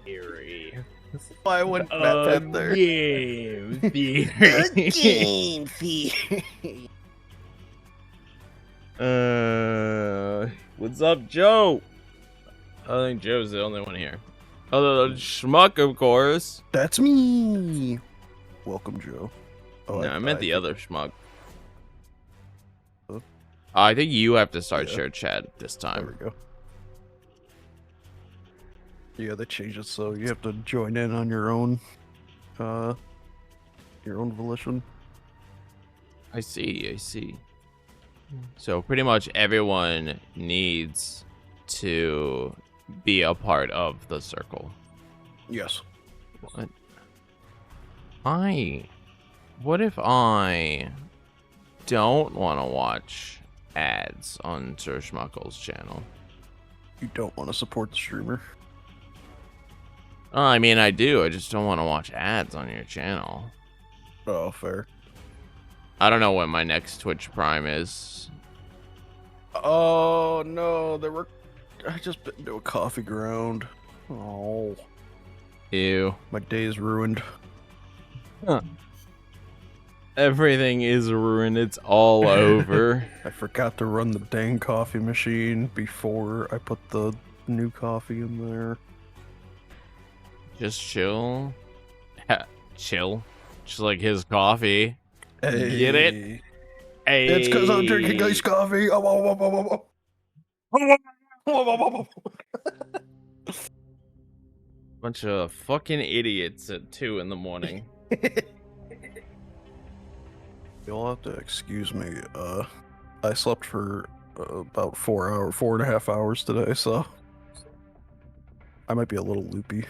Theory. Why I went Matt Panther? Game theory. Game theory. What's up, Joe? I think Joe's the only one here. Other than Schmuck, of course. That's me. Welcome, Joe. Oh, No, I meant the other Schmuck. Huh? I think you have to start share chat this There time. we go. Yeah, they changed it so you have to join in on your own volition. I see. So pretty much everyone needs to be a part of the circle. Yes. What if I don't want to watch ads on Sir Schmuckle's channel? You don't want to support the streamer. I mean, I do. I just don't want to watch ads on your channel. Oh, fair. I don't know what my next Twitch Prime is. Oh no, I just bit into a coffee ground. Oh, Ew. my day is ruined. Everything is ruined. It's all over. I forgot to run the dang coffee machine before I put the new coffee in there. Just chill. Chill. Just like his coffee. Hey. Get it? Hey. It's because I'm drinking iced coffee. Bunch of fucking idiots at 2 in the morning. You'll have to excuse me. I slept for about 4.5 hours today, so I might be a little loopy.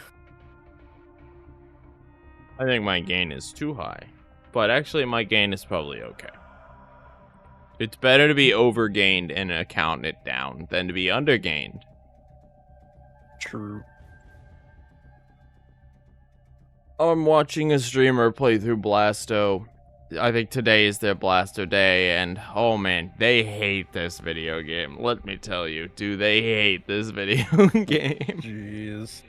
I think my gain is too high. But actually, my gain is probably okay. It's better to be overgained and account it down than to be undergained. True. I'm watching a streamer play through Blasto. I think today is their Blasto day, and oh man, they hate this video game. Let me tell you, do they hate this video game? Jeez.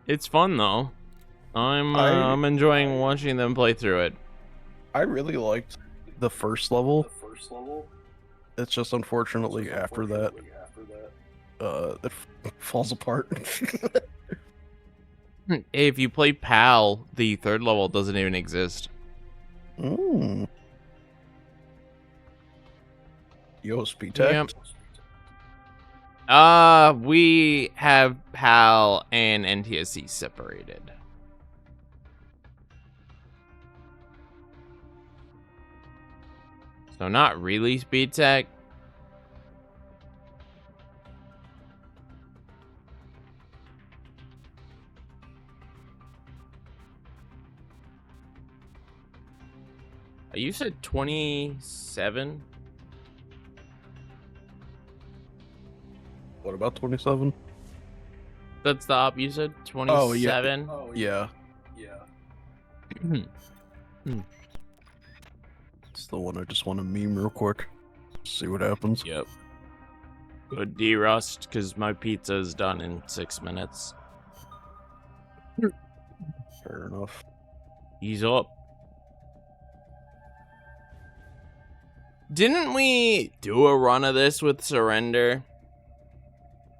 It's fun though. I'm enjoying watching them play through it. I really liked the first level. It's just unfortunately after that, it falls apart. If you play PAL, the third level doesn't even exist. Yo, speed tech. Yep. We have PAL and NTSC separated. So not really speed tech. You said 27? What about 27? That's the op you said? 27? Oh, yeah. It's the one I just want to meme real quick. See what happens. Yep. Good derust, because my pizza is done in 6 minutes. Fair enough. Ease up. Didn't we do a run of this with Surrender?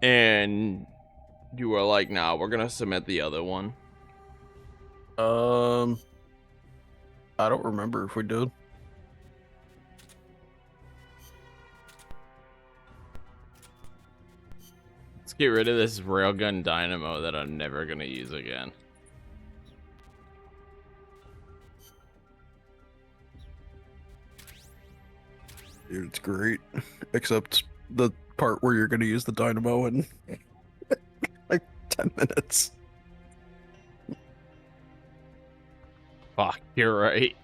And you were like, nah, we're gonna submit the other one. I don't remember if we did. Let's get rid of this railgun dynamo that I'm never gonna use again. Dude, it's great. Except the part where you're gonna use the dynamo in like 10 minutes. Fuck, you're right.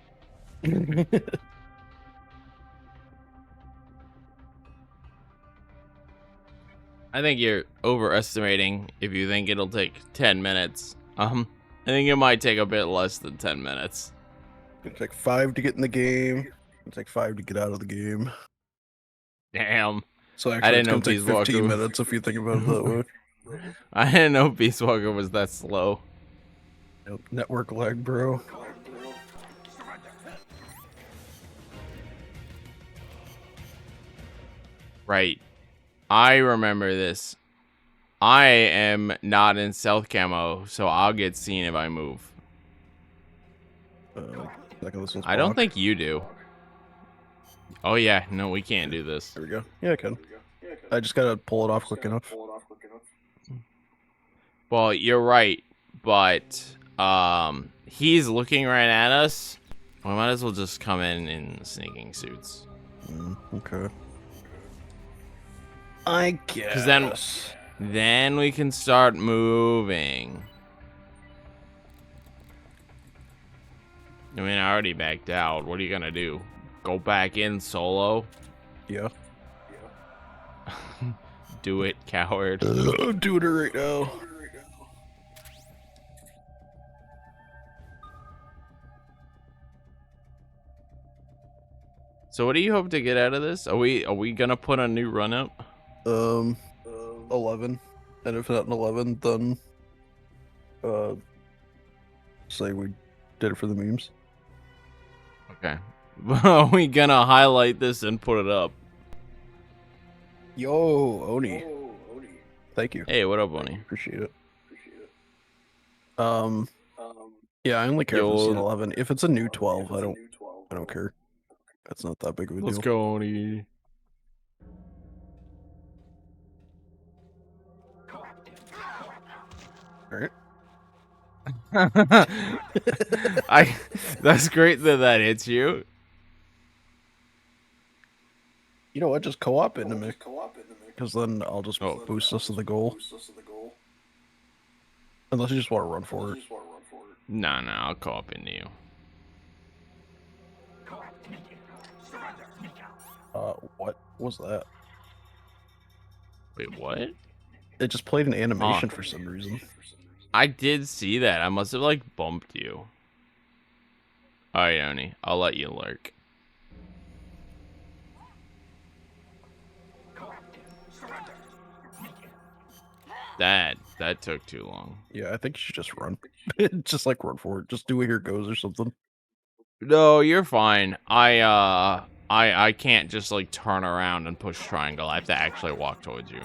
I think you're overestimating if you think it'll take 10 minutes. I think it might take a bit less than 10 minutes. It'll take 5 to get in the game. It'll take 5 to get out of the game. Damn. So I actually, didn't it's know gonna take Peace 15 Walker. minutes if you think about it that way. I didn't know Peace Walker was that slow. Yep, network lag, bro. Right. I remember this. I am not in stealth camo, so I'll get seen if I move. This one's I don't blocked. think you do. Oh yeah, no, we can't do this. There we go. Yeah, I can. I just gotta pull it off quick enough. Well, you're right, but he's looking right at us. We might as well just come in sneaking suits. Okay. I guess. Because then we can start moving. I mean, I already backed out. What are you gonna do? Go back in solo? Yeah. Do it, coward. I'm doing it right now. So what do you hope to get out of this? Are we gonna put a new run up? 11. And if not an 11, then say we did it for the memes. Okay. Are we gonna highlight this and put it up? Yo, Oni. Thank you. Hey, what up, Oni? Appreciate it. Yeah, I only care if it's an 11. If it's a new 12, I don't care. That's not that big of a deal. Let's go, Oni. Alright. That's great that hits you. You know what? Just co-op into me. Because then I'll just boost us to the goal. Unless you just want to run for it. No, I'll call up into you. What was that? Wait, what? It just played an animation for some reason. I did see that. I must have like bumped you. Alright, Oni. I'll let you lurk. That took too long. Yeah, I think you should just run. Just like run for it. Just do it, here goes or something. No, you're fine. I can't just like turn around and push triangle. I have to actually walk towards you.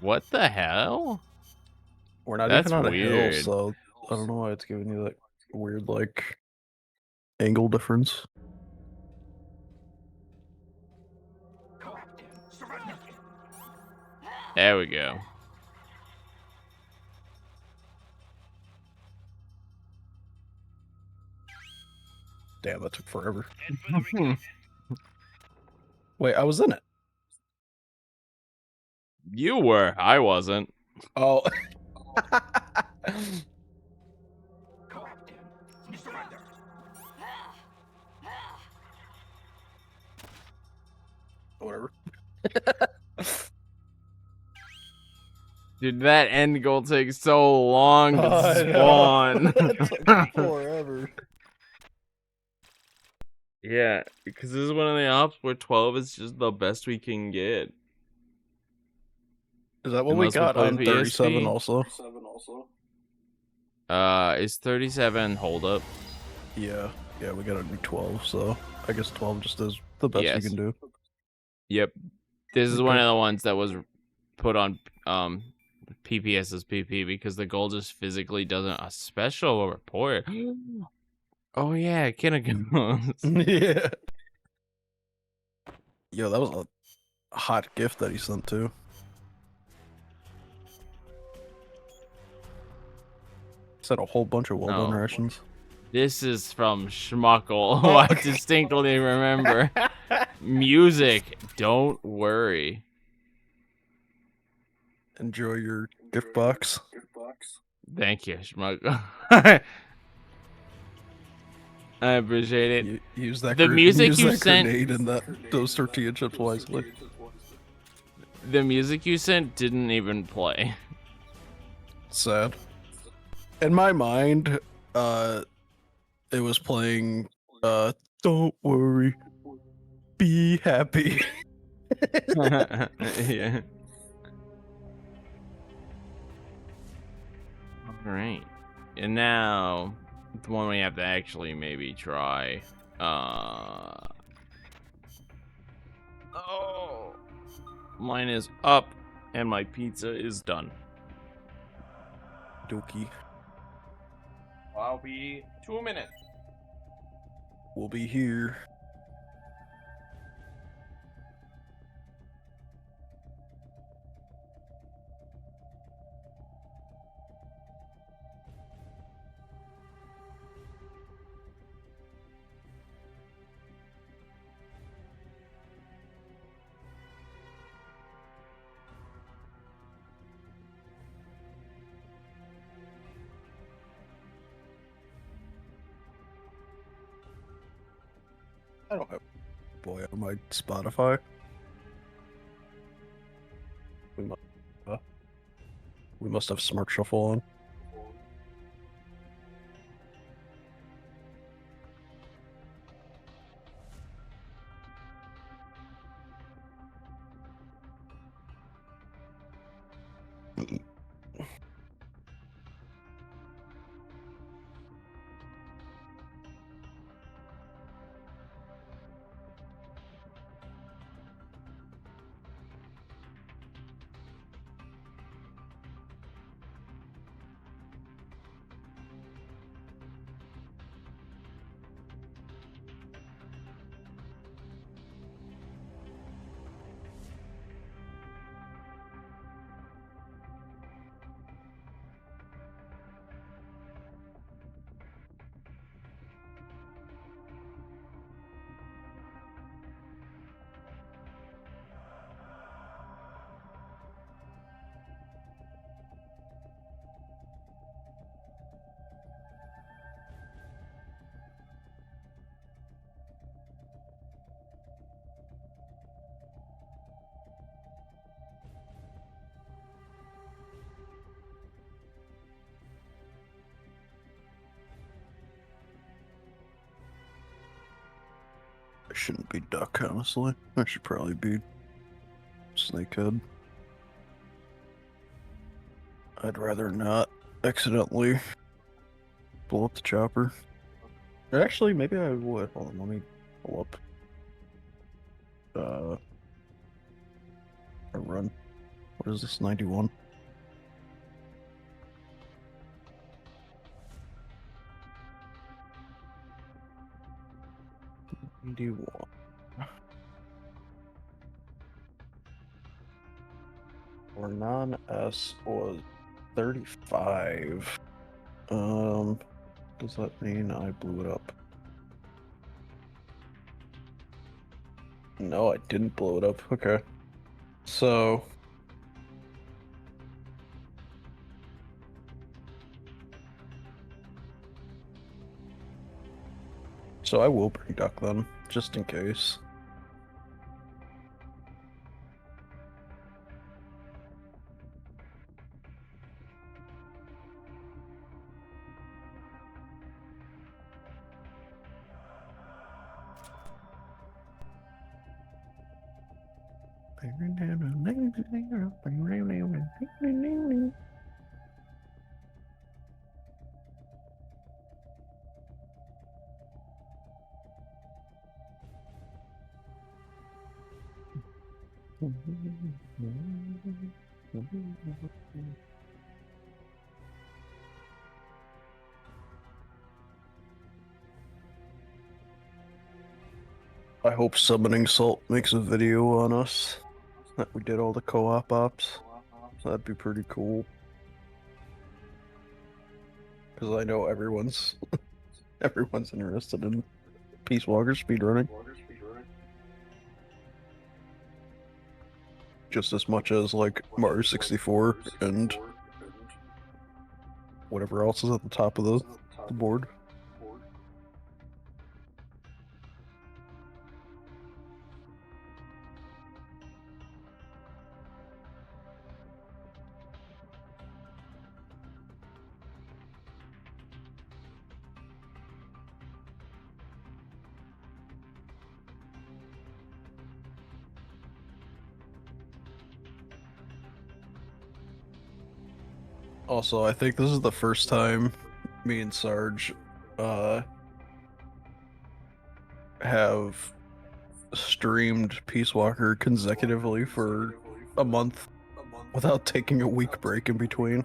What the hell? We're not That's even on weird. a hill, so I don't know why it's giving you that weird like angle difference. There we go. Damn, that took forever. Wait, I was in it. You were. I wasn't. Oh. Whatever. Dude, that end goal takes so long to spawn. It took forever. Yeah, because this is one of the ops where 12 is just the best we can get. Is that what we got on 37 also? Is 37 hold up? Yeah, we got a new 12, so I guess 12 just is the best you can do. Yep. This is one of the ones that was put on PPS's PP because the goal just physically doesn't a special report. Oh yeah, Kinnigan. Yeah. Yo, that was a hot gift that he sent too. Sent a whole bunch of well-done rations. This is from Schmuckle, who I distinctly remember. Music, don't worry. Enjoy your gift box. Thank you, Schmuckle. I appreciate it. Use that. The music you sent and those tortilla chips wisely. The music you sent didn't even play. Sad. In my mind, it was playing. Don't worry. Be happy. Yeah. All right. And now the one we have to actually maybe try. Oh, mine is up, and my pizza is done. Dokie. I'll be 2 minutes. We'll be here. I don't have boy on my Spotify. We must, uh, we must have Smart Shuffle on. I shouldn't be Duck, honestly. I should probably be Snakehead. I'd rather not accidentally blow up the chopper. Actually, maybe I would. Hold on, let me pull up. A run. What is this? 91. 91. Or non-S was 35. Does that mean I blew it up? No, I didn't blow it up. Okay. So I will bring Duck then, just in case. I hope Summoning Salt makes a video on us that we did all the co-op ops. That'd be pretty cool. Because I know everyone's everyone's interested in Peace Walker speedrunning. Just as much as like Mario 64 and whatever else is at the top of the board. Also, I think this is the first time me and Sarge have streamed Peace Walker consecutively for a month without taking a week break in between.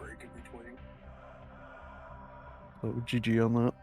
So GG on that.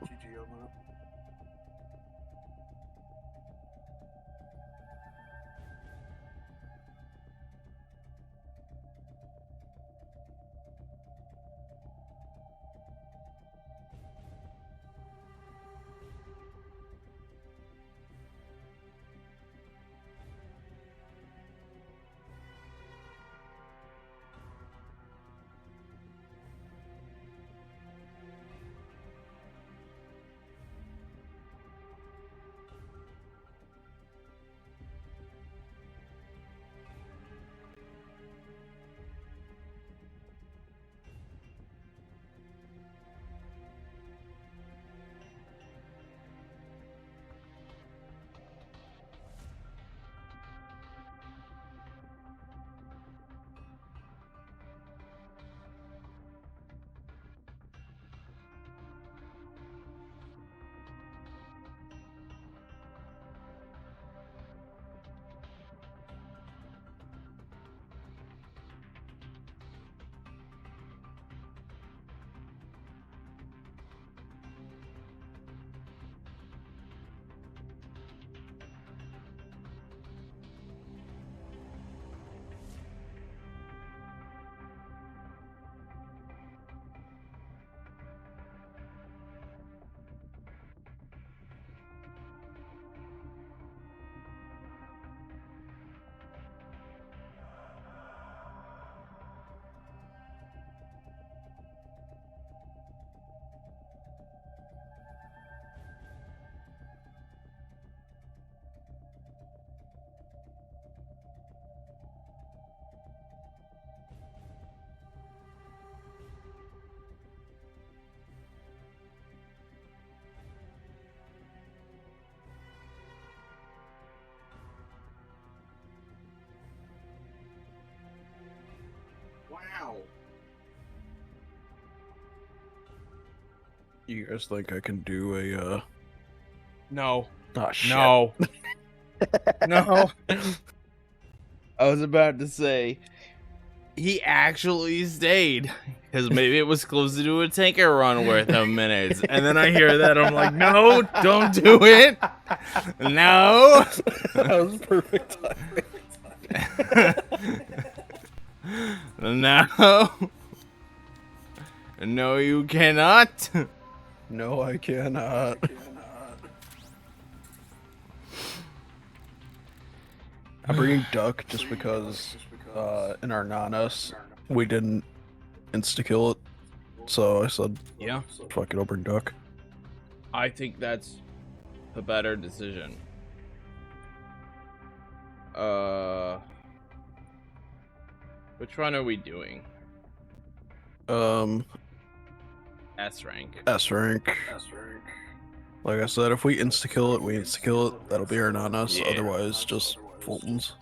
Wow. You guys think I can do a No. Oh shit. No. No. I was about to say, he actually stayed. Because maybe it was closer to a tanker run worth of minutes. And then I hear that, I'm like, no, don't do it. No. That was perfect timing. No. No, you cannot. No, I cannot. I'm bringing Duck just because in our non-us we didn't insta-kill it. So I said, Yeah. fuck it, I'll bring Duck. I think that's the better decision. Which one are we doing? S rank. S rank. Like I said, if we insta-kill it, we insta-kill it. That'll be our non-us. Yeah. Otherwise, just Fulton's.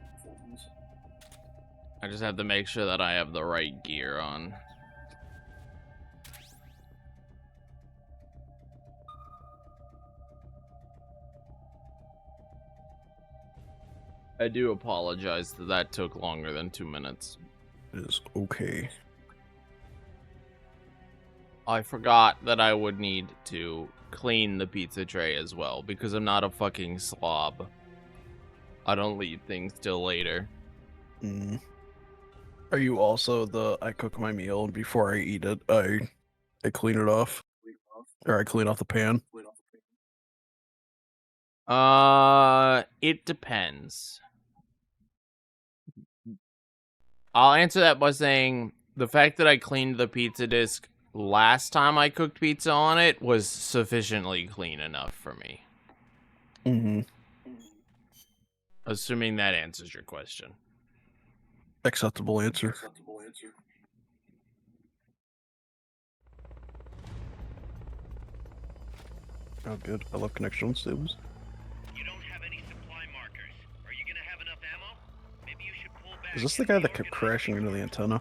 I just have to make sure that I have the right gear on. I do apologize that that took longer than 2 minutes. It is okay. I forgot that I would need to clean the pizza tray as well, because I'm not a fucking slob. I don't leave things till later. Mm. Are you also the I cook my meal and before I eat it, I clean it off? Or I clean off the pan? It depends. I'll answer that by saying the fact that I cleaned the pizza disc last time I cooked pizza on it was sufficiently clean enough for me. Mm-hmm. Assuming that answers your question. Acceptable answer. Oh, good. I love connection stables. You don't have any supply markers. Are you gonna have enough ammo? Maybe you should pull back. Is this the guy that kept crashing into the antenna?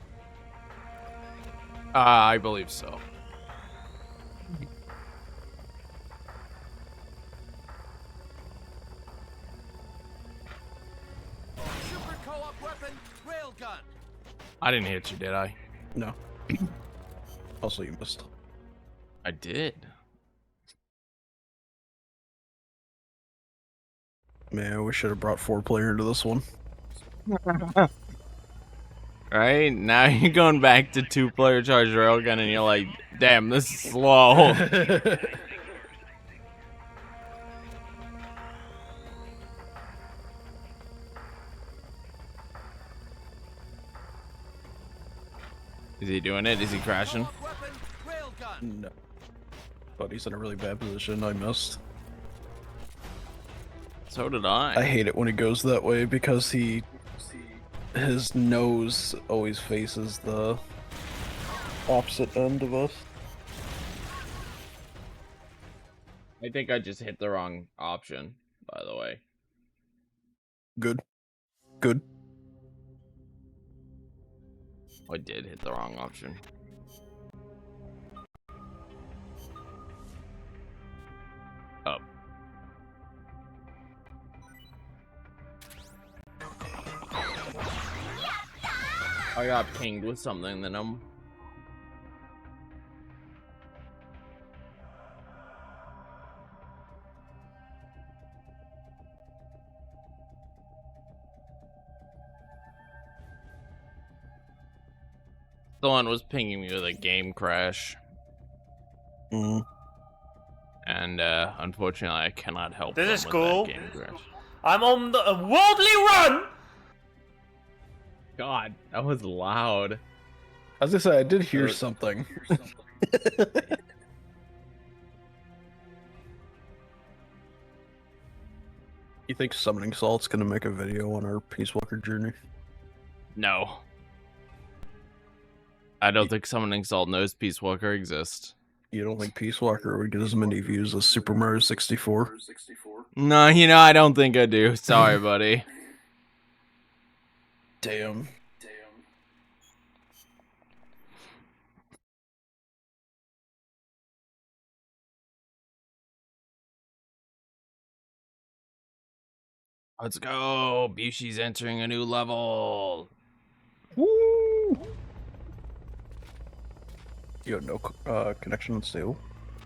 I believe so. Super co-op weapon, railgun. I didn't hit you, did I? No. Also, you missed. I did. Man, we should have brought 4-player into this one. Right? Now you're going back to 2-player charge railgun and you're like, damn, this is slow. Is he doing it? Is he crashing? Co-op weapon, railgun. No. But he's in a really bad position. I missed. So did I I. hate it when he goes that way because his nose always faces the opposite end of us. I think I just hit the wrong option, by the way. Good. Good. I did hit the wrong option. Up. I got pinged with something that I'm... Someone was pinging me with a game crash, Mm. and unfortunately I cannot help This them is with cool. that game crash. I'm on the worldly run! God, that was loud. As I said, I did hear something. You think Summoning Salt's gonna make a video on our Peace Walker journey? No. I don't think Summoning Salt knows Peace Walker exists. You don't think Peace Walker would get as many views as Super Mario 64? No, you know, I don't think I do. Sorry, buddy. Damn. Let's go. Bushi's entering a new level. Woo! You have no connection with Steel?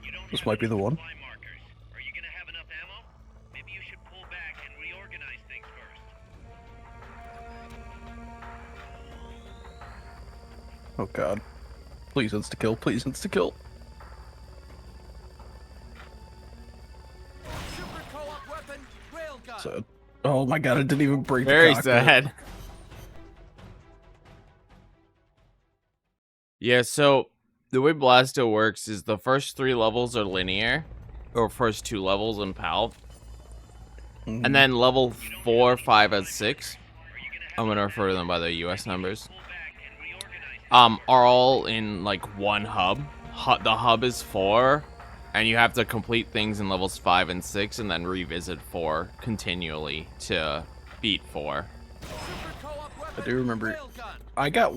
You don't This have might be any the one. supply markers. Are you gonna have enough ammo? Maybe you should pull back and reorganize things first. Oh god. Please insta-kill, please insta-kill. Super co-op weapon, railgun. Sad. Oh my god, it didn't even break the Very cockpit. sad. Yeah, so the way Blasto works is the first 3 levels are linear, or first 2 levels in PAL, Mhm. and then level 4, 5, and 6, I'm gonna refer to them by their US numbers, are all in like one hub. The hub is 4, and you have to complete things in levels 5 and 6, and then revisit 4 continually to beat 4. Super co-op weapon, I do remember. railgun. I got.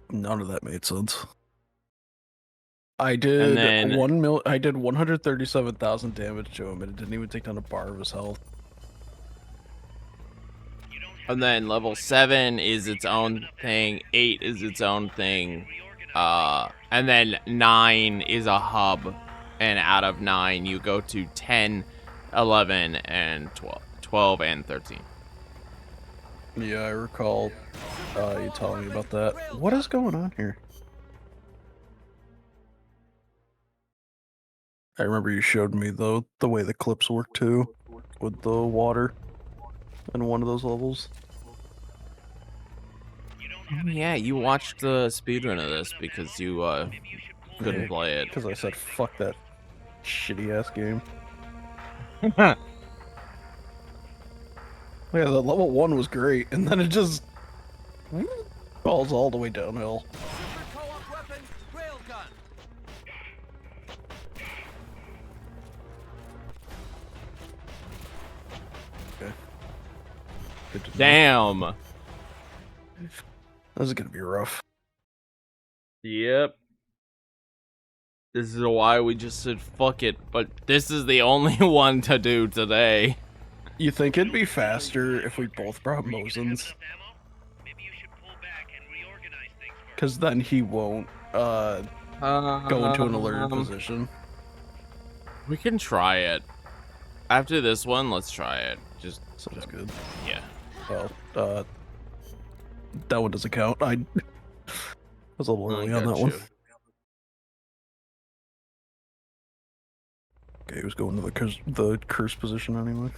None of that made sense. I did then- I did 137,000 damage to him, and it didn't even take down a bar of his health. And then level 7 is its own thing, 8 is its own thing, and then 9 is a hub, and out of 9 you go to 10, 11, and 12 and 13. Yeah, I recall you telling me about that. What is going on here? I remember you showed me the way the clips work too, with the water in one of those levels. Yeah, you watched the speedrun of this because you couldn't play it. Because I said, fuck that shitty ass game. Yeah, the level 1 was great, and then it just falls all the way downhill. Super co-op weapon, railgun. Okay. Good to know. Damn. This is gonna be rough. Yep. This is why we just said fuck it, but this is the only one to do today. You think it'd be faster if we both brought Mosins? Maybe you should pull back and reorganize things first. Because then he won't go into an alerted position. We can try it. After this one, let's try it. Just Sounds good. yeah. Well, that one doesn't count. I was a little early on that one. Okay, he was going to the curse position anyway.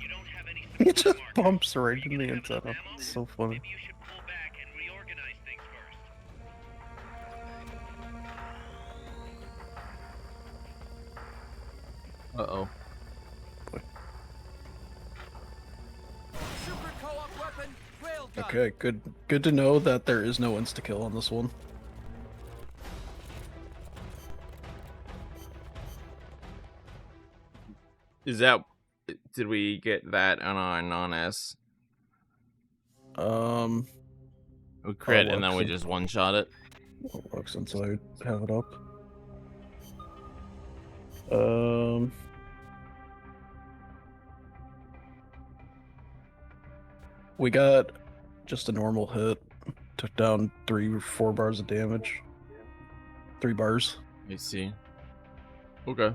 You don't have any He support just markers. bumps right Are you in gonna the have enough antenna. ammo? It's so funny. Maybe you should pull back and reorganize things first. Uh-oh. Super co-op weapon, railgun. Okay, good to know that there is no insta-kill on this one. Is that... Did we get that on our non-S? We crit and then we look, just one-shot it? I'll look since I have it up. We got just a normal hit. Took down 3 or 4 bars of damage. 3 bars. I see. Okay.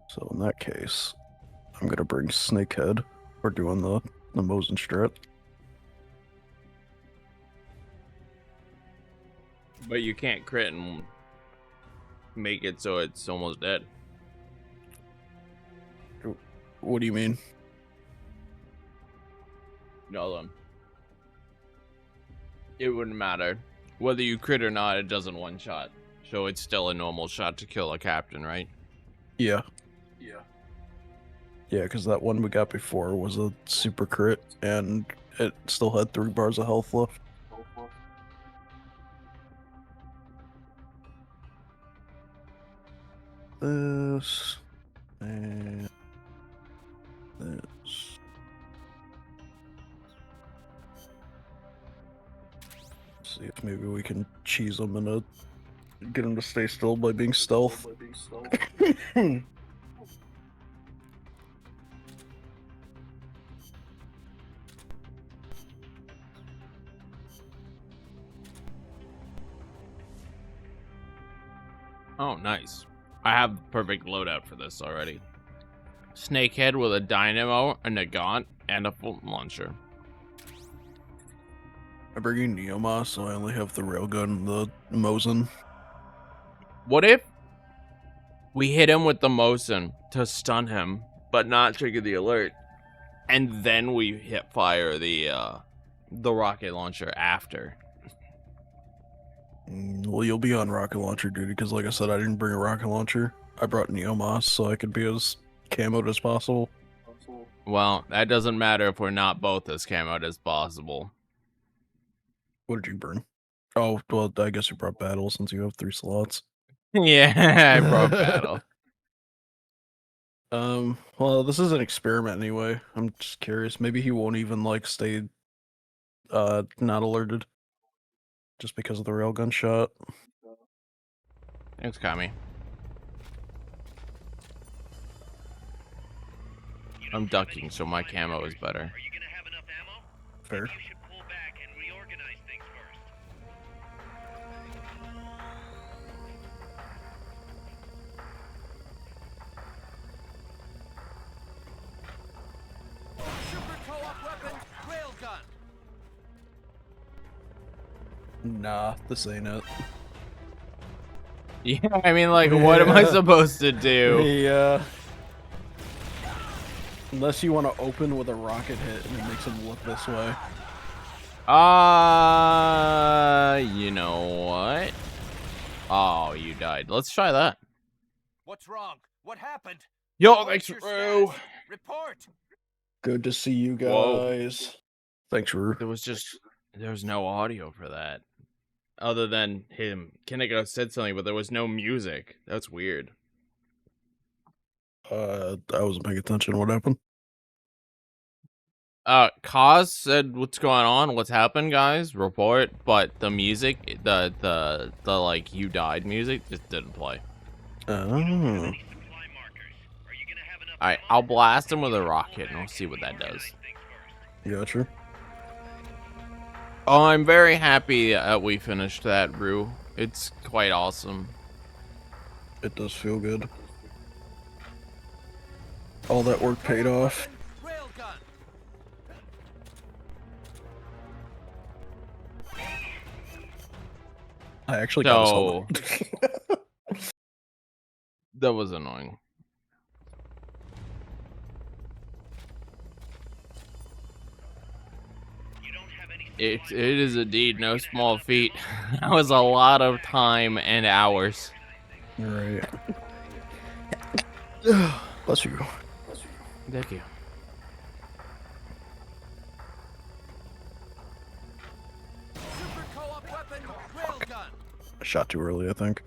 So in that case, I'm gonna bring Snakehead. We're doing the Mosin strat. But you can't crit and make it so it's almost dead. What do you mean? No, it wouldn't matter. Whether you crit or not, it doesn't one-shot. So it's still a normal shot to kill a captain, right? Yeah. Yeah, because that one we got before was a super crit, and it still had 3 bars of health left. This and this. See if maybe we can cheese them and get them to stay still by being stealth. Oh, nice. I have perfect loadout for this already. Snakehead with a dynamo, a Nagant, and a full launcher. I'm bringing Neoma, so I only have the railgun and the Mosin. What if we hit him with the Mosin to stun him, but not trigger the alert, and then we hit fire the rocket launcher after? Well, you'll be on rocket launcher duty because, like I said, I didn't bring a rocket launcher. I brought Neomos so I could be as camoed as possible. Well, that doesn't matter if we're not both as camoed as possible. What did you bring? Oh, well, I guess you brought battle since you have 3 slots. Yeah, I brought battle. Well, this is an experiment anyway. I'm just curious. Maybe he won't even, like, stay, not alerted. Just because of the railgun shot. Thanks, Kami. I'm ducking, so my camo is better. Are you gonna have enough ammo? Fair. Maybe you should pull back and reorganize things first. Super co-op weapon, railgun. Nah, this ain't it. Yeah, I mean, like, what am I supposed to do? Yeah. Unless you want to open with a rocket hit and it makes him look this way. You know what? Oh, you died. Let's try that. What's wrong? What happened? Yo, What's thanks, your Rue. status? Report. Good to see you Whoa. guys. Thanks, Rue. There was no audio for that. other than him. Kinnigo said something, but there was no music. That's weird. I wasn't paying attention. What happened? Kaz said what's going on, what's happened, guys, report, but the music, the like you died music just didn't play. Oh. Any supply markers? Are you gonna have enough Alright, ammo? I'll blast him with a rocket and we'll see what that does. Organize things first. Gotcha. Oh, I'm very happy that we finished that, Rue. It's quite awesome. It does feel good. All that work paid off. Railgun. I actually got So- us helmet. That was annoying. You don't have any It supply is indeed no small feat. That was a lot of time and hours. Right. Bless you. Thank you. Super co-op weapon. Railgun. I shot too early, I think.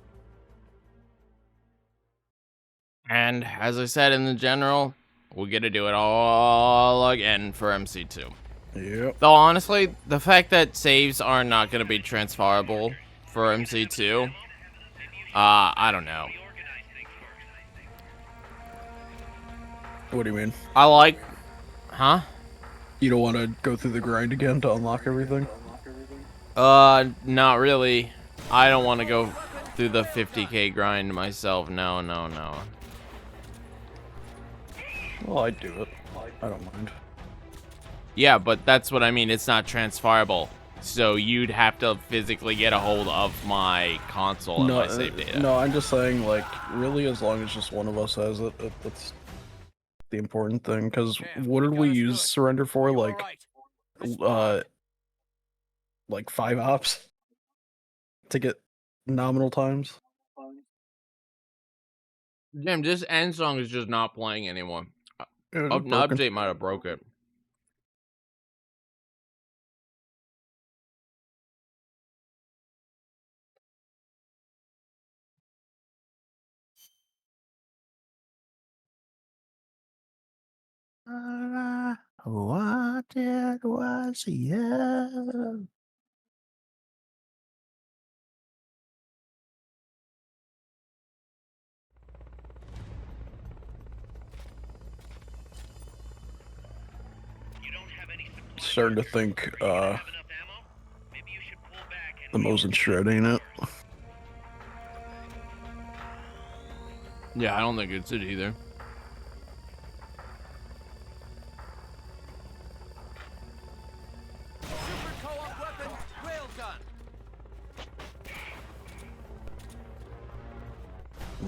And as I said in the general, we're gonna do it all again for MC2. Yep. Though honestly, the fact that saves are not gonna be transferable for MC2, I don't know. organize things first. What do you mean? I like, huh? You don't want to go through the grind again to unlock everything? Not really. I don't want to go through the 50k grind myself. No, no, no. Well, I'd do it. I don't mind. Yeah, but that's what I mean. It's not transferable. So you'd have to physically get a hold of my console and my save data. No, I'm just saying, like, really, as long as just one of us has it, that's the important thing. Because what did we use Surrender for? You Like, alright? like 5 ops to get nominal times. Jim, this end song is just not playing anymore. Yeah, Oh, it's the broken. update might have broke it. What it was, yeah. You don't have any supply Starting to markers. think, Are you gonna have enough ammo? Maybe you should pull back and the Mosin reorganize shred, ain't it? first. Yeah, I don't think it's it either. Super co-op weapon. Railgun.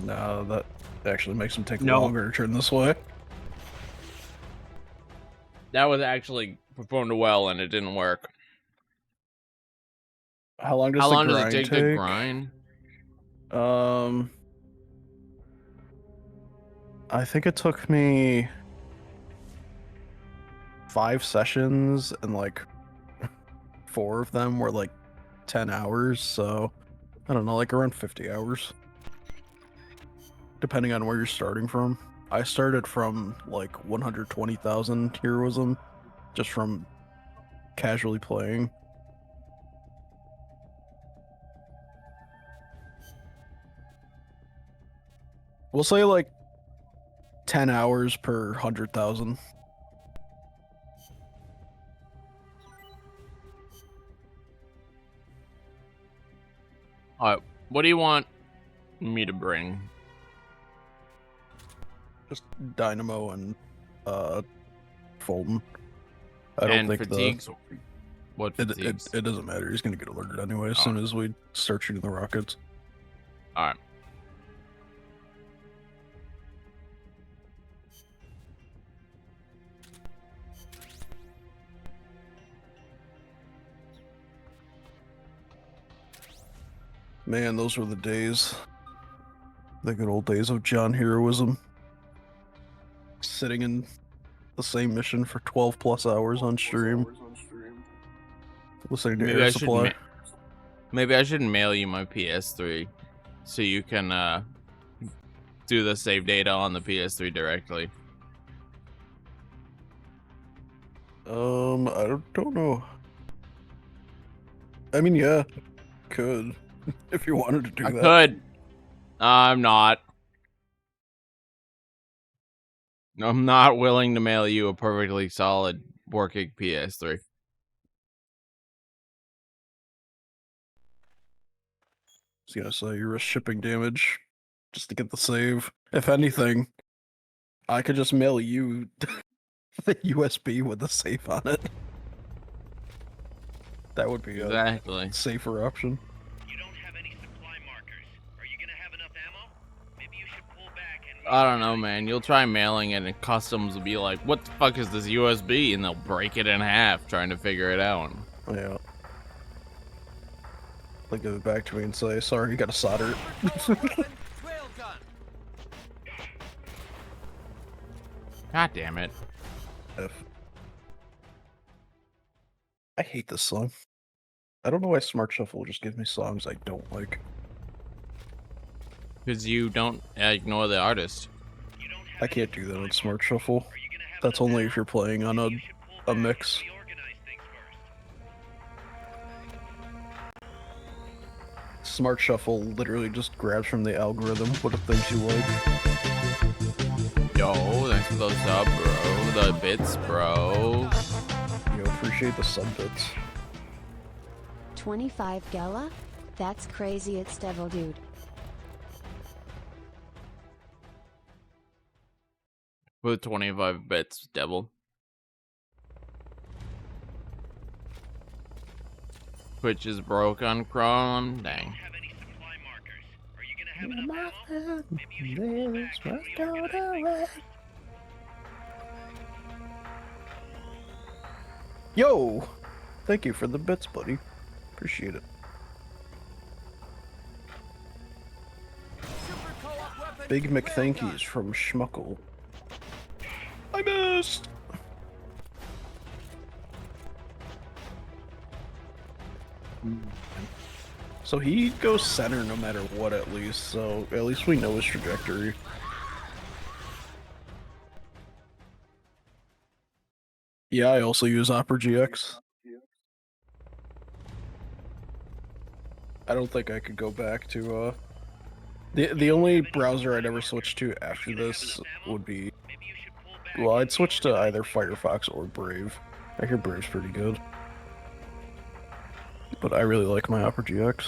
No, that actually makes them take No. longer to turn this way. That was actually performed well and it didn't work. How long does How the long does grind it take to grind? I think it took me 5 sessions, and like 4 of them were like 10 hours, so I don't know, like around 50 hours. Depending on where you're starting from. I started from like 120,000 heroism, just from casually playing. We'll say like 10 hours per 100,000. Alright, what do you want me to bring? Just Dynamo and Fulton. I don't And think fatigues? What fatigues? it doesn't matter. He's gonna get alerted anyway as soon as we start shooting the rockets. Alright. Man, those were the days. The good old days of John heroism. Sitting in the same mission for 12 plus hours on stream. Listening to Maybe Air I should Supply. Maybe I should mail you my PS3 so you can do the save data on the PS3 directly. I don't know. I mean, yeah, could if you wanted to do I that. could. I'm not. I'm not willing to mail you a perfectly solid working PS3. I was gonna say you risk shipping damage just to get the save. If anything, I could just mail you the USB with the save on it. That would be a Exactly. safer option. You don't have any supply markers. Are you gonna have enough ammo? Maybe you should pull back and I don't know, man. You'll try mailing it and customs will be like, what the fuck is this USB? And they'll break it in half trying to figure it out. Yeah. They'll give it back to me and say, sorry, you gotta solder it. Super co-op weapon, railgun. God damn it. I hate this song. I don't know why Smart Shuffle just gives me songs I don't like. Because you don't ignore the artist. you don't have I any can't do that supply on Smart Shuffle. Are you gonna have That's enough only ammo? if you're playing on Maybe you should pull back and mix. reorganize things first. Smart Shuffle literally just grabs from the algorithm what it thinks you like. Yo, thanks for those sub, bro. The bits, bro. You appreciate the sub bits. 25 Gala? That's crazy, it's Devil Dude. With 25 bits, devil. Twitch is broke on Chrome. Dang. Have any supply markers? Are you gonna have enough ammo? Maybe you should pull back and reorganize things first. Yo! Thank you for the bits, buddy. Appreciate it. Super co-op weapon, Big railgun. McThankies from Schmuckle. I missed! So he goes center no matter what, at least, so at least we know his trajectory. Yeah, I also use Opera GX. I don't think I could go back to, the only browser I'd ever switch to after this would be, Maybe you should pull back. well, I'd switch to either Firefox or Brave. I hear Brave's pretty good. But I really like my Opera GX.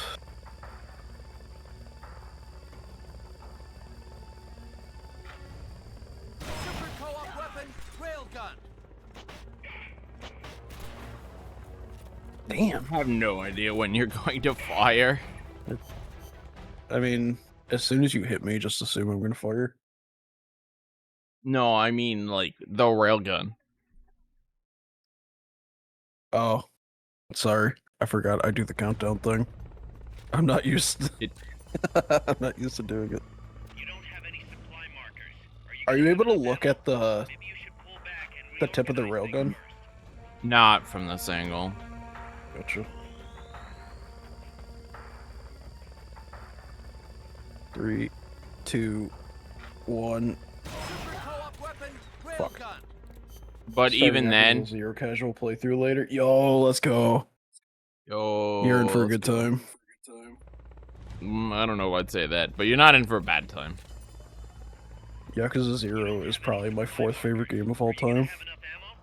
Super co-op weapon, railgun. Damn. I have no idea when you're going to fire. I mean, as soon as you hit me, just assume I'm gonna fire. No, I mean, like, the railgun. Oh, sorry. I forgot I do the countdown thing. I'm not used to It- I'm not used to doing it. You don't have any supply markers. Are you able to look at the Maybe you should pull back and the tip of the reorganize railgun? things first. Not from this angle. Gotcha. 3, 2, 1. Super co-op weapon, Fuck. railgun. But even Starting out then, with a zero casual playthrough later. Yo, let's go. yo, You're in for a let's good go. time. I don't know what'd say that, but you're not in for a bad time. Yakuza 0 is probably my 4th favorite game of all Are you gonna time. have enough ammo?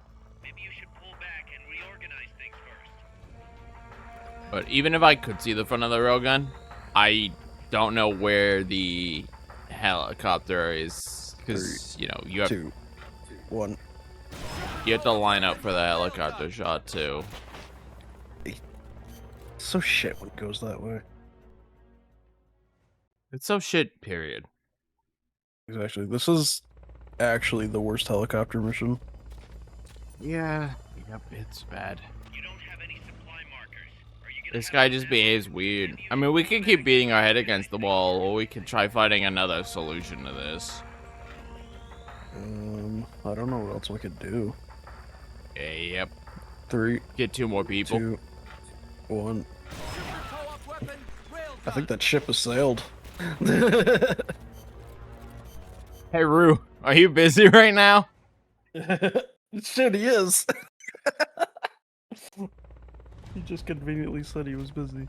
Maybe you should pull back and reorganize things first. But even if I could see the front of the railgun, I don't know where the helicopter is, because you know you have 2, 1. to line up for the helicopter shot too. So shit when it goes that way. It's so shit. Period. Exactly. This is actually the worst helicopter mission. Yeah. Yep. It's bad. You don't have any supply markers. Are you gonna This have guy enough just ammo? behaves weird. I mean, we could keep beating our head against the wall, or we could try finding another solution to this. I don't know what else we could do. Yep. 3, Get 2 more people. 2, 1. Super co-op I think that ship has sailed. Hey, Rue, are you busy right now? Shit, he is. He just conveniently said he was busy.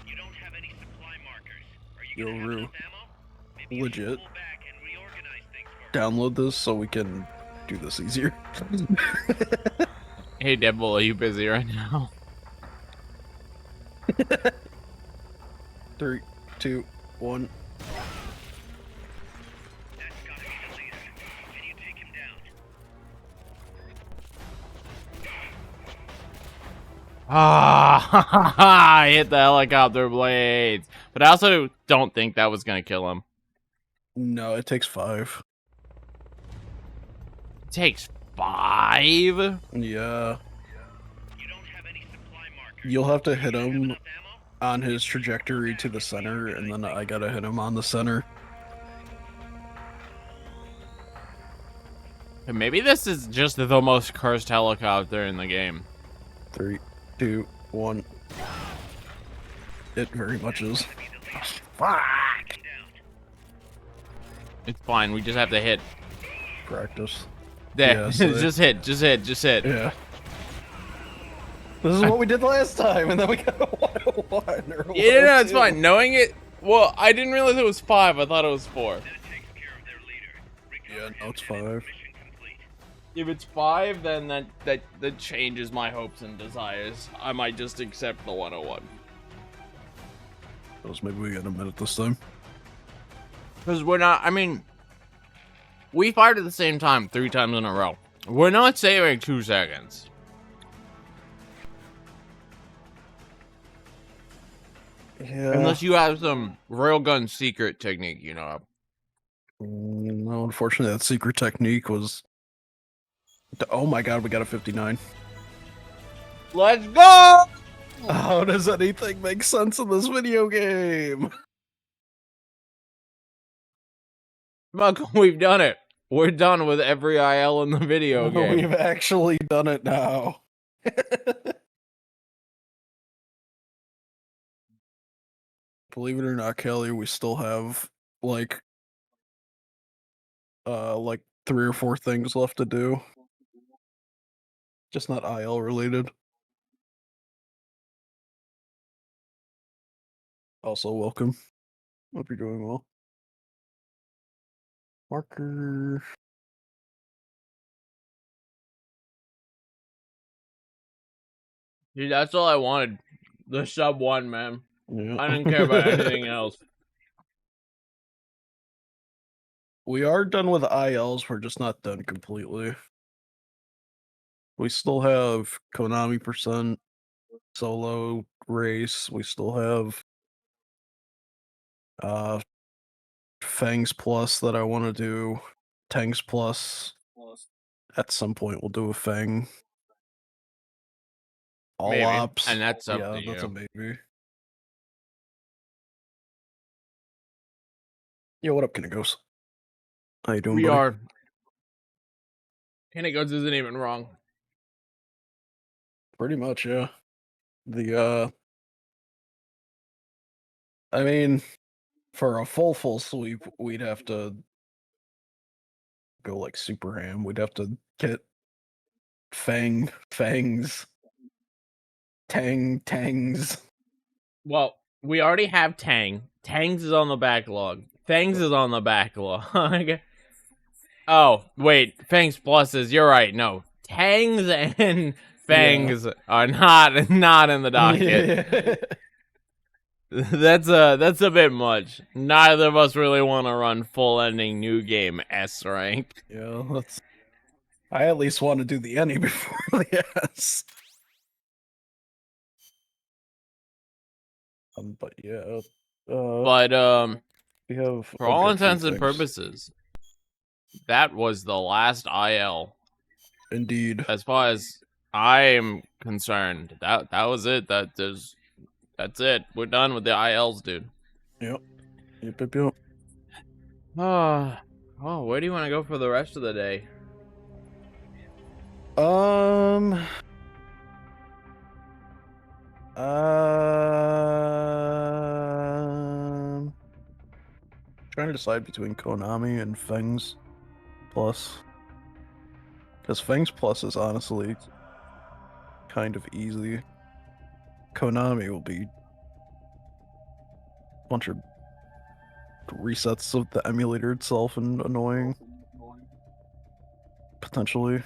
You don't have any supply markers. Are you Yo, gonna have Rue. enough ammo? Maybe you should Legit. pull back and reorganize things for Download this so we can do this easier. Hey, Deadpool, are you busy right now? 3, 2, 1. That's gotta be the leader. Can you take him down? Ah, I hit the helicopter blades. But I also don't think that was gonna kill him. No, it takes 5. It takes 5? Yeah. You don't have any supply markers. You'll have to hit Have him enough ammo? on his trajectory to the center, and then I gotta hit him on the center. And maybe this is just the most cursed helicopter in the game. 3, 2, 1. It very much is. Fuck! It's fine, we just have to hit. Practice. There, Yeah, so just hit, just hit, just hit. Yeah. This is what we did last time, and then we got a 101 or Yeah, no, it's 102. fine. Knowing it, well, I didn't realize it was 5. I thought it was 4. That takes care of their leader. Yeah, no, it's 5. Mission complete. If it's 5, then that changes my hopes and desires. I might just accept the 101. Those maybe we got a minute this time. Because we're not, I mean, we fired at the same time 3 times in a row. We're not saving 2 seconds. Yeah. Unless you have some railgun secret technique, you know. No, unfortunately, that secret technique was. Oh my god, we got a 59. Let's go! How does anything make sense in this video game? Look, we've done it. We're done with every IL in the video game. We've actually done it now. Believe it or not, Kelly, we still have like 3 or 4 things left to do. Just not IL related. Also, welcome. Hope you're doing well. Marker. Dude, that's all I wanted. The sub 1, man. Yeah. I didn't care about anything else. We are done with ILs, we're just not done completely. We still have Konami percent, solo race, we still have Fangs Plus that I want to do, Tangs Plus. At some point we'll do a Fang. All Maybe, ops. and that's up yeah, to that's you. a maybe. Yo, what up, Kinegos? How you doing, We buddy? are. Kinegos isn't even wrong. Pretty much, yeah. I mean, for a full sweep, we'd have to go like super ham. We'd have to get fangs, tangs. Well, we already have Tang. Tangs is on the backlog. Fangs is on the backlog. Oh, wait. Fangs Plus is, you're right. No. Tangs and Fangs are not in the docket. That's a bit much. Neither of us really want to run full ending new game S rank. Yeah, I at least want to do the any before the S. But yeah. But we have for a all good few intents and things. purposes, that was the last IL. Indeed. As far as I am concerned, that was it. That's it. We're done with the ILs, dude. Yep. Oh, where do you want to go for the rest of the day? Trying to decide between Konami and Fangs Plus. Because Fangs Plus is honestly kind of easy. Konami will be a bunch of resets of the emulator itself and annoying. Potentially.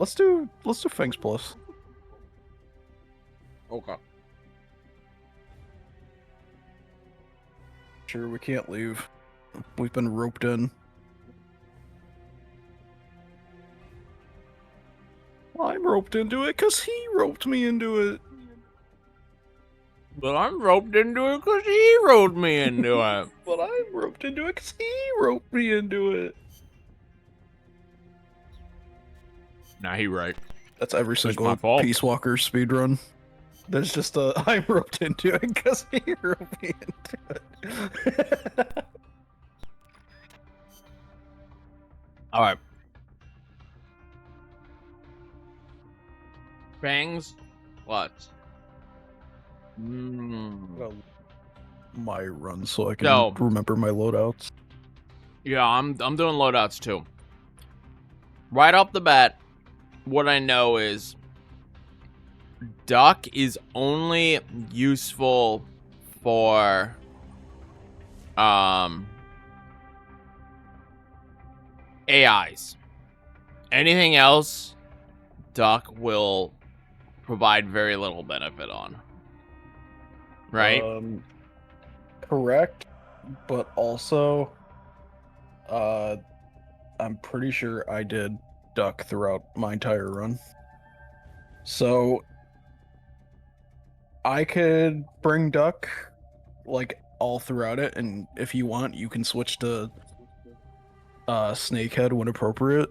Let's do Fangs Plus. Okay. Sure, we can't leave. We've been roped in. Well, I'm roped into it because he roped me into it. But I'm roped into it because he roped me into it. But I'm roped into it because he roped me into it. Nah, he right. That's every my single fault. Peace Walker speedrun. There's just a I'm roped into it because he roped me into it. All right. Fangs Plus. Well, my run so I can No. remember my loadouts. Yeah, I'm doing loadouts too. Right off the bat, what I know is Duck is only useful for AIs. Anything else, Duck will provide very little benefit on. Right? Correct, but also, I'm pretty sure I did Duck throughout my entire run. So, I could bring Duck, like, all throughout it, and if you want, you can switch to Snakehead when appropriate.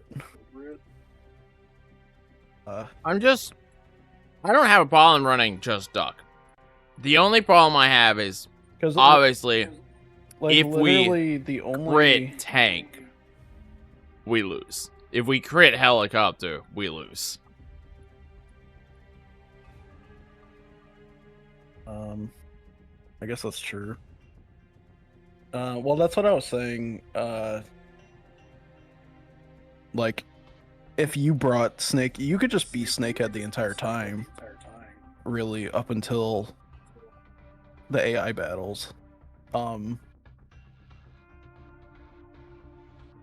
I don't have a problem running just Duck. The only problem I have is, Because obviously, like, if we literally the only crit tank, we lose. If we crit helicopter, we lose. I guess that's true. Well, that's what I was saying. Like, if you brought Snake, you could just be Snakehead the entire time, really, up until the AI battles.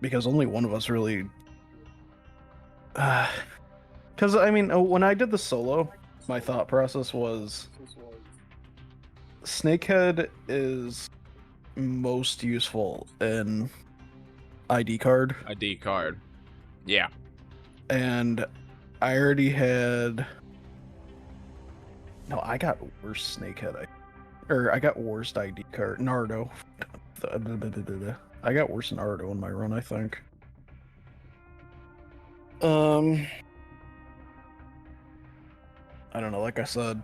Because only one of us really. Because, I mean, when I did the solo, my thought process was Snakehead is most useful in ID card. ID card. Yeah. And I already had. No, I got worse Snakehead. I got worst ID card. Naruto. I got worse Naruto in my run, I think. I don't know. Like I said,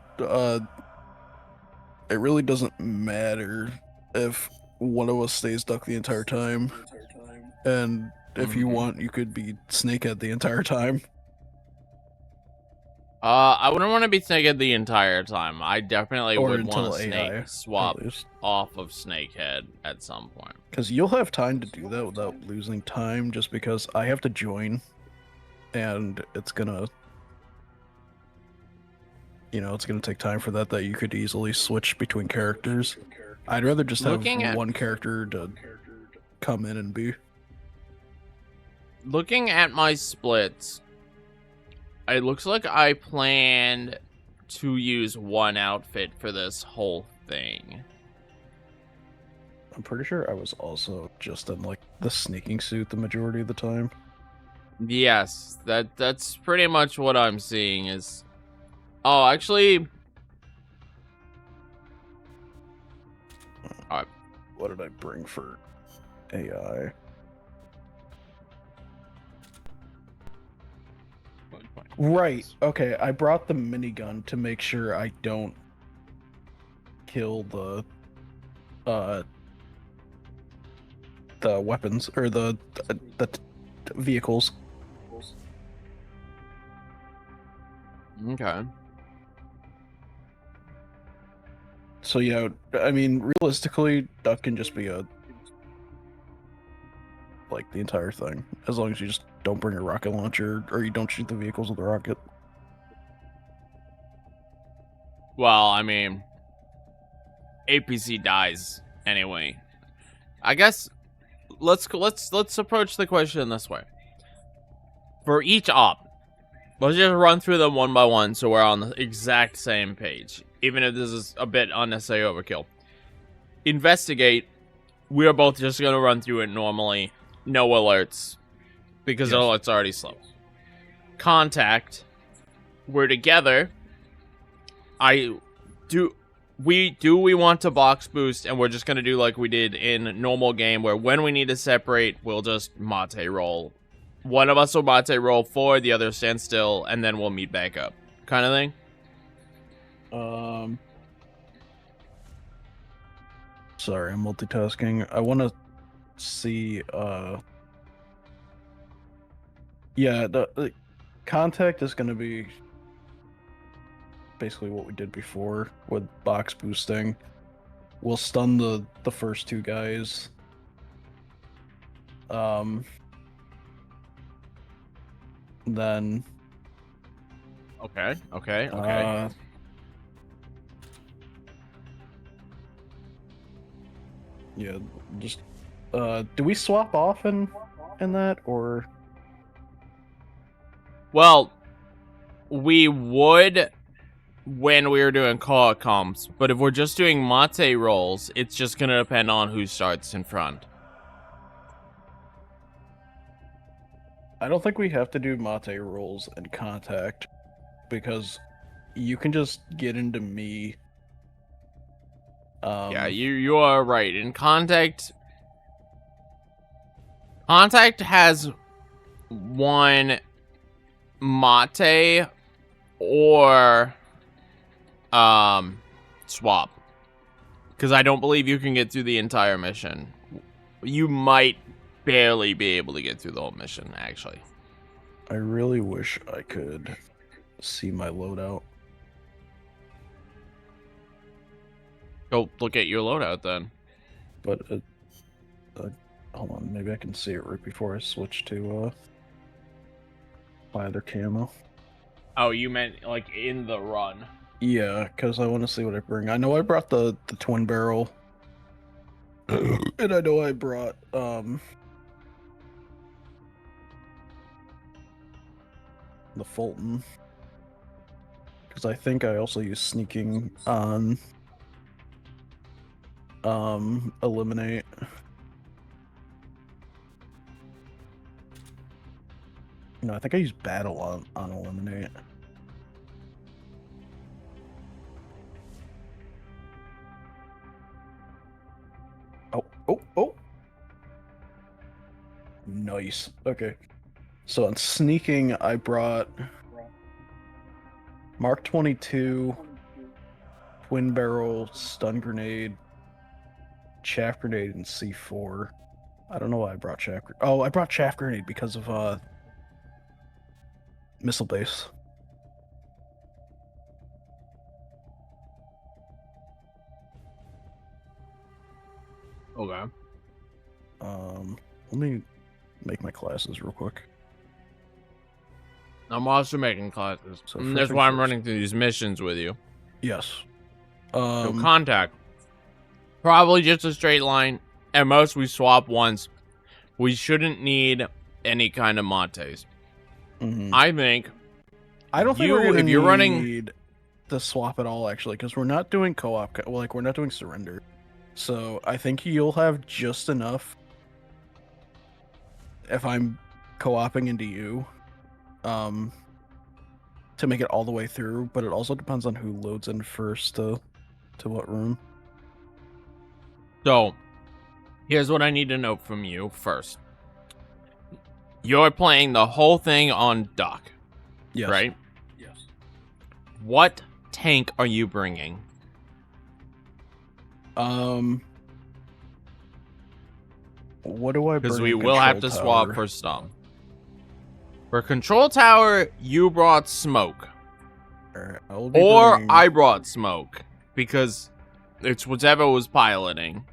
it really doesn't matter if one of us stays Duck the entire time, and if you want, you could be Snakehead the entire time. I wouldn't want to be Snakehead the entire time. I definitely Or would want until to AI, swap at least. off of Snakehead at some point. Because you'll have time to do that without losing time, just because I have to join, and it's gonna, it's gonna take time for that you could easily switch between characters. I'd rather just have one character to come in and be. Looking at my splits, it looks like I planned to use one outfit for this whole thing. I'm pretty sure I was also just in like the sneaking suit the majority of the time. Yes, that's pretty much what I'm seeing is... Oh, actually... Alright. What did I bring for AI? Right. Okay, I brought the minigun to make sure I don't kill the weapons or the vehicles. Okay. So yeah, I mean, realistically, Duck can just be like the entire thing, as long as you just don't bring a rocket launcher or you don't shoot the vehicles with a rocket. Well, I mean, APC dies anyway. I guess let's approach the question this way. For each op, let's just run through them one by one so we're on the exact same page, even if this is a bit unnecessary overkill. Investigate. We are both just going to run through it normally. No alerts. Because Yes. it's already slow. Contact. We're together. We want to box boost, and we're just going to do like we did in normal game, where when we need to separate, we'll just mate roll. One of us will mate roll forward, the other stand still, and then we'll meet back up. Kind of thing? Sorry, I'm multitasking. I want to see, yeah, the contact is going to be basically what we did before with box boosting. We'll stun the first two guys. Then Okay. yeah, just do we swap off in that, or Well, we would when we were doing call comps, but if we're just doing mate rolls, it's just going to depend on who starts in front. I don't think we have to do mate rolls and contact, because you can just get into me. Yeah, you are right. In contact has one mate or swap, because I don't believe you can get through the entire mission. You might barely be able to get through the whole mission, actually. I really wish I could see my loadout. Go look at your loadout then. But hold on, maybe I can see it right before I switch to my other camo. Oh, you meant like in the run. Yeah, because I want to see what I bring. I know I brought the twin barrel, and I know I brought the Fulton, because I think I also use sneaking on eliminate. No, I think I use battle on eliminate. Oh. Nice. Okay. So on sneaking, I brought Mark 22, twin barrel, stun grenade, chaff grenade, and C4. I don't know why I brought chaff. Oh, I brought chaff grenade because of missile base. Okay. Let me make my classes real quick. I'm also making classes. So And first that's things why I'm first. running through these missions with you. Yes. So contact. Probably just a straight line. At most, we swap once. We shouldn't need any kind of mates. mhm. I think I don't think you- we're gonna if you're running- need to swap at all, actually, because we're not doing co-op. Like, we're not doing surrender. So I think you'll have just enough if I'm co-oping into you, to make it all the way through. But it also depends on who loads in first to what room. so. Here's what I need to know from you first. You're playing the whole thing on Duck, Yes. right? Yes. What tank are you bringing? What do I bring? Because we in will have to Control swap Tower? for Stom. For Control Tower, you brought Smoke. Alright, I will be Or bringing- I brought smoke because it's whichever was piloting.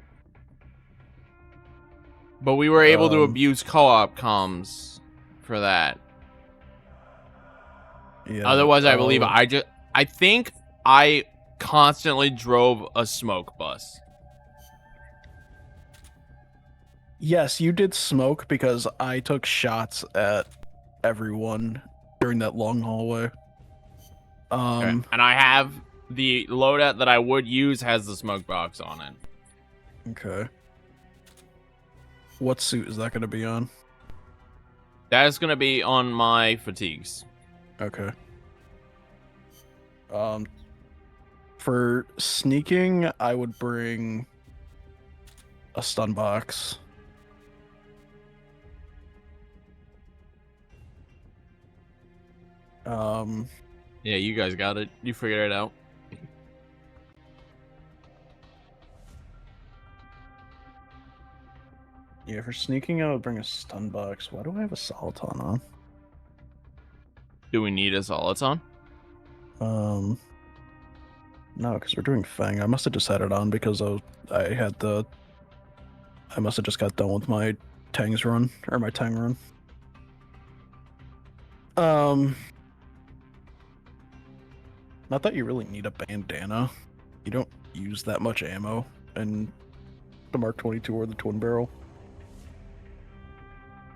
But we were able to abuse co-op comms for that. Yeah, Otherwise, I believe I'll- I think I constantly drove a smoke bus. Yes, you did smoke because I took shots at everyone during that long hallway. Okay. And I have the loadout that I would use has the smoke box on it. Okay. What suit is that going to be on? That is going to be on my fatigues. Okay. For sneaking, I would bring a stun box. Yeah, you guys got it. You figured it out. Yeah, for sneaking, I would bring a stun box. Why do I have a Soliton on? Do we need a Soliton? No, because we're doing Fang. I must have just had it on because I must have just got done with my Tangs run, or my Tang run. Not that you really need a bandana. You don't use that much ammo in the Mark 22 or the Twin Barrel.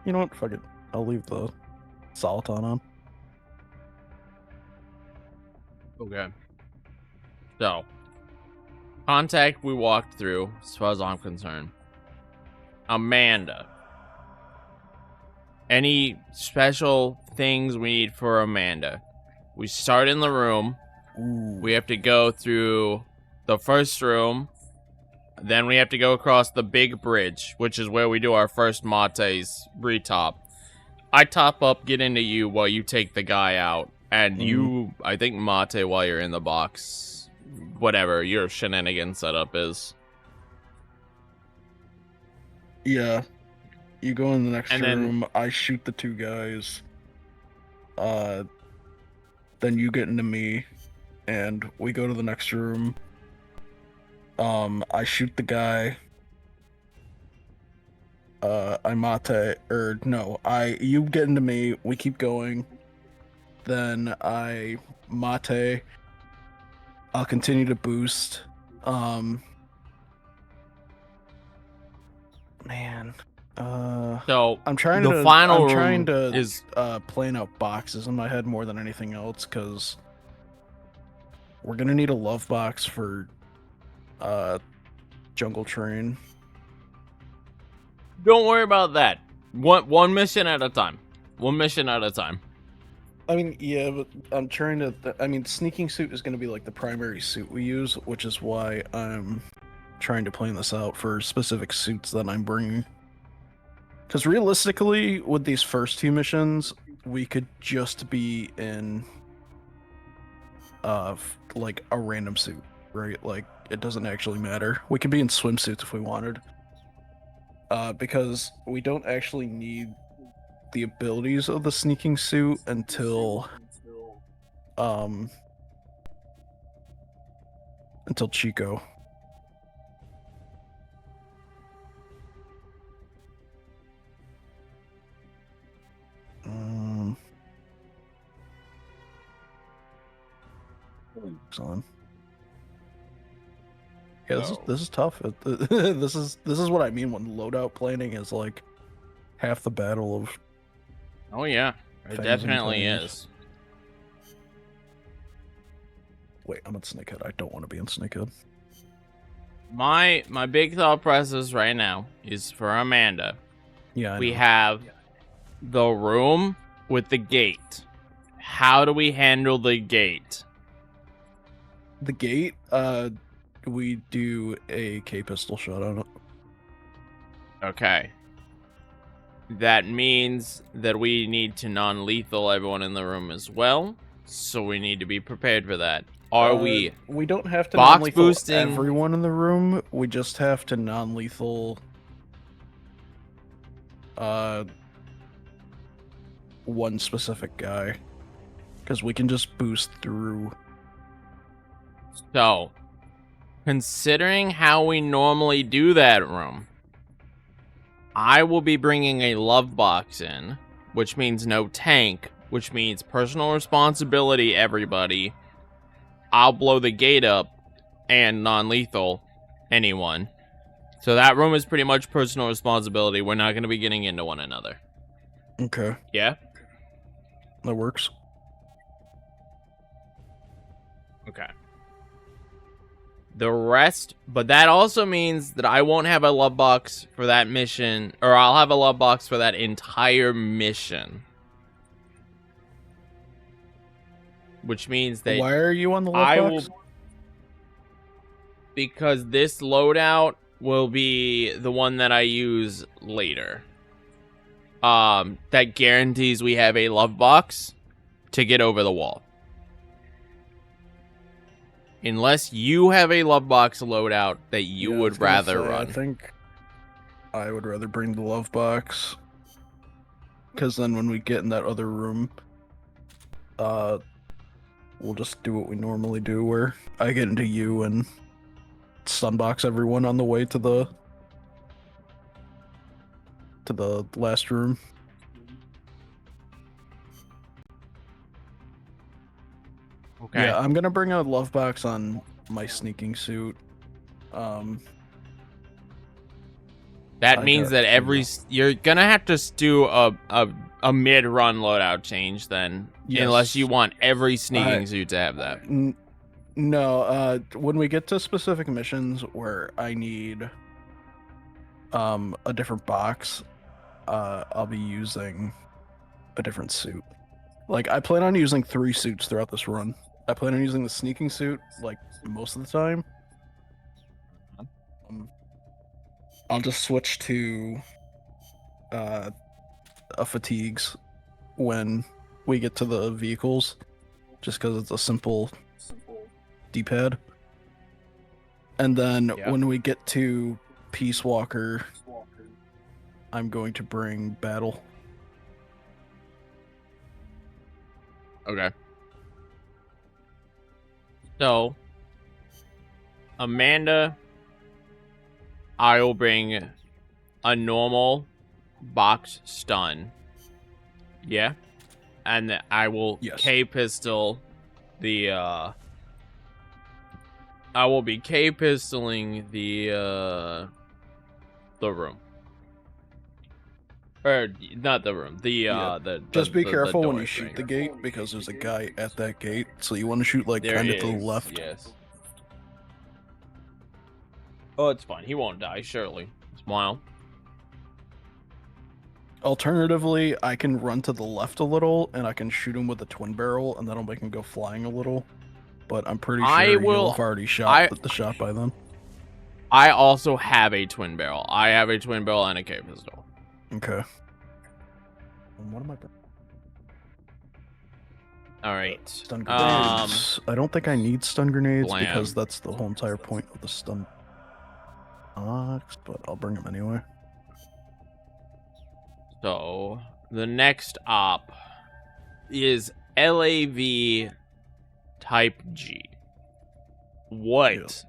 You know what? Fuck it. I'll leave the Soliton on. Okay. So, contact we walked through, as far as I'm concerned. Amanda. Any special things we need for Amanda? We start in the room. Ooh. We have to go through the first room. Then we have to go across the big bridge, which is where we do our first Mate's retop. I top up, get into you while you take the guy out. And you, I think Mate while you're in the box. Whatever your shenanigan setup is. Yeah. You go in the next And then- room, I shoot the two guys. Then you get into me, and we go to the next room. I shoot the guy. You get into me, we keep going. Then I'll continue to boost. So I'm trying the to final I'm trying room to is plan out boxes in my head more than anything else, because we're gonna need a love box for Jungle Train. don't worry about that. One mission at a time. One mission at a time. I mean, yeah, but I'm trying to. Sneaking suit is gonna be like the primary suit we use, which is why I'm trying to plan this out for specific suits that I'm bringing. Because realistically, with these first two missions, we could just be in like a random suit, right? Like, it doesn't actually matter. We could be in swimsuits if we wanted. Because we don't actually need the abilities of the sneaking suit until Chico. On. Yeah, this is tough. This is what I mean when loadout planning is like half the battle of. Oh yeah, it Fangs and definitely fangs. is. Wait, I'm in Snakehead. I don't want to be in Snakehead. My big thought process right now is for Amanda. Yeah, I We know. have the room with the gate. How do we handle the gate? The gate. We do a K pistol shot on it. Okay. That means that we need to non-lethal everyone in the room as well. So we need to be prepared for that. Are we? We don't have to box non-lethal boosting- everyone in the room. We just have to non-lethal. One specific guy. Because we can just boost through. So, considering how we normally do that room, I will be bringing a love box in, which means no tank, which means personal responsibility, everybody. I'll blow the gate up and non-lethal anyone. So that room is pretty much personal responsibility. We're not going to be getting into one another. Okay, Yeah? that works. Okay. The rest, but that also means that I won't have a love box for that mission, or I'll have a love box for that entire mission. Which means that Why are you on the love I box? will, because this loadout will be the one that I use later. That guarantees we have a love box to get over the wall. Unless you have a love box loadout that you Yeah, I was would gonna rather say, I run. think I would rather bring the love box. Because then when we get in that other room, we'll just do what we normally do, where I get into you and stunbox everyone on the way to the last room. Okay. Yeah, I'm gonna bring a love box on my sneaking suit. That I means got that two. you're gonna have to do a mid-run loadout change then, unless you Yes. want every sneaking suit to have that. No, when we get to specific missions where I need a different box, I'll be using a different suit. Like, I plan on using 3 suits throughout this run. I plan on using the sneaking suit like most of the time. I'll just switch to a fatigues when we get to the vehicles, just because it's a simple D-pad. And then Yeah. when we get to Peace Walker, I'm going to bring Battle. Okay. So, Amanda, I will bring a normal box stun. Yeah? And I will Yes. K-pistol the, I will be K-pistoling the room. Or, not the room. Yeah. The Just be the careful when door you shoot thing. the gate, because there's a guy at that gate, so you want to shoot like There kind of to the is, left. Yes. Oh, it's fine. He won't die, surely. Smile. Alternatively, I can run to the left a little, and I can shoot him with a twin barrel, and that'll make him go flying a little. But I'm pretty sure you'll have already shot the shot by then. I also have a twin barrel. I have a twin barrel and a K pistol. Okay. What am I? All right. Stun grenades. I don't think I need stun grenades Blam. because that's the whole entire point of the stun box, but I'll bring them anyway. So the next op is LAV Type G. What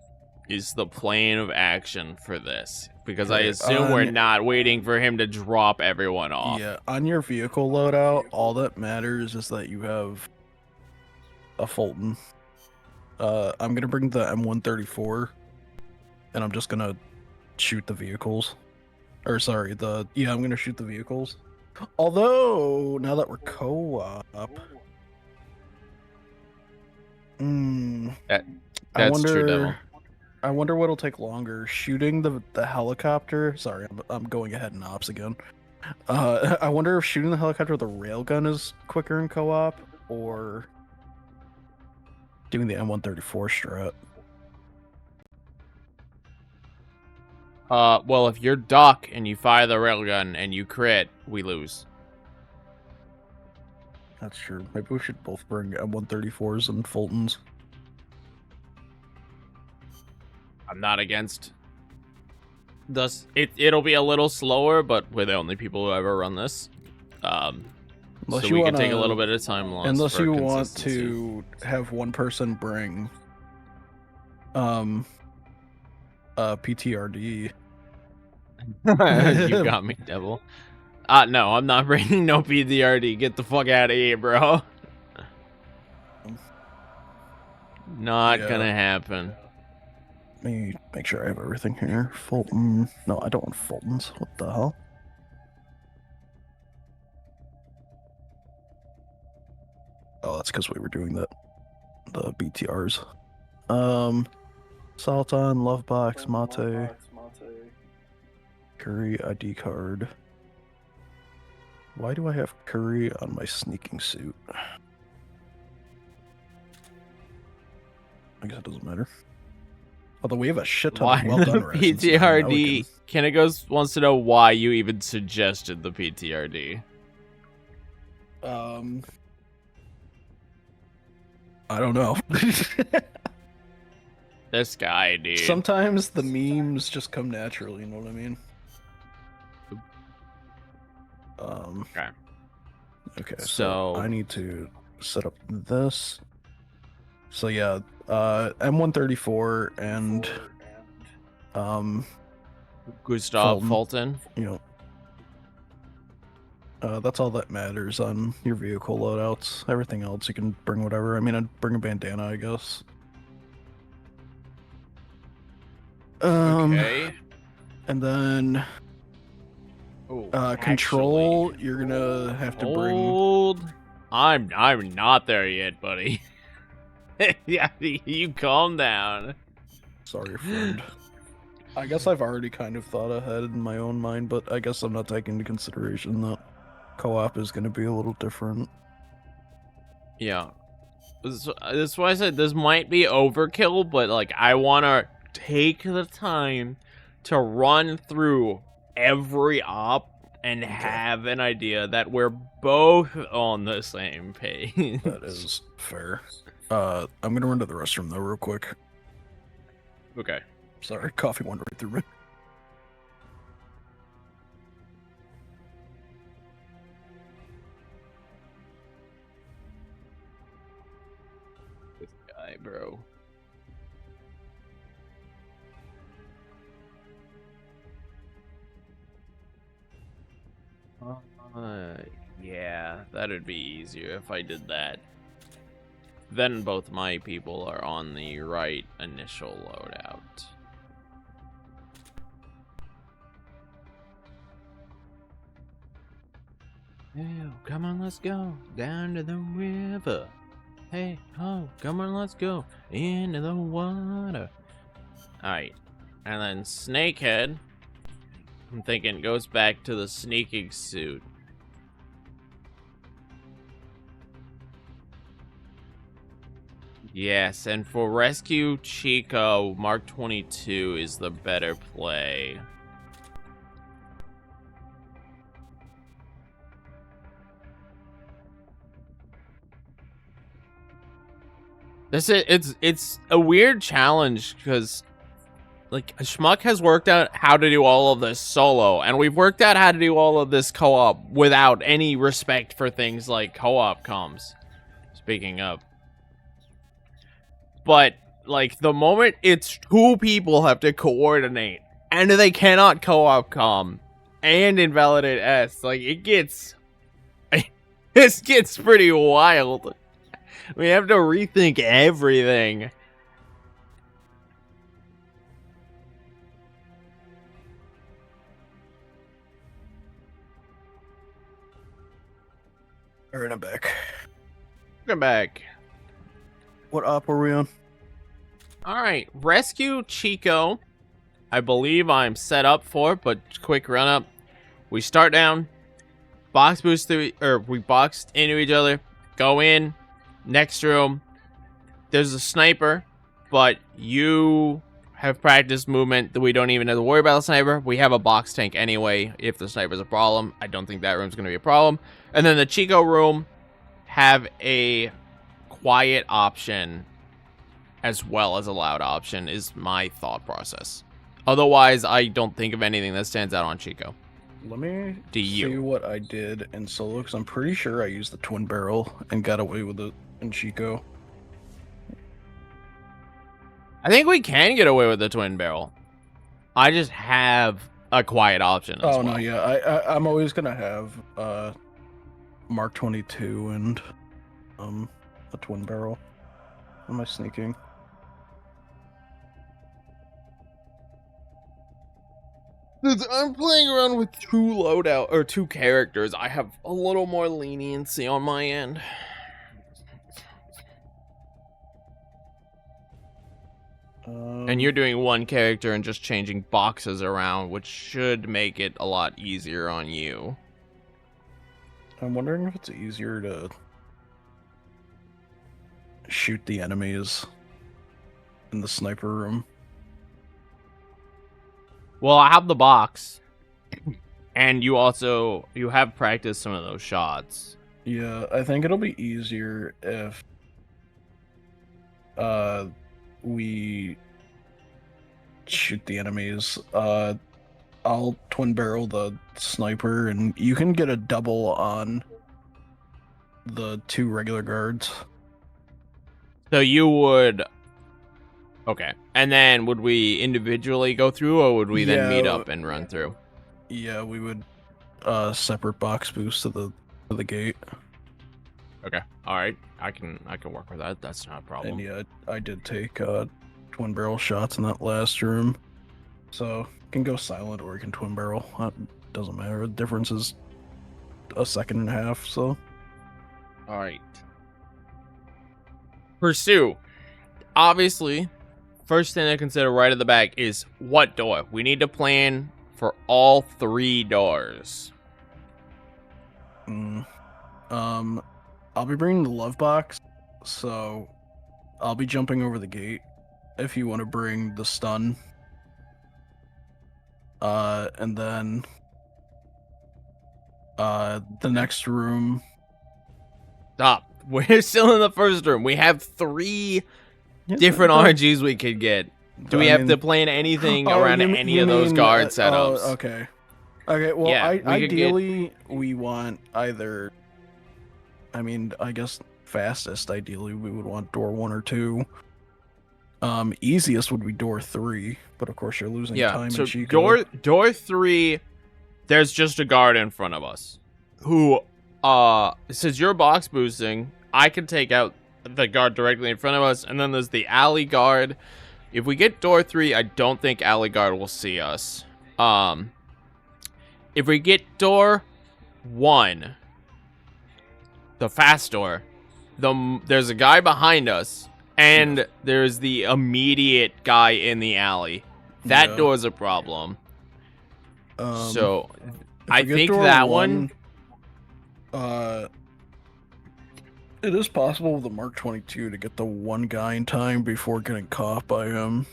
is the plan of action for this? Because I Okay, assume we're not waiting for him to drop everyone off. Yeah, on your vehicle loadout, all that matters is that you have a Fulton. I'm gonna bring the M134, and I'm just gonna shoot the vehicles. Or sorry, I'm gonna shoot the vehicles. Although now that we're co-op, I That's wonder. true, Devil. I wonder what'll take longer, shooting the helicopter. Sorry, I'm going ahead in ops again. I wonder if shooting the helicopter with a railgun is quicker in co-op, or doing the M134 strat. Well, if you're Doc and you fire the railgun and you crit, we lose. That's true. Maybe we should both bring M134s and Fultons. I'm not against. Thus, it'll be a little slower, but we're the only people who ever run this. Unless so you we want can take a little bit of time loss. Unless for you want consistency. to have one person bring PTRD. You got me, devil. No, I'm not bringing no PTRD. Get the fuck out of here, bro. Not Yeah. gonna happen. Let me make sure I have everything here. Fulton. No, I don't want Fultons. What the hell? Oh, that's because we were doing that. The BTRs. Sultan, Lovebox, Mate, Curry ID card. Why do I have Curry on my sneaking suit? I guess it doesn't matter. Although we have a shit ton Why of well done the rations now, now we PTRD? Kenegos wants to know why you even suggested the PTRD. can, I don't know. This guy, dude. Sometimes the memes just come naturally, you know what I mean? Okay. Okay, so So- I need to set up this. So yeah, M134 and Gustav Fulton. Fulton. you know, that's all that matters on your vehicle loadouts. Everything else you can bring whatever. I mean, I'd bring a bandana, I guess. Okay. And then Ooh, control, actually, you're gonna have to bring. Hold. I'm not there yet, buddy. Yeah, you calm down. Sorry, friend. I guess I've already kind of thought ahead in my own mind, but I guess I'm not taking into consideration that co-op is going to be a little different. Yeah. This is why I said this might be overkill, but like I want to take the time to run through every op and have an idea that we're both on the same page. That is fair. I'm going to run to the restroom though real quick. Okay. Sorry, coffee went right through me. This guy, bro. Yeah, that'd be easier if I did that. Then both my people are on the right initial loadout. Oh, come on, let's go down to the river. Hey, oh, come on, let's go into the water. Alright, and then Snakehead, I'm thinking goes back to the sneaking suit. Yes, and for Rescue Chico, Mark 22 is the better play. It's a weird challenge because like Schmuck has worked out how to do all of this solo, and we've worked out how to do all of this co-op without any respect for things like co-op comms. Speaking of. But like the moment it's two people have to coordinate and they cannot co-op comm and invalidate S, like it gets this gets pretty wild. We have to rethink everything. Alright, I'm back. Come back. What op were we on? Alright, Rescue Chico. I believe I'm set up for, but quick run up. We start down, box boost through, or we boxed into each other, go in, next room. There's a sniper, but you have practiced movement that we don't even have to worry about the sniper. We have a box tank anyway if the sniper's a problem. I don't think that room's going to be a problem. And then the Chico room have a quiet option as well as a loud option is my thought process. Otherwise, I don't think of anything that stands out on Chico. Let me Do you? see what I did in solo, because I'm pretty sure I used the twin barrel and got away with it in Chico. I think we can get away with the twin barrel. I just have a quiet option as Oh well. no, yeah, I'm always gonna have Mark 22 and a twin barrel. Am I sneaking? Since I'm playing around with two characters, I have a little more leniency on my end. And you're doing one character and just changing boxes around, which should make it a lot easier on you. I'm wondering if it's easier to shoot the enemies in the sniper room. Well, I have the box, and you have practiced some of those shots. Yeah, I think it'll be easier if we shoot the enemies. I'll twin barrel the sniper, and you can get a double on the 2 regular guards. So you would... Okay. And then would we individually go through, or would we then meet up and run through? Yeah, we would separate box boost to the gate. Okay. All right. I can work with that. That's not a problem. And yeah, I did take twin barrel shots in that last room. So you can go silent or you can twin barrel. Doesn't matter. The difference is a second and a half, so. All right. Pursue. Obviously, first thing to consider right at the back is what door. We need to plan for all 3 doors. I'll be bringing the love box, so I'll be jumping over the gate. If you want to bring the stun, and then the next room. Stop. We're still in the first room. We have 3 different RNGs we could get. Do we have to plan anything around any of those guard setups? Oh, okay. Okay, well, Yeah, ideally, we want either... I mean, I guess fastest, ideally, we would want door 1 or 2. Easiest would be door 3, but of course you're losing time so in Chico. door 3, there's just a guard in front of us. Who, since you're box boosting, I can take out the guard directly in front of us, and then there's the alley guard. If we get door 3, I don't think alley guard will see us. If we get door 1, the fast door, there's a guy behind us, and there's the immediate guy in the alley. That door's a problem. So I think that one. It is possible with the Mark 22 to get the one guy in time before getting caught by him.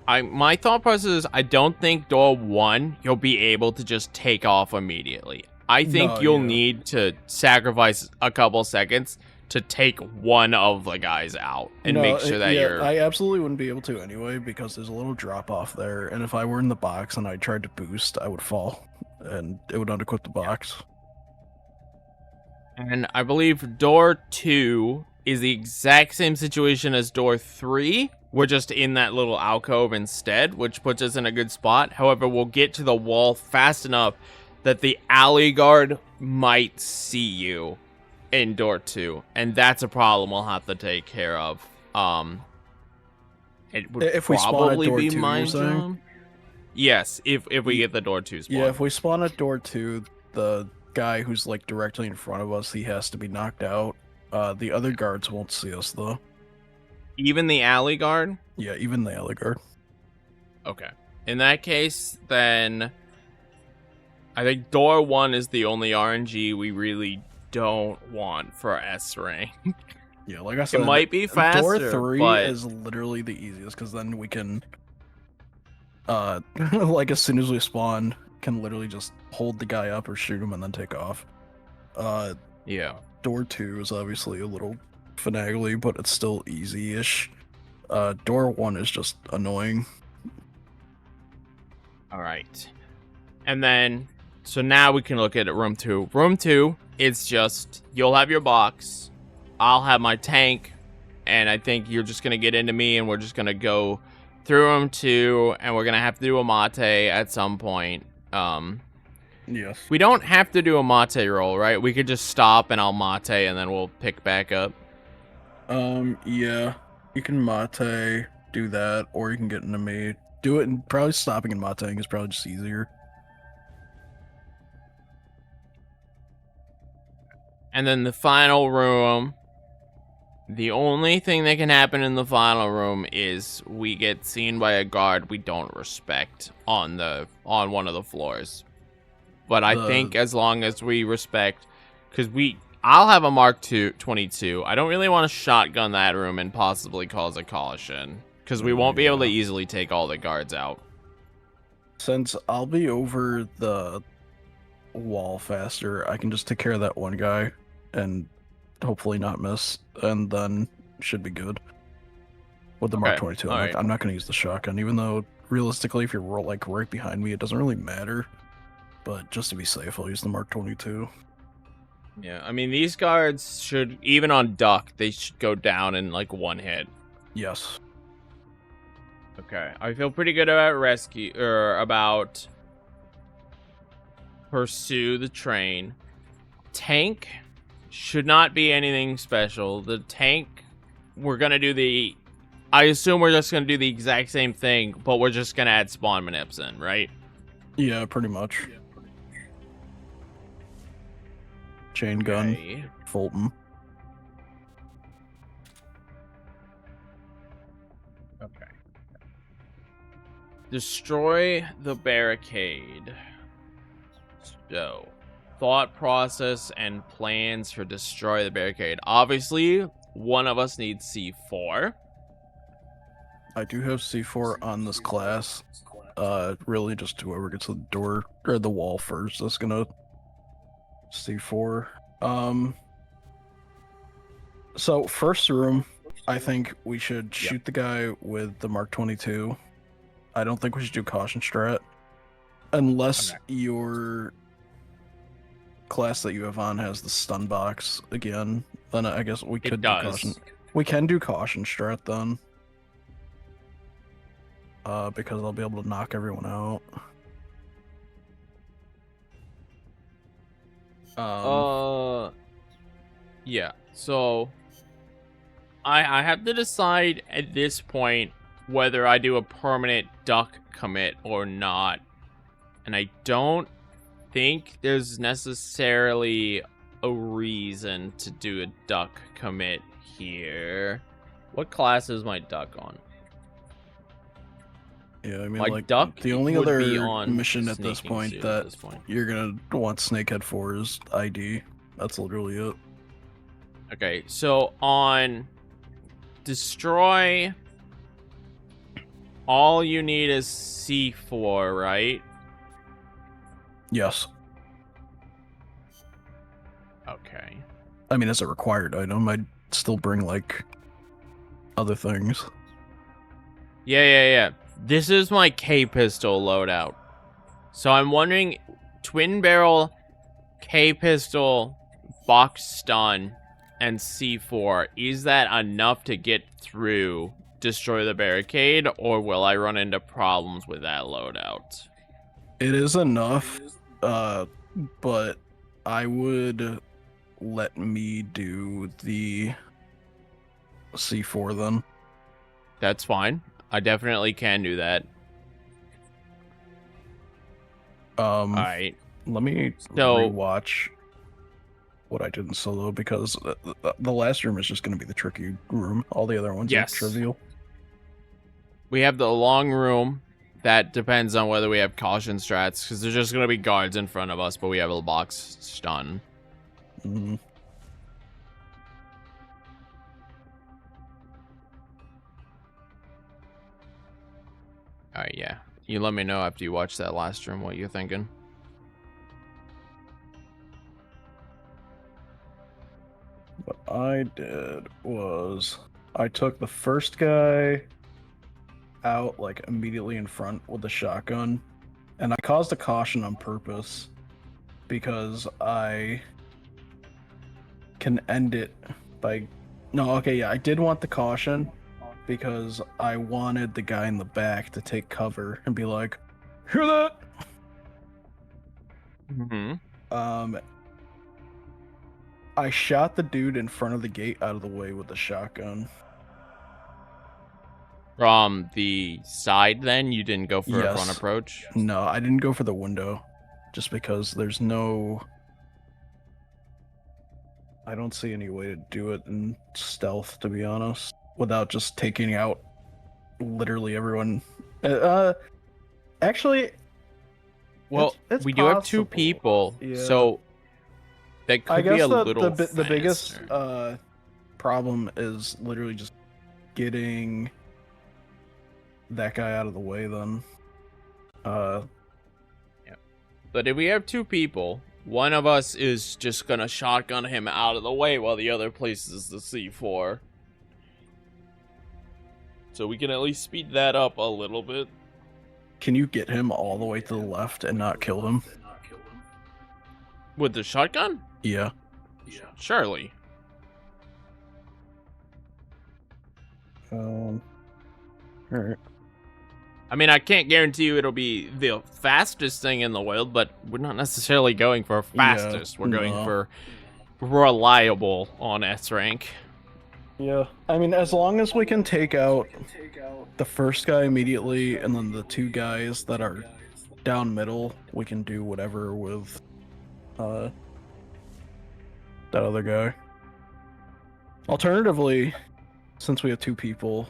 My thought process is I don't think door 1 you'll be able to just take off immediately. I think you'll need to sacrifice a couple seconds to take one of the guys out and make sure that you're... I absolutely wouldn't be able to anyway, because there's a little drop off there, and if I were in the box and I tried to boost, I would fall, and it would unequip the box. And I believe door 2 is the exact same situation as door 3. We're just in that little alcove instead, which puts us in a good spot. However, we'll get to the wall fast enough that the alley guard might see you in door 2, and that's a problem we'll have to take care of. It would If we spawn at probably door be 2, my you're saying? job. Yes, if we get the door 2 spawn. Yeah, if we spawn at door 2, the guy who's like directly in front of us, he has to be knocked out. The other guards won't see us though. Even the alley guard? Yeah, even the alley guard. Okay. In that case, then I think door 1 is the only RNG we really don't want for S rank. Yeah, like I said, It might be faster, door 3 but... is literally the easiest, because then we can, like as soon as we spawn, can literally just hold the guy up or shoot him and then take off. Yeah. Door 2 is obviously a little finagly, but it's still easy-ish. Door 1 is just annoying. All right. And then, so now we can look at room 2. Room 2, it's just, you'll have your box, I'll have my tank, and I think you're just going to get into me, and we're just going to go through room 2, and we're going to have to do a mate at some point. Yes. We don't have to do a mate roll, right? We could just stop, and I'll mate, and then we'll pick back up. Yeah. You can mate, do that, or you can get into me. Do it, and probably stopping and mateing is probably just easier. And then the final room, the only thing that can happen in the final room is we get seen by a guard we don't respect on one of the floors. But I think as long as we respect, because I'll have a Mark 22. I don't really want to shotgun that room and possibly cause a caution, because we won't be able to easily take all the guards out. Since I'll be over the wall faster, I can just take care of that one guy and hopefully not miss, and then should be good. With the Mark Okay, 22, alright. I'm not going to use the shotgun, even though realistically, if you're like right behind me, it doesn't really matter. But just to be safe, I'll use the Mark 22. Yeah, I mean, these guards should, even on duck, they should go down in like one hit. Yes. Okay, I feel pretty good about about pursue the train. Tank should not be anything special. The tank, we're gonna do I assume we're just gonna do the exact same thing, but we're just gonna add spawn manips in, right? Yeah, pretty much. Chain gun, Okay. Fulton. Okay. Destroy the barricade. So, thought process and plans for destroy the barricade. Obviously, one of us needs C4. I do have C4 on this class. Really just whoever gets to the door or the wall first that's gonna C4. So first room, I think we should shoot the guy with the Mark 22. I don't think we should do caution strat. Unless your class that you have on has the stun box again, then I guess we could do does. caution. We can do caution strat then. Because I'll be able to knock everyone out. Yeah. So I have to decide at this point whether I do a permanent duck commit or not. And I don't think there's necessarily a reason to do a duck commit here. What class is my duck on? Yeah, I mean, My like, duck the only would other be on mission at this sneaking point suit that at this point. you're gonna want Snakehead for is ID. That's literally it. Okay, so on destroy, all you need is C4, right? Yes. Okay. I mean, as a required item, I'd still bring, like, other things. Yeah. This is my K pistol loadout. So I'm wondering, twin barrel, K pistol, box stun, and C4. Is that enough to get through destroy the barricade, or will I run into problems with that loadout? It is enough, but I would let me do the C4 then. That's fine. I definitely can do that. All right. Let me So- rewatch what I did in solo, because the last room is just going to be the tricky room. All the other ones Yes. are trivial. We have the long room. That depends on whether we have caution strats, because there's just going to be guards in front of us, but we have a box stun. Mhm. Alright, yeah. You let me know after you watch that last room what you're thinking. What I did was I took the first guy out, like, immediately in front with the shotgun, And I caused a caution on purpose because I can end it by... No, okay, yeah, I did want the caution because I wanted the guy in the back to take cover and be like, hear that? Mm-hmm. I shot the dude in front of the gate out of the way with the shotgun. From the side, then you didn't go for a front Yes. approach. No, I didn't go for the window just because there's no... I don't see any way to do it in stealth, to be honest, without just taking out literally everyone. Actually, Well, it's we do have two possible. people, Yeah. so that could I be guess a little the biggest faster. problem is literally just getting that guy out of the way. Then, But if we have two people, one of us is just gonna shotgun him out of the way while the other places the C4. So we can at least speed that up a little bit. can you get him all the way to the left and not kill him? With the shotgun? Yeah. Surely. Alright. I mean, I can't guarantee you it'll be the fastest thing in the world, but we're not necessarily going for fastest. We're going no. for reliable on S rank. Yeah. I mean, as long as we can take out the first guy immediately, and then the two guys that are down middle, we can do whatever with that other guy. Alternatively, since we have two people,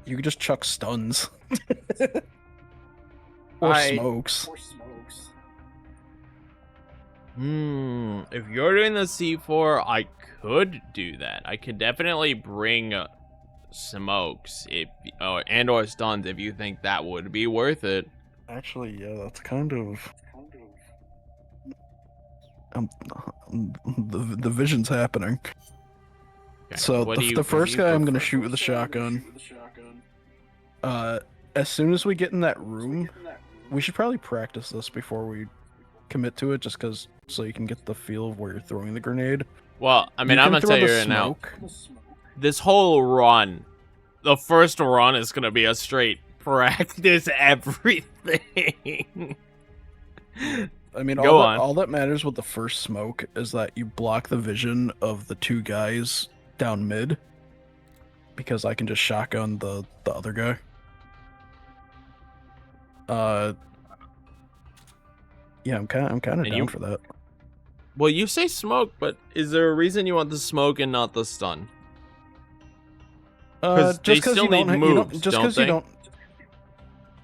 you could just chuck stuns. Or smokes. If you're doing the C4, I could do that. I could definitely bring smokes if and/or stuns if you think that would be worth it. Actually, yeah, that's kind of the vision's happening. Okay, So what do you- the what do first you guy I'm gonna prefer? shoot with a shotgun. As soon as we get in that room, we should probably practice this before we commit to it, just because so you can get the feel of where you're throwing the grenade. Well, I mean, You I'm can gonna throw tell you the right now. smoke. This whole run, the first run is gonna be a straight practice everything. I mean, Go on. all that matters with the first smoke is that you block the vision of the two guys down mid, because I can just shotgun the other guy. Yeah, I'm kind of And down you- for that. Well, you say smoke, but is there a reason you want the smoke and not the stun? 'Cause they Just because still you don't, need you don't, moves, just don't because you they?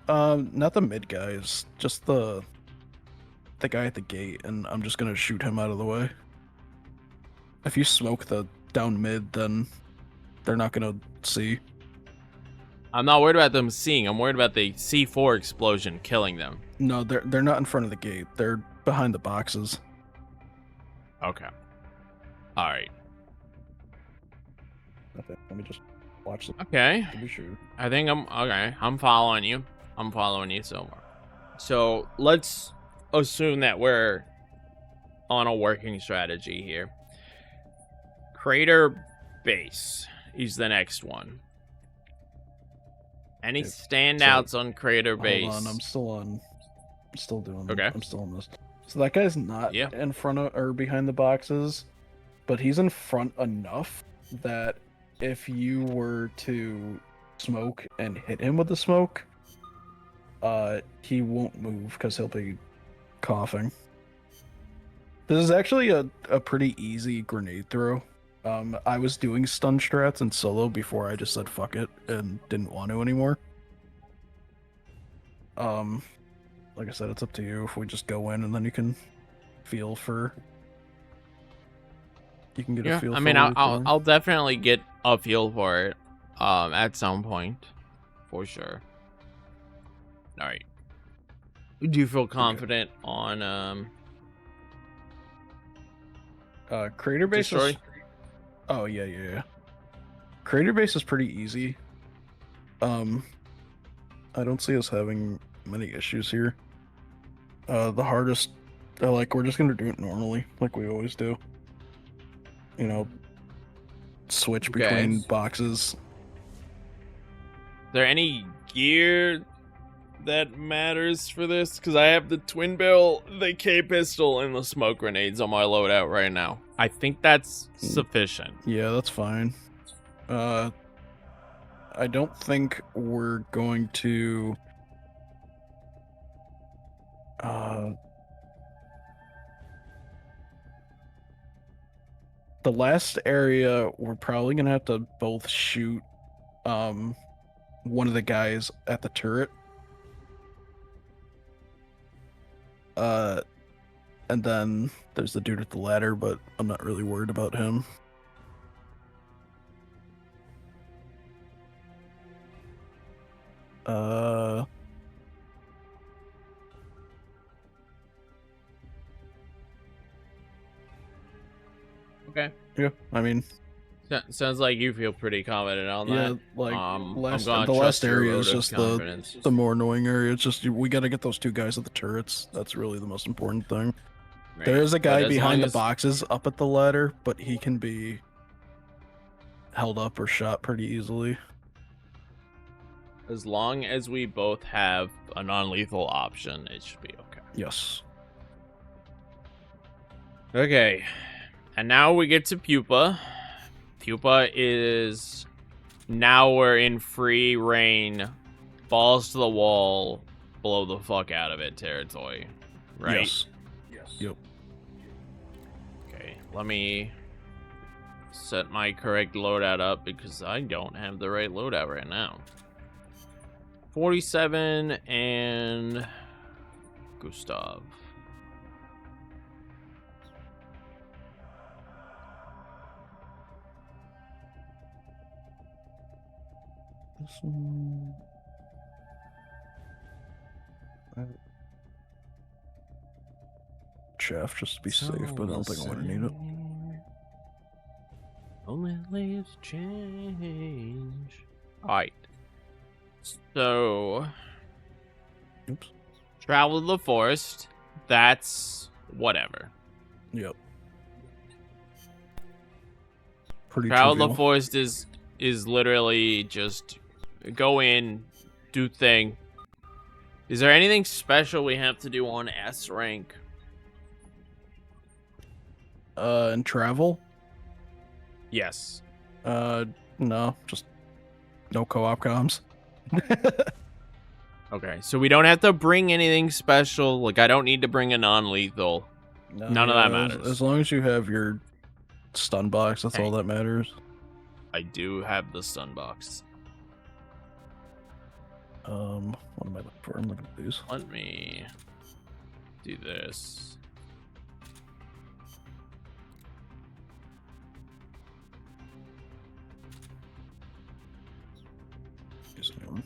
don't. Not the mid guys, just the guy at the gate, and I'm just gonna shoot him out of the way. If you smoke the down mid, then they're not gonna see. I'm not worried about them seeing. I'm worried about the C4 explosion killing them. No, they're not in front of the gate. They're behind the boxes. Okay. All right. Okay, let me just watch them Okay. to be sure. I think I'm okay. I'm following you. I'm following you so far. So let's assume that we're on a working strategy here. Crater base is the next one. Any Okay, standouts on Crater base? Hold on, I'm still doing. Okay. I'm still on this. So that guy's not Yeah. in front of or behind the boxes, but he's in front enough that if you were to smoke and hit him with the smoke, he won't move because he'll be coughing. This is actually a pretty easy grenade throw. I was doing stun strats in solo before I just said fuck it and didn't want to anymore. Like I said, it's up to you if we just go in and then you can feel for. You can get a Yeah, feel. I for mean, what you're I'll throwing. I'll definitely get a feel for it, at some point, for sure. All right. Do you feel confident on Crater base Destroy? is... Oh yeah. Crater base is pretty easy. I don't see us having many issues here. The hardest, like, we're just gonna do it normally, like we always do. You know, switch Okay. between boxes. Is there any gear that matters for this? Because I have the twin barrel, the K pistol, and the smoke grenades on my loadout right now. I think that's sufficient. Yeah, that's fine. I don't think we're going to. The last area, we're probably gonna have to both shoot one of the guys at the turret. And then there's the dude at the ladder, but I'm not really worried about him. Okay. Yeah, I mean, Sounds like you feel pretty confident on yeah, that. like I'm last, gonna the trust last your area vote is of just confidence. the more annoying area. It's just we got to get those two guys at the turrets. That's really the most important thing. Right. There is a But guy as behind long the as- boxes up at the ladder, but he can be held up or shot pretty easily. As long as we both have a non-lethal option, it should be okay. Yes. Okay, and now we get to Pupa. Pupa is... Now we're in free reign, balls to the wall, blow the fuck out of it territory, right? Yes. Yep. Okay, let me set my correct loadout up because I don't have the right loadout right now. 47 and Gustav. This one. Chef, just to be safe, but I don't think I'm gonna need it. Only leaves change. Alright. So, Oops. travel to the forest. That's whatever. Yep. Pretty Travel to the trivial. forest is literally just go in, do thing. Is there anything special we have to do on S rank? And travel? Yes. No, just no co-op comms. Okay, so we don't have to bring anything special. Like, I don't need to bring a non-lethal. No, None of that as- matters. As long as you have your stun box, that's Hey. all that matters. I do have the stun box. What am I looking for? I'm looking at these. Let me do this. Using them.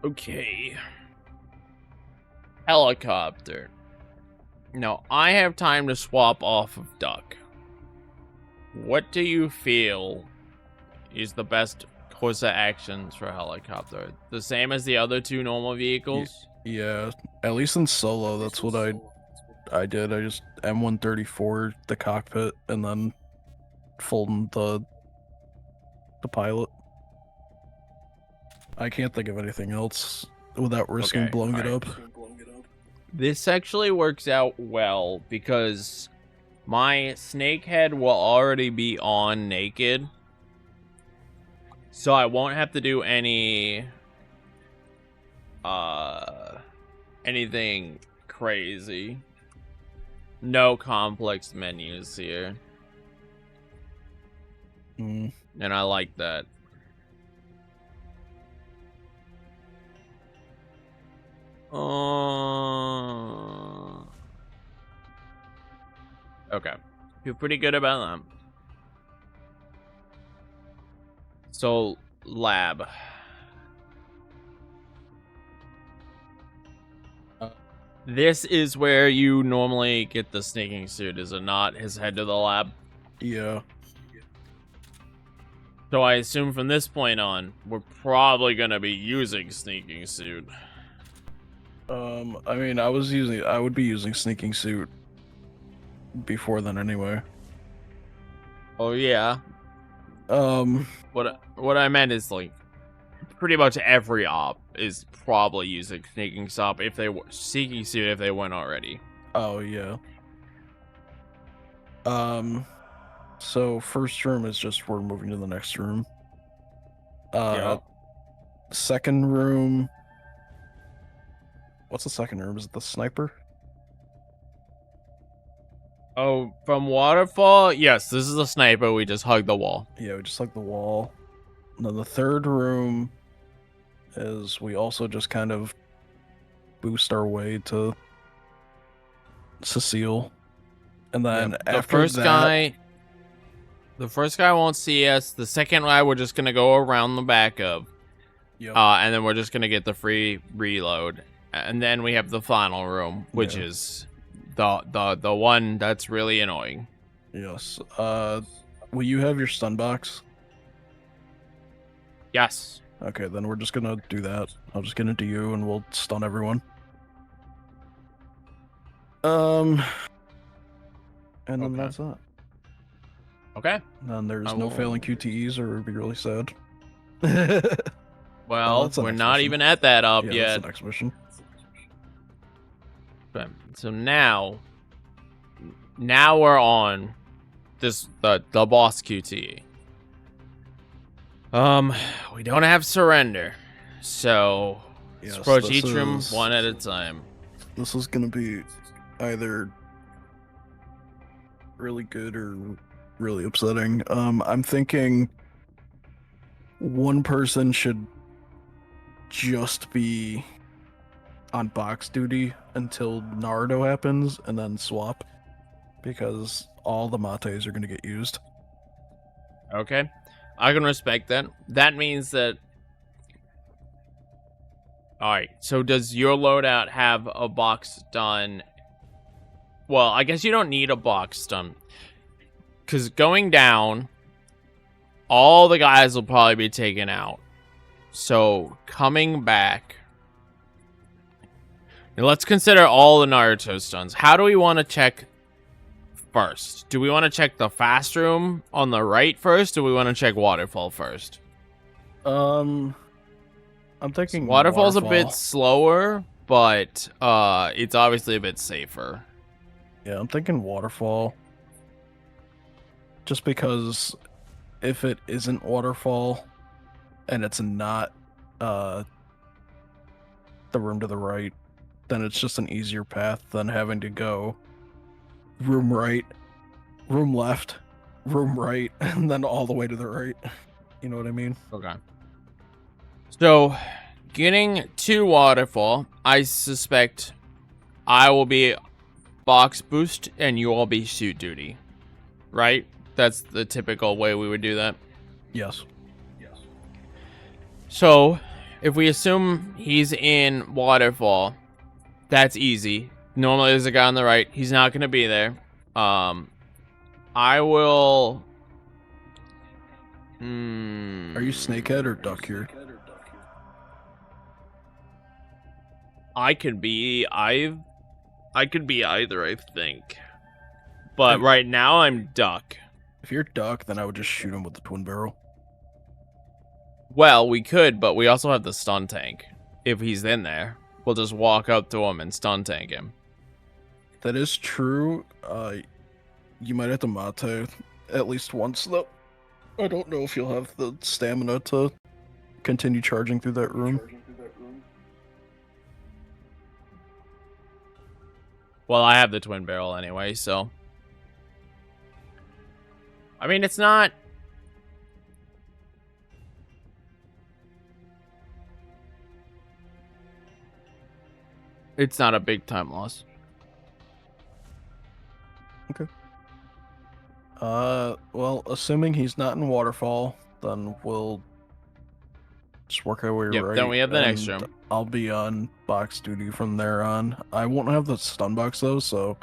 Okay. Helicopter. Now, I have time to swap off of Duck. What do you feel is the best course of actions for helicopter? The same as the other two normal vehicles? Yeah, at least in solo, that's what I did. I just M134 the cockpit and then folding the pilot. I can't think of anything else without risking Okay, blowing it alright. up. This actually works out well because my snakehead will already be on naked. So I won't have to do anything crazy. No complex menus here. Mm, And I like that. Okay. Feel pretty good about them. So, lab. This is where you normally get the sneaking suit, is it not? His head to the lab? yeah. So I assume from this point on, we're probably gonna be using sneaking suit. I mean, I would be using sneaking suit before then anyway. Oh yeah. Um, What I meant is like, pretty much every op is probably using sneaking suit if they sneaking suit if they weren't already. oh yeah. So first room is just we're moving to the next room. Yeah. Second room. What's the second room? Is it the sniper? Oh, from waterfall? Yes, this is a sniper. We just hugged the wall. Yeah, we just like the wall. And then the third room is we also just kind of boost our way to Cecile. And then Yeah, after the first guy won't see us. The second guy we're just gonna go around the back of, Yep. and then we're just gonna get the free reload, and then we have the final room, which Yeah. is the one that's really annoying. Yes. Will you have your stun box? Yes. Okay, then we're just gonna do that. I'll just get into you and we'll stun everyone. And then Okay. that's it. Okay. And then there's I no will- failing QTEs or it would be really sad. Well, that's the we're next not mission. even at that up Yeah, yet. that's the next mission. Okay, so now we're on the boss QTE. We don't have surrender, so let's Yes, approach this each room is- one at a time. This is gonna be either really good or really upsetting. I'm thinking one person should just be on box duty until Naruto happens and then swap because all the mates are gonna get used. Okay, I can respect that. That means that. All right. So does your loadout have a box done? Well, I guess you don't need a box done. Because going down, all the guys will probably be taken out. So coming back. Now let's consider all the Naruto stuns. How do we want to check first? Do we want to check the fast room on the right first? Or do we want to check waterfall first? I'm thinking Waterfall's a bit waterfall. slower, but it's obviously a bit safer. Yeah, I'm thinking waterfall. Just because if it isn't waterfall and it's not the room to the right, then it's just an easier path than having to go room right, room left, room right, and then all the way to the right. You know what I mean? Okay. So, getting to waterfall, I suspect I will be box boost and you will be suit duty. Right? That's the typical way we would do that. Yes. So, if we assume he's in waterfall, that's easy. Normally there's a guy on the right. He's not going to be there. I will... Are you snakehead or duck here? I could be either, I think. But right now I'm duck. If you're duck, then I would just shoot him with the twin barrel. Well, we could, but we also have the stun tank. If he's in there, we'll just walk up to him and stun tank him. That is true. You might have to mate at least once, though. I don't know if you'll have the stamina to continue charging through that room. Well, I have the twin barrel anyway, so... I mean, it's not... It's not a big time loss. Well, assuming he's not in waterfall, then we'll just work our way Yep, right. then we have the next and room. I'll be on box duty from there on. I won't have the stun box though, so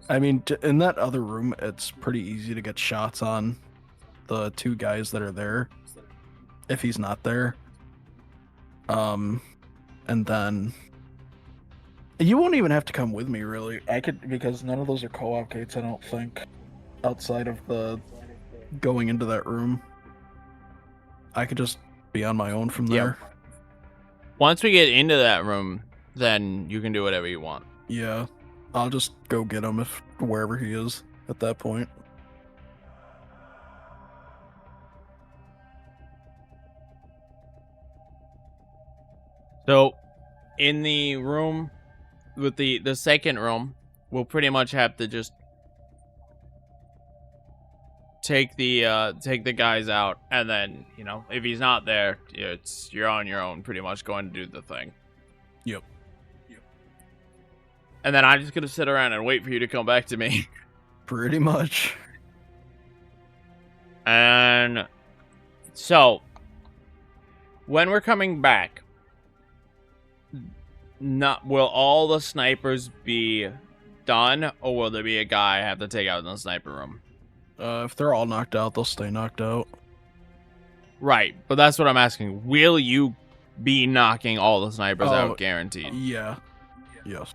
I mean, in that other room, it's pretty easy to get shots on the 2 guys that are there if he's not there. And then you won't even have to come with me, really. I could, because none of those are co-op gates, I don't think, outside of the going into that room. I could just be on my own from there. Once we get into that room, then you can do whatever you want. Yeah, I'll just go get him if wherever he is at that point. So, in the room with the second room, we'll pretty much have to just take the guys out, and then, you know, if he's not there, you're on your own, pretty much going to do the thing. Yep. And then I'm just gonna sit around and wait for you to come back to me. Pretty much. And so, when we're coming back, will all the snipers be done, or will there be a guy I have to take out in the sniper room? If they're all knocked out, they'll stay knocked out. Right, but that's what I'm asking. Will you be knocking all the snipers Oh, out, guaranteed? Yeah. Yes.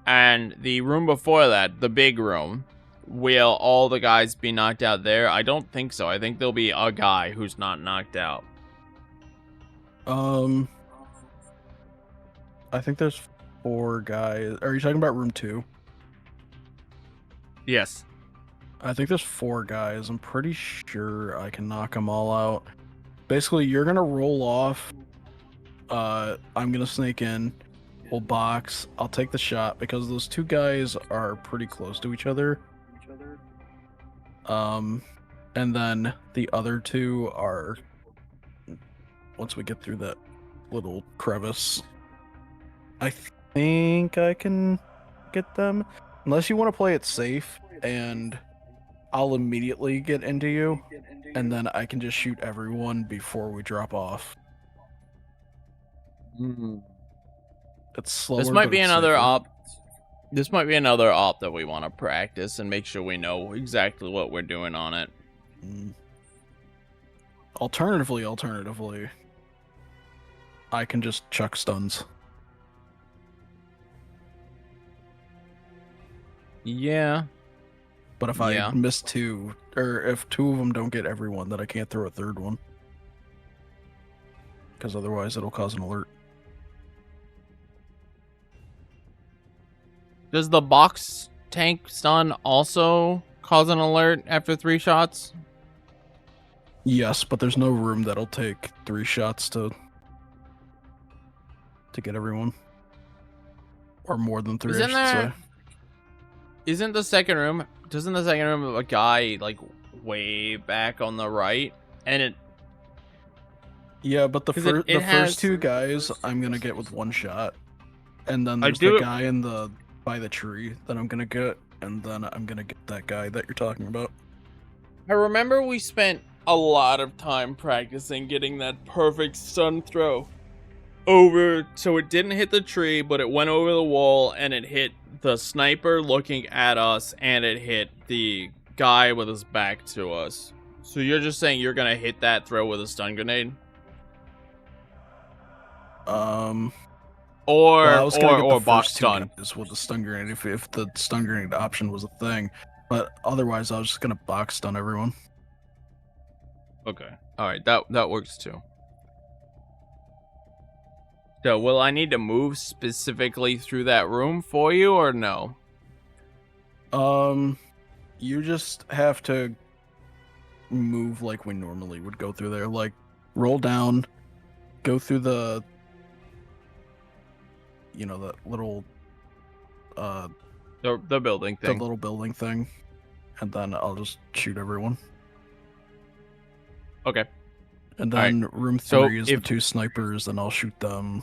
And the room before that, the big room, will all the guys be knocked out there? I don't think so. I think there'll be a guy who's not knocked out. I think there's 4 guys. Are you talking about room 2? Yes. I think there's 4 guys. I'm pretty sure I can knock them all out. Basically, you're gonna roll off. I'm gonna snake in. We'll box. I'll take the shot because those 2 guys are pretty close to each other. And then the other 2 are once we get through that little crevice. I think I can get them. Unless you want to play it safe and I'll immediately get into you, and then I can just shoot everyone before we drop off. It's slower. This might but be it's another safer. op. This might be another op that we want to practice and make sure we know exactly what we're doing on it. Alternatively, I can just chuck stuns. Yeah. But if I miss 2, or if 2 of them don't get everyone, then I can't throw a 3rd one. Because otherwise it'll cause an alert. Does the box tank stun also cause an alert after 3 shots? Yes, but there's no room that'll take 3 shots to get everyone. Or more than 3, Isn't I should there- say. Doesn't the second room have a guy like way back on the right? And it Yeah, but the 'cause it the has- first 2 guys I'm gonna get with 1 shot. And then I there's do the it- guy in the by the tree that I'm gonna get, and then I'm gonna get that guy that you're talking about. I remember we spent a lot of time practicing getting that perfect stun throw over, so it didn't hit the tree, but it went over the wall and it hit the sniper looking at us, and it hit the guy with his back to us. So you're just saying you're gonna hit that throw with a stun grenade? Or Well, I was gonna get or the box first 2 stun. guys with the stun grenade if the stun grenade option was a thing. But otherwise, I was just gonna box stun everyone. Okay. Alright, that works too. So, will I need to move specifically through that room for you, or no? You just have to move like we normally would go through there. Like, roll down, go through the, that little, The building the thing. little building thing, and then I'll just shoot everyone. Okay. And All right. then room 3 So is if- the 2 snipers, and I'll shoot them.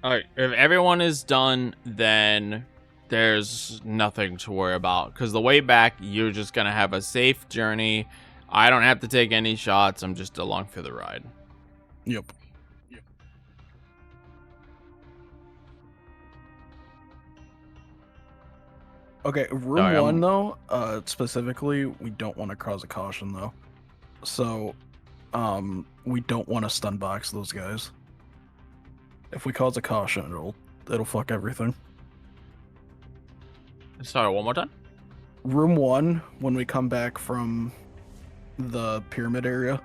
Alright, if everyone is done, then there's nothing to worry about. Because the way back, you're just going to have a safe journey. I don't have to take any shots. I'm just along for the ride. Yep. Okay, room Sorry, one though, specifically, we don't want to cause a caution though. So, we don't want to stun box those guys. If we cause a caution, it'll fuck everything. Sorry, one more time. Room one, when we come back from the pyramid area,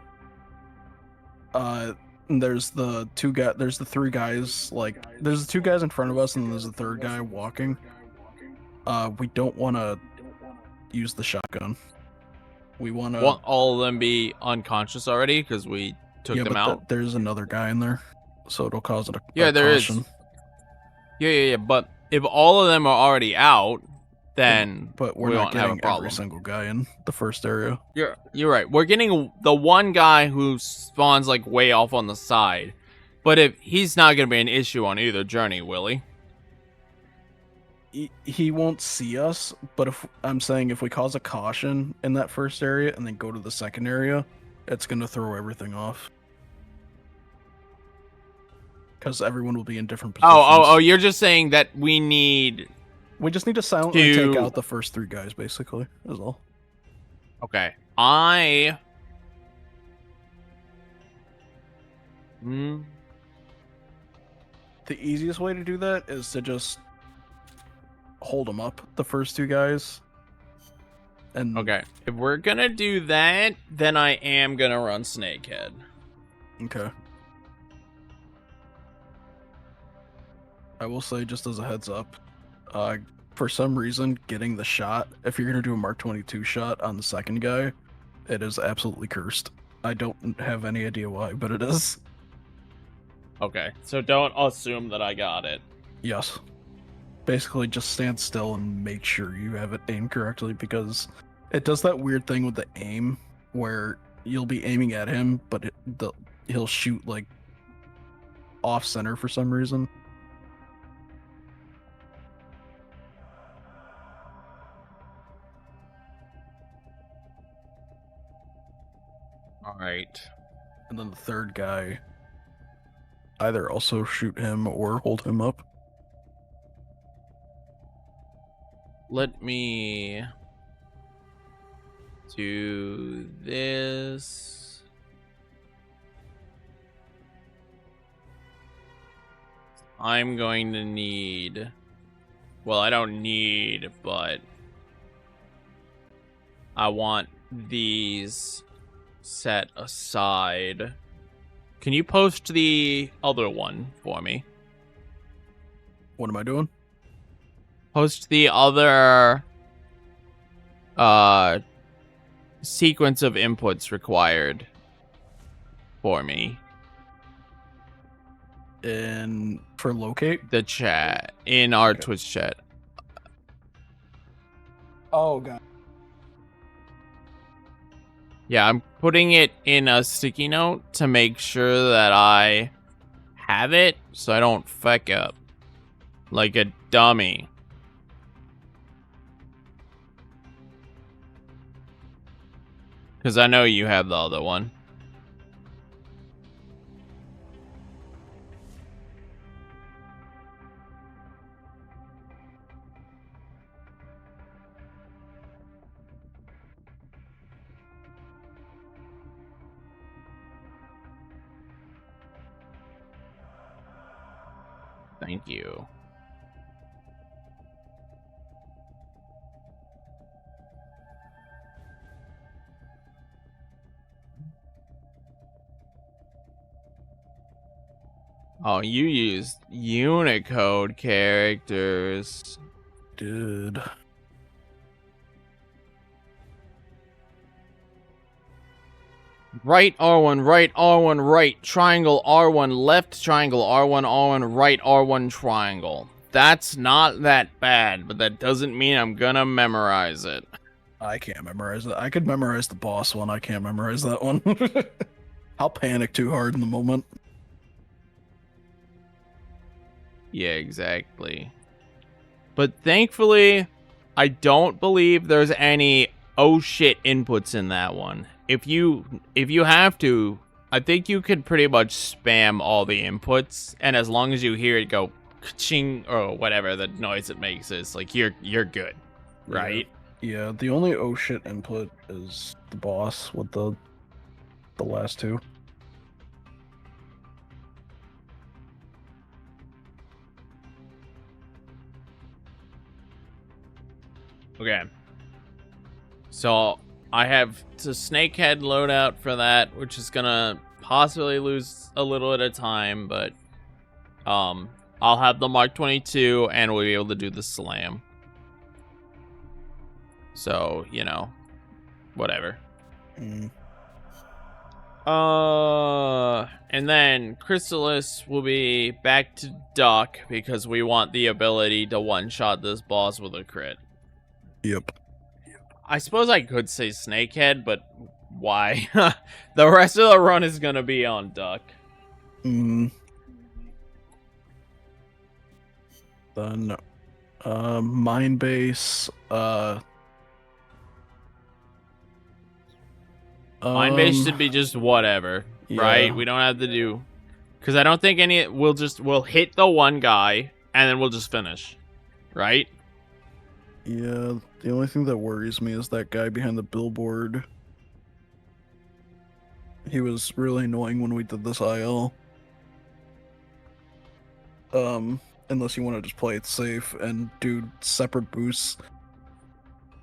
there's the three guys, like there's the two guys in front of us, and there's the third guy walking. We don't want to use the shotgun. We want to. Want all of them be unconscious already because we took them out? There's another guy in there, so it'll cause it a There is. caution. Yeah. But if all of them are already out, then But we're we not won't have a getting problem. every single guy in the first area. You're right. We're getting the one guy who spawns like way off on the side, but if he's not gonna be an issue on either journey, will he? He won't see us, but if we cause a caution in that first area and then go to the second area, it's gonna throw everything off. Because everyone will be in different positions. Oh! You're just saying that we need. We just need to silently take to- out the first three guys, basically, is all. Okay, The easiest way to do that is to just hold them up, the first two guys. And Okay, if we're gonna do that, then I am gonna run Snakehead. Okay. I will say, just as a heads up, for some reason, getting the shot, if you're gonna do a Mark 22 shot on the second guy, it is absolutely cursed. I don't have any idea why, but it is. Okay, so don't assume that I got it. Yes. Basically, just stand still and make sure you have it aimed correctly, because it does that weird thing with the aim where you'll be aiming at him, but he'll shoot like off center for some reason. All right. And then the third guy, either also shoot him or hold him up. Let me do this. I'm going to need. Well, I don't need, but I want these set aside. Can you post the other one for me? What am I doing? Post the other sequence of inputs required for me. And for locate? The chat in our Okay. Twitch chat. Oh, God. Yeah, I'm putting it in a sticky note to make sure that I have it so I don't fuck up like a dummy. Because I know you have the other one. Thank you. Oh, you used Unicode characters. Dude. Right R1, right R1, right triangle R1, left triangle R1, R1, right R1 triangle. That's not that bad, but that doesn't mean I'm gonna memorize it. I can't memorize it. I could memorize the boss one. I can't memorize that one. I'll panic too hard in the moment. Yeah, exactly. But thankfully, I don't believe there's any oh shit inputs in that one. If you have to, I think you could pretty much spam all the inputs, and as long as you hear it go ka-ching or whatever the noise it makes is, like you're good. right? Yeah, the only oh shit input is the boss with the last two. Okay. So I have the Snakehead loadout for that, which is gonna possibly lose a little bit of time, but I'll have the Mark 22 and we'll be able to do the slam. So, you know, whatever. Mm. And then Chrysalis will be back to Duck because we want the ability to one-shot this boss with a crit. Yep. I suppose I could say Snakehead, but why? The rest of the run is gonna be on Duck. Mm. Then, Mine Base, Mine base should be just whatever, right? yeah. We don't have to do, because I don't think we'll hit the one guy and then we'll just finish, right? Yeah, the only thing that worries me is that guy behind the billboard. He was really annoying when we did this IL. Unless you want to just play it safe and do separate boosts.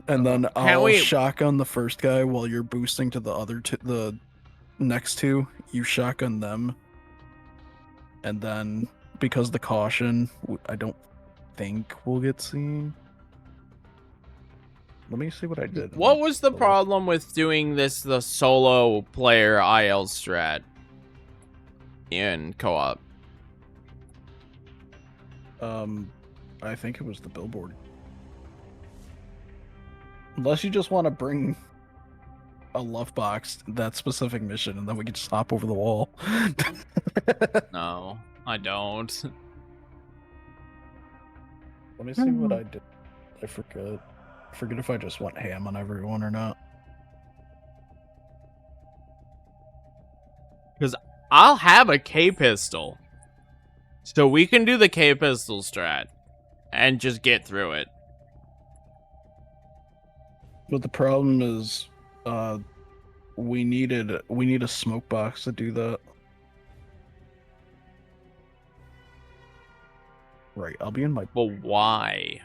And then I'll shotgun the first guy while you're boosting to the other two, the next two. You shotgun them. And then, because the caution, I don't think we'll get seen. Let me see what I did. What was the problem with doing the solo player IL strat in co-op? I think it was the billboard. Unless you just want to bring a love box that specific mission, and then we can just hop over the wall. No, I don't. Let me see what I did. I forget. I forget if I just went ham on everyone or not. Because I'll have a K pistol. So we can do the K pistol strat and just get through it. But the problem is, we need a smoke box to do that. Right, I'll be in my... But why?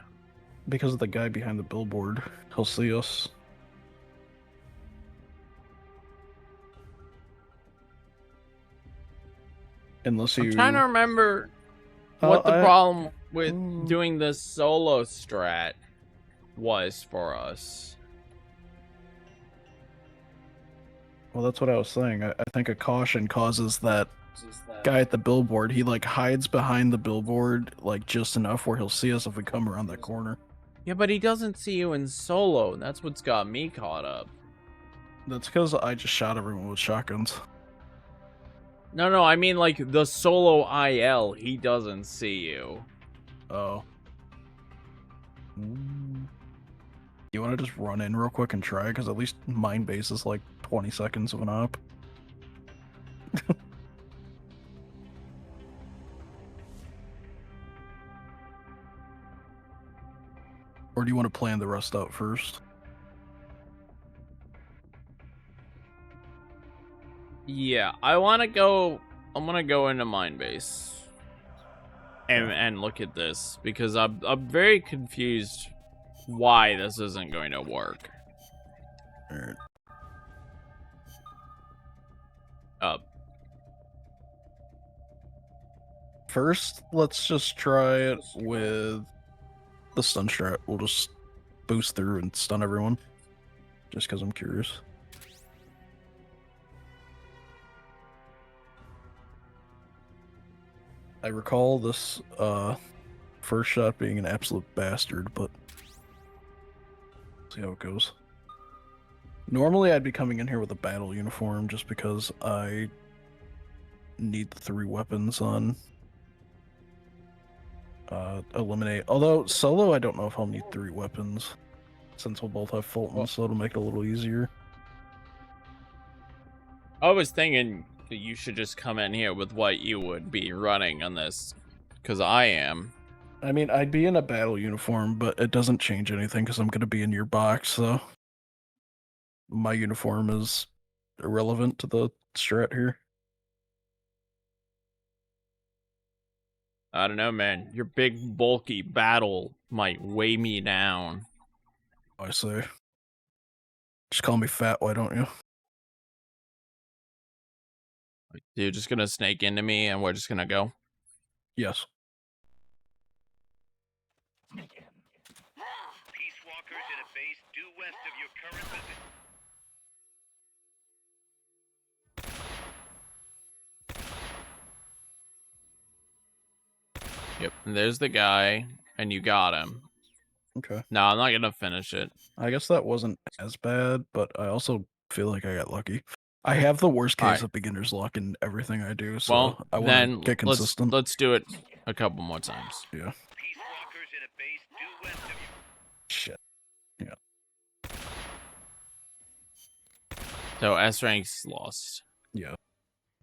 Because of the guy behind the billboard. He'll see us. Unless you... I'm trying to remember what the problem with Mm. doing the solo strat was for us. Well, that's what I was saying. I think a caution causes that guy at the billboard. He, like, hides behind the billboard, like, just enough where he'll see us if we come around that corner. Yeah, but he doesn't see you in solo. That's what's got me caught up. That's because I just shot everyone with shotguns. No, I mean, like, the solo IL, he doesn't see you. Oh. You want to just run in real quick and try? Because at least mine base is like 20 seconds of an op. Or do you want to plan the rest out first? Yeah, I want to go... I'm going to go into mine base. And look at this. Because I'm very confused why this isn't going to work. Alright. First, let's just try it with the stun strat. We'll just boost through and stun everyone. Just because I'm curious. I recall this first shot being an absolute bastard, but see how it goes. Normally I'd be coming in here with a battle uniform just because I need the 3 weapons on eliminate. Although solo I don't know if I'll need 3 weapons since we'll both have Fulton, so it'll make it a little easier. I was thinking that you should just come in here with what you would be running on this. Because I am. I mean, I'd be in a battle uniform, but it doesn't change anything because I'm going to be in your box, so my uniform is irrelevant to the strat here. I don't know, man. Your big, bulky battle might weigh me down. I say. Just call me fat, why don't you? You're just gonna snake into me and we're just gonna go? Yes. Peace walkers in a base due west of your current position. Yep. And there's the guy, and you got him. Okay. No, I'm not gonna finish it. I guess that wasn't as bad, but I also feel like I got lucky. I have the worst case Alright. of beginner's luck in everything I do, so Well, I want then to get consistent. let's do it a couple more times. Yeah. Peace walkers in a base due west of your Shit. So S rank's lost. Yeah.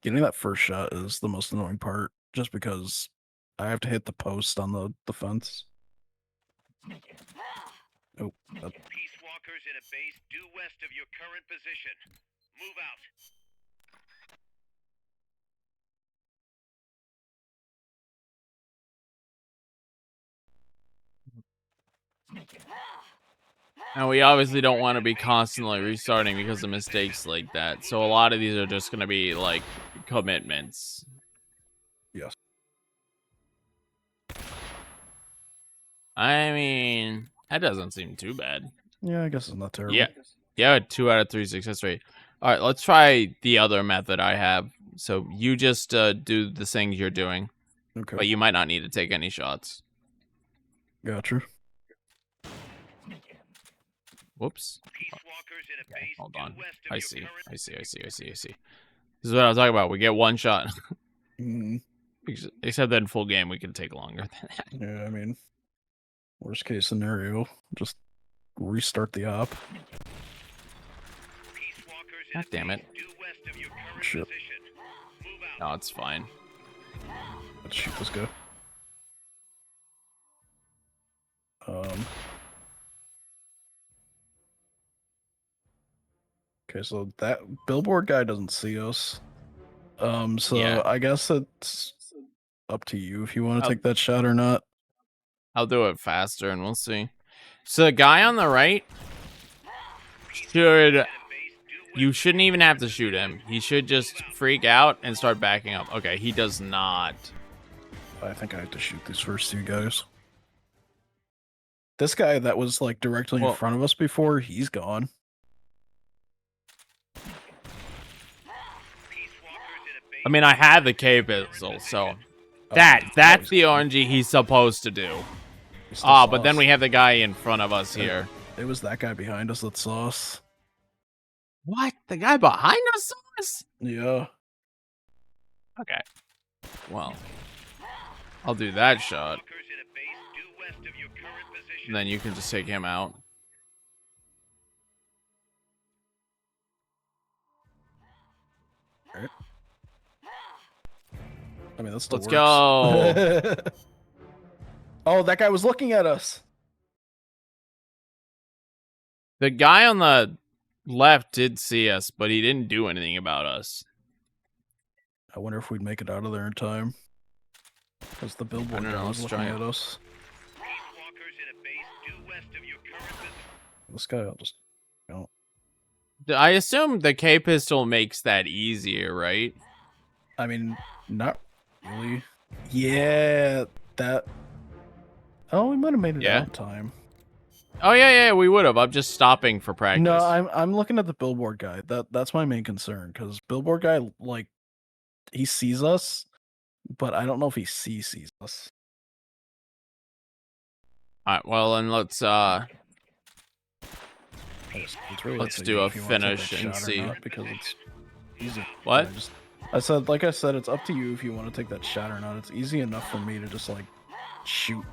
Getting that first shot is the most annoying part, just because I have to hit the post on the fence. Oh, that- peace walkers in a base due west of your current position. Move out. And we obviously don't want to be constantly restarting because of mistakes like that. So a lot of these are just gonna be like commitments. yes. I mean, that doesn't seem too bad. Yeah, I guess it's not terrible. Yeah. Yeah, 2 out of 3 success rate. All right, let's try the other method I have. So you just do the things you're doing, Okay. but you might not need to take any shots. Gotcha. Whoops. Peace walkers in a Okay, base hold due on. west of I your see. current I see. This is what I was talking about. We get one shot. Mm, Except that in full game, we can take longer than that. yeah, I mean, worst case scenario, just restart the op. Peace walkers in God a damn base it. due west of your current Shit. position. Move out. No, it's fine. Let's shoot this guy. Okay, so that billboard guy doesn't see us. So Yeah. I guess it's up to you if you want to I'll- take that shot or not. I'll do it faster and we'll see. So the guy on the right should... You shouldn't even have to shoot him. He should just freak out and start backing up. Okay, he does not. I think I have to shoot these first two guys. This guy that was like directly Well- in front of us before, he's gone. Peace walkers in a base I mean, I had the K pistol, so... Oh, That's he's the gone. RNG he's supposed to do. He still Ah, saw but then us. we have the guy in front of us here. It was that guy behind us that saw us. What? The guy behind us saw us? Yeah. Okay. Well, I'll do that shot, walkers in a base due west of your current position. and then you can just take him out. I mean, that still Let's works. go. Oh, that guy was looking at us. The guy on the left did see us, but he didn't do anything about us. I wonder if we'd make it out of there in time. Because the billboard don't guy know, was let's looking try at it. us. Peace walkers in a base due west of your current position. This guy, I'll just... No. I assume the K pistol makes that easier, right? I mean, not really. Yeah, that... Oh, we might have made it Yeah? out in time. Oh yeah, we would have. I'm just stopping for practice. No, I'm looking at the billboard guy. That's my main concern, because billboard guy, like, he sees us, but I don't know if he sees us. All right, well, then let's It's really Let's up to do you a if you wanna take that finish and shot or see. not, because it's easy. What? I said, like I said, it's up to you if you want to take that shot or not. It's easy enough for me to just like shoot.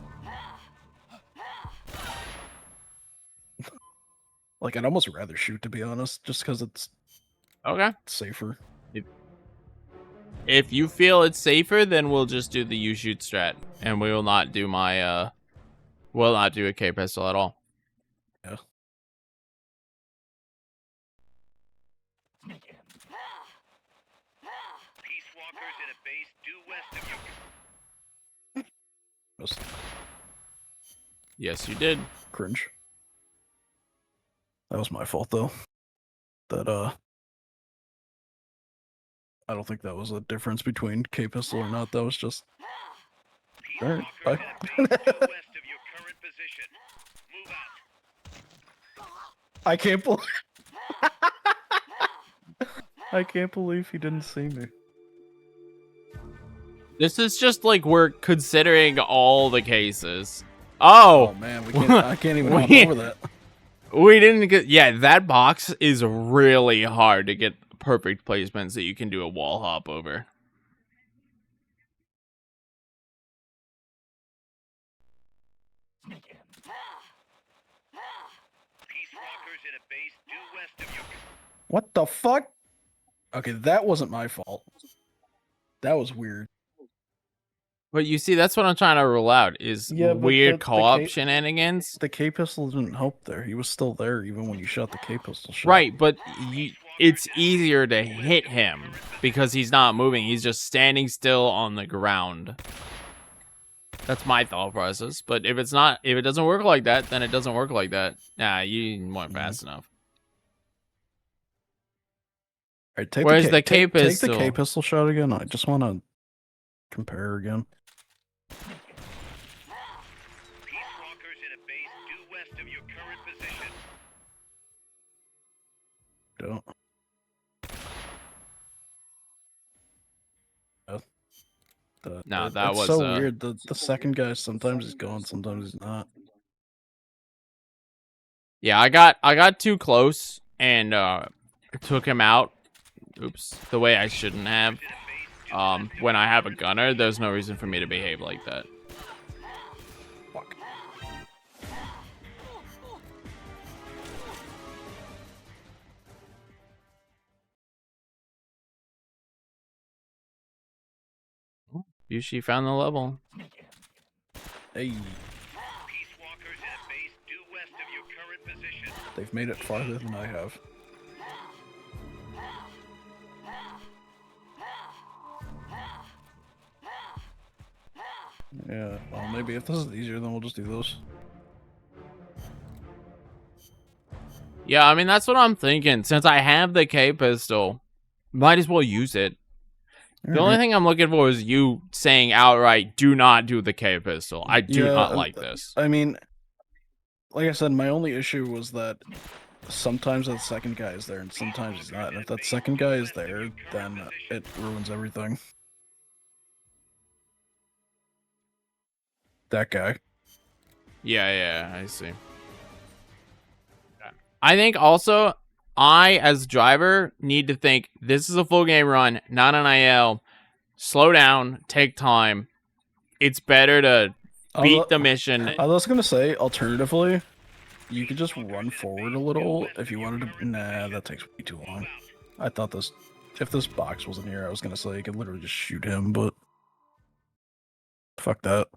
Like, I'd almost rather shoot, to be honest, just because it's Okay. safer. if you feel it's safer, then we'll just do the you shoot strat, and we will not do my we'll not do a K pistol at all. Yeah. Peace Walkers in a base due west of you. Just Yes, you did. cringe. That was my fault though. That I don't think that was a difference between K pistol or not. That was just Peace Alright, Walkers bye. in a base due west of your current position. Move out. I can't believe I can't believe he didn't see me. This is just like we're considering all the cases. Oh Oh, man, I can't even hop We- over that. we didn't get. Yeah, that box is really hard to get perfect placement so you can do a wall hop over. Peace Walkers in a base due west of you. What the fuck? Okay, that wasn't my fault. That was weird. But you see, that's what I'm trying to rule out is Yeah, but weird the co-op K- shenanigans. The K pistol didn't help there. He was still there even when you shot the K pistol shot. Right, but it's easier to hit him because he's not moving. He's just standing still on the ground. That's my thought process. But if it doesn't work like that, then it doesn't work like that. Nah, you weren't fast enough. All right, take Where's the take the K-pistol? K pistol shot again. I just want to compare again. Peace Walkers in a base due west of your current position. Don't. No, that it's was, so weird. The second guy sometimes he's going, sometimes he's not. Yeah, I got too close and took him out. Oops, the way I shouldn't have. When I have a gunner, there's no reason for me to behave like that. Fuck. Yushi found the level. Hey, Peace Walkers in a base due west of your current position. they've made it farther than I have. Yeah, well, maybe if this is easier, then we'll just do those. Yeah, I mean, that's what I'm thinking. Since I have the K pistol, might as well use it. The only thing I'm looking for is you saying outright, do not do the K pistol. I do Yeah, not like this. I mean, like I said, my only issue was that sometimes that second guy is there and sometimes he's not. And if that second guy is there, then it ruins everything. That guy. Yeah, I see. I think also, I, as driver, need to think, this is a full game run, not an IL. Slow down, take time. It's better to beat the mission. I was gonna say, alternatively, you could just run forward a little if you wanted to. Nah, that takes way too long. I thought this, if this box wasn't here, I was gonna say you could literally just shoot him, but fuck that.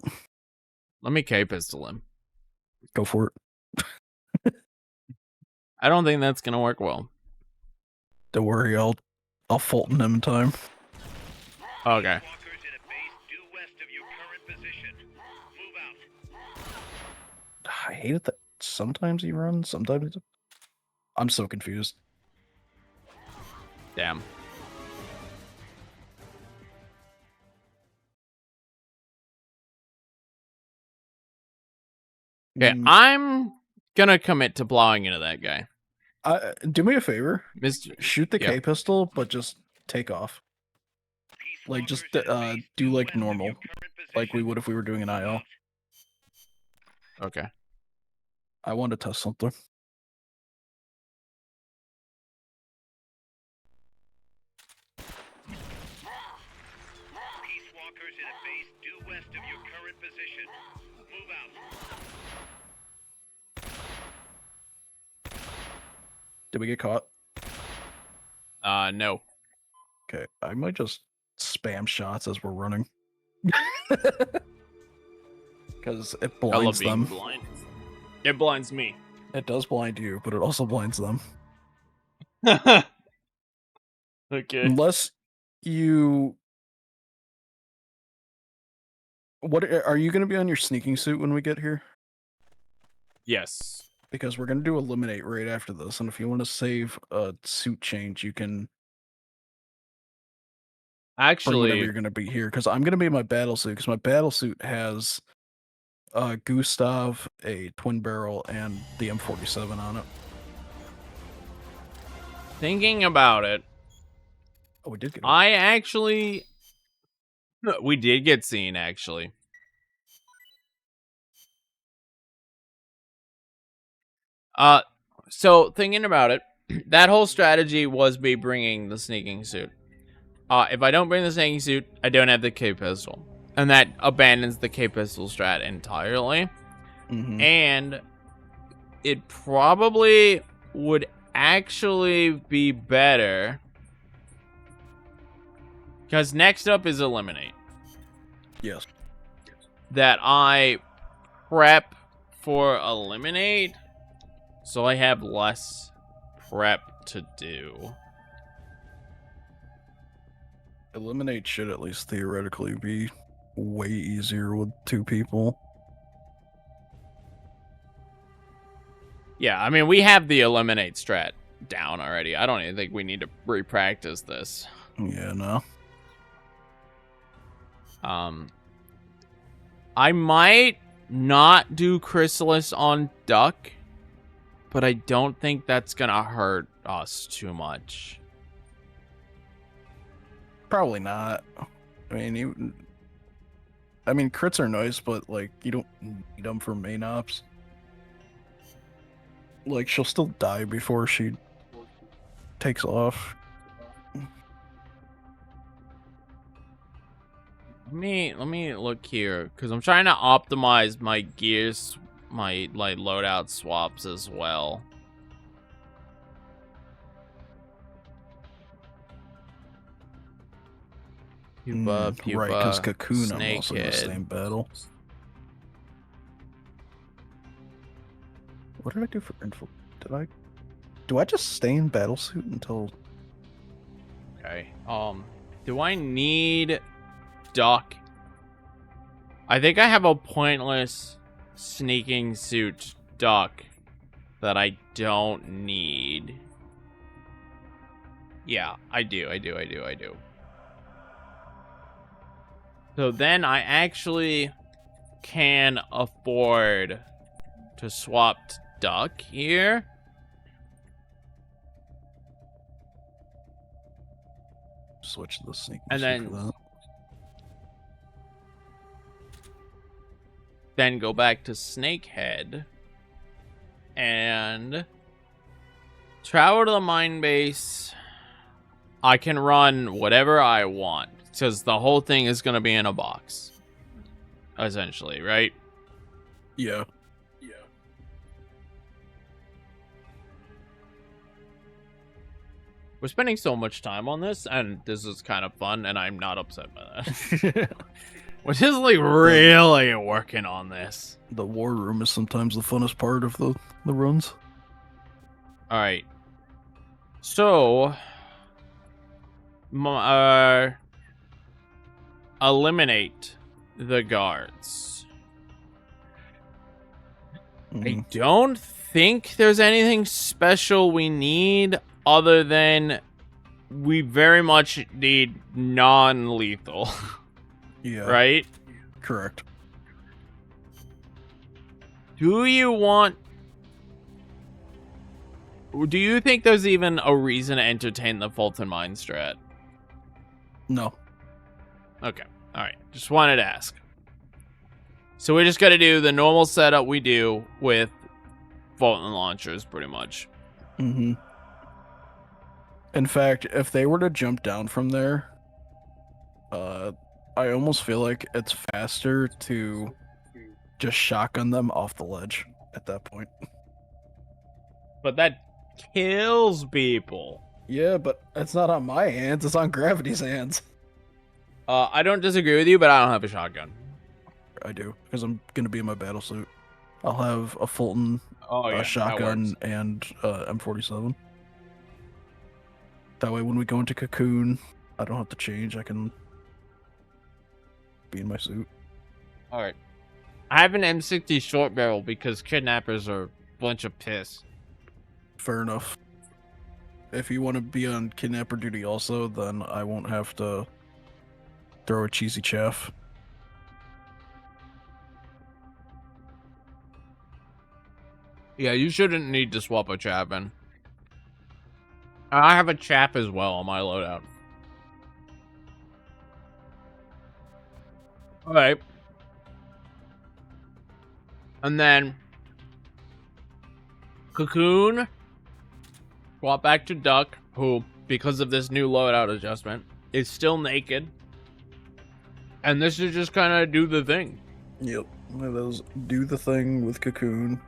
Let me K pistol him. Go for it. I don't think that's gonna work well. Don't worry, I'll Fulton him in time. Okay. Walkers in a base due west of your current position. Move out. I hate it that sometimes he runs, sometimes he... I'm so confused. Damn. Okay, Mm, I'm gonna commit to plowing into that guy. do me a favor. Mr. Shoot the Yeah. K pistol, but just take off. Peace Like, just Walkers in a base do due like west of your normal, current like we position. would if we were doing an IL. Okay. I want to test something. Peace Walkers in a base due west of your current position. Move out. Did we get caught? No. Okay, I might just spam shots as we're running. Because it I love blinds being them. blind. It blinds me. It does blind you, but it also blinds them. Okay. Unless you... What are you going to be on your sneaking suit when we get here? Yes. Because we're going to do eliminate right after this, and if you want to save a suit change, you can bring whatever Actually, you're going to be here. Because I'm going to be in my battle suit, because my battle suit has Gustav, a twin barrel, and the M47 on it. thinking about it, Oh, we did get I actually... We did get seen, actually. So thinking about it, that whole strategy was me bringing the sneaking suit. If I don't bring the sneaking suit, I don't have the K pistol, and that abandons the K pistol strat entirely. Mhm. And it probably would actually be better, because next up is eliminate, Yes. that I prep for eliminate, so I have less prep to do. Eliminate should at least theoretically be way easier with 2 people. Yeah, I mean, we have the eliminate strat down already. I don't even think we need to re-practice this. Yeah, no. I might not do Chrysalis on Duck, but I don't think that's gonna hurt us too much. Probably not. I mean, crits are nice, but like you don't need them for main ops. Like she'll still die before she takes off. Let me look here, because I'm trying to optimize my gears, my like loadout swaps as well. Pupa, Pupa, Right, because Cocoon I'm also in the Snakehead. same battle. What did I do for info? Do I just stay in battlesuit until... Okay. Do I need Duck? I think I have a pointless sneaking suit Duck that I don't need. Yeah, I do. So then I actually can afford to swap Duck here. Switch to the sneaking And suit then- for that. Then go back to Snakehead and travel to the mine base. I can run whatever I want, because the whole thing is going to be in a box, essentially, right? Yeah. We're spending so much time on this, and this is kind of fun, and I'm not upset by that. We're just like really working on this. The war room is sometimes the funnest part of the runs. All right. So, eliminate the guards. I Mhm. don't think there's anything special we need other than we very much need non-lethal, Yeah. right? Correct. Do you think there's even a reason to entertain the Fulton Mine strat? No. Okay. All right. Just wanted to ask. So we just got to do the normal setup we do with Fulton launchers, pretty much. Mm-hmm. In fact, if they were to jump down from there, I almost feel like it's faster to just shotgun them off the ledge at that point. But that kills people. Yeah, but it's not on my hands, it's on Gravity's hands. I don't disagree with you, but I don't have a shotgun. I do, because I'm gonna be in my battle suit. I'll have a Fulton, Oh a shotgun, and M47. That way, when we go into Cocoon, I don't have to change. I can be in my suit. All right. I have an M60 short barrel because kidnappers are a bunch of piss. Fair enough. If you want to be on kidnapper duty also, then I won't have to throw a cheesy chaff. Yeah, you shouldn't need to swap a chap in. I have a chap as well on my loadout. Alright. And then Cocoon, swap back to Duck, who, because of this new loadout adjustment, is still naked. And this is just kind of do the thing. Yep. Those do the thing with Cocoon.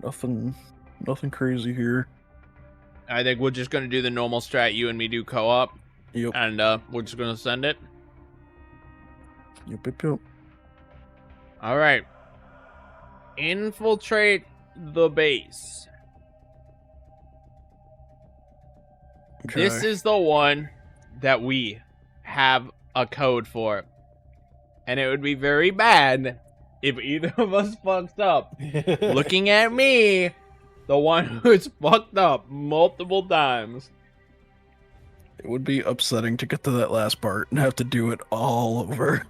Nothing crazy here. I think we're just going to do the normal strat, you and me do co-op, Yep. and we're just going to send it. Yep. Alright. Infiltrate the base. Okay. This is the one that we have a code for. And it would be very bad if either of us fucked up. Looking at me, the one who's fucked up multiple times. It would be upsetting to get to that last part and have to do it all over.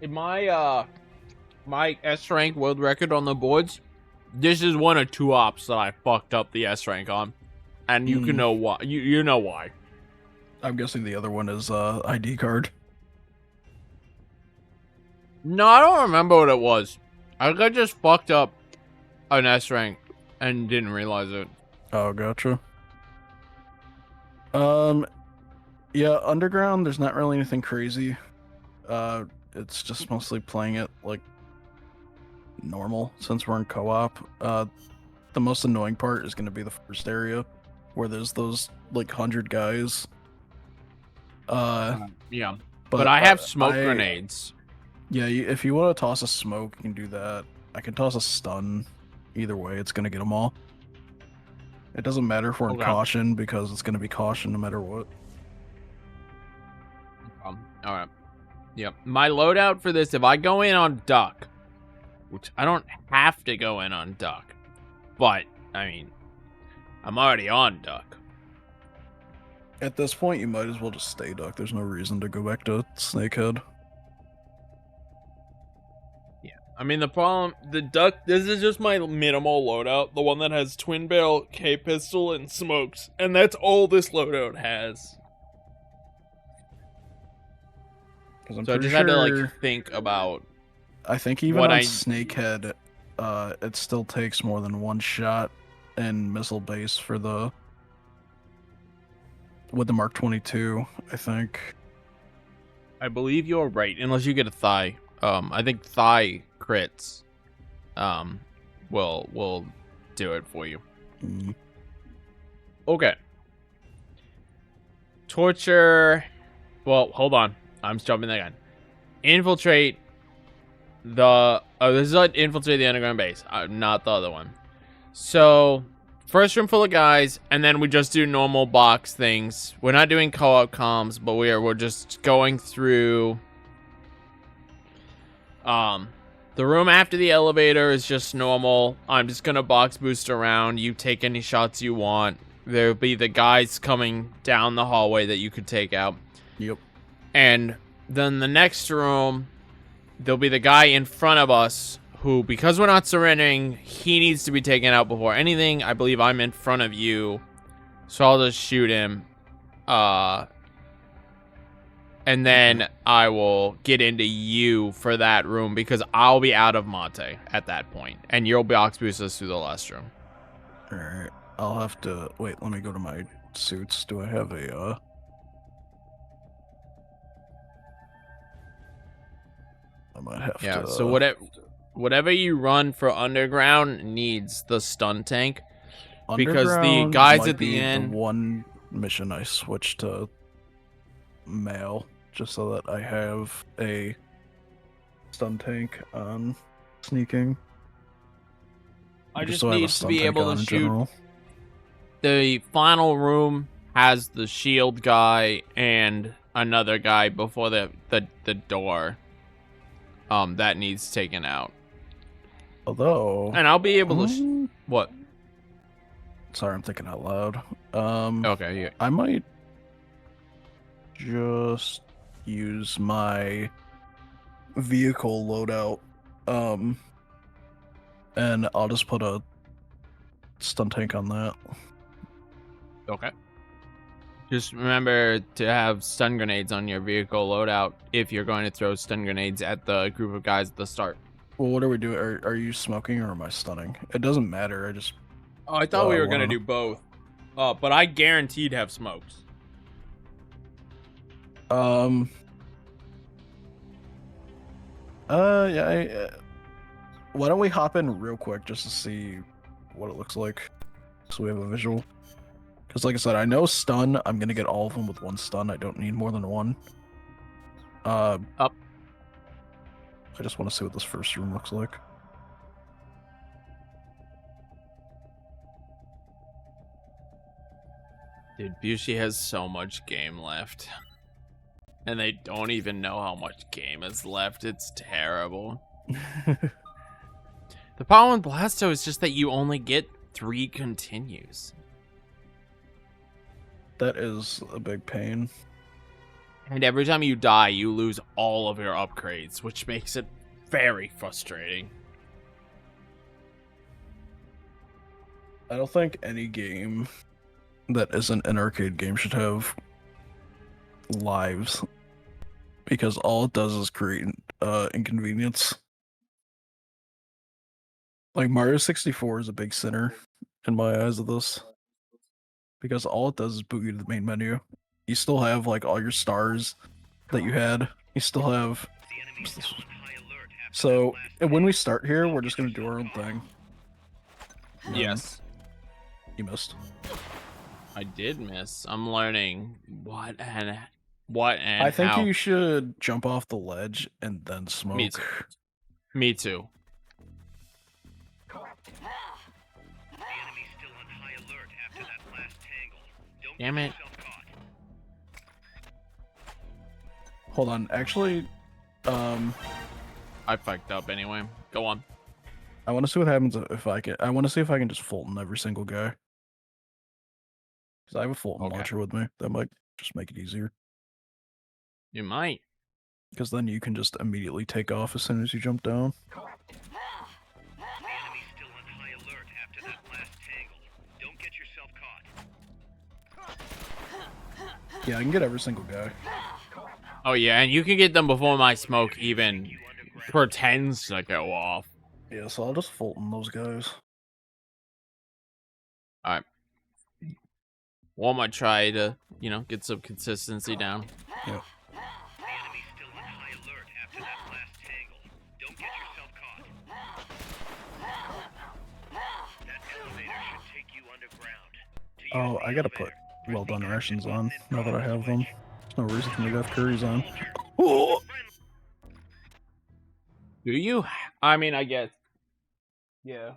In my my S rank world record on the boards, this is one of two ops that I fucked up the S rank on. And you can know why. You know why. I'm guessing the other one is ID card. No, I don't remember what it was. I think I just fucked up an S rank and didn't realize it. Oh, gotcha. Yeah, Underground, there's not really anything crazy. It's just mostly playing it like normal since we're in co-op. The most annoying part is going to be the first area where there's those like 100 guys. Yeah, but I have smoke grenades. Yeah, if you want to toss a smoke, you can do that. I can toss a stun. Either way, it's going to get them all. It doesn't matter if we're in Okay. caution because it's going to be caution no matter what. All right. Yep. My loadout for this, if I go in on Duck, which I don't have to go in on Duck, but I mean, I'm already on Duck. At this point, you might as well just stay Duck. There's no reason to go back to Snakehead. I mean, the problem, the Duck, this is just my minimal loadout, the one that has twin barrel, K-pistol, and smokes, and that's all this loadout has. Because I'm So I pretty just had to, sure- like, think about, I think even what on I- Snakehead, it still takes more than one shot in missile base for the with the Mark 22. I think. I believe you're right, unless you get a thigh. I think thigh crits, will do it for you. Mm. Okay. Torture. Well, hold on. I'm jumping the gun. Infiltrate the. Oh, this is like infiltrate the underground base, not the other one. So, first room full of guys, and then we just do normal box things. We're not doing co-op comms, but we're just going through. The room after the elevator is just normal. I'm just gonna box boost around. You take any shots you want. There'll be the guys coming down the hallway that you could take out. Yep. And then the next room, there'll be the guy in front of us who, because we're not surrendering, he needs to be taken out before anything. I believe I'm in front of you, so I'll just shoot him. And then I will get into you for that room because I'll be out of Mate at that point, and you'll box boost us through the last room. All right. I'll have to wait. Let me go to my suits. Do I have a? I might have to. Yeah. So whatever you run for underground needs the stun tank. Because the Underground guys might at the be end- one mission I switched to mail just so that I have a stun tank on sneaking. I just so have a need to stun be tank able on to in shoot. general. The final room has the shield guy and another guy before the door. That needs taken out. Although, And I'll be able to. What? sorry, I'm thinking out loud. Okay, yeah. I might just use my vehicle loadout, and I'll just put a stun tank on that. Okay. Just remember to have stun grenades on your vehicle loadout if you're going to throw stun grenades at the group of guys at the start. Well, what are we doing? Are you smoking or am I stunning? It doesn't matter. I just Oh, I thought we were wanna- gonna do both. But I guaranteed have smokes. yeah. Why don't we hop in real quick just to see what it looks like, so we have a visual? Because, like I said, I know stun. I'm gonna get all of them with one stun. I don't need more than one. Up. I just want to see what this first room looks like. Dude, Bushy has so much game left. And they don't even know how much game is left. It's terrible. The problem with Blasto is just that you only get 3 continues. That is a big pain. And every time you die, you lose all of your upgrades, which makes it very frustrating. I don't think any game that isn't an arcade game should have lives, because all it does is create inconvenience. Like Mario 64 is a big sinner in my eyes of this, because all it does is boot you to the main menu. You still have like all your stars that you had. You still have. So when we start here, we're just gonna do our own thing. Yes. You missed. I did miss. I'm learning what and I think how. you should jump off the ledge and then smoke. Me too. Me too. Damn it. Hold on, actually, I fucked up anyway. Go on. I want to see what happens if I can. I want to see if I can just Fulton every single guy. Because I have a Fulton Okay. launcher with me. That might just make it easier. You might. Because then you can just immediately take off as soon as you jump down. Yeah, I can get every single guy. Oh yeah, and you can get them before my smoke even pretends to go off. Yeah, so I'll just Fulton those guys. Well, I'm gonna try to, get some consistency down. Yeah. Oh, I gotta put well done rations on now that I have them. There's no reason for me to have curries on. Oh! Do you? I mean, I guess. Yeah.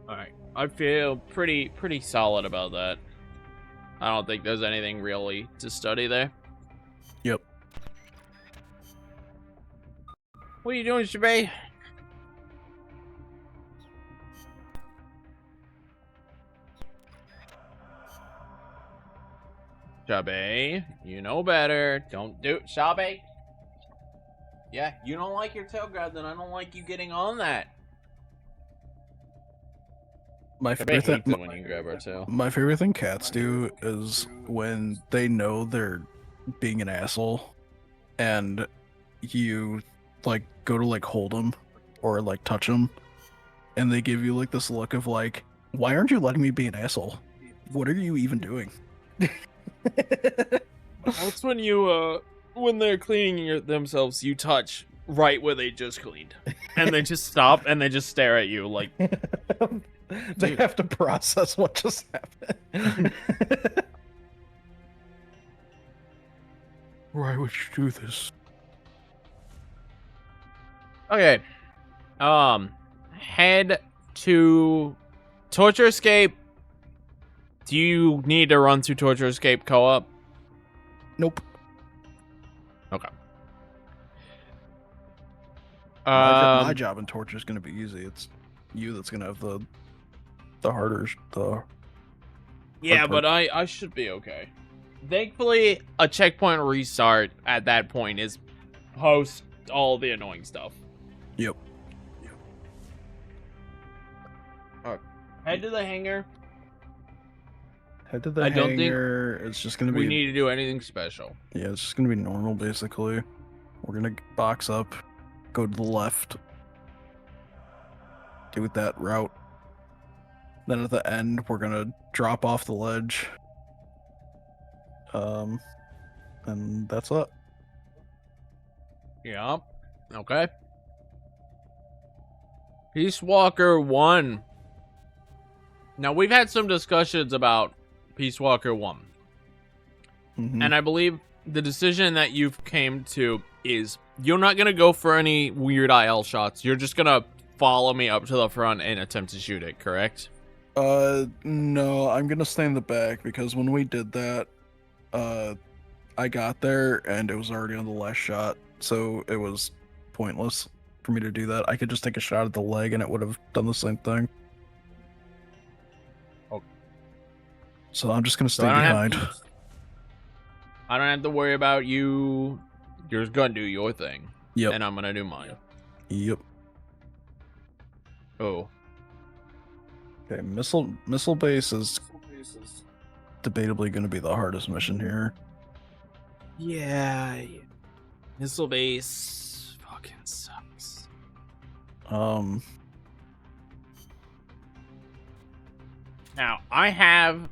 Alright. I feel pretty solid about that. I don't think there's anything really to study there. Yep. What are you doing, Shabay? Shabay, you know better. Don't do it, Shabay. Yeah, you don't like your tail grab, then I don't like you getting on that. My Shabay favorite thing. hates it when you grab our tail. My favorite thing cats do is when they know they're being an asshole and you like go to like hold them or like touch them and they give you like this look of like, why aren't you letting me be an asshole? What are you even doing? That's when you, when they're cleaning themselves, you touch right where they just cleaned. And they just stop and they just stare at you like, They Dude. have to process what just happened. Why would you do this? Okay. Head to Torture Escape. Do you need to run through Torture Escape co-op? Nope. Okay. My job in torture is going to be easy. It's you that's going to have the harder the. Yeah, hard but part. I should be okay. Thankfully, a checkpoint restart at that point is post all the annoying stuff. Yep. Head to the hangar. Head to the I don't think hangar. It's just going to be. We need to do anything special. Yeah, it's just going to be normal basically. We're going to box up, go to the left, do it that route. Then at the end, we're going to drop off the ledge. And that's it. Yeah. Okay. Peace Walker 1. Now, we've had some discussions about Peace Walker 1. Mhm. And I believe the decision that you've came to is you're not going to go for any weird IL shots. You're just going to follow me up to the front and attempt to shoot it, correct? No, I'm gonna stay in the back because when we did that, I got there and it was already on the last shot, so it was pointless for me to do that. I could just take a shot at the leg and it would have done the same thing. Okay. So I'm just gonna So stay I don't behind. I don't have to worry about you. You're just going to do your thing. Yep. And I'm going to do mine. Yep. Oh. Okay, missile base is debatably going to be the hardest mission here. Yeah. Missile base fucking sucks. Now, I have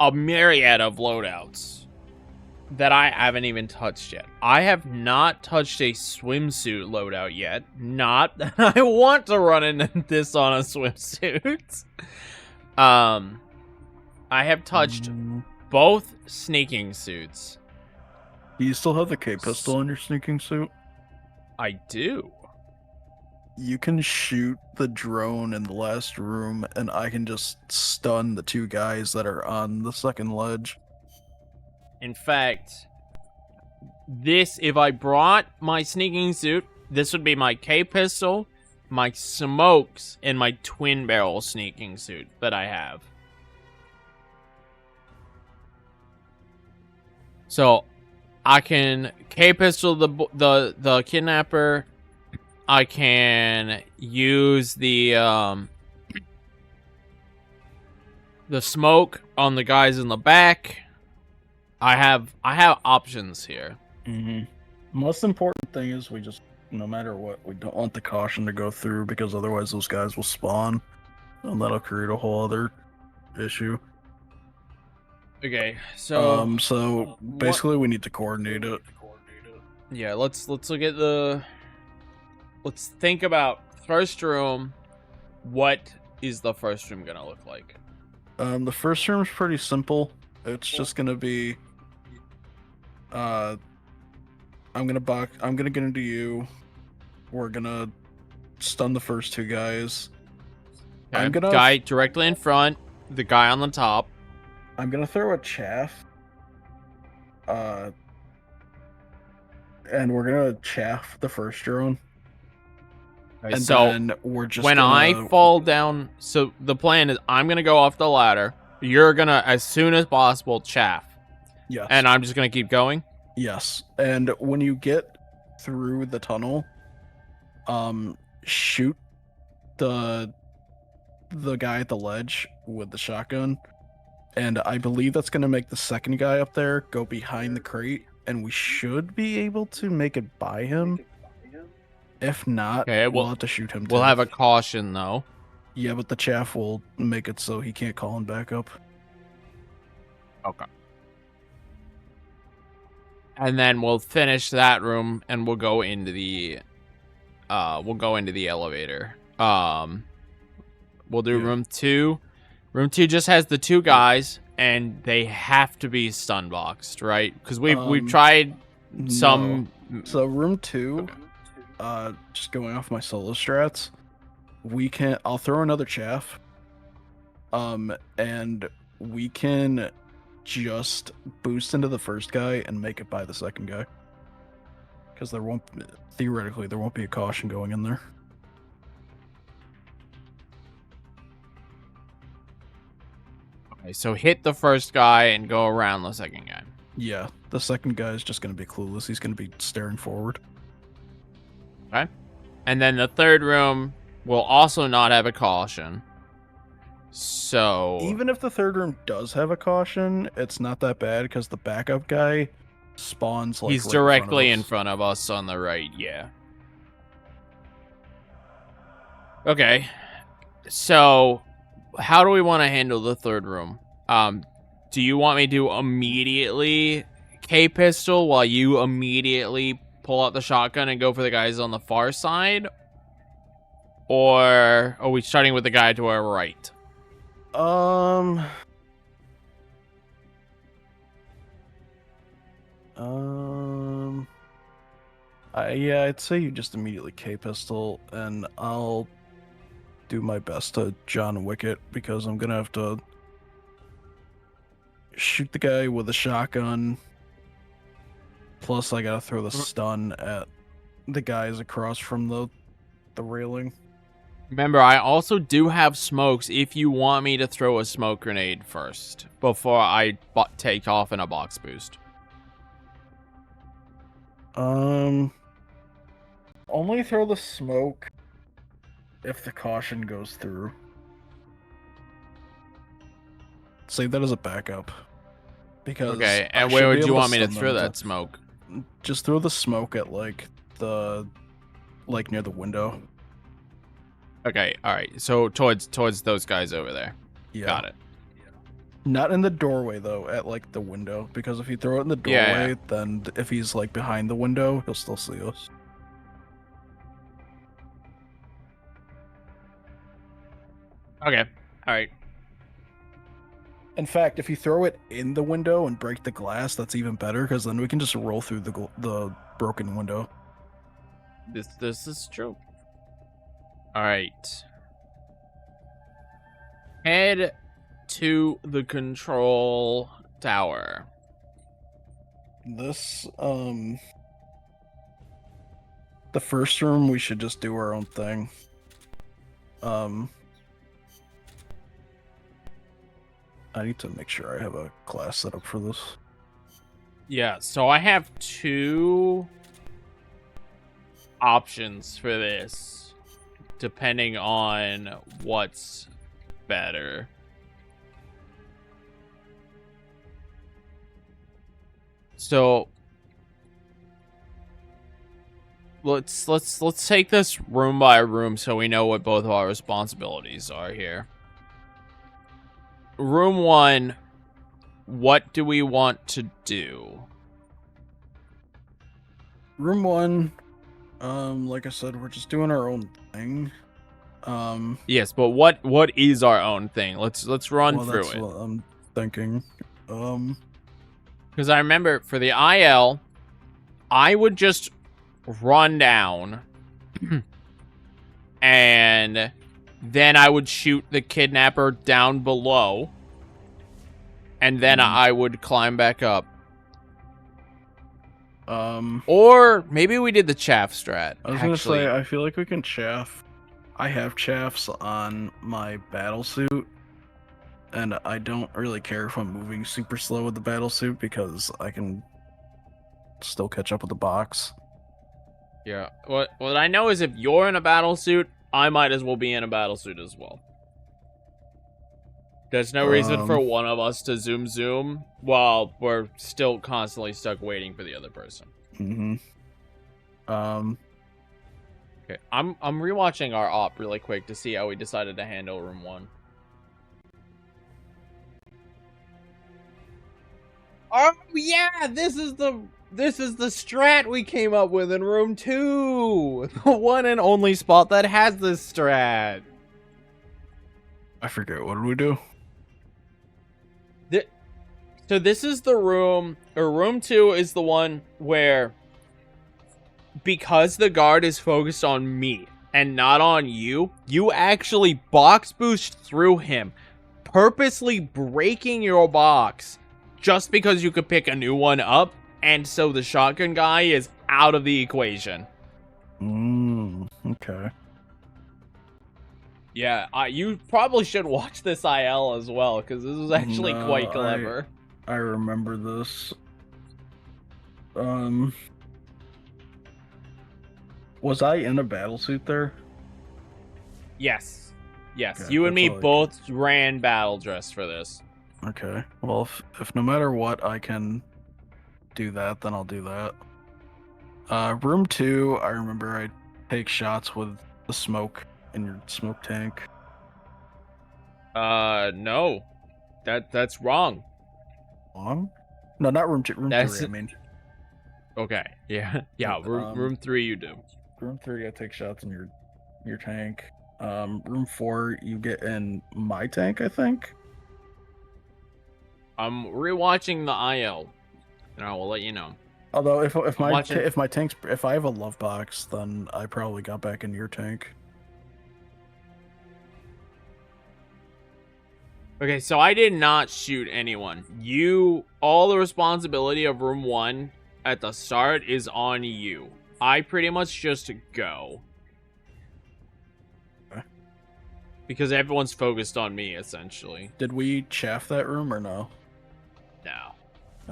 a myriad of loadouts that I haven't even touched yet. I have not touched a swimsuit loadout yet. Not that I want to run into this on a swimsuit. I have touched both sneaking suits. Do you still have the K pistol in your sneaking suit? I do. You can shoot the drone in the last room, and I can just stun the two guys that are on the second ledge. In fact, if I brought my sneaking suit, this would be my K pistol, my smokes, and my twin barrel sneaking suit that I have. So I can K pistol the kidnapper. I can use the smoke on the guys in the back. I have options here. Mm-hmm. Most important thing is we just, no matter what, we don't want the caution to go through because otherwise those guys will spawn, and that'll create a whole other issue. Okay, so So basically we need to coordinate it. yeah, let's look at let's think about first room. What is the first room gonna look like? The first room is pretty simple. It's just gonna be, I'm gonna get into you. We're gonna stun the first two guys. Okay, I'm gonna guy directly in front, the guy on the top. I'm gonna throw a chaff. And we're gonna chaff the first drone. Okay, And so then we're just when gonna... I fall down, so the plan is I'm gonna go off the ladder. You're gonna, as soon as possible, chaff, Yes. and I'm just gonna keep going. Yes. And when you get through the tunnel, shoot the guy at the ledge with the shotgun. And I believe that's gonna make the second guy up there go behind the crate, and we should be able to make it by him. If not, Okay, we'll we'll- have to shoot him. We'll too. have a caution though. Yeah, but the chaff will make it so he can't call him back up. Okay. And then we'll finish that room and we'll go into the elevator. We'll do Yeah. room 2. Room 2 just has the 2 guys, and they have to be stun boxed, right? Because we've tried some. No. So room 2, just going off my solo strats, I'll throw another chaff. And we can just boost into the first guy and make it by the second guy. Because theoretically, there won't be a caution going in there. Okay, so hit the first guy and go around the second guy. Yeah, the second guy is just going to be clueless. He's going to be staring forward. Okay. And then the third room will also not have a caution. So Even if the third room does have a caution, it's not that bad because the backup guy spawns like he's right directly in in front front of us on the right, yeah. Okay. So how do we want to handle the third room? Do you want me to immediately K-pistol while you immediately pull out the shotgun and go for the guys on the far side? Or are we starting with the guy to our right? Yeah, I'd say you just immediately K-pistol, and I'll do my best to John Wick it, because I'm gonna have to shoot the guy with a shotgun. Plus, I gotta throw the stun at the guys across from the railing. Remember, I also do have smokes if you want me to throw a smoke grenade first before I take off in a box boost. Only throw the smoke if the caution goes through. Save that as a backup. Because Okay, I and should where be would you able want me to stun throw them that smoke? Just throw the smoke at like near the window. Okay, all right. So towards those guys over there. Yeah. Got it. Not in the doorway though, at like the window. Because if you throw it in the Yeah, doorway, yeah. then if he's like behind the window, he'll still see us. Okay. All right. In fact, if you throw it in the window and break the glass, that's even better, because then we can just roll through the broken window. This is true. All right. Head to the control tower. This, the first room, we should just do our own thing. I need to make sure I have a class set up for this. Yeah, so I have 2 options for this, depending on what's better. So let's take this room by room so we know what both of our responsibilities are here. Room 1, what do we want to do? Room 1, like I said, we're just doing our own thing. Yes, but what is our own thing? Let's run well, through that's it. what I'm thinking. Because I remember for the IL, I would just run down and then I would shoot the kidnapper down below and then I would climb back up. Or maybe we did the chaff strat. I was gonna say, I feel like we can chaff. I have chaffs on my battle suit, and I don't really care if I'm moving super slow with the battle suit because I can still catch up with the box. Yeah. What I know is if you're in a battle suit, I might as well be in a battle suit as well. There's no reason for one of us to zoom while we're still constantly stuck waiting for the other person. Mm-hmm. Okay, I'm rewatching our op really quick to see how we decided to handle room 1. Oh yeah, this is the strat we came up with in room 2. The one and only spot that has this strat. I forget. What did we do? So this is the room, or room 2 is the one where, because the guard is focused on me and not on you, you actually box boost through him, purposely breaking your box just because you could pick a new one up, and so the shotgun guy is out of the equation. Okay. Yeah, you probably should watch this IL as well, because this is actually No, quite clever. I remember this. Was I in a battle suit there? Yes. Yes, Okay, you and that's me all I both ran battle dress for this. Okay. Well, if no matter what I can do that, then I'll do that. Room 2, I remember I take shots with the smoke in your smoke tank. No. That's wrong. Long? No, not room 2. Room That's- 3. I mean, Okay. Yeah. Yeah, room 3 you do. room 3, I take shots in your tank. Room 4, you get in my tank, I think. I'm rewatching the IL, and I will let you know. Although if my watching- if my tank's if I have a love box, then I probably got back in your tank. Okay, so I did not shoot anyone. All the responsibility of room 1 at the start is on you. I pretty much just go. Okay. Because everyone's focused on me, essentially. Did we chaff that room or no? No.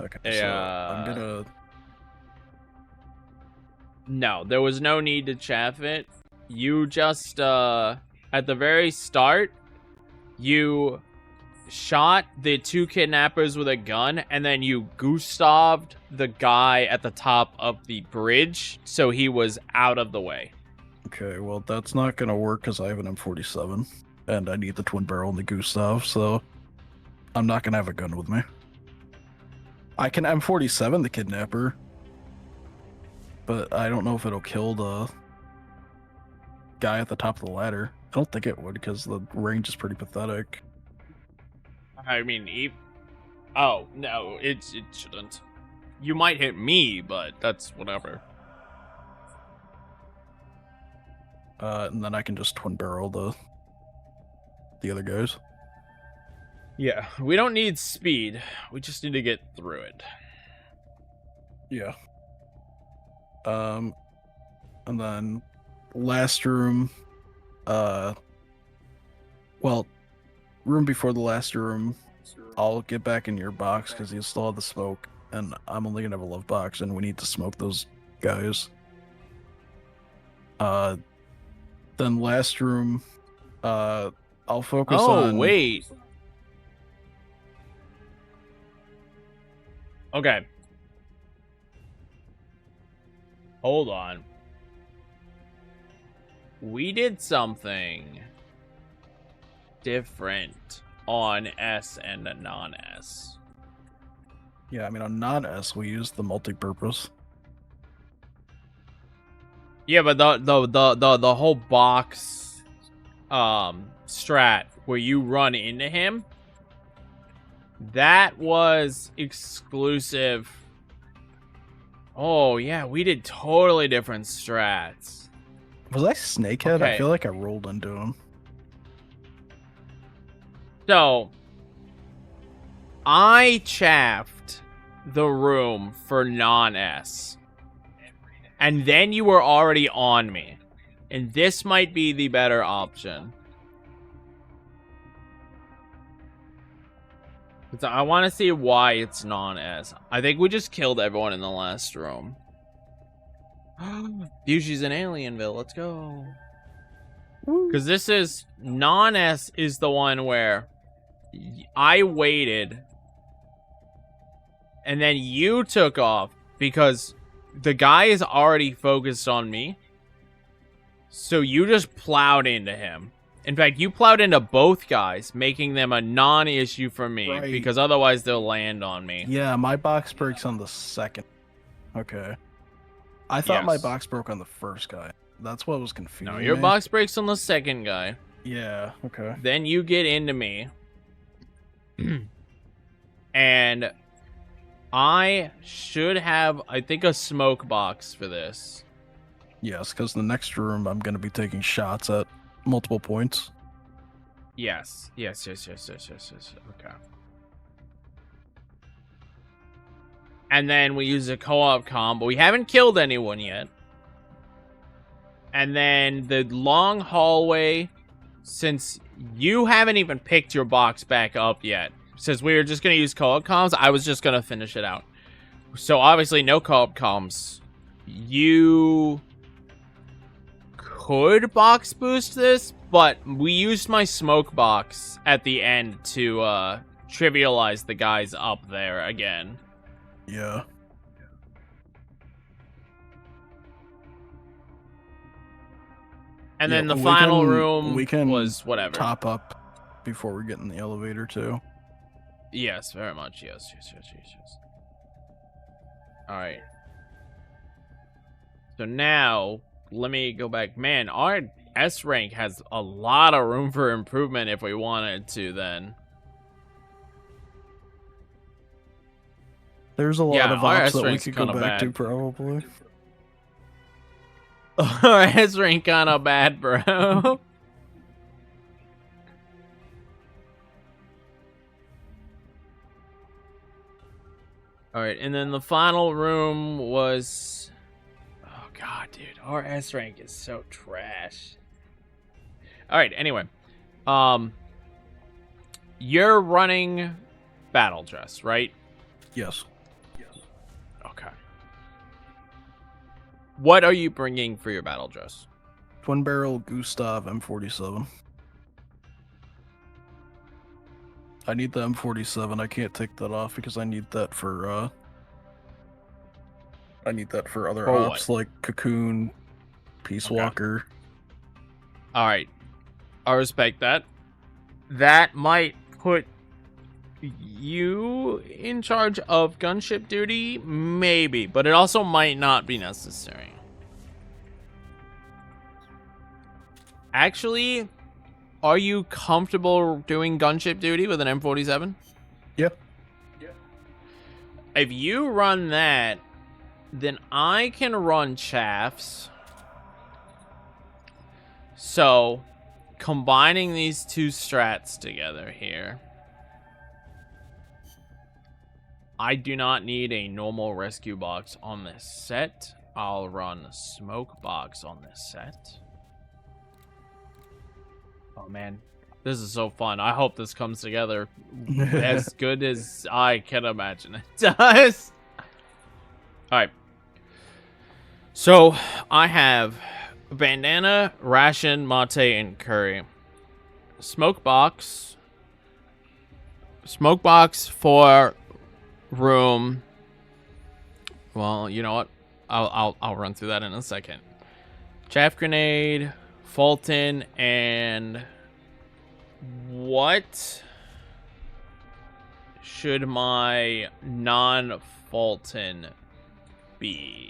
Okay, so I'm gonna. No, there was no need to chaff it. You just, at the very start, you shot the 2 kidnappers with a gun, and then you Gustaved the guy at the top of the bridge, so he was out of the way. Okay, well that's not gonna work because I have an M47, and I need the twin barrel and the Gustav, so I'm not gonna have a gun with me. I can M47 the kidnapper, but I don't know if it'll kill the guy at the top of the ladder. I don't think it would because the range is pretty pathetic. I mean, oh, no, it shouldn't. You might hit me, but that's whatever. And then I can just twin barrel the other guys. Yeah, we don't need speed. We just need to get through it. Yeah. And then last room, well, room before the last room, I'll get back in your box because you still have the smoke, and I'm only gonna have a love box, and we need to smoke those guys. Then last room, I'll focus on. Oh, wait. Okay. Hold on. We did something different on S and non-S. Yeah, I mean on non-S we use the multi-purpose. Yeah, but the whole box strat where you run into him, that was exclusive. Oh yeah, we did totally different strats. Was I Snakehead? I Okay. feel like I rolled into him. So I chaffed the room for non-S. And then you were already on me. And this might be the better option. I want to see why it's non-S. I think we just killed everyone in the last room. Bushi's in Alienville. Let's go. Because this is... Non-S is the one where I waited. And then you took off because the guy is already focused on me. So you just plowed into him. In fact, you plowed into both guys, making them a non-issue for me, Right. because otherwise they'll land on me. Yeah, my box breaks on the second. Okay. I thought my Yes. box broke on the first guy. That's what was confusing. No, your me. box breaks on the second guy. Yeah. Okay. Then you get into me. And I should have, I think, a smoke box for this. Yes, because the next room I'm gonna be taking shots at multiple points. Yes. Okay. And then we use a co-op combo. We haven't killed anyone yet. And then the long hallway, since you haven't even picked your box back up yet, since we were just going to use co-op comms, I was just going to finish it out. So obviously no co-op comms. You could box boost this, but we used my smoke box at the end to trivialize the guys up there again. Yeah. And Yeah, then the we final can- room we can was whatever. Top up before we get in the elevator too. Yes, very much. Yes. All right. So now, let me go back. Man, our S rank has a lot of room for improvement if we wanted to then. There's a lot Yeah, of our ops that we S-rank's could go kinda back to bad. probably. Our S rank kind of bad, bro. All right, and then the final room was... Oh, God, dude. Our S rank is so trash. All right, anyway. You're running battle dress, right? Yes. Okay. What are you bringing for your battle dress? Twin barrel Gustav M47. I need the M47. I can't take that off because I need that for other For ops like Cocoon, Peace Okay. Walker. All right. I respect that. That might put you in charge of gunship duty, maybe, but it also might not be necessary. Actually, are you comfortable doing gunship duty with an M47? Yep. If you run that, then I can run chaffs. So, combining these two strats together here, I do not need a normal rescue box on this set. I'll run a smoke box on this set. Oh man, this is so fun. I hope this comes together as good as I can imagine it does. Alright. So, I have bandana, ration, mate, and curry. Smoke box for room. Well, you know what? I'll run through that in a second. Chaff grenade, Fulton, and what should my non-Fulton be?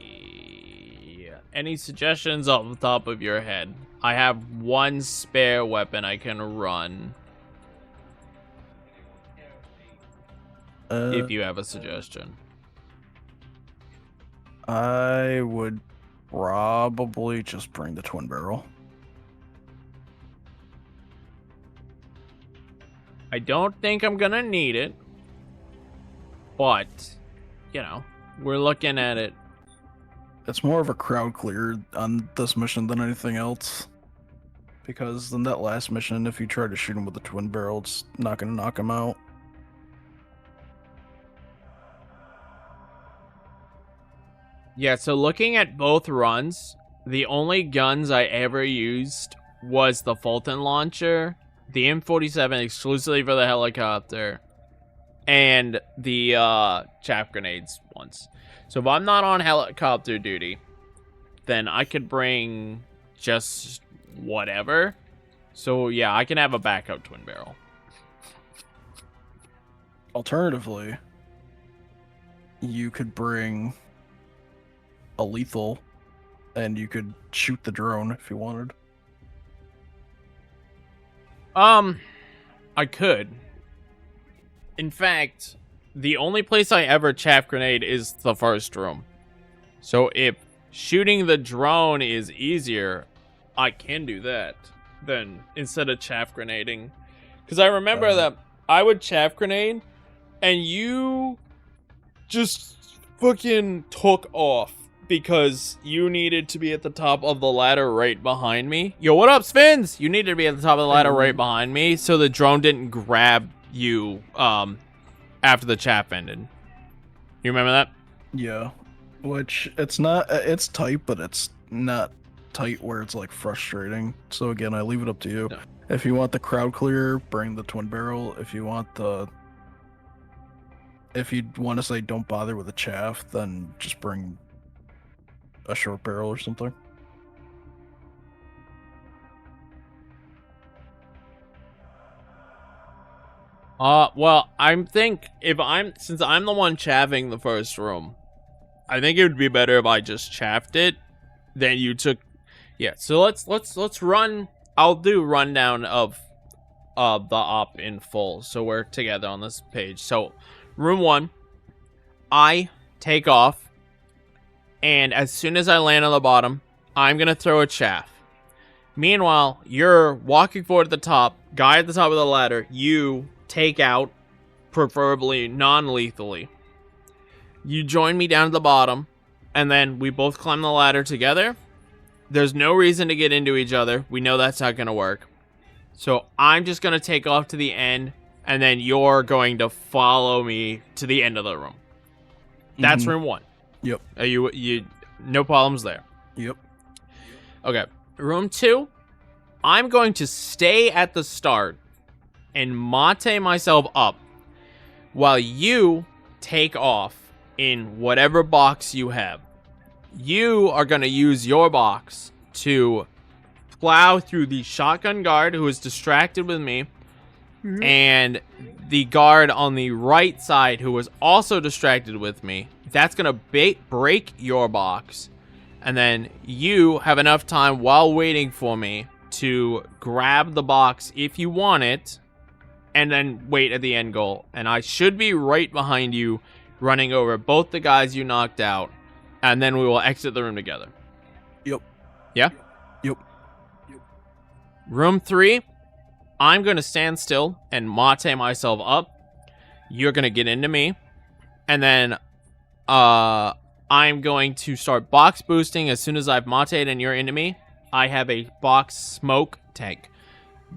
Any suggestions off the top of your head? I have one spare weapon I can run. If you have a suggestion. I would probably just bring the twin barrel. I don't think I'm gonna need it, but you know, we're looking at it. It's more of a crowd clear on this mission than anything else. Because in that last mission, if you try to shoot him with the twin barrel, it's not going to knock him out. Yeah, so looking at both runs, the only guns I ever used was the Fulton launcher, the M47 exclusively for the helicopter, and the chaff grenades once. So if I'm not on helicopter duty, then I could bring just whatever. So yeah, I can have a backup twin barrel. Alternatively, you could bring a lethal and you could shoot the drone if you wanted. I could. In fact, the only place I ever chaff grenade is the first room. So if shooting the drone is easier, I can do that. Then instead of chaff grenading, because I remember that I would chaff grenade, and you just fucking took off because you needed to be at the top of the ladder right behind me. Yo, what up, Spins? You needed to be at the top of the ladder right behind me, so the drone didn't grab you after the chaff ended. You remember that? Yeah. Which, it's tight, but it's not tight where it's, like, frustrating. So, again, I leave it up to you. No. If you want the crowd clear, bring the twin barrel. If you want to say don't bother with the chaff, then just bring a short barrel or something. Well, since I'm the one chaffing the first room, I think it would be better if I just chaffed it than you took. Yeah, so let's run. I'll do rundown of the op in full, so we're together on this page. So, room 1, I take off, and as soon as I land on the bottom, I'm gonna throw a chaff. Meanwhile, you're walking forward at the top, guy at the top of the ladder, you take out, preferably non-lethally. You join me down at the bottom, and then we both climb the ladder together. There's no reason to get into each other. We know that's not going to work. So I'm just going to take off to the end, and then you're going to follow me to the end of the room. That's room 1. Yep. You no problems there. Yep. Okay. Room 2, I'm going to stay at the start and mate myself up while you take off in whatever box you have. You are going to use your box to plow through the shotgun guard who is distracted with me, and the guard on the right side who was also distracted with me. That's going to break your box, and then you have enough time while waiting for me to grab the box if you want it, and then wait at the end goal. And I should be right behind you, running over both the guys you knocked out, and then we will exit the room together. Yep. Yeah? Yep. Room 3, I'm going to stand still and mate myself up. You're going to get into me. And then I'm going to start box boosting as soon as I've mateed and you're into me. I have a box smoke tank.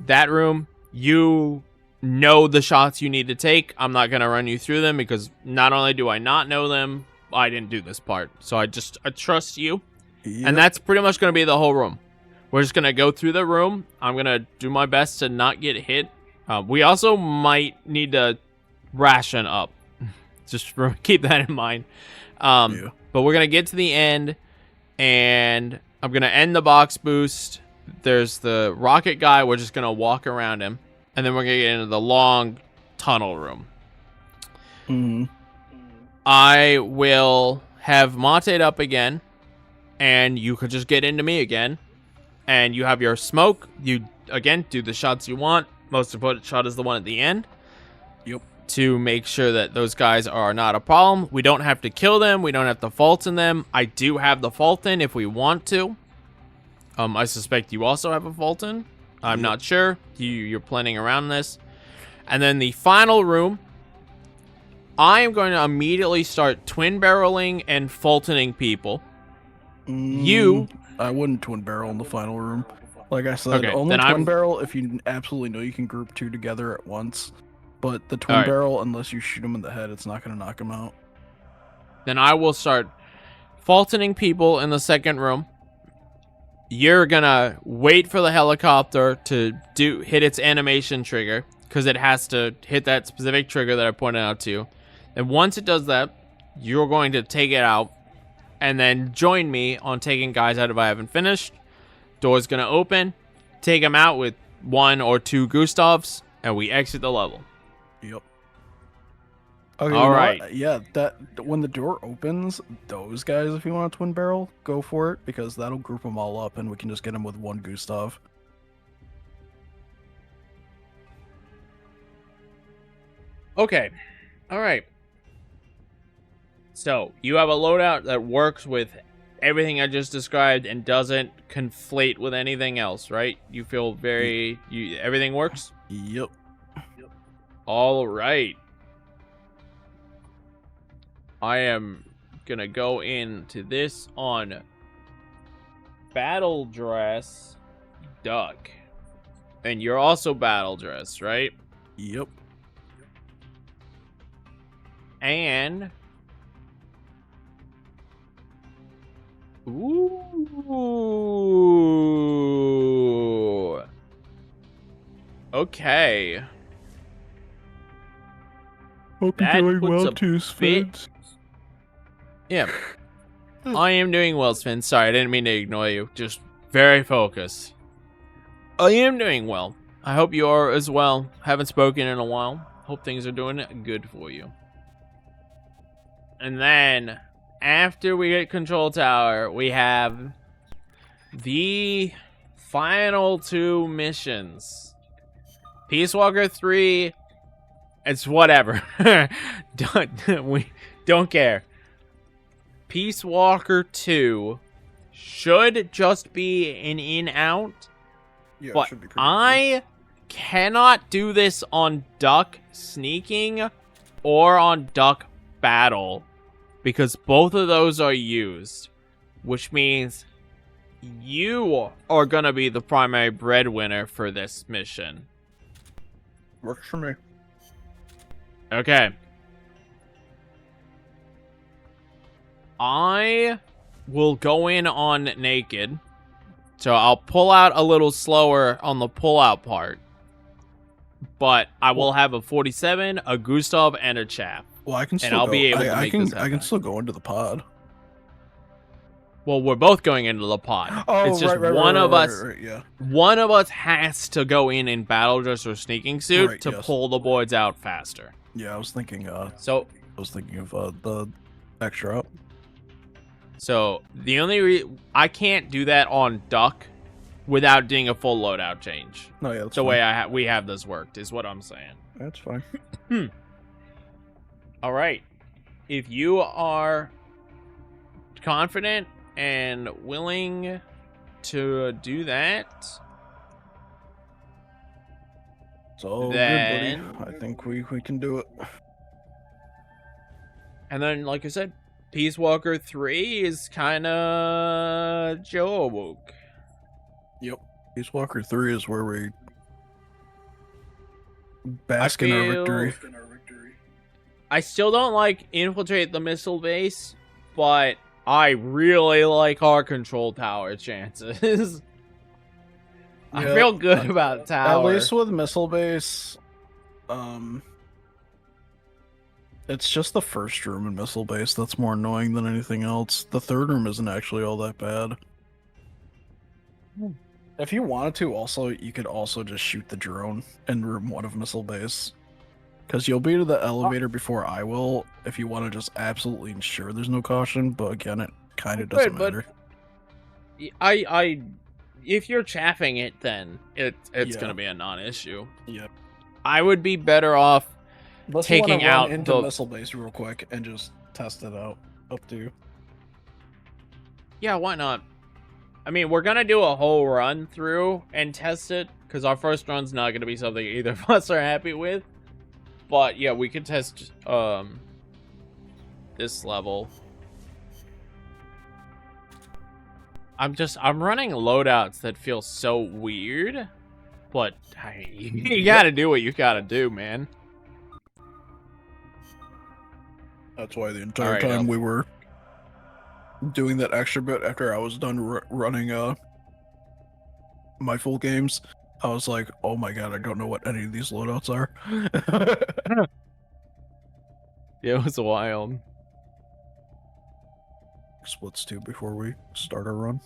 That room, you know the shots you need to take. I'm not going to run you through them because not only do I not know them, I didn't do this part. So I trust you. Yep. And that's pretty much going to be the whole room. We're just going to go through the room. I'm going to do my best to not get hit. We also might need to ration up. Just keep that in mind. Yeah. But we're going to get to the end, and I'm going to end the box boost. There's the rocket guy. We're just going to walk around him. And then we're going to get into the long tunnel room. Mhm. I will have mateed up again, and you could just get into me again. And you have your smoke. You, again, do the shots you want. Most important shot is the one at the end. Yep. To make sure that those guys are not a problem. We don't have to kill them. We don't have to Fulton them. I do have the Fulton if we want to. I suspect you also have a Fulton. I'm not sure. You're planning around this. And then the final room, I am going to immediately start twin barreling and Fultoning people. You... I wouldn't twin barrel in the final room. Like I said, Okay, only then twin I'm- barrel if you absolutely know you can group two together at once. But the twin Alright. barrel, unless you shoot him in the head, it's not going to knock him out. Then I will start Fultoning people in the second room. You're gonna wait for the helicopter to hit its animation trigger, because it has to hit that specific trigger that I pointed out to you. And once it does that, you're going to take it out, and then join me on taking guys out if I haven't finished. Door's gonna open, take them out with 1 or 2 Gustavs, and we exit the level. Yep. Okay, All right. Yeah, that when the door opens, those guys, if you want a twin barrel, go for it, because that'll group them all up, and we can just get them with 1 Gustav. Okay. All right. So, you have a loadout that works with everything I just described and doesn't conflate with anything else, right? You feel very... everything works? Yep. All right. I am gonna go into this on battle dress duck. And you're also battle dress, right? Yep. And ooh. Okay. Hope That you're doing puts well a too, Sphinx. Yeah. I am doing well, Sven. Sorry, I didn't mean to ignore you. Just very focused. I am doing well. I hope you are as well. Haven't spoken in a while. Hope things are doing good for you. And then, after we get Control Tower, we have the final 2 missions. Peace Walker 3, it's whatever. We don't care. Peace Walker 2 should just be an in-out. Yeah, it But should be pretty I cannot do this on Duck Sneaking or on Duck Battle because both of those are used, which means you are going to be the primary breadwinner for this mission. easy. Works for me. Okay. I will go in on naked. So I'll pull out a little slower on the pull out part. But I will have a 47, a Gustav, and a Chaff. Well, I can still I'll go. be able to I make can this I can happen. still go into the pod. Well, we're both going into the pod. It's just one of us. Yeah. One of us has to go in battle dress or sneaking suit Right, to yes. pull the boards out faster. Yeah, I was thinking. So of the extra up. So the only I can't do that on Duck without doing a full loadout change. No, yeah, that's The fine. way we have this worked is what I'm saying. That's fine. All right, if you are confident and willing to do that, So Then- good, buddy. I think we can do it. and then like I said, Peace Walker 3 is kind of joke. Yep. Peace Walker 3 is where we bask in our feel- victory. I still don't like infiltrate the missile base, but I really like our control tower chances. I Yeah, feel good about tower. At least with missile base, it's just the first room in missile base that's more annoying than anything else. The third room isn't actually all that bad. If you wanted to, also you could also just shoot the drone in room 1 of missile base, because you'll be to the elevator before I will. If you want to just absolutely ensure there's no caution, but again, it kind of doesn't But- matter. I if you're chaffing it, then it's Yeah. gonna be a non-issue. Yep. I would be better off. Unless you wanna Taking run out into the- missile base real quick and just test it out. Up to you. Yeah, why not? I mean, we're gonna do a whole run through and test it because our first run's not gonna be something either of us are happy with. But yeah, we could test this level. I'm running loadouts that feel so weird, but hey, you gotta do what you gotta do, man. That's why the entire Alright, time we were doing that extra bit after I was done running my full games, I was like, oh my god, I don't know what any of these loadouts are. It was wild. Splits 2 before we start our run.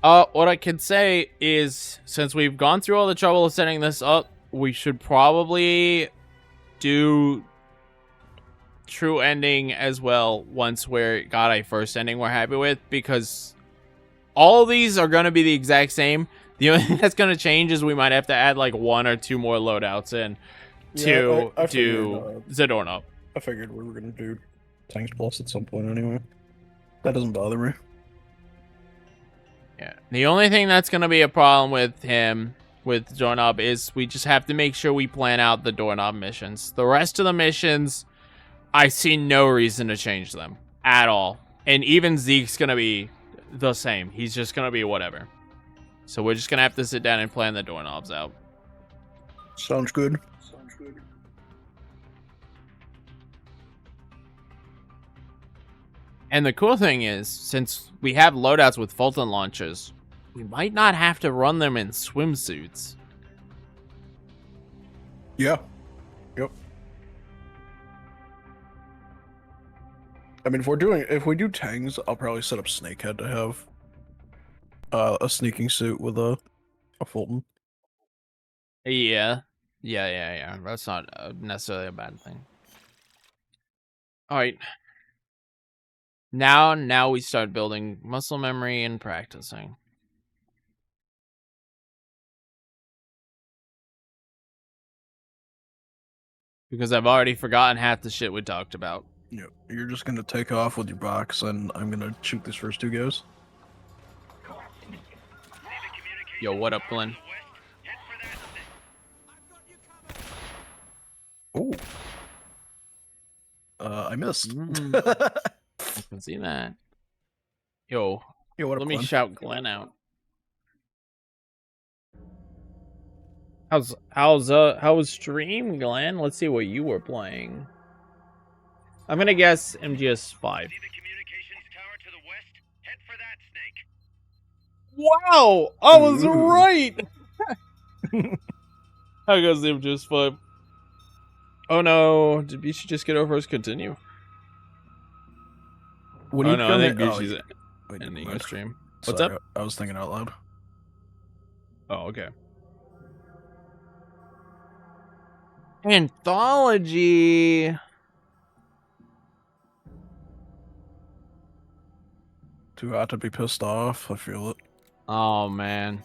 What I can say is, since we've gone through all the trouble of setting this up, we should probably do true ending as well once we got a first ending we're happy with, because all these are going to be the exact same. The only thing that's going to change is we might have to add like 1 or 2 more loadouts in. to I do Zadornov. I figured we were gonna do Tanks Plus at some point anyway. That doesn't bother me. Yeah. The only thing that's going to be a problem with him, with Doorknob, is we just have to make sure we plan out the Doorknob missions. The rest of the missions, I see no reason to change them at all. And even Zeke's going to be the same. He's just going to be whatever. So we're just going to have to sit down and plan the doorknobs out. Sounds good. And the cool thing is, since we have loadouts with Fulton launchers, we might not have to run them in swimsuits. Yeah. Yep. I mean, if we do Tangs, I'll probably set up Snakehead to have a sneaking suit with a Fulton. Yeah. That's not necessarily a bad thing. All right. Now we start building muscle memory and practicing. Because I've already forgotten half the shit we talked about. Yep. You're just gonna take off with your box, and I'm gonna shoot these first two guys. Yo, what up, Glenn? Oh. I missed. I can see that. Yo, Yo, what up, let me Glenn? shout Glenn out. How was stream, Glenn? Let's see what you were playing. I'm gonna guess MGS 5. See the communications tower to the west? Head for that, Snake. Wow, I was Ooh. right. How goes the MGS 5? Oh no, did Bishi just get over his continue? When Oh you no, I come think in- Bishi's wait, never ending mind. the stream. What's Sorry, up? I was thinking out loud. Oh, okay. Anthology. Too hot to be pissed off. I feel it. Oh man.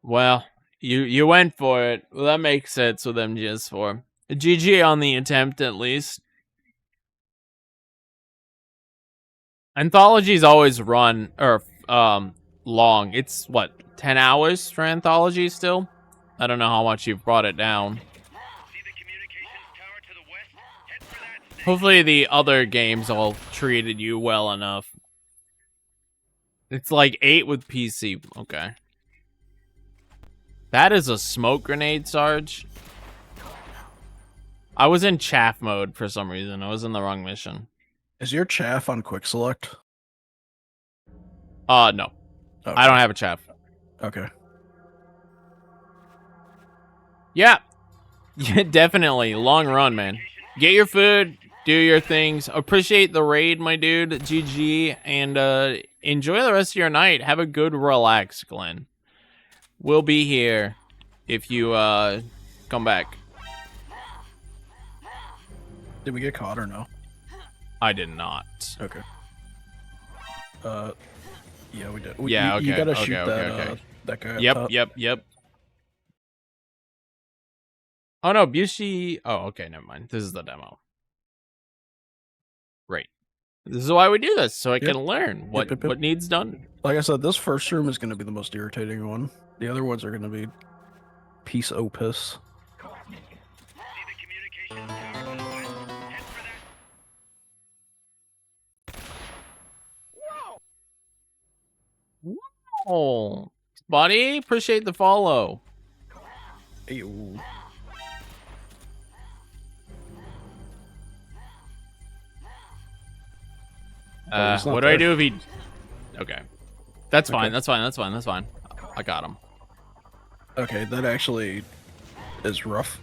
Well, you went for it. Well, that makes sense with MGS4. GG on the attempt, at least. Anthologies always run long. It's what, 10 hours for Anthology still? I don't know how much you've brought it down. See the communications tower to the west? Head for that, Snake. Hopefully the other games all treated you well enough. It's like 8 with PC. Okay. That is a smoke grenade, Sarge. I was in chaff mode for some reason. I was in the wrong mission. Is your chaff on quick select? No. Okay. I don't have a chaff. Okay. Yeah. Yeah, definitely. Long run, man. Get your food, do your things. Appreciate the raid, my dude. GG. And enjoy the rest of your night. Have a good relax, Glenn. We'll be here if you come back. Did we get caught or no? I did not. Okay. Yeah, we did. Yeah, You okay, gotta okay, shoot okay, that, okay. that guy up Yep. top. Oh no, Bushi. Oh, okay, never mind. This is the demo. Right. This is why we do this, so I can learn what yep. what needs done. Like I said, this first room is going to be the most irritating one. The other ones are going to be piece o' piss. See the communications tower to the west? Head for that. Oh, buddy, appreciate the follow. Ew. Oh, he's not What do I there. do if he? Okay, that's fine. Okay. That's fine. That's fine. That's fine. I got him. Okay, that actually is rough.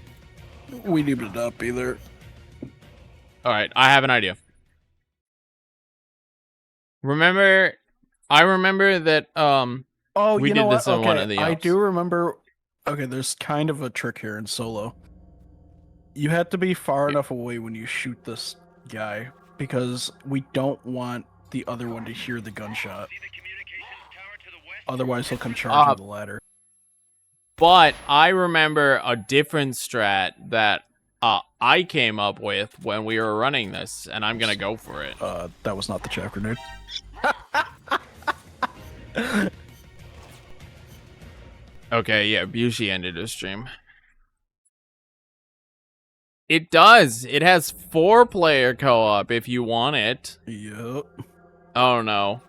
We need it up either. All right, I have an idea. I remember that Oh, We you did know this what? in Okay, one of the I ops. do remember. Okay, there's kind of a trick here in solo. You have to be far enough away when you shoot this guy because we don't want the other one to hear the gunshot. See the communications tower to the west? Otherwise, he'll come charging the ladder. But I remember a different strat that I came up with when we were running this, and I'm gonna go for it. That was not the chaff grenade. Okay, yeah, Bushi ended his stream. It does. It has 4-player co-op if you want it. Yep. Oh no.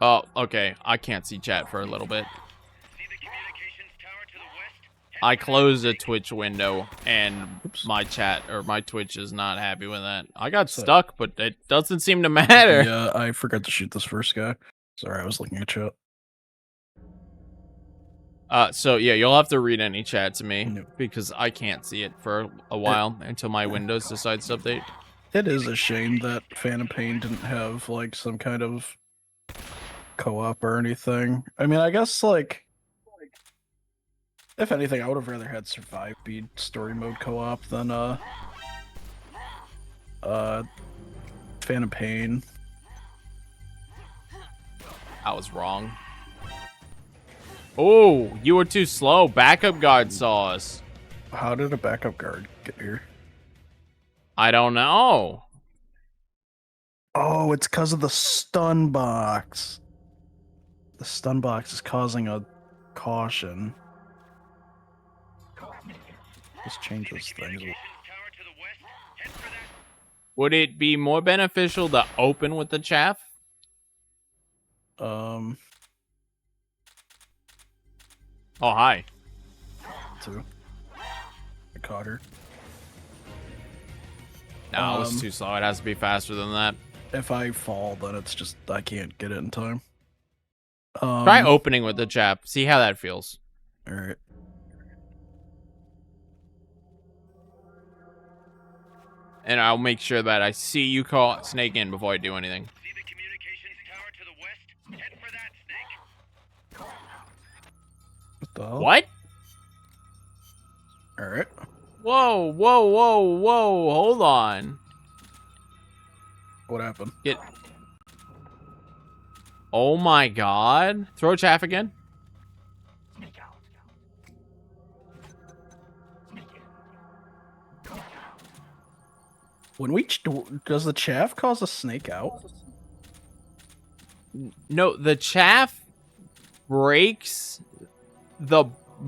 Oh, okay. I can't see chat for a little bit. See the communications tower to the west? I closed a Twitch window and Oops. my chat or my Twitch is not happy with that. I got So- stuck, but it doesn't seem to matter. Yeah, I forgot to shoot this first guy. Sorry, I was looking at chat. So yeah, you'll have to read any chat to me Nope. because I can't see it for a while until my Windows decides to update. It is a shame that Phantom Pain didn't have like some kind of co-op or anything. I mean, I guess like if anything, I would have rather had Survive be story mode co-op than Phantom Pain. I was wrong. Oh, you were too slow. Backup guard saw us. How did a backup guard get here? I don't know. Oh, it's because of the stun box. The stun box is causing a caution. Let's change this thing. Communications tower to the west? Head for that. Would it be more beneficial to open with the chaff? Oh, hi. Two. I caught her. No, it's Um, too slow. It has to be faster than that. If I fall, then it's just I can't get it in time. Try opening with the chaff. See how that feels. All right. And I'll make sure that I see you call Snake in before I do anything. See the communications tower to the west? Head for that, Snake. What the hell? What? All right. Whoa, whoa, whoa, whoa. Hold on. What happened? Get. Oh my god. Throw chaff again. When we does the chaff cause a snake out? No, the chaff breaks the.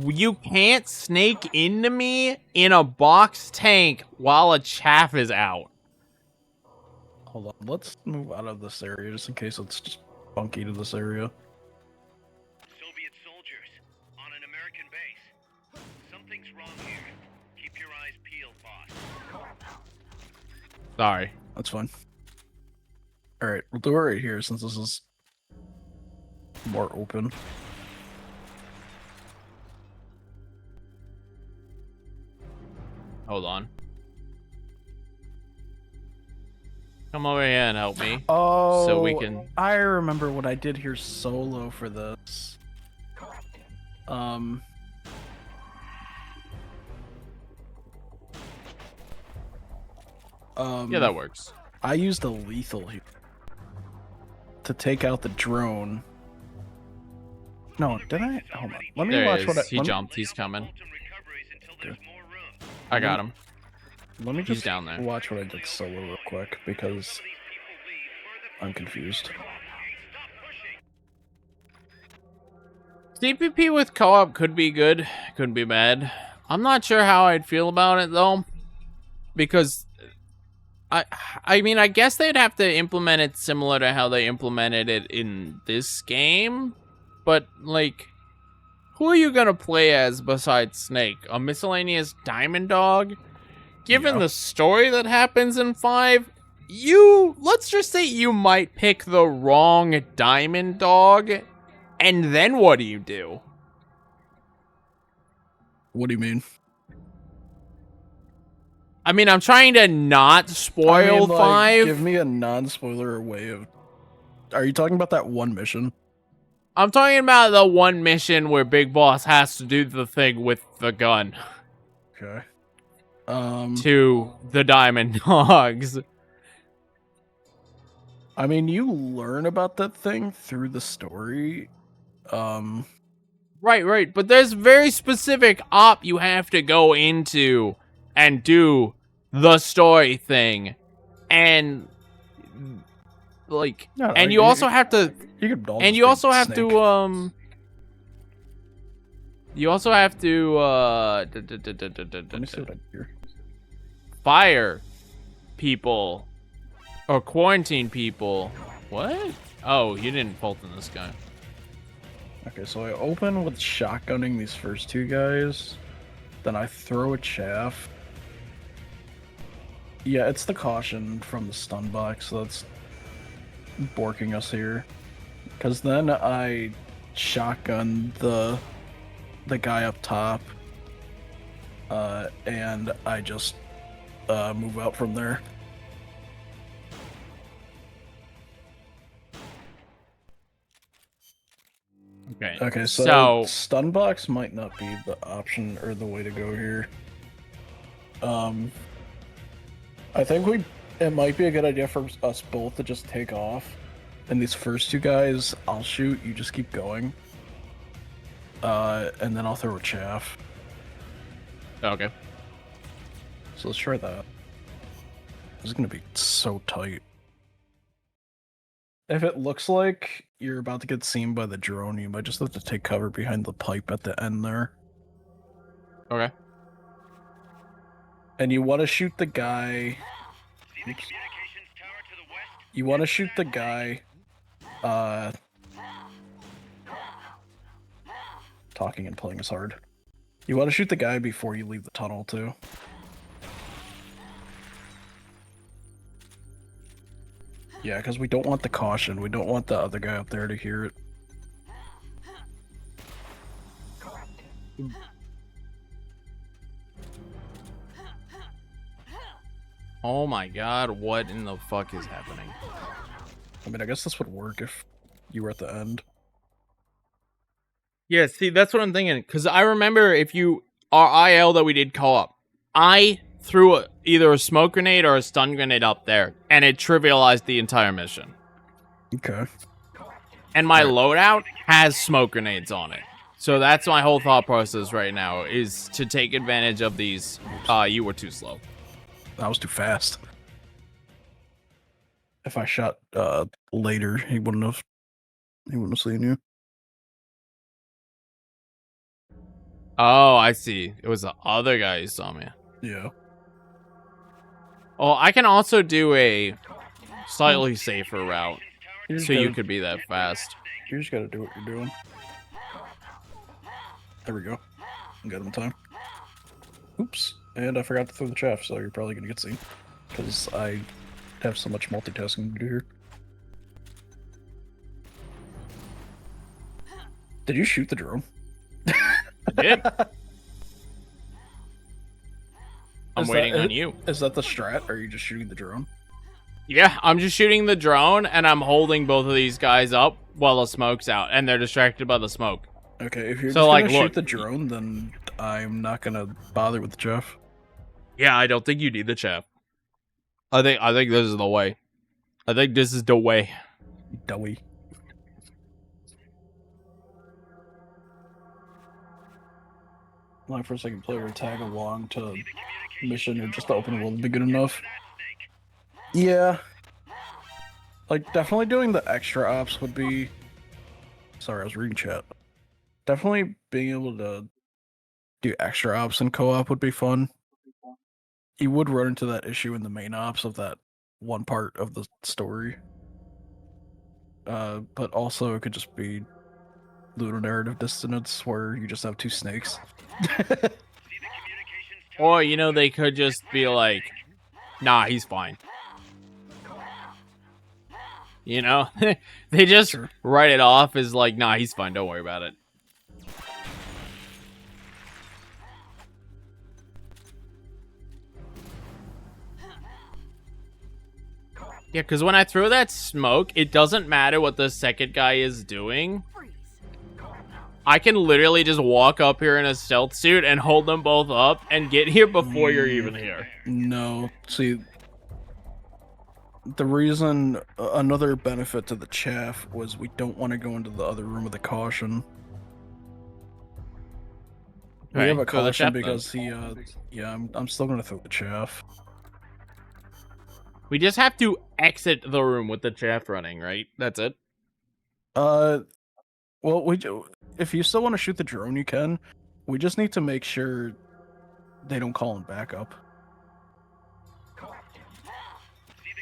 You can't snake into me in a box tank while a chaff is out. Hold on. Let's move out of this area just in case it's just funky to this area. Soviet soldiers on an American base. Something's wrong here. Keep your eyes peeled, boss. Sorry. That's fine. All right, we'll do it right here since this is more open. Hold on. Come over here and help me. Oh, So we can. I remember what I did here solo for this. Yeah, that works. I used a lethal here to take out the drone. No, did I? Hold on. Let me There watch he what is. I. He let me- jumped. He's coming. Fulton recoveries until there's more room. I got him. Let me He's just down there. watch what I did solo real quick because These people leave. Where the I'm confused. stop pushing. CPP with co-op could be good, could be bad. I'm not sure how I'd feel about it though, because I mean, I guess they'd have to implement it similar to how they implemented it in this game, but like, who are you gonna play as besides Snake? A miscellaneous diamond dog? Given Yeah. the story that happens in 5, let's just say you might pick the wrong diamond dog, and then what do you do? What do you mean? I mean, I'm trying to not spoil I mean, like, 5. Give me a non-spoiler way of. Are you talking about that one mission? I'm talking about the one mission where Big Boss has to do the thing with the gun Okay. to the diamond dogs. I mean, you learn about that thing through the story. Right. But there's very specific op you have to go into and do the story thing. And like, No, and you also have to, You could all and just you be also have Snake. to, you also have to, Let me see what I hear. fire people or quarantine people. What? Oh, you didn't Fulton this guy. Okay, so I open with shotgunning these first two guys. Then I throw a chaff. Yeah, it's the caution from the stun box that's borking us here. Because then I shotgun the guy up top. And I just move out from there. Okay. Okay, so stun box might not be the option or the way to go here. I think it might be a good idea for us both to just take off. And these first two guys, I'll shoot, you just keep going. And then I'll throw a chaff. Okay. So let's try that. This is gonna be so tight. If it looks like you're about to get seen by the drone, you might just have to take cover behind the pipe at the end there. Okay. And you want to shoot the guy. See the communications tower to the west? You want to shoot the guy. Talking and playing is hard. You want to shoot the guy before you leave the tunnel too. Yeah, because we don't want the caution. We don't want the other guy up there to hear it. Oh my god, what in the fuck is happening? I mean, I guess this would work if you were at the end. Yeah, see, that's what I'm thinking. Because I remember if you, our IL that we did co-op, I threw either a smoke grenade or a stun grenade up there, and it trivialized the entire mission. Okay. And my loadout has smoke grenades on it. So that's my whole thought process right now, is to take advantage of these. You were too slow. That was too fast. If I shot later, he wouldn't have seen you. Oh, I see. It was the other guy who saw me. Yeah. Oh, I can also do a slightly safer route, You just so you gotta- could be that fast. You just gotta do what you're doing. There we go. Got him in time. Oops. And I forgot to throw the chaff, so you're probably gonna get seen. Because I have so much multitasking to do here. Did you shoot the drone? I did. I'm Is waiting that on it? you. Is that the strat, or are you just shooting the drone? Yeah, I'm just shooting the drone, and I'm holding both of these guys up while the smoke's out, and they're distracted by the smoke. Okay, if you're So, just like, gonna look. shoot the drone, then I'm not gonna bother with the chaff. Yeah, I don't think you need the chaff. I think this is the way. I think this is the way. Doughy. My first second player tag along to mission or just the open world would be good enough. Yeah. Like, definitely doing the extra ops would be... Sorry, I was reading chat. Definitely being able to do extra ops in co-op would be fun. You would run into that issue in the main ops of that one part of the story. But also it could just be lunar narrative dissonance where you just have two snakes. Or, you know, they could just be like, nah, he's fine. You know? They just Sure. write it off as like, nah, he's fine, don't worry about it. Yeah, because when I throw that smoke, it doesn't matter what the second guy is doing. I can literally just walk up here in a stealth suit and hold them both up and get here before you're even here. No, see, the reason, another benefit to the chaff was we don't want to go into the other room with the caution. We have a Right, throw the caution chaff then. because he, yeah, I'm still gonna throw the chaff. We just have to exit the room with the chaff running, right? That's it. Well, if you still want to shoot the drone, you can. We just need to make sure they don't call him back up.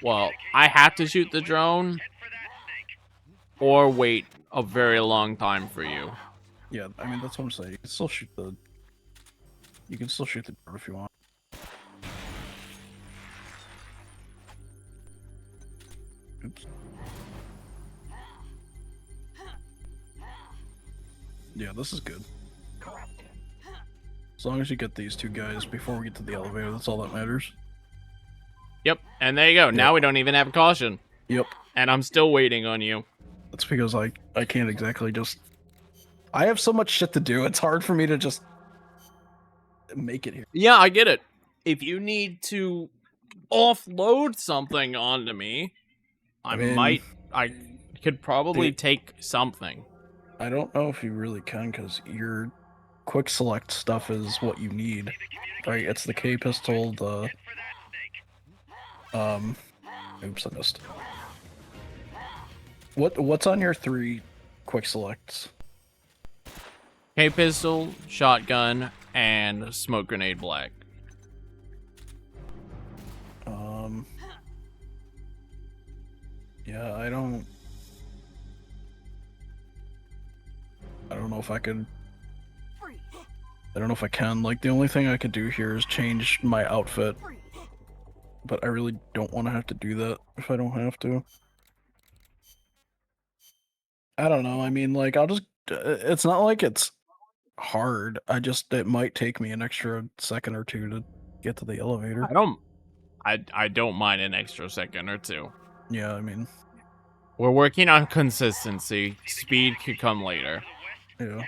Well, I have to shoot the drone or wait a very long time for you. Yeah, I mean that's what I'm saying. You can still shoot the. You can still shoot the drone if you want. Oops. Yeah, this is good. As long as you get these two guys before we get to the elevator, that's all that matters. Yep, and there you go. Now we don't even have a caution. Yep. And I'm still waiting on you. That's because I can't exactly just. I have so much shit to do. It's hard for me to just make it here. Yeah, I get it. If you need to offload something onto me, I mean- could probably Dude. take something. I don't know if you really can because your quick select stuff is what you need. Right? It's the K pistol, the oops, I missed. What's on your 3 quick selects? K-pistol, shotgun, and smoke grenade black. Yeah, I don't know if I could. I don't know if I can. Like, the only thing I could do here is change my outfit. But I really don't want to have to do that if I don't have to. I don't know. I mean, like, I'll just. It's not like it's hard. It might take me an extra second or two to get to the elevator. I don't mind an extra second or two. Yeah, I mean, We're working on consistency. Speed could come later. yeah.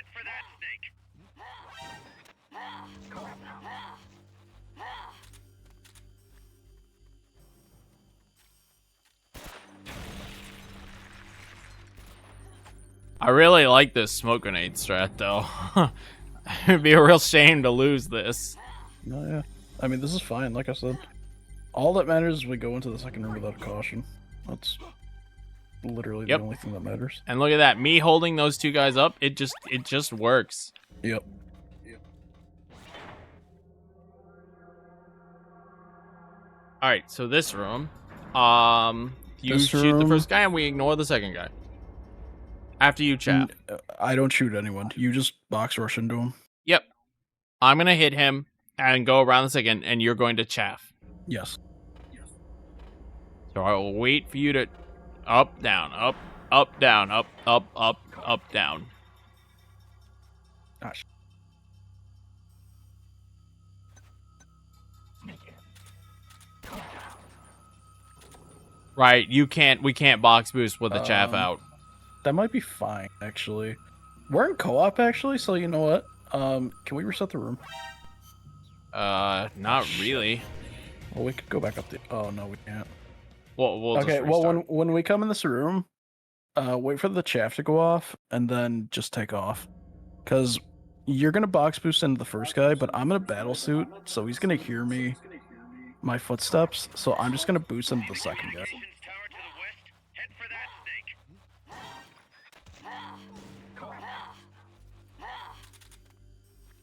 I really like this smoke grenade strat, though. It'd be a real shame to lose this. No, yeah. I mean, this is fine. Like I said, all that matters is we go into the second room without caution. That's literally Yep. the only thing that matters. And look at that, me holding those two guys up, it just works. Yep. All right, so this room, you This shoot the room- first guy and we ignore the second guy. After you chaff. I don't shoot anyone. You just box rush into him. Yep. I'm gonna hit him and go around the second, and you're going to chaff. Yes. So I will wait for you to up, down, up, down, up, down. Gosh. Right, we can't box boost with the chaff out. That might be fine, actually. We're in co-op, actually, so you know what? Can we reset the room? Not really. Well, we could go back up the. Oh no, we can't. We'll Okay. just Well, restart. when we come in this room, wait for the chaff to go off, and then just take off, because you're gonna box boost into the first guy, but I'm in a battle suit, so he's gonna hear my footsteps. So I'm just gonna boost into the second guy. Tower to the west. Head for that snake.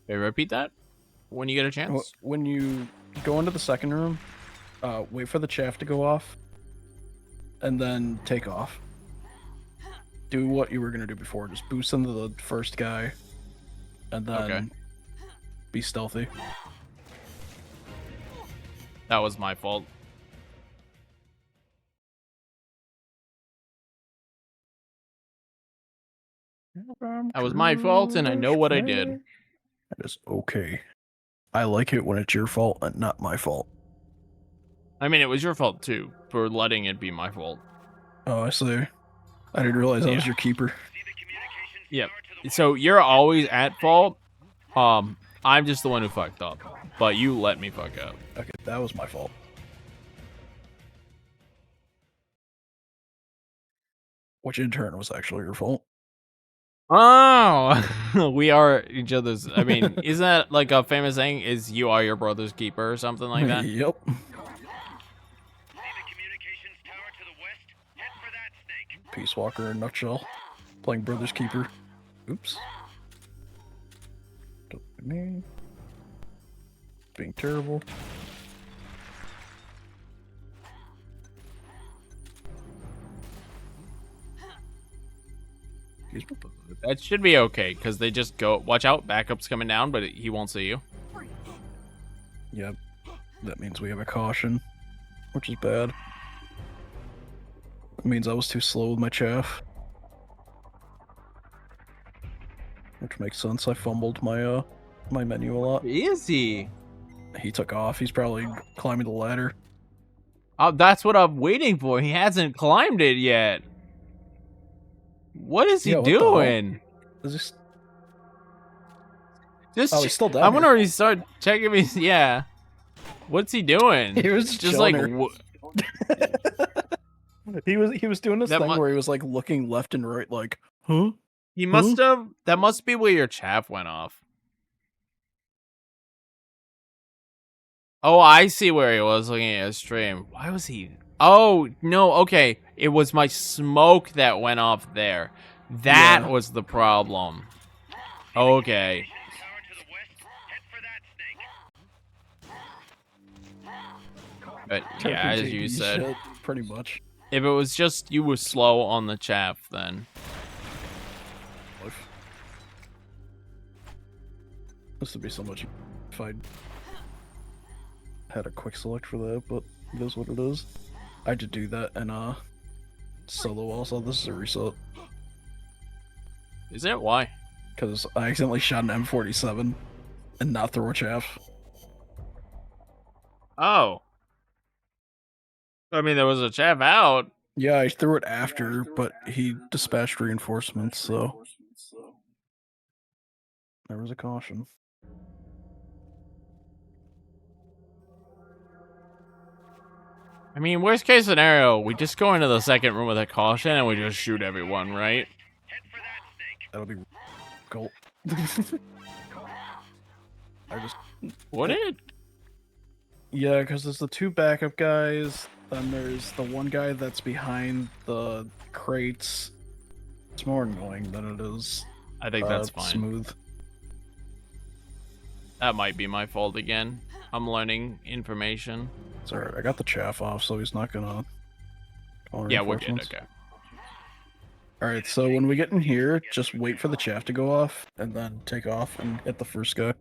Okay, repeat that when you get a chance. When you go into the second room, wait for the chaff to go off, and then take off. Do what you were gonna do before. Just boost into the first guy, and then Okay. be stealthy. That was my fault. That was my fault, and I know what I did. That is okay. I like it when it's your fault and not my fault. I mean, it was your fault too for letting it be my fault. Oh, I see. I didn't realize I was Yeah. your keeper. See the communications Yep. tower to the west. So you're always at fault. I'm just the one who fucked up, but you let me fuck up. Okay, that was my fault. Which in turn was actually your fault. Oh, we are each other's. I mean, isn't that like a famous saying? Is you are your brother's keeper or something like that? Yep. See the communications tower to the west? Head for that snake. Peace Walker in a nutshell. Playing Brother's Keeper. Oops. Don't be me. Being terrible. He's That should be okay because they just go. Watch out, backup's coming down, but he won't see you. Yep. That means we have a caution, which is bad. It means I was too slow with my chaff. Which makes sense. I fumbled my my menu a lot. Is he? He took off. He's probably climbing the ladder. Oh, that's what I'm waiting for. He hasn't climbed it yet. What is he Yeah, what the hell? doing? Is this... Just Oh, he's still down I'm gonna here. restart checking me. Yeah. What's he doing? He was just like chilling he was doing this That thing mu- where he was like looking left and right, like, huh? he must have. That must be where your chaff went off. Oh, I see where he was looking at his stream. Why was he? Oh no. Okay, it was my smoke that went off there. That Yeah. was the problem. Okay. Tower to the west? Head for that snake. But yeah, as you RPG said, shit, pretty much. if it was just you were slow on the chaff, then This would be so much if I had a quick select for that, but it is what it is. I had to do that in solo also. This is a reset is it? Why? because I accidentally shot an M47 and not throw a chaff. Oh. I mean, there was a chaff out. Yeah, I threw it after, but he dispatched reinforcements, so there was a caution. I mean, worst case scenario, we just go into the second room with a caution and we just shoot everyone, right? Head for that snake. That'll be cool. I just Would it? Yeah, because there's the two backup guys, then there's the one guy that's behind the crates. It's more annoying than it is I think that's fine. smooth. That might be my fault again. I'm learning information. It's alright, I got the chaff off, so he's not gonna call Yeah, we're good. reinforcements. Okay. Alright, so when we get in here, just wait for the chaff to go off, and then take off and hit the first guy.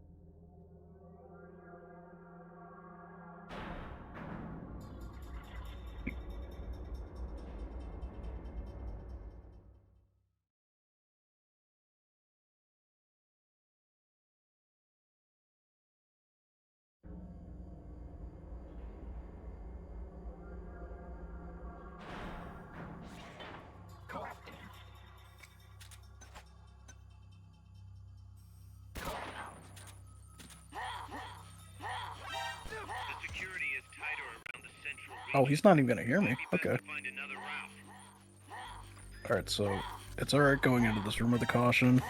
The security is tighter around the central Oh, region. he's not even gonna hear me. Maybe best Okay. to find another route. Alright, so it's alright going into this room with the caution.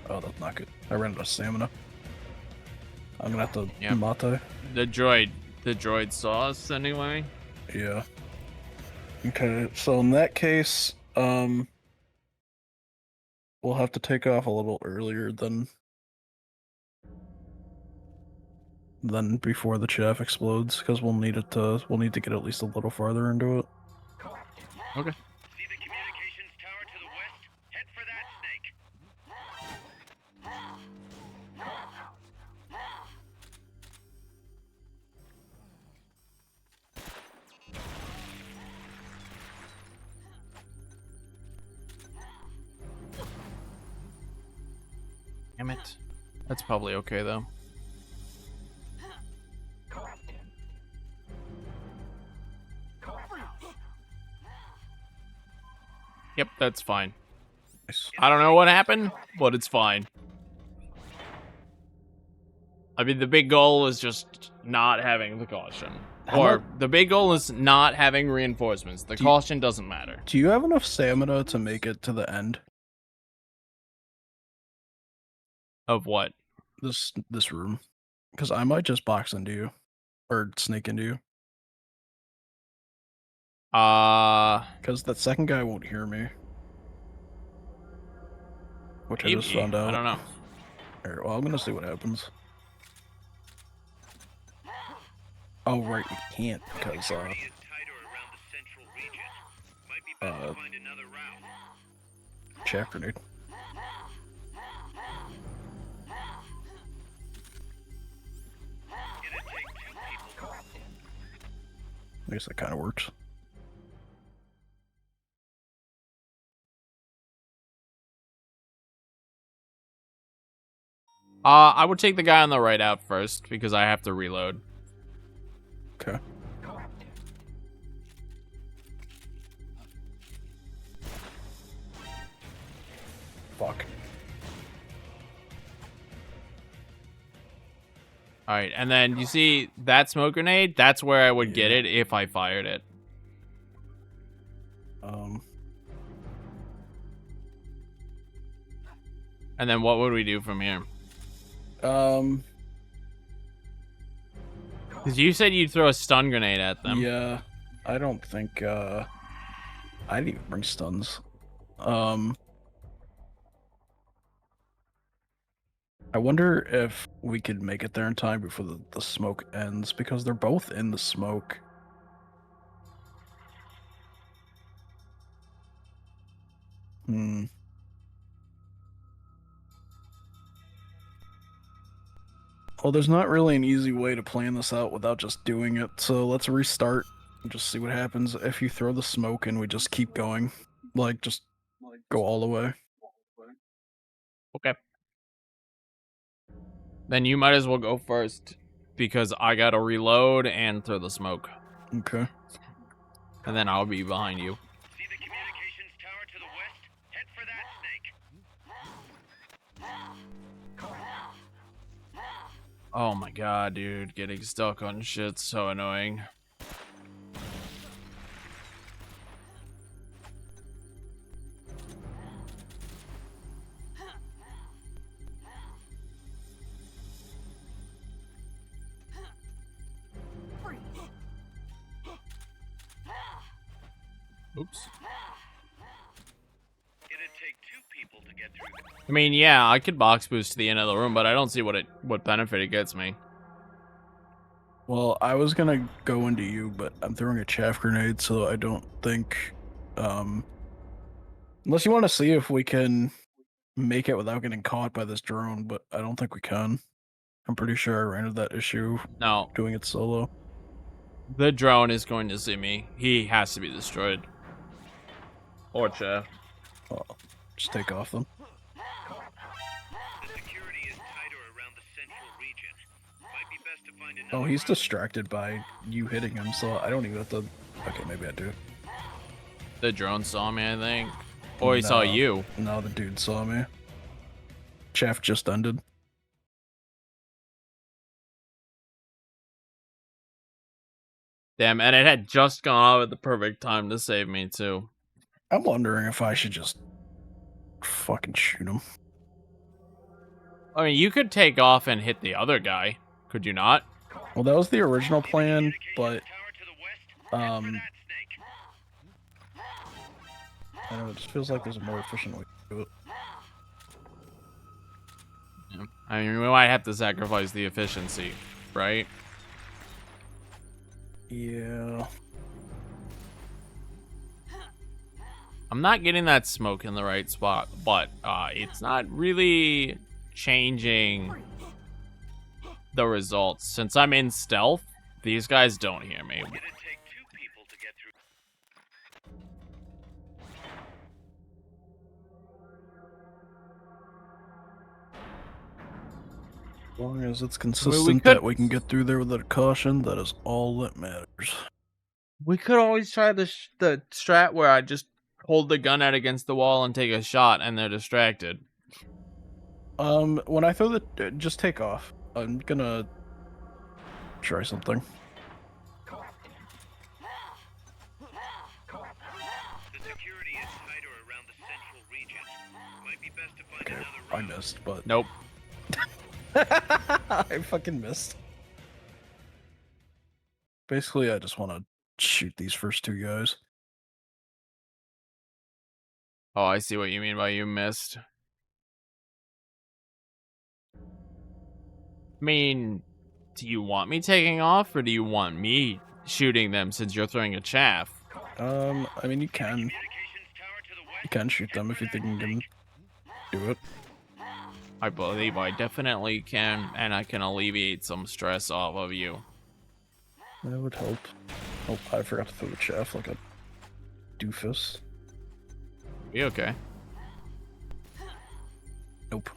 Oh, that's not good. I ran out of stamina. I'm gonna have to Yep. mate. The droid saw us anyway. Yeah. Okay, so in that case, we'll have to take off a little earlier than before the chaff explodes, because we'll need to get at least a little farther into it. Okay. See the communications tower to the west? Head for that snake. Damn it. That's probably okay though. Yep, that's fine. Nice. I don't know what happened, but it's fine. I mean, the big goal is just not having the caution. How Or about- the big goal is not having reinforcements. The Do you- caution doesn't matter. Do you have enough stamina to make it to the end? Of what? This room, because I might just box into you or sneak into you. Because that second guy won't hear me. Which I just Maybe. found out. I don't know. Alright, well, I'm gonna see what happens. Oh, right, we can't because, Security is tighter around the central region. Might be best to find another route. chaff grenade. It'd take 2 people. I guess that kind of works. I would take the guy on the right out first because I have to reload. Okay. Fuck. All right, and then you see that smoke grenade? That's where I would get Yeah. it if I fired it. And then what would we do from here? Um, Because you said you'd throw a stun grenade at them. yeah, I don't think, I didn't even bring stuns. I wonder if we could make it there in time before the smoke ends, because they're both in the smoke. Hmm. Well, there's not really an easy way to plan this out without just doing it, so let's restart and just see what happens. If you throw the smoke and we just keep going, like, just go all the way. Okay. Then you might as well go first because I gotta reload and throw the smoke. Okay. And then I'll be behind you. See the communications tower to the west? Head for that, Snake. Oh my god, dude. Getting stuck on shit's so annoying. Oops. It'd take 2 people to get through. I mean, yeah, I could box boost to the end of the room, but I don't see what benefit it gets me. Well, I was gonna go into you, but I'm throwing a chaff grenade, so I don't think, unless you want to see if we can make it without getting caught by this drone, but I don't think we can. I'm pretty sure I ran into that issue No, doing it solo. the drone is going to see me. He has to be destroyed. Or chaff. Well, just take off them. The security is tighter around the central region. Might be best to find another Oh, he's route. distracted by you hitting him, so I don't even have to. Okay, maybe I do. The drone saw me, I think. Or he saw No. you. No, the dude saw me. Chaff just ended. Damn, and it had just gone off at the perfect time to save me, too. I'm wondering if I should just fucking shoot him. I mean, you could take off and hit the other guy. Could you not? Well, that was the original plan, Communications but tower to the west? Head for um, that, Snake. I don't know, it just feels like there's a more efficient way to do it. Yeah. I mean, we might have to sacrifice the efficiency, right? Yeah. I'm not getting that smoke in the right spot, but it's not really changing the results. Since I'm in stealth, these guys don't hear me. It'd take 2 people to get through. As long as it's consistent could- that we can get through there without a caution, that is all that matters. We could always try the strat where I just hold the gun out against the wall and take a shot and they're distracted. When I throw the, just take off. I'm gonna try something. The security is tighter around the central region. Might be best to find Okay, another I route. missed, but Nope. I fucking missed. Basically, I just want to shoot these first two guys. Oh, I see what you mean by you missed. I mean, do you want me taking off, or do you want me shooting them since you're throwing a chaff? I mean, you can Communications tower to the west. shoot them if you think you can do it. I believe I definitely can, and I can alleviate some stress off of you. That would help. Oh, I forgot to throw the chaff like a doofus. Be okay. Nope.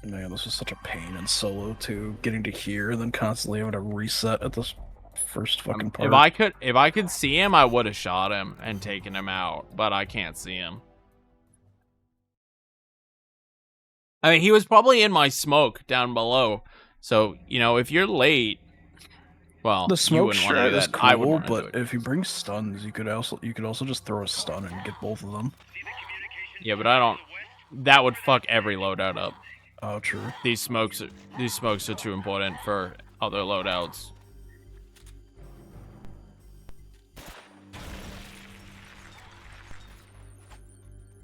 Man, this was such a pain in solo too. Getting to here and then constantly having to reset at this first fucking part. If I could see him, I would have shot him and taken him out, but I can't see him. I mean, he was probably in my smoke down below. So, you know, if you're late, well, The you smoke wouldn't want to strat do is that. I wouldn't cool, wanna do but it. if you bring stuns, you could also just throw a stun and get both of them. See the communications Yeah, but tower I to don't. the west? That would fuck every loadout up. Oh, true. These smokes are too important for other loadouts.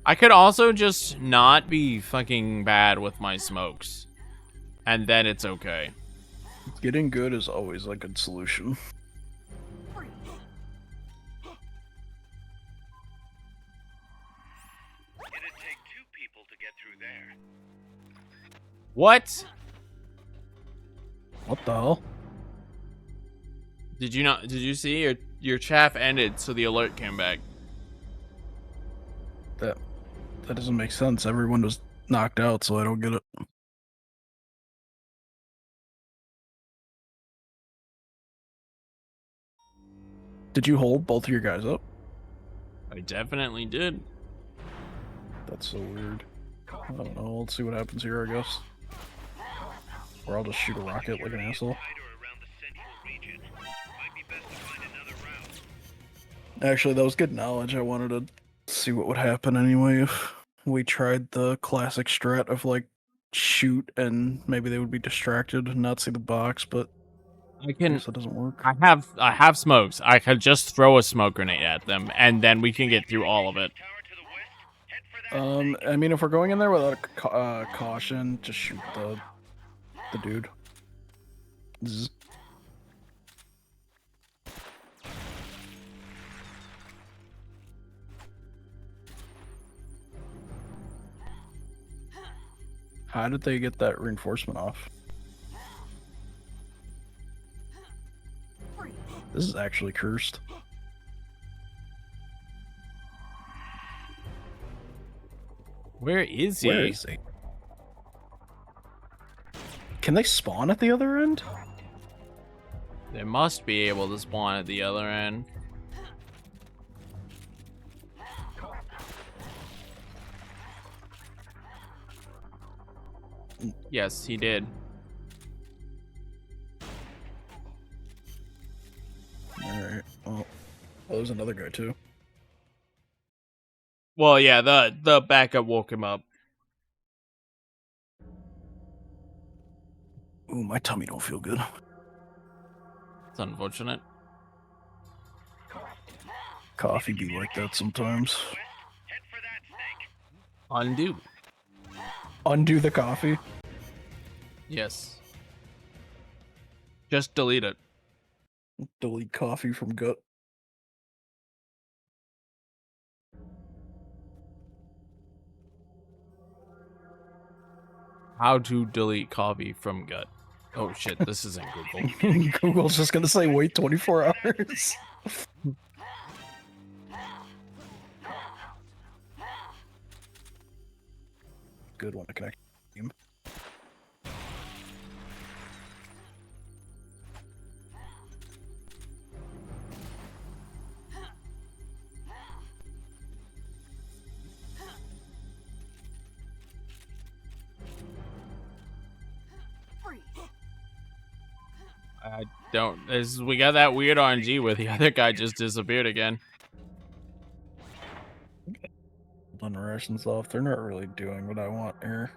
I could also just not be fucking bad with my smokes, and then it's okay. Getting good is always a good solution. It'd take two people to get through there. What? What the hell? Did you not? Did you see your chaff ended, so the alert came back? That doesn't make sense. Everyone was knocked out, so I don't get it. Did you hold both of your guys up? I definitely did. That's so weird. I don't know. Let's see what happens here, I guess. Or I'll just shoot a rocket like an asshole. Tighter around the central region. Might be best to find another route. Actually, that was good knowledge. I wanted to see what would happen anyway if we tried the classic strat of shoot and maybe they would be distracted and not see the box, but I I can. guess that doesn't work. I have smokes. I could just throw a smoke grenade at them, and then we can get through all of it. Tower to the west. Head for that. I mean, if we're going in there without caution, just shoot the dude. Zzz. How did they get that reinforcement off? This is actually cursed. Where is he? Where is he? Can they spawn at the other end? They must be able to spawn at the other end. Yes, he did. Alright, well, there's another guy too. Well, yeah, the backup woke him up. Ooh, my tummy don't feel good. It's unfortunate. Coffee be like that sometimes. Head for that snake. Undo. Undo the coffee. Yes. Just delete it. Delete coffee from gut. How to delete coffee from gut. Oh shit, this isn't Google. Google's just gonna say wait 24 hours. Good one to connect. I don't. We got that weird RNG where the other guy just disappeared again. building rations off. They're not really doing what I want here.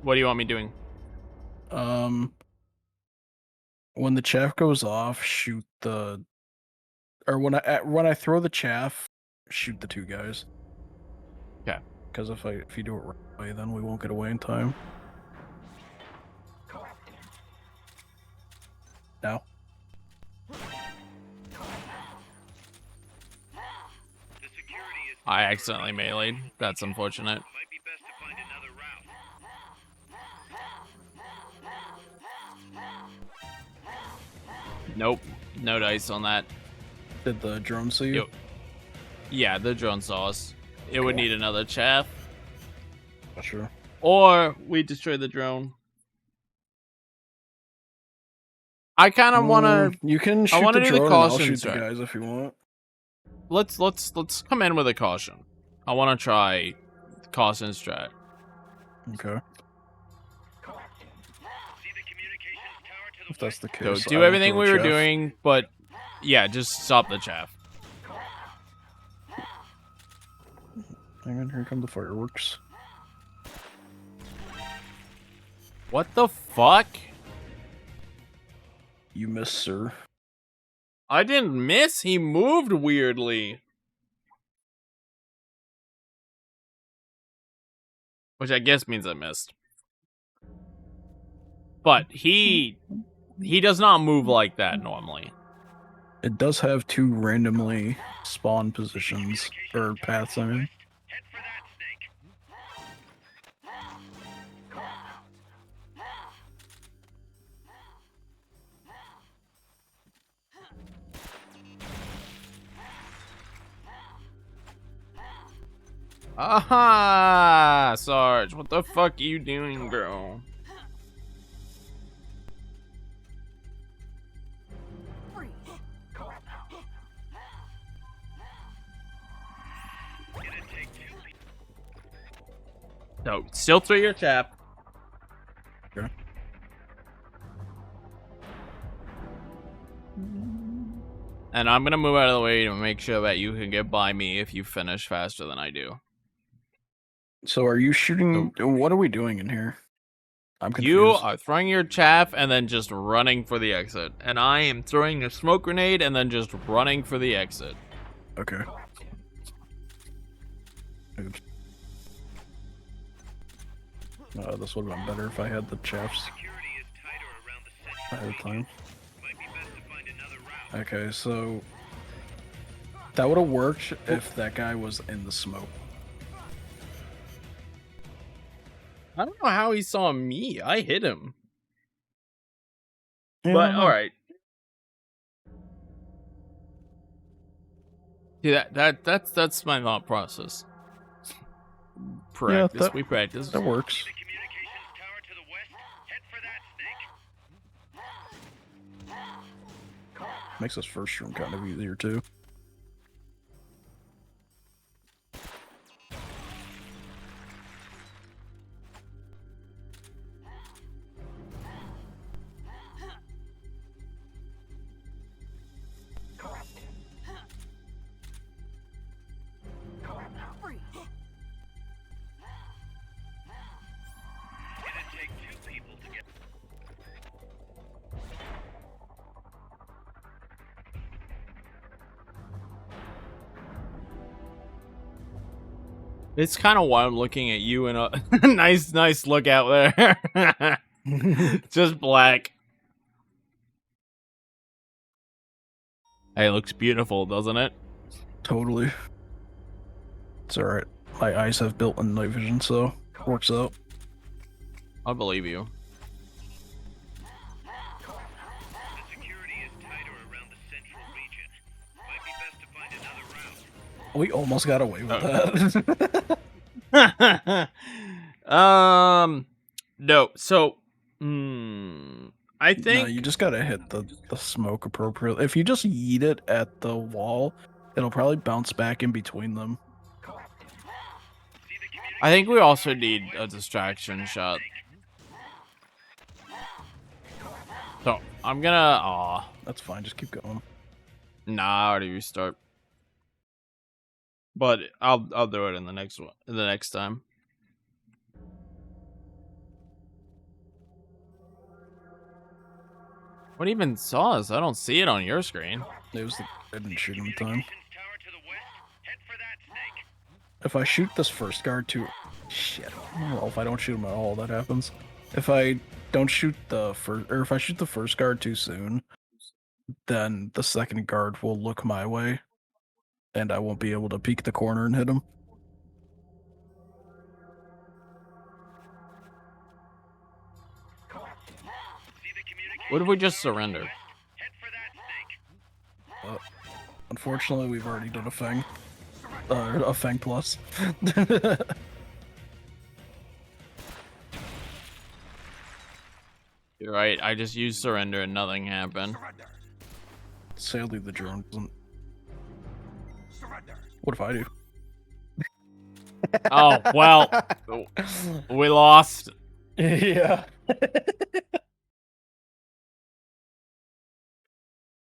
What do you want me doing? When the chaff goes off, shoot the, or when I throw the chaff, shoot the 2 guys. Okay. Because if you do it right away, then we won't get away in time. Now. The security is I accidentally meleeed. That's unfortunate. might be best to find another route. Nope. No dice on that. Did the drone see you? Yo. Yeah, the drone saw us. It would need another chaff. Sure. Or we destroy the drone. I kind of want to. You can shoot wanna the do the drone and I'll caution shoot the strat. guys if you want. Let's come in with a caution. I want to try caution strat. Okay. See the communications tower to the If that's the So case. do I will everything throw we were chaff. doing, but yeah, just stop the chaff. Hang on, here come the fireworks. What the fuck? You missed, sir. I didn't miss. He moved weirdly. Which I guess means I missed. But he does not move like that normally. It does have 2 randomly spawn positions, or paths, I mean. head for that snake. Aha! Sarge, what the fuck are you doing, bro? It'd take 2 people. No, still through your chap. Okay. And I'm gonna move out of the way to make sure that you can get by me if you finish faster than I do. So are you shooting? What are we doing in here? I'm confused. You are throwing your chaff and then just running for the exit. And I am throwing a smoke grenade and then just running for the exit. Okay. Oops. This would have been better if I had the chaffs Security is tighter around the ahead central of time. Might be best to find another route. Okay, so that would have worked if that guy was in the smoke. I don't know how he saw me. I hit him. Yeah, But I don't know. all right. See that's my thought process. Practice. that- We practice. That works. The communications tower to the west. Head for that snake. Makes this first room kind of easier too. It'd take 2 people to get. It's kind of why I'm looking at you and a nice look out there. Just black. Hey, it looks beautiful, doesn't it? Totally. It's alright. My eyes have built-in night vision, so it works out. I believe you. The security is tighter around the central region. Might be best to find another route. We almost got away with that. No. So, I No, think you just gotta hit the smoke appropriately. If you just yeet it at the wall, it'll probably bounce back in between them. See the I think we also need a distraction shot. So I'm gonna. Aw, That's fine, just keep going. nah. I already restart. But I'll do it in the next one, the next time. What even saw us? I don't see it on your screen. It was the, I didn't shoot him in time. Communications tower to the west. Head for that snake. If I shoot this first guard too, shit. Well, if I don't shoot him at all, that happens. If I don't shoot the first, or if I shoot the first guard too soon, then the second guard will look my way, and I won't be able to peek the corner and hit him. See the communications What if we just tower to the surrender? west? Head for that snake. Unfortunately, we've already done a Fang. A Fang plus. You're right. I just used surrender and nothing happened. Sadly, the drone doesn't. What if I do? Oh well, we lost. Yeah.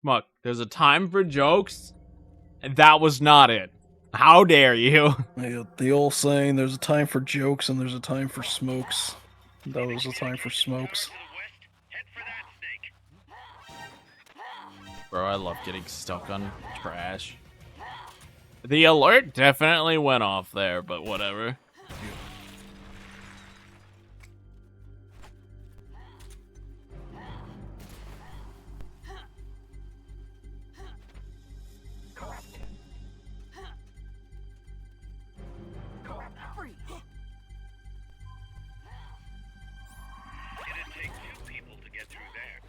Muck, there's a time for jokes, and that was not it. How dare you? The old saying, there's a time for jokes and there's a time for smokes. That was a time for smokes. To the west. Head for that snake. Bro, I love getting stuck on trash. The alert definitely went off there, but whatever. It'd take 2 people to get through there.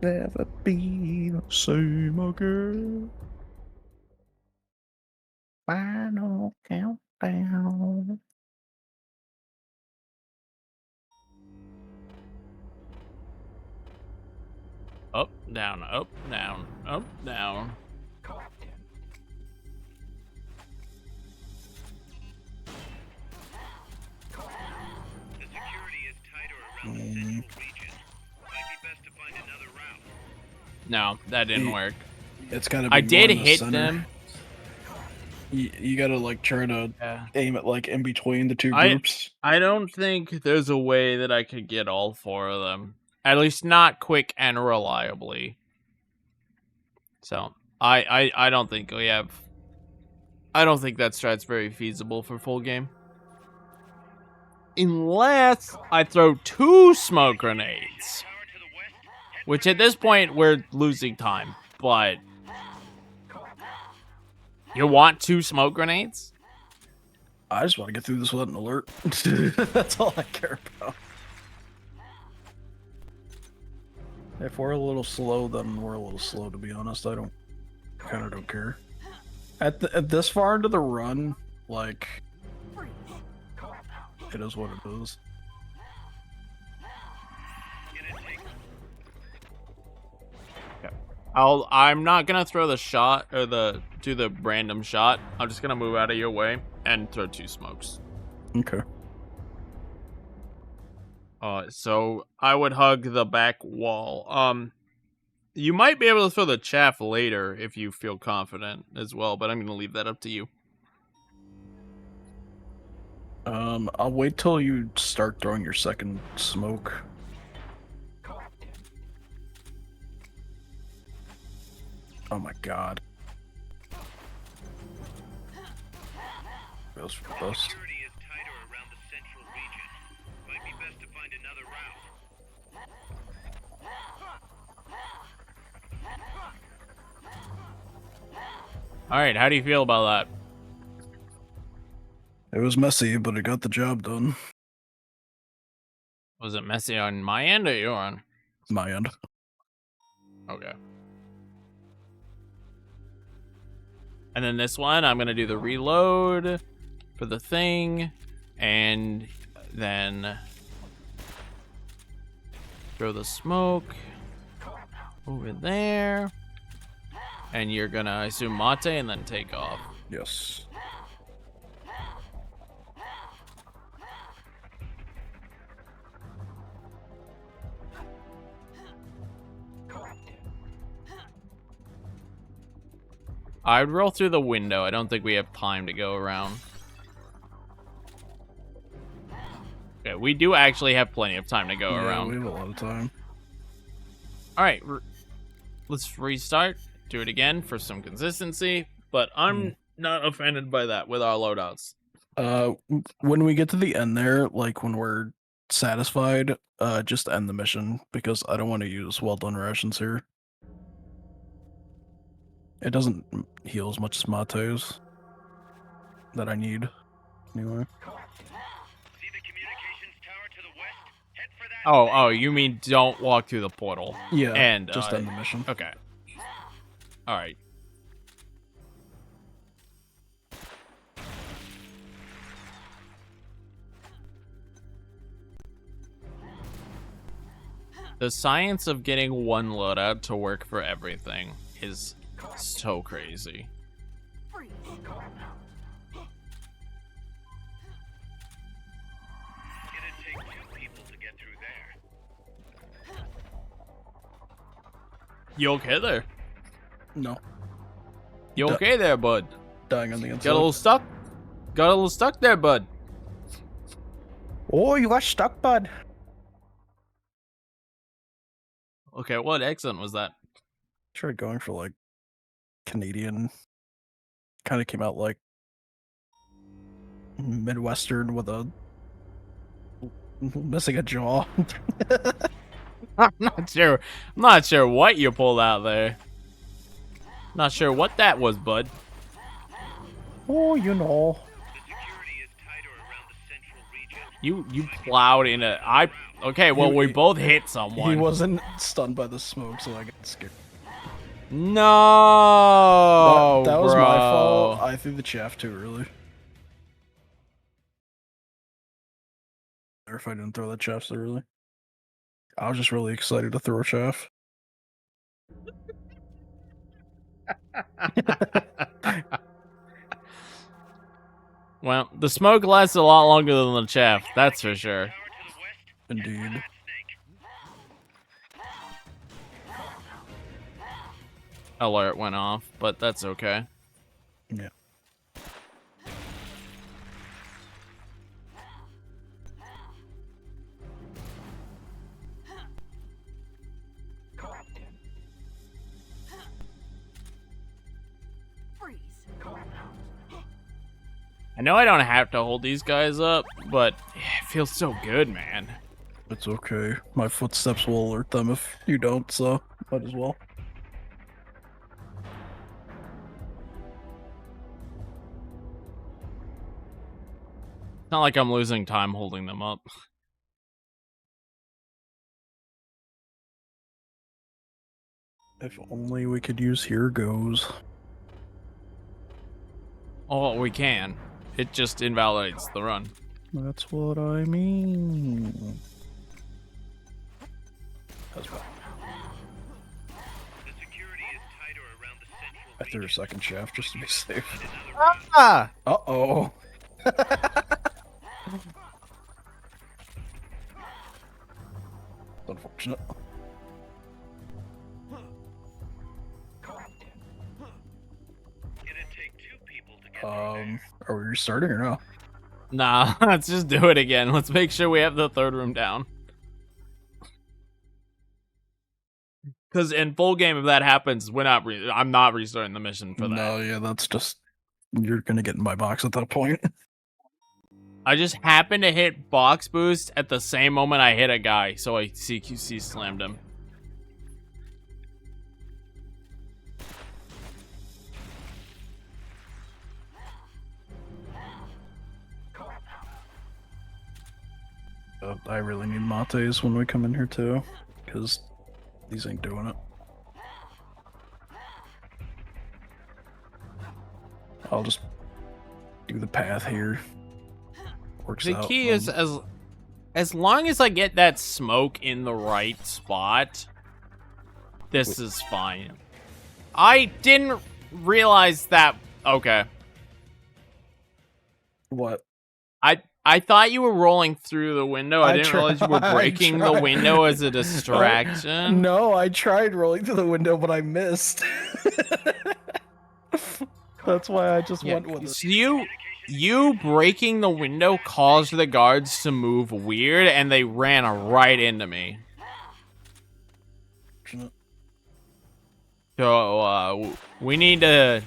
Never be the same again. Final countdown. Up, down, up, down, up, down. The security is tighter around the central region. Might be best to find another route. No, that didn't work. It's gotta be I more did in the hit center. them. You gotta like try to Yeah. aim it like in between the two I- groups. I don't think there's a way that I could get all 4 of them. At least not quick and reliably. So, I don't think we have... I don't think that strat's very feasible for full game. Unless I throw 2 smoke grenades. Tower to the west. Head Which at this point, we're losing time. But... You want 2 smoke grenades? I just want to get through this without an alert. That's all I care about. If we're a little slow, then we're a little slow. To be honest, I kind of don't care. At this far into the run, like, it is what it is. I'm not gonna throw the shot or do the random shot. I'm just gonna move out of your way and throw 2 smokes. Okay. So I would hug the back wall. You might be able to throw the chaff later if you feel confident as well, but I'm gonna leave that up to you. I'll wait till you start throwing your second smoke. Oh my god. Goes for this. security is tighter around the central region. Might be best to find another route. Alright, how do you feel about that? It was messy, but it got the job done. Was it messy on my end or your end? My end. Okay. And then this one, I'm gonna do the reload for the thing, and then throw the smoke over there. And you're gonna, I assume, mate and then take off. Yes. I'd roll through the window. I don't think we have time to go around. Okay, we do actually have plenty of time to go Yeah, around. we have a lot of time. All right, let's restart. Do it again for some consistency. But I'm not offended by that with our loadouts. When we get to the end there, like when we're satisfied, just end the mission because I don't want to use well done rations here. It doesn't heal as much as Mate's that I need. Anyway. See the communications tower to the west? Head for that. Oh, you mean don't walk through the portal? Yeah. And just end the mission. Okay. All right. The science of getting one loadout to work for everything is so crazy. It'd take 2 people to get through there. You okay there? No. You Duh. okay there, bud? Dying on the inside. Got a little stuck? Got a little stuck there, bud. Oh, you got stuck, bud. Okay, what accent was that? Tried going for like Canadian. Kind of came out like Midwestern with a missing a jaw. I'm not sure. I'm not sure what you pulled out there. Not sure what that was, bud. Oh, you know. The security is tighter around the central region. You plowed in a. Okay, well, we both hit someone. He wasn't stunned by the smoke, so I got scared. No, that was bro. my fault. I threw the chaff too early. Or if I didn't throw that chaff so early. I was just really excited to throw a chaff. Well, the smoke lasts a lot longer than the chaff, that's for sure. Tower to the west. Indeed. That snake. Alert went off, but that's okay. Yeah. I know I don't have to hold these guys up, but it feels so good, man. It's okay. My footsteps will alert them if you don't, so might as well. It's not like I'm losing time holding them up. If only we could use Here Goes. Oh, we can. It just invalidates the run. That's what I mean. That's bad. The security is tighter around the central I threw a second shaft just to be safe. Ah! Uh-oh. Unfortunate. It'd take 2 people to get through there. Are we restarting or no? Nah, let's just do it again. Let's make sure we have the third room down. Because in full game, if that happens, I'm not restarting the mission for that. No, yeah, that's just you're gonna get in my box at that point. I just happened to hit box boost at the same moment I hit a guy, so I CQC slammed him. I really need mates when we come in here too, because these ain't doing it. I'll just do the path here. Works The out. key is as long as I get that smoke in the right spot, this is fine. I didn't realize that. Okay. What? I thought you were rolling through the window. I didn't realize you were I breaking the tried. window as a distraction. No, I tried rolling through the window, but I missed. That's why I just went with it. So you breaking the window caused the guards to move weird, and they ran right into me. So we need to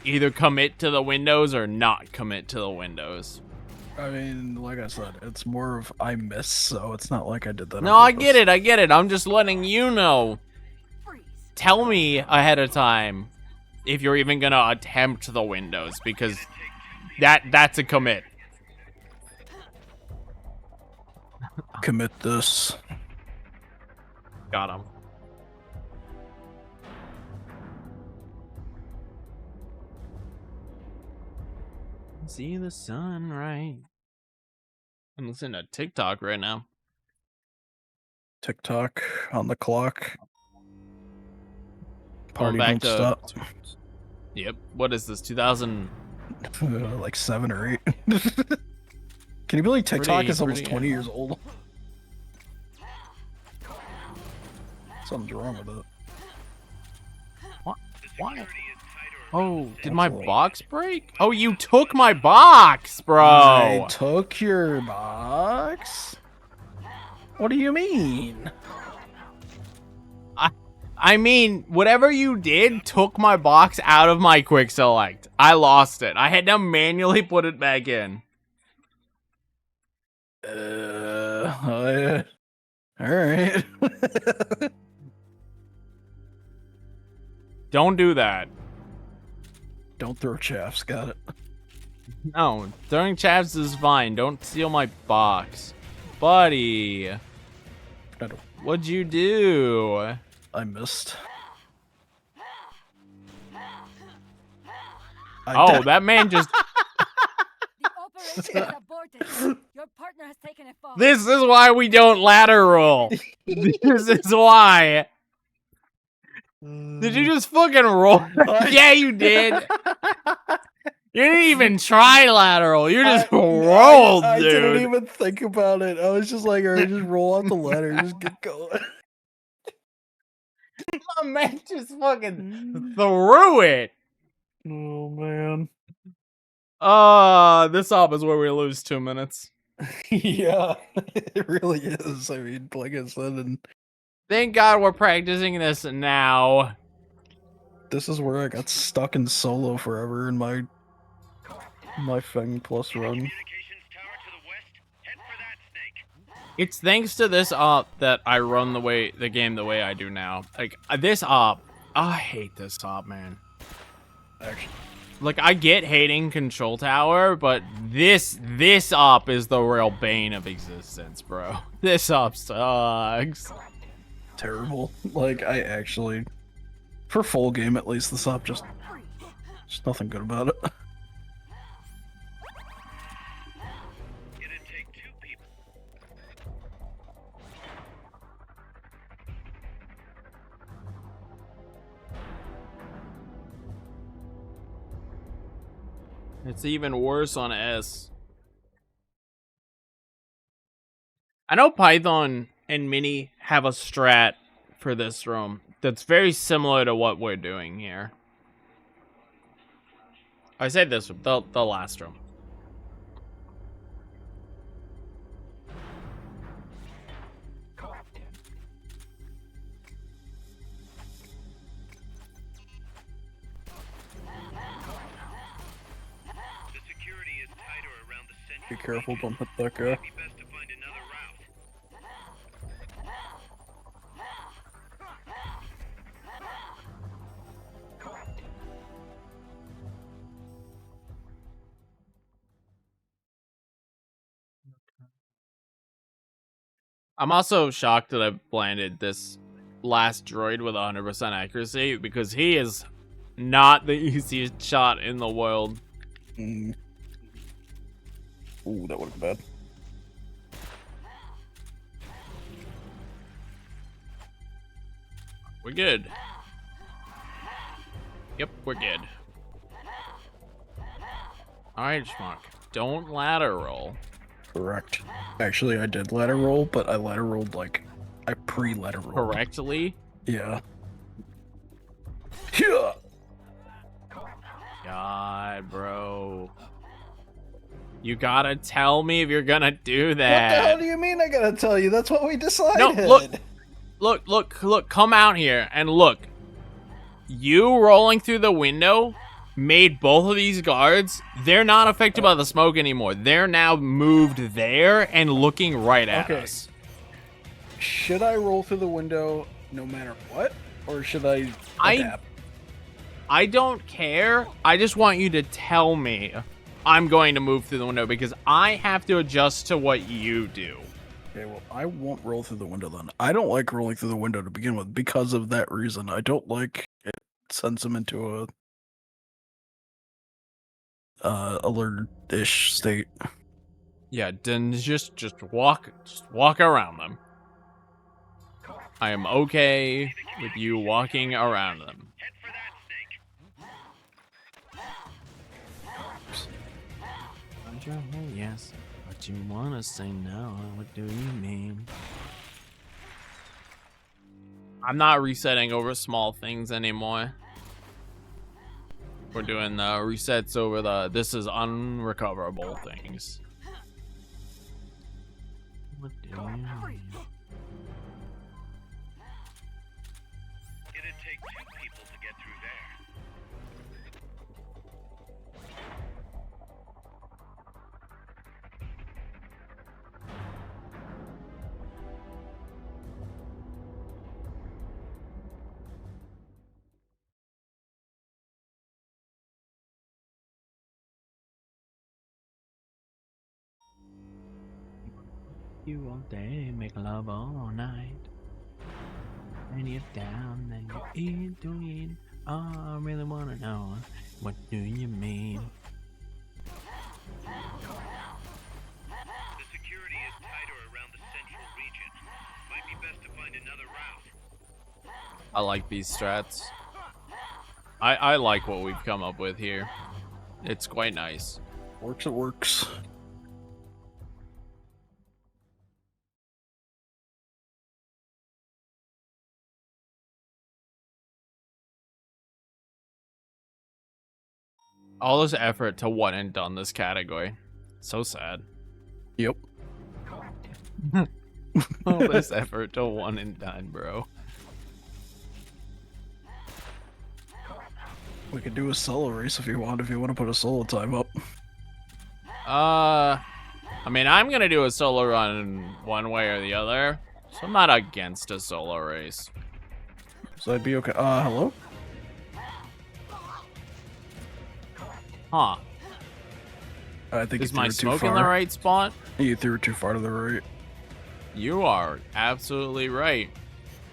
either commit to the windows or not commit to the windows. I mean, like I said, it's more of I miss, so it's not like I did that. No, I get it. I'm just letting you know. Tell me ahead of time if you're even gonna attempt the windows, because that's a commit. Commit this. Got him. See the sun, right? I'm listening to TikTok right now. TikTok on the clock. Going Party back don't to- stop. Yep. What is this? 2000? Like 7 or 8. Can you believe TikTok Pretty- is almost pretty- 20 years old? Something's wrong with it. Why? Oh, did my Absolutely. box break? Oh, you took my box, bro. I took your box? What do you mean? I mean, whatever you did took my box out of my quick select. I lost it. I had to manually put it back in. Alright. Don't do that. Don't throw chaffs, got it. No, throwing chaps is fine. Don't steal my box. Buddy, I don't- what'd you do? I missed. Oh, that man just... The operation is aborted. Your partner has taken a fall. This is why we don't ladder roll. This is why. Did you just fucking roll? Yeah, you did. You didn't even try lateral. You just rolled, I dude. didn't even think about it. I was just like, alright, just roll out the ladder, just get going. My man just fucking threw it. Oh man. This op is where we lose 2 minutes. Yeah, it really is. I mean, like I said, and Thank God we're practicing this now. this is where I got stuck in solo forever in my Feng Plus run. Communications tower to the west. Head for that snake. It's thanks to this op that I run the game the way I do now. Like this op, I hate this op, man. Actually, Like I get hating Control Tower, but this op is the real bane of existence, bro. This op sucks. terrible. Like I actually, for full game at least, this op just nothing good about it. It'd take 2 people. It's even worse on S. I know Python and Mini have a strat for this room that's very similar to what we're doing here. I said this room, the last room. The security is tighter around the center. Be careful, don't hit that guy. Might be best to find another route. I'm also shocked that I've landed this last droid with 100% accuracy because he is not the easiest shot in the world. Mm. Ooh, that would have been bad. We're good. Yep, we're good. Alright, Schmuck. Don't ladder roll. Correct. Actually, I did ladder roll, but I ladder rolled like I pre-ladder rolled. Correctly? Yeah. Yeah. god, bro. You gotta tell me if you're gonna do What the hell that. do you mean I gotta tell you? That's what we decided. No, look, come out here and look. You rolling through the window made both of these guards, they're not affected by the smoke anymore. They're now moved there and looking right at us. Should I roll through the window no matter what? Or should I adapt? I don't care. I just want you to tell me I'm going to move through the window because I have to adjust to what you do. Okay, well, I won't roll through the window then. I don't like rolling through the window to begin with because of that reason. I don't like it sends them into a alert-ish state. Yeah, then just walk around them. I am okay with you walking around them. Head for that snake. Yes, but you wanna say no. What do you mean? I'm not resetting over small things anymore. We're doing the resets over this is unrecoverable things. What do you mean? It'd take 2 people to get through there. You all day, make love all night. And you're down, then you eat, do eat. Oh, I really wanna know, what do you mean? The security is tighter around the central region. Might be best to find another route. I like these strats. I like what we've come up with here. It's quite nice. Works, it works. All this effort to one and done this category. So sad. Yep. All this effort to one and done, bro. We could do a solo race if you want to put a solo time up. I mean, I'm gonna do a solo run one way or the other, so I'm not against a solo race. So I'd be okay. Hello? Huh. I think Is you my threw it too smoke far. in the right spot? You threw it too far to the right. You are absolutely right.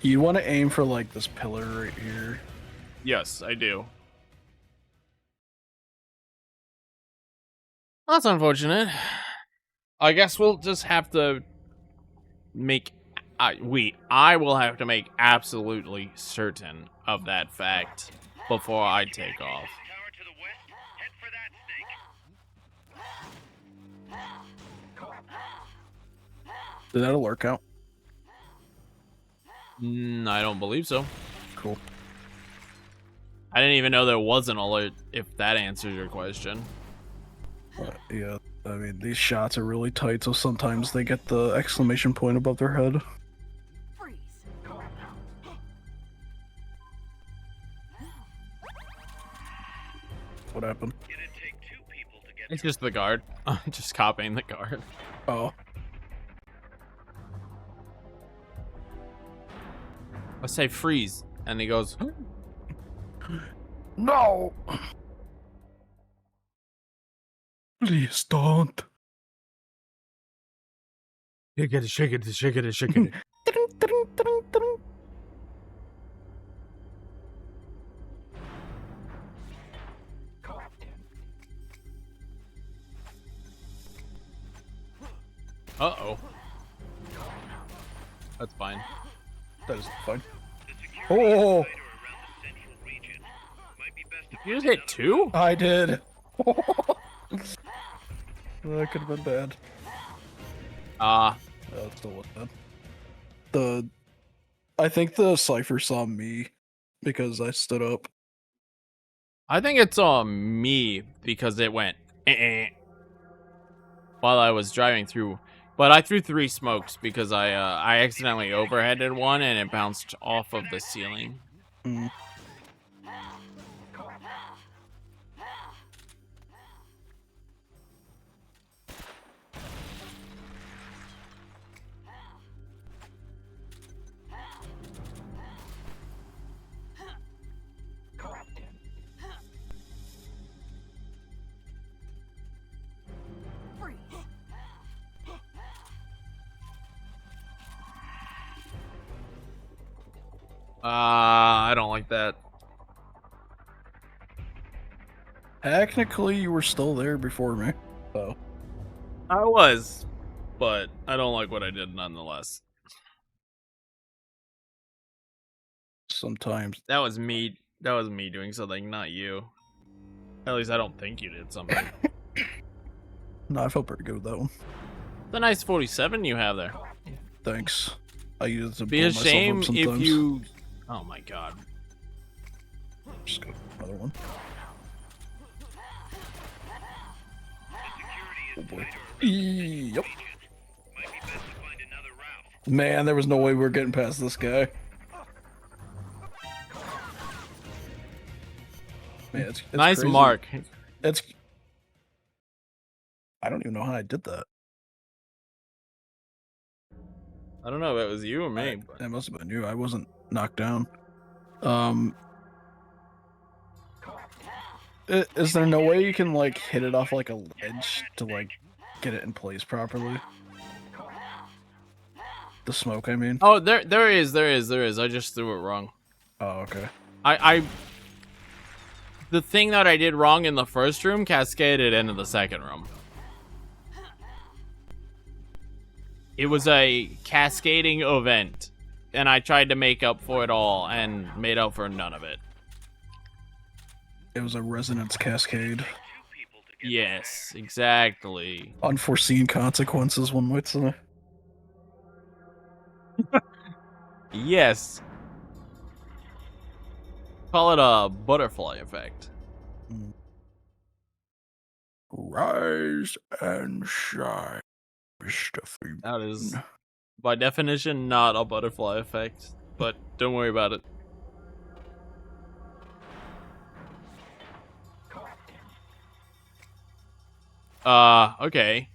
You want to aim for like this pillar right here. Yes, I do. That's unfortunate. I guess we'll just have to make... I will have to make absolutely certain of that fact before I take off. Tower to the west. Head for that snake. Did that alert count? I don't believe so. Cool. I didn't even know there was an alert, if that answers your question. Yeah, I mean, these shots are really tight, so sometimes they get the exclamation point above their head. Freeze. What happened? It'd take 2 people to get It's through. just the guard. I'm just copying the guard. Oh. I say freeze, and he goes, No! Please don't. shake it, shake it, shake it, shake it. Uh-oh. That's fine. That is fine. The security Oh! is tighter around the central region. Might be best to You just find hit another 2? I did. That could have been bad. That still wasn't bad. I think the Cypher saw me because I stood up. I think it's on me because it went while I was driving through. But I threw 3 smokes because I accidentally overheaded one and it bounced off of the ceiling. Mm. I don't like that. Technically, you were still there before me. So I was, but I don't like what I did nonetheless. sometimes. That was me doing something, not you. At least I don't think you did something. No, I felt pretty good with that one. The nice 47 you have there. Thanks. I use it to Be blow a myself shame up if sometimes. you. Oh my god. Just go another one. Oh boy. Yep. Man, there was no way we were getting past this guy. Man, it's Nice crazy. mark. It's. I don't even know how I did that. I don't know if it was you or me. But... That must have been you. I wasn't knocked down. Is there no way you can like hit it off like a ledge to like get it in place properly? The smoke, I mean. Oh, there is. I just threw it wrong. Oh, okay. The thing that I did wrong in the first room cascaded into the second room. It was a cascading event, and I tried to make up for it all and made up for none of it. It was a resonance cascade. Yes, exactly. Unforeseen consequences, one might say. Yes. Call it a butterfly effect. Rise and shine, Mr. Freeman. That is, by definition, not a butterfly effect, but don't worry about it. Okay.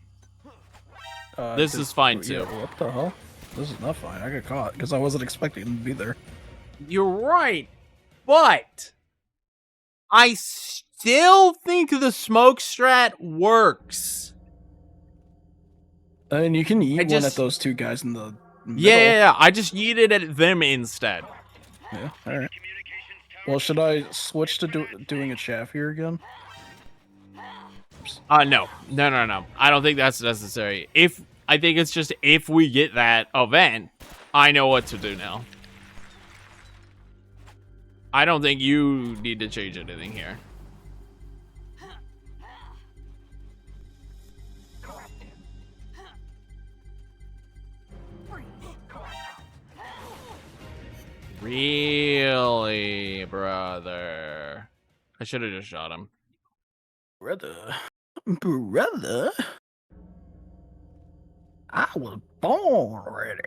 This is fine, too. Yeah, what the hell? This is not fine. I got caught because I wasn't expecting him to be there. You're right, but I still think the smoke strat works. And you can eat one just- at those two guys in the middle. Yeah, I just yeeted at them instead. Yeah, alright. Well, should I switch to doing a chaff here again? No. I don't think that's necessary. I think it's just if we get that event, I know what to do now. I don't think you need to change anything here. Really, brother? I should have just shot him. Brother. I was born ready.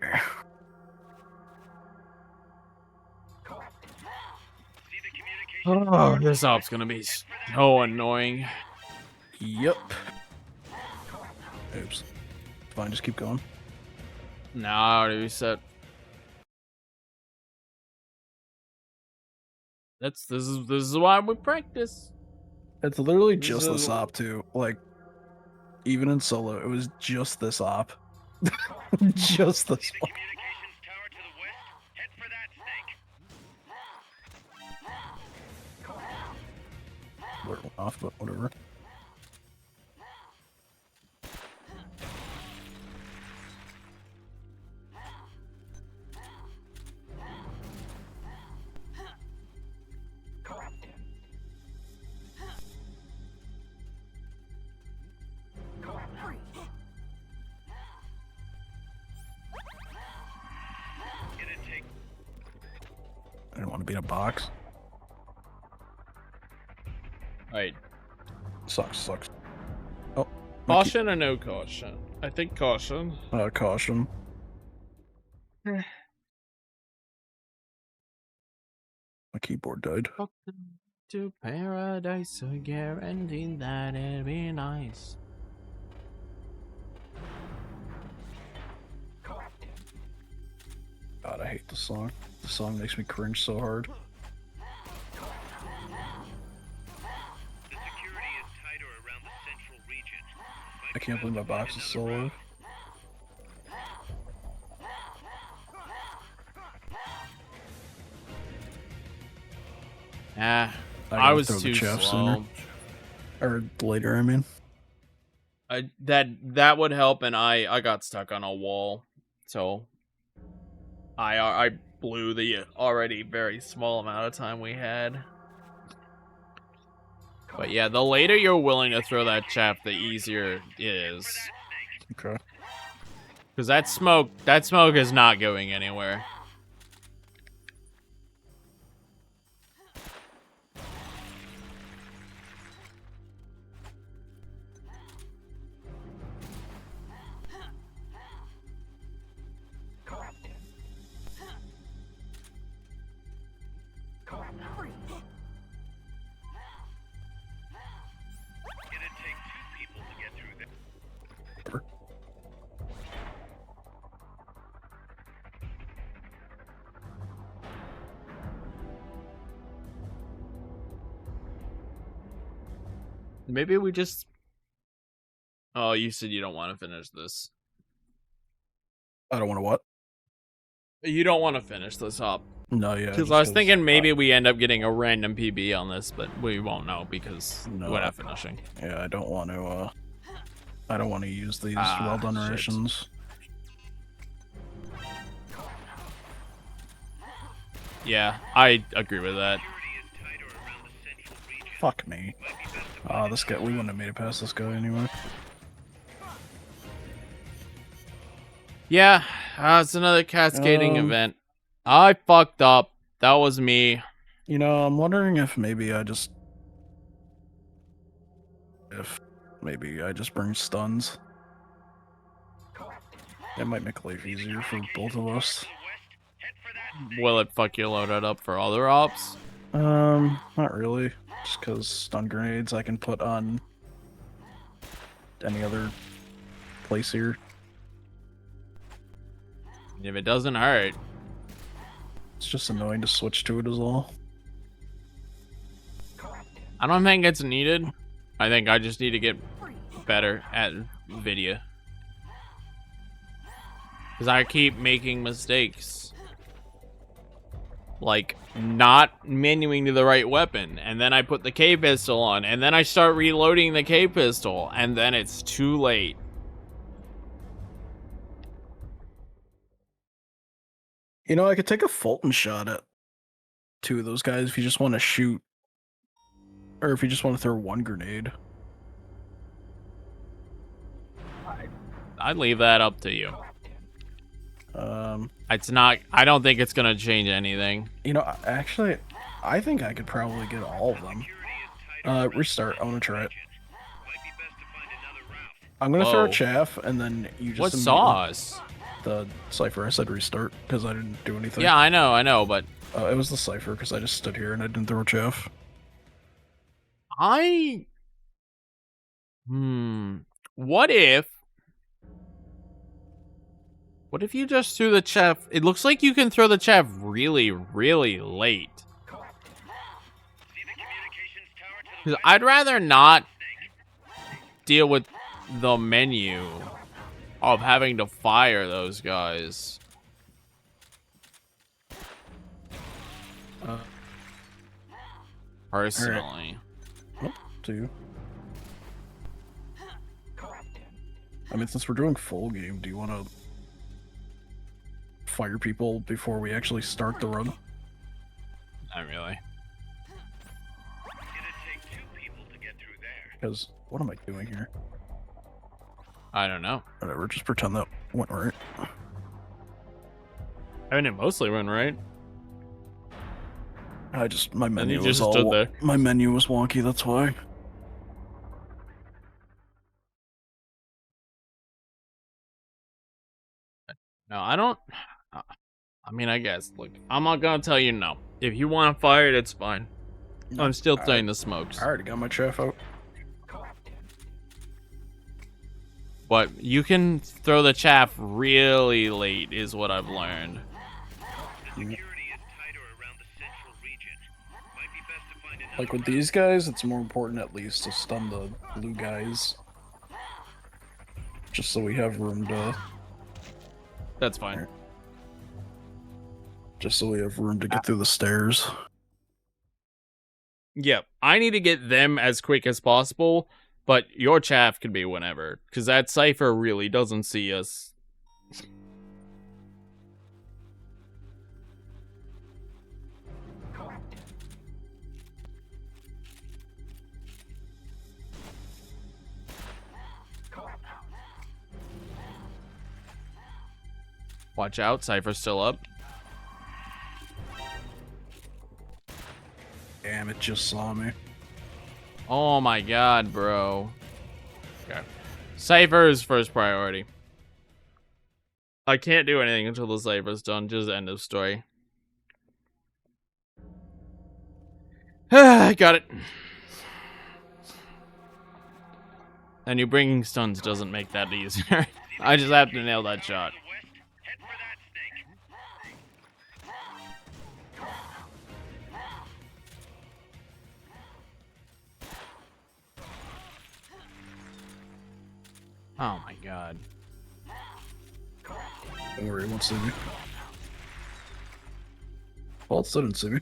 Oh, this op's gonna be so annoying. Yep. Oops. Fine, just keep going. No, I already reset. This is why we practice. It's literally just So- this op too. Like, even in solo, it was just this op. Just this one. Communications tower to the west. Head for that snake. Word went off, but whatever. I didn't want to be in a box. Right. Sucks. Caution or no caution? I think caution. Caution. My keyboard died. To paradise, guaranteeing that it'd be nice. God, I hate the song. The song makes me cringe so hard. The security is tighter around the central region. I can't believe my box is so low. Ah, I gotta was throw the too chaff slow. Or later, I mean. That would help, and I got stuck on a wall, so I blew the already very small amount of time we had. But yeah, the later you're willing to throw that chaff, the easier it is. Okay. Because that smoke is not going anywhere. It'd take 2 people to get through there. Maybe we just... Oh, you said you don't want to finish this. I don't want to what? You don't want to finish this up. No, yeah. Because just I was thinking maybe we end up getting a random PB on this, but we won't know because No. we're not finishing. Yeah, I don't want to. I don't want to use these Ah, well done shit. rations. Yeah, I agree with that. Security is tighter around the central region. Fuck me. Might be best to This guy. We wouldn't have made it past this guy anyway. Yeah, it's another cascading Um, event. I fucked up. That was me. You know, I'm wondering if maybe I just bring stuns. That might make life easier for both of us. head for that. Will it fuck you loaded up for other ops? Not really. Just because stun grenades I can put on any other place here. If it doesn't hurt. It's just annoying to switch to it as well. I don't think it's needed. I think I just need to get better at video. Because I keep making mistakes. Like, not menuing to the right weapon. And then I put the K-pistol on. And then I start reloading the K-pistol. And then it's too late. You know, I could take a Fulton shot at 2 of those guys if you just want to shoot. Or if you just want to throw 1 grenade. I'd leave that up to you. It's not, I don't think it's gonna change anything. You know, actually, I think I could probably get all of them. Restart. I want to try it. Might be best to find another route. I'm gonna throw a Whoa. chaff, and then you just What immediately- sauce? The cipher. I said restart because I didn't do anything. Yeah, I know, but It was the cipher because I just stood here and I didn't throw a chaff. What if you just threw the chaff? It looks like you can throw the chaff really, really late. See the communications tower to the 'Cause west? I'd rather not deal with the menu of having to fire those guys. Personally. To you. I mean, since we're doing full game, do you want to fire people before we actually start the run? Not really. It'd take 2 people to get through there. Because what am I doing here? I don't know. Whatever, just pretend that went right. I mean, it mostly went right. My menu you was just all stood there. my menu was wonky. That's why. No, I don't. I mean, I guess. Look, I'm not gonna tell you no. If you want to fire it, it's fine. No, I'm still I- throwing the smokes. I already got my chaff out. But you can throw the chaff really late, is what I've learned. The security is tighter around the central region. Might be best to find another Like with route. these guys, it's more important at least to stun the blue guys. Just so we have room to That's fine. get through the stairs. Yep, I need to get them as quick as possible, but your chaff can be whenever, because that Cypher really doesn't see us. Watch out, Cypher's still up. Damn, it just saw me. Oh my god, bro. Okay. Cypher is first priority. I can't do anything until the Cypher's done, just end of story. Got it. And you bringing stuns doesn't make that easier. I just have to nail that shot. West, head for that snake. Oh my god. Don't worry, it won't see me. Well, it still didn't see me.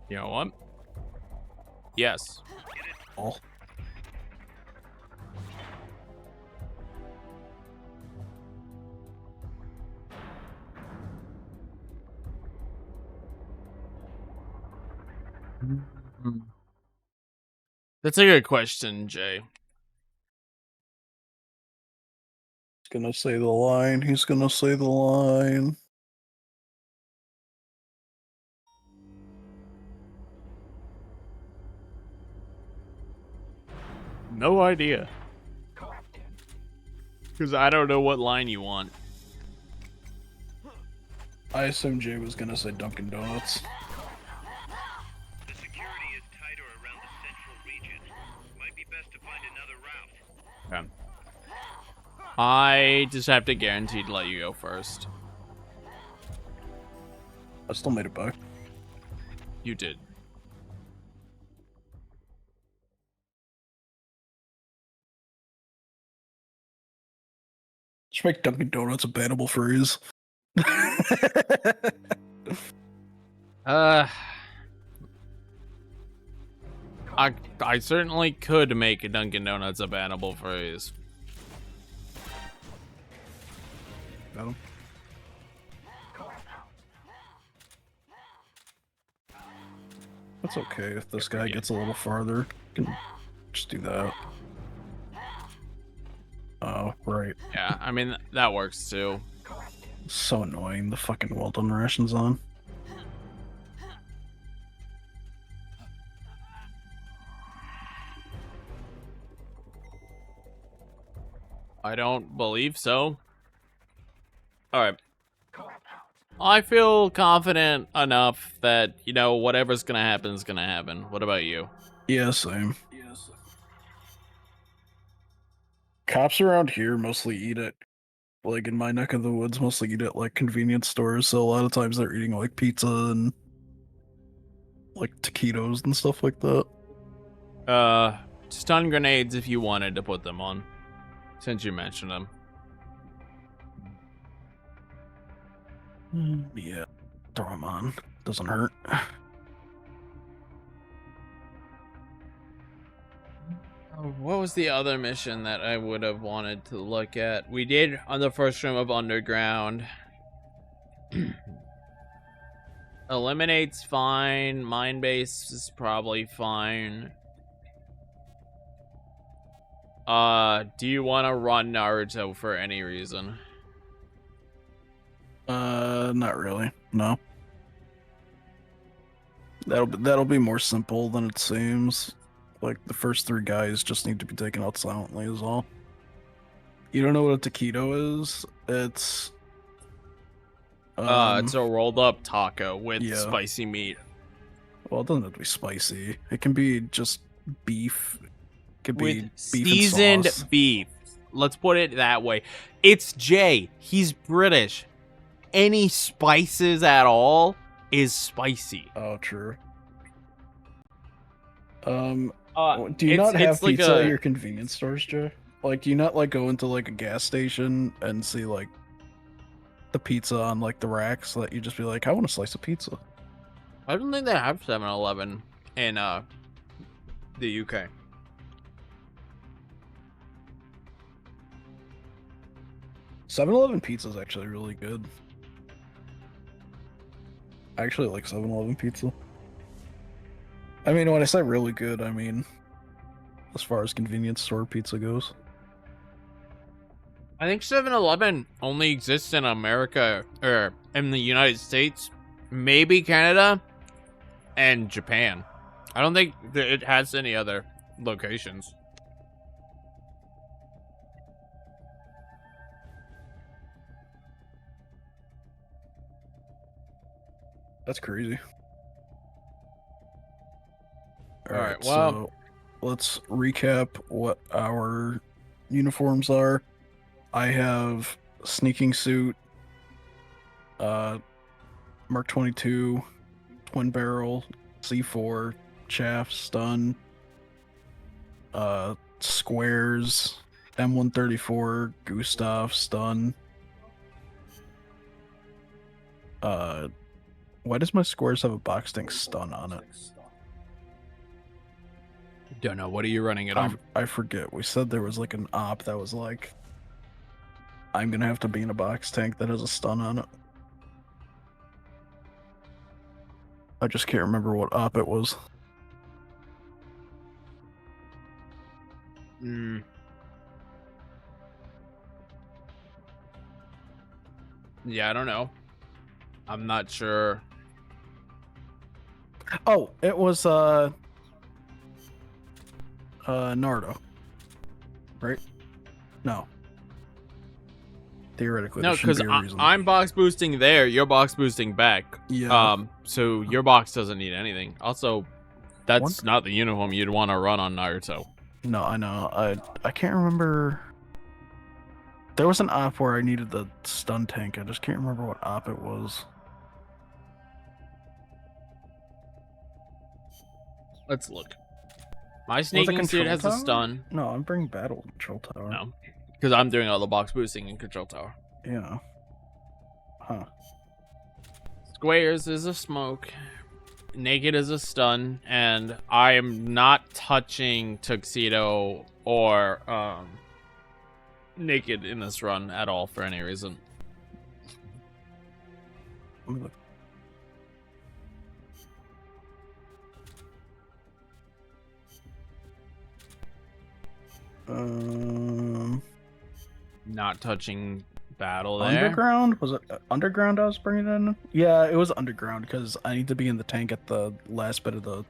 You know what? Yes. Oh. That's a good question, Jay. He's gonna say the line. He's gonna say the line. No idea. Because I don't know what line you want. I assume Jay was gonna say Dunkin' Donuts. The security is tighter around the central region. Might be best to find another route. Okay. I just have to guarantee to let you go first. I still made it back. You did. Just make Dunkin' Donuts a bannable phrase. I certainly could make a Dunkin' Donuts a bannable phrase. Got him. That's okay if this guy gets a little farther. Can just do that. Oh, right. Yeah, I mean, that works too. So annoying. The fucking well done rations on. I don't believe so. Alright. I feel confident enough that, you know, whatever's gonna happen is gonna happen. What about you? Yeah, same. Cops around here mostly eat at, like in my neck of the woods, mostly eat at like convenience stores. So a lot of times they're eating like pizza and like taquitos and stuff like that. Stun grenades if you wanted to put them on, since you mentioned them. Yeah, throw them on. Doesn't hurt. What was the other mission that I would have wanted to look at? We did on the first room of Underground. Eliminate's fine. Mine base is probably fine. Do you want to run Naruto for any reason? Not really. No. That'll be more simple than it seems. Like the first 3 guys just need to be taken out silently is all. You don't know what a taquito is? It's It's a rolled up taco with yeah. spicy meat. well, it doesn't have to be spicy. It can be just beef. It could be With beef seasoned and sauce. beef. Let's put it that way. It's Jay. He's British. Any spices at all is spicy. Oh, true. Uh, Do you not have it's like pizza a- at your convenience stores, Joe? Like, do you not like go into like a gas station and see like the pizza on like the racks that you just be like, I want a slice of pizza? I don't think they have 7-Eleven in the UK. Seven Eleven pizza is actually really good. I actually like 7-Eleven pizza. I mean, when I say really good, I mean as far as convenience store pizza goes. I think 7-Eleven only exists in America or in the United States, maybe Canada, and Japan. I don't think that it has any other locations. That's crazy. Alright, well- so let's recap what our uniforms are. I have sneaking suit, Mark 22, twin barrel, C4, chaff, stun, squares, M134, Gustav, stun. Why does my squares have a box tank stun on it? Don't know. What are you running it on? I forget. We said there was like an op that was like, I'm gonna have to be in a box tank that has a stun on it. I just can't remember what op it was. Hmm. Yeah, I don't know. I'm not sure. Oh, it was Naruto. Right? No. Theoretically, No, there shouldn't because be a reason. I'm box boosting there. You're box boosting back. Yeah. So your box doesn't need anything. Also, that's not the uniform you'd want to run on Naruto. No, I know. I can't remember. There was an op where I needed the stun tank. I just can't remember what op it was. Let's look. My Was it sneaking suit control has a tower? stun. No, I'm bringing battle control tower. No, because I'm doing all the box boosting in control tower. Yeah. Huh. Squares is a smoke. Naked is a stun, and I am not touching Tuxedo or Naked in this run at all for any reason. Let me look. Not touching battle there. Underground? Was it underground I was bringing in? Yeah, it was underground because I need to be in the tank at the last bit of the.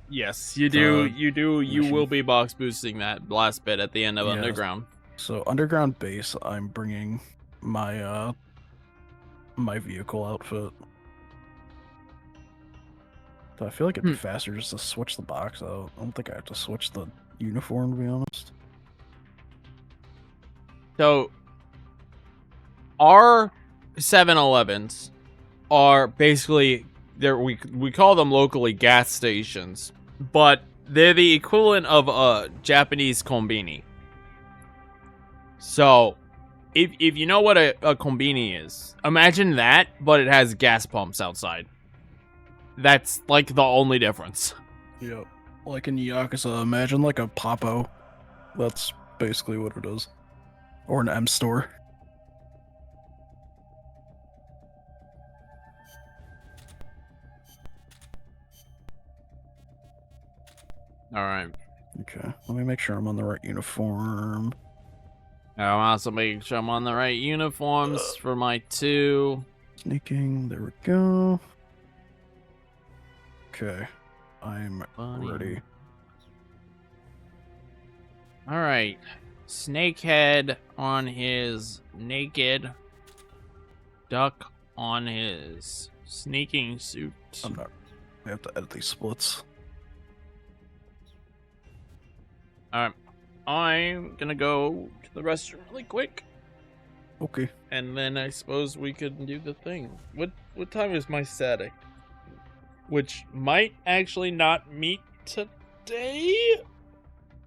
Yes, you do. You mission. will be box boosting that last bit at the end of Yes. underground. So underground base, I'm bringing my my vehicle outfit. So I feel like it'd be faster just to switch the box out. I don't think I have to switch the uniform to be honest. So, our 7-Elevens are basically we call them locally gas stations, but they're the equivalent of a Japanese konbini. So, if you know what a konbini is, imagine that, but it has gas pumps outside. That's like the only difference. Yep. Like in Yakuza, imagine like a Papo. That's basically what it is. Or an M store. All right. Okay, let me make sure I'm on the right uniform. I'm also making sure I'm on the right uniforms for my 2. Sneaking, there we go. Okay, I'm Funny. ready. All right, Snakehead on his naked, Duck on his sneaking suit. I'm not. I have to edit these splits. All right, I'm gonna go to the restroom really quick, Okay. and then I suppose we could do the thing. What time is my static? Which might actually not meet today.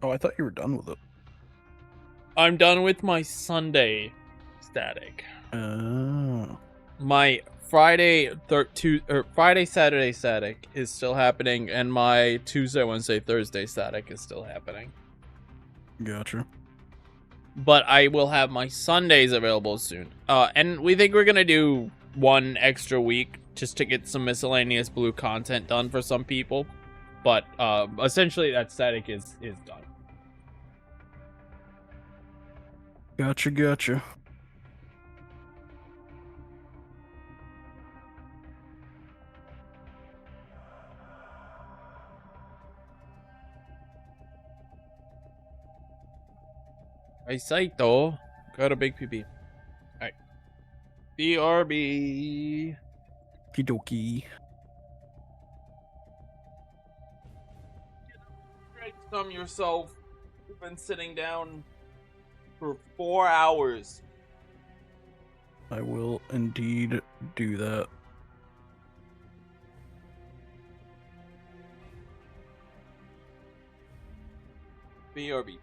Oh, I thought you were done with it. I'm done with my Sunday static. Oh. My Friday, Friday, Saturday static is still happening, and my Tuesday, Wednesday, Thursday static is still happening. Gotcha. But I will have my Sundays available soon. And we think we're gonna do 1 extra week just to get some miscellaneous blue content done for some people. But essentially, that static is done. Gotcha. Eyesight though. Got a big PB. Alright. BRB. Kidoki. Drink some yourself. You've been sitting down for 4 hours. I will indeed do that. BRB.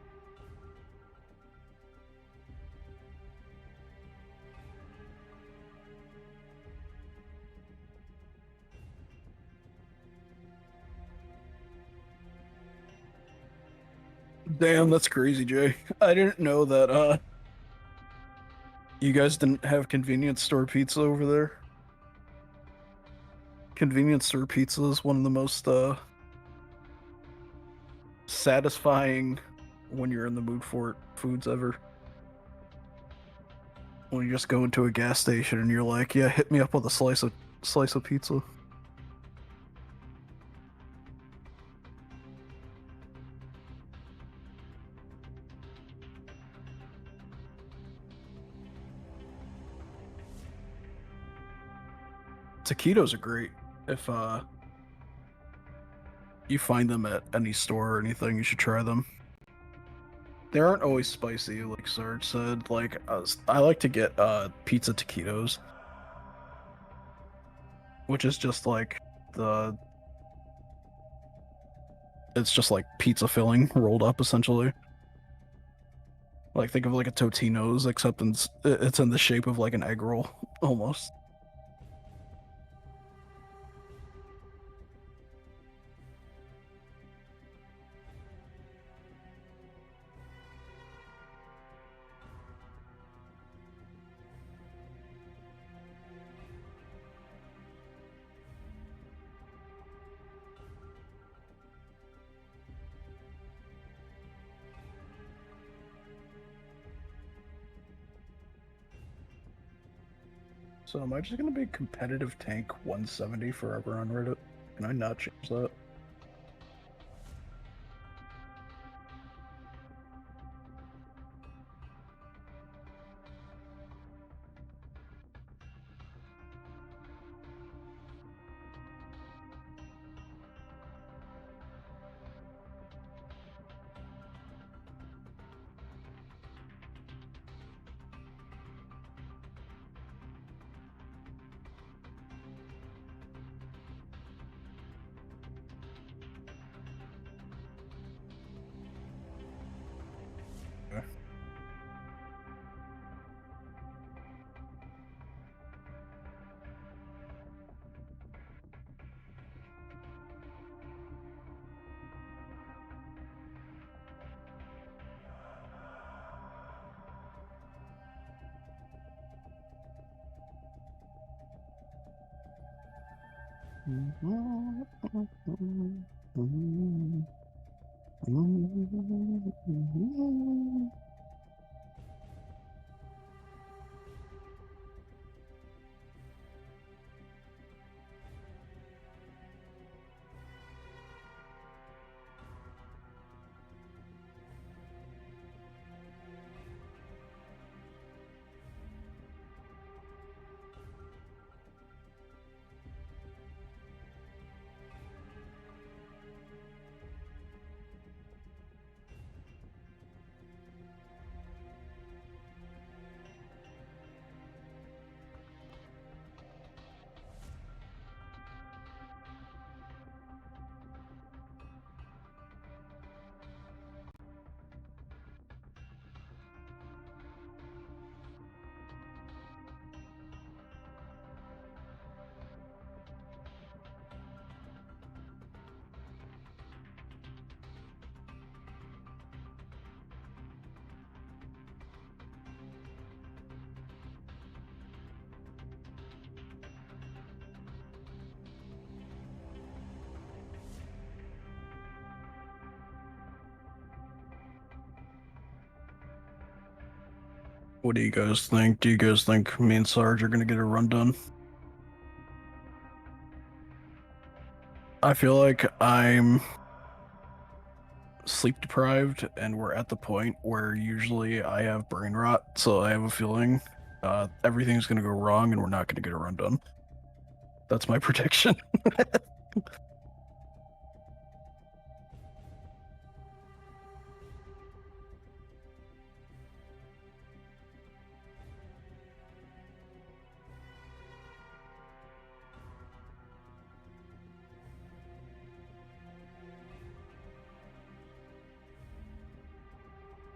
Damn, that's crazy, Jay. I didn't know that, you guys didn't have convenience store pizza over there. Convenience store pizza is one of the most, satisfying when you're in the mood for it foods ever. When you just go into a gas station and you're like, yeah, hit me up with a slice of pizza. Taquitos are great. If you find them at any store or anything, you should try them. They aren't always spicy, like Sarge said. Like I like to get pizza taquitos, which is just like it's just like pizza filling rolled up essentially. Like think of like a Totino's, except it's in the shape of like an egg roll almost. So am I just gonna be competitive tank 170 forever on Reddit? Can I not change that? What do you guys think? Do you guys think me and Sarge are gonna get a run done? I feel like I'm sleep deprived, and we're at the point where usually I have brain rot, so I have a feeling everything's gonna go wrong, and we're not gonna get a run done. That's my prediction.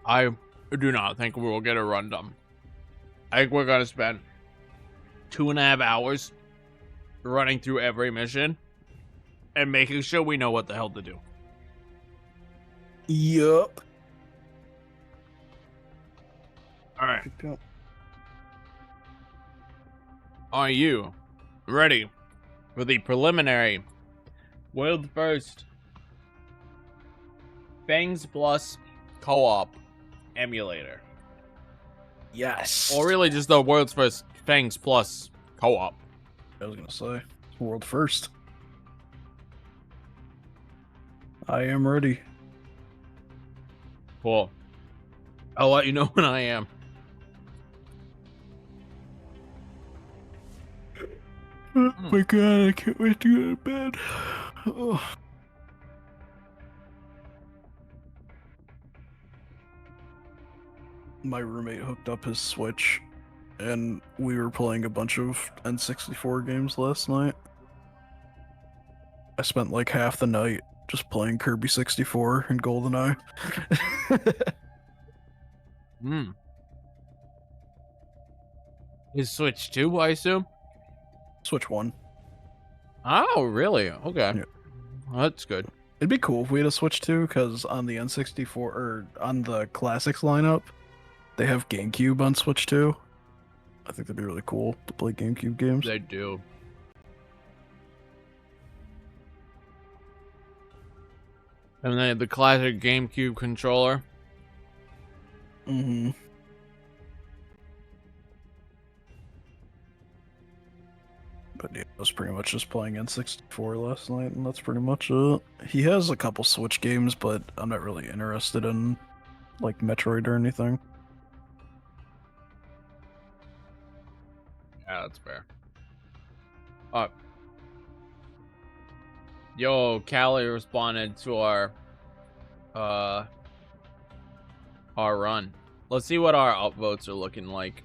I do not think we will get a run done. I think we're gonna spend 2.5 hours running through every mission and making sure we know what the hell to do. Yup. All right. Are you ready for the preliminary world first Fangs Plus co-op emulator? Yes. Or really just the world's first Fangs Plus co-op. I was gonna say, world first. I am ready. Cool. I'll let you know when I am. Oh my god, I can't wait to go to bed. Oh. My roommate hooked up his Switch, and we were playing a bunch of N64 games last night. I spent like half the night just playing Kirby 64 and GoldenEye. Is Switch 2, I assume? Switch 1. Oh, really? Okay. Yeah. Well, that's good. It'd be cool if we had a Switch 2, because on the N64, or on the Classics lineup, they have GameCube on Switch 2. I think that'd be really cool to play GameCube games. They do. And they had the classic GameCube controller. Mm-hmm. But yeah, I was pretty much just playing N64 last night, and that's pretty much it. He has a couple Switch games, but I'm not really interested in, like, Metroid or anything. Yeah, that's fair. Yo, Callie responded to our run. Let's see what our upvotes are looking like.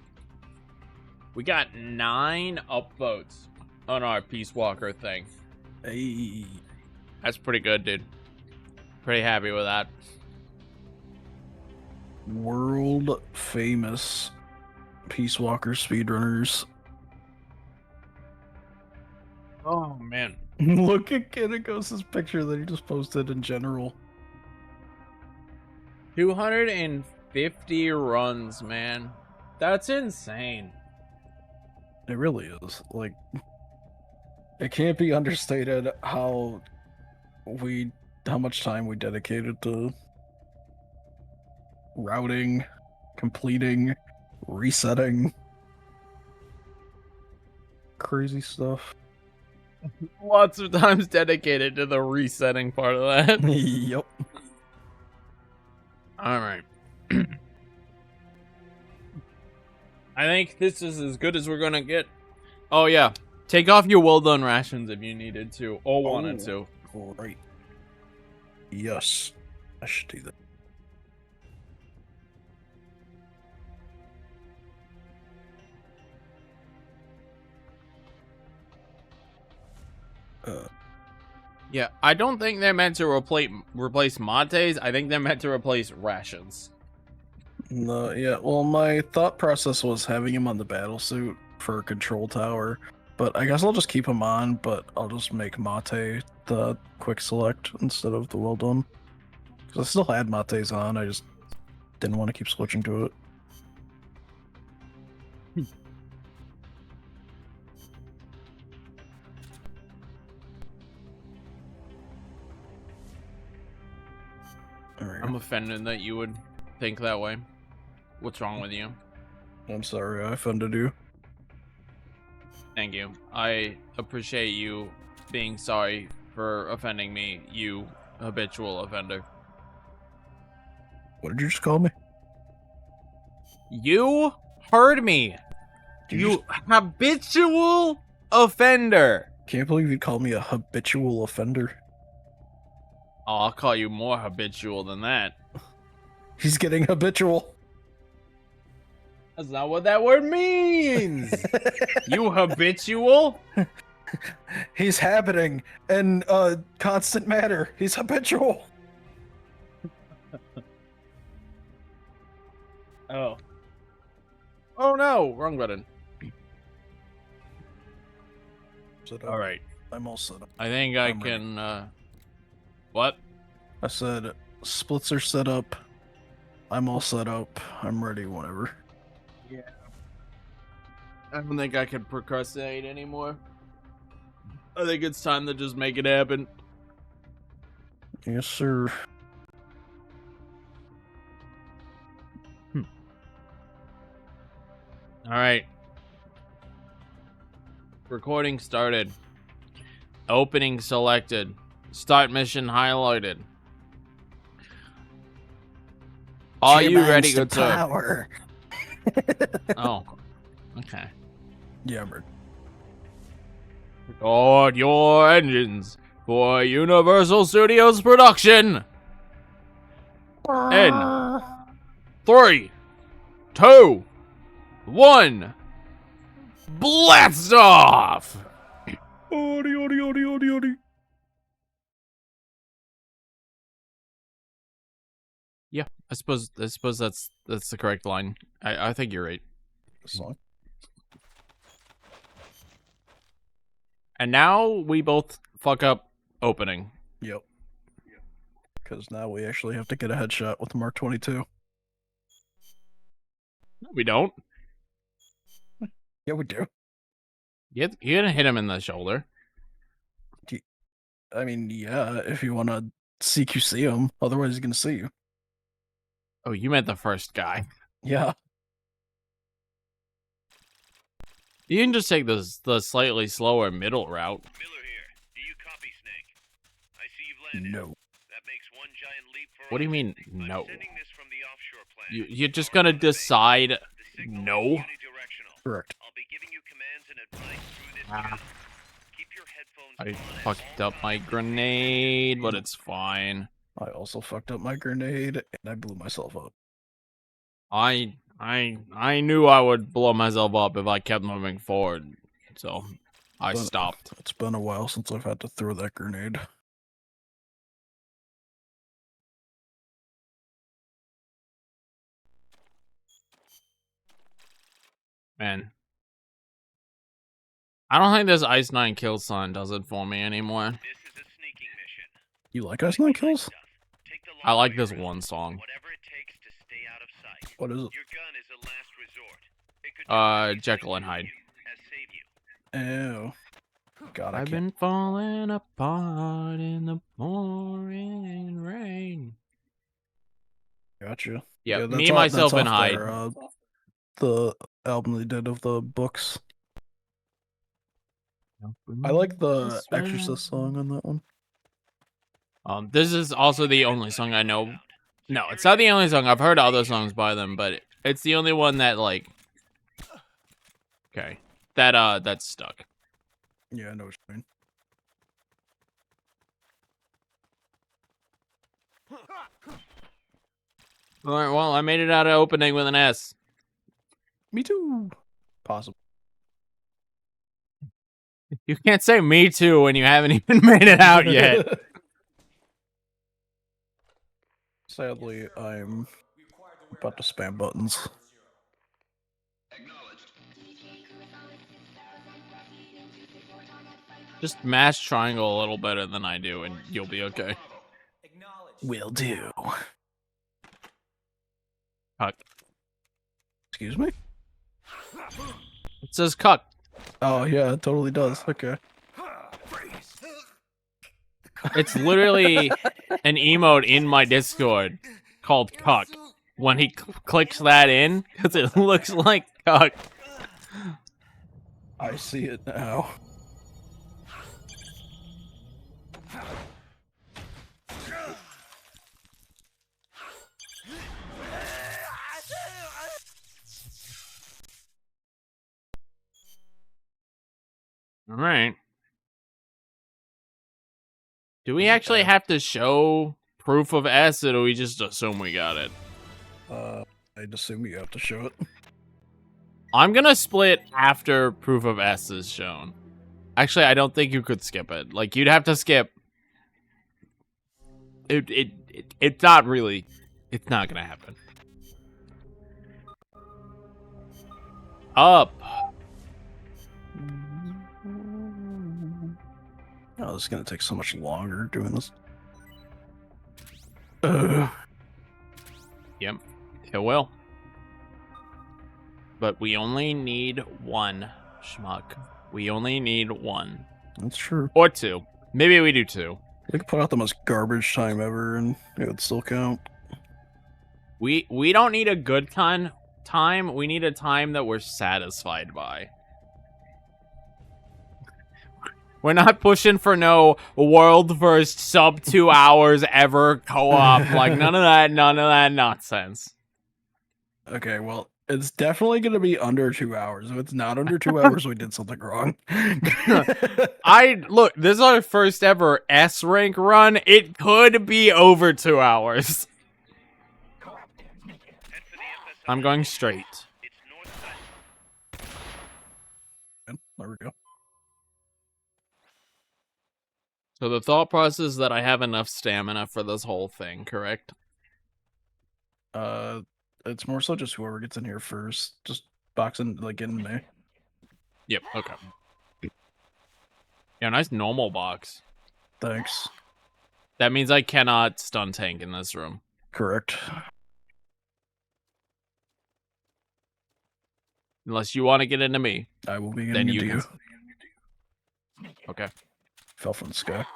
We got 9 upvotes on our Peace Walker thing. Hey. That's pretty good, dude. Pretty happy with that. World famous Peace Walker speedrunners. Oh, man. Look at Kinnikos' picture that he just posted in general. 250 runs, man. That's insane. It really is. Like, it can't be understated how much time we dedicated to routing, completing, resetting. Crazy stuff. Lots of times dedicated to the resetting part of that. Yep. All right. I think this is as good as we're gonna get. Oh yeah, take off your well done rations if you needed to or wanted to. All right. Yes, I should do that. Yeah, I don't think they're meant to replace mates. I think they're meant to replace rations. No, yeah. Well, my thought process was having him on the battle suit for control tower, but I guess I'll just keep him on. But I'll just make Mate the quick select instead of the well done. Because I still had Mate's on. I just didn't want to keep switching to it. All right. I'm offended that you would think that way. What's wrong with you? I'm sorry I offended you. Thank you. I appreciate you being sorry for offending me, you habitual offender. What did you just call me? You heard me. You habitual offender. Can't believe you called me a habitual offender. Oh, I'll call you more habitual than that. He's getting habitual. That's not what that word means. You habitual? He's habiting in a constant matter. He's habitual. Oh. Oh no, wrong button. All right. I'm all set up. I think I I'm ready. can, what? I said splits are set up. I'm all set up. I'm ready whenever. I don't think I can procrastinate anymore. I think it's time to just make it happen. Yes, sir. All right. Recording started. Opening selected. Start mission highlighted. Are you ready, good sir? Power. Oh, okay. Yeah, I'm ready. Record your engines for Universal Studios production. In 3, 2, 1, blast off! Yeah, I suppose that's the correct line. I think you're right. Song. And now we both fuck up opening. Yep. Because now we actually have to get a headshot with the Mark 22. No, we don't. Yeah, we do. You're gonna hit him in the shoulder. I mean, yeah, if you want to CQC him. Otherwise, he's going to see you. Oh, you meant the first guy. Yeah. You can just take the slightly slower middle route. Miller here. Do you copy, Snake? I see you've landed. No. That makes one giant leap for What do you us. mean, I'm no? sending this from the offshore plant. You're just gonna decide The signal no? is unidirectional. Correct. I'll be giving you commands and advice through this Ah. gun. Keep your headphones I on at fucked all up my times. grenade, but it's fine. I also fucked up my grenade, and I blew myself up. I knew I would blow myself up if I kept moving forward, so I But stopped. It's been a while since I've had to throw that grenade. Man. I don't think this Ice 9 kill sign does it for me anymore. This is a sneaking mission. You like Ice 9 kills? Stuff. Take the I long like way this around. one song. Whatever it takes to stay out of sight. What is it? Your gun is a last resort. It could do everything Jekyll and to Hyde. you as save you. Ew. God, I I've can't. been falling apart in the pouring rain. I Gotcha. Yeah, that's me, off- myself, that's and off Hyde. their, the album they did of the books. I like the Exorcist song on that one. This is also the only song I know. No, it's not the only song. I've heard other songs by them, but it's the only one that like. Okay, that's stuck. Yeah, I know what you mean. All right, well, I made it out of opening with an S. Me too. Possible. You can't say me too when you haven't even made it out yet. Sadly, I'm about to spam buttons. Just mash triangle a little better than I do, and you'll be okay. Will do. Cuck. Excuse me? It says cuck. Oh, yeah, it totally does. Okay. It's literally an emote in my Discord called cuck. When he clicks that in, because it looks like cuck. I see it now. All right. Do we actually have to show proof of S, or do we just assume we got it? I'd assume you have to show it. I'm gonna split after proof of S is shown. Actually, I don't think you could skip it. Like, you'd have to skip. It's not really. It's not gonna happen. Up. Oh, this is gonna take so much longer doing this. Yep, it will. But we only need one, schmuck. We only need one. That's true. Or two. Maybe we do two. We could put out the most garbage time ever and it would still count. We don't need a good time. We need a time that we're satisfied by. We're not pushing for no world first sub 2 hours ever co-op. Like, none of that nonsense. Okay, well, it's definitely gonna be under 2 hours. If it's not under 2 hours, we did something wrong. Look, this is our first ever S rank run. It could be over 2 hours. I'm going straight. It's northwest. There we go. So the thought process is that I have enough stamina for this whole thing, correct? It's more so just whoever gets in here first. Just boxing, like, getting me. Yep, okay. Yeah, nice normal box. Thanks. That means I cannot stun tank in this room. Correct. Unless you want to get into me. I will be Then getting you into you. can... Okay. Fell from the sky.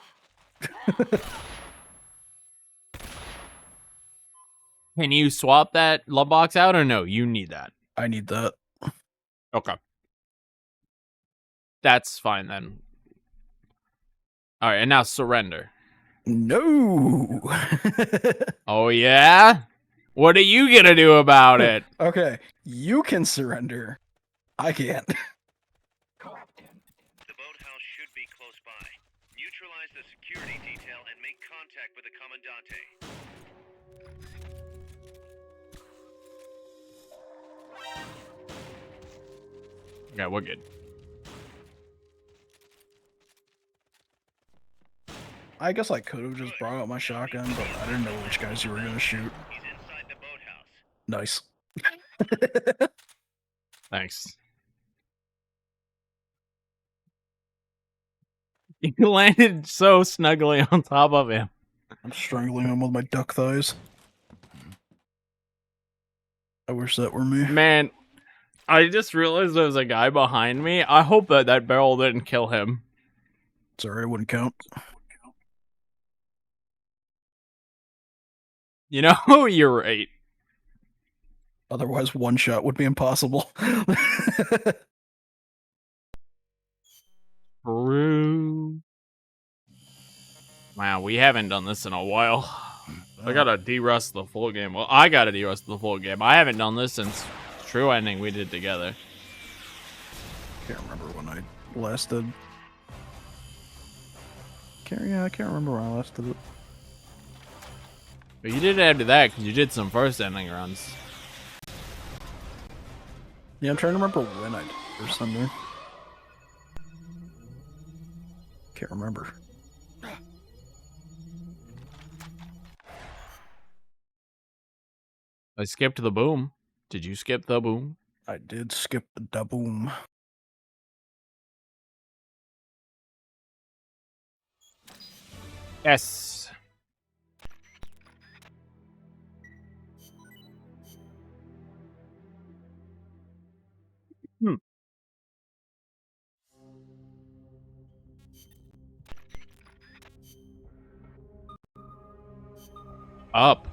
Can you swap that love box out or no? You need that. I need that. Okay. That's fine then. Alright, and now surrender. No. Oh yeah? What are you gonna do about it? Okay, you can surrender. I can't. The boathouse should be close by. Neutralize the security detail and make contact with the Commandante. Okay, we're good. I guess I could have just brought out my shotgun, but I didn't know which guys you were gonna shoot. He's inside the boathouse. Nice. Thanks. You landed so snugly on top of him. I'm strangling him with my duck thighs. I wish that were me. Man, I just realized there was a guy behind me. I hope that that barrel didn't kill him. Sorry, it wouldn't count. You know, you're right. Otherwise, one shot would be impossible. True. Wow, we haven't done this in a while. I gotta de-rust the full game. Well, I gotta de-rust the full game. I haven't done this since True Ending we did together. Can't remember when I last did. I can't remember when I last did it. But you did it after that because you did some first ending runs. Yeah, I'm trying to remember when I did it or something. Can't remember. I skipped the boom. Did you skip the boom? I did skip the da-boom. Yes. Up.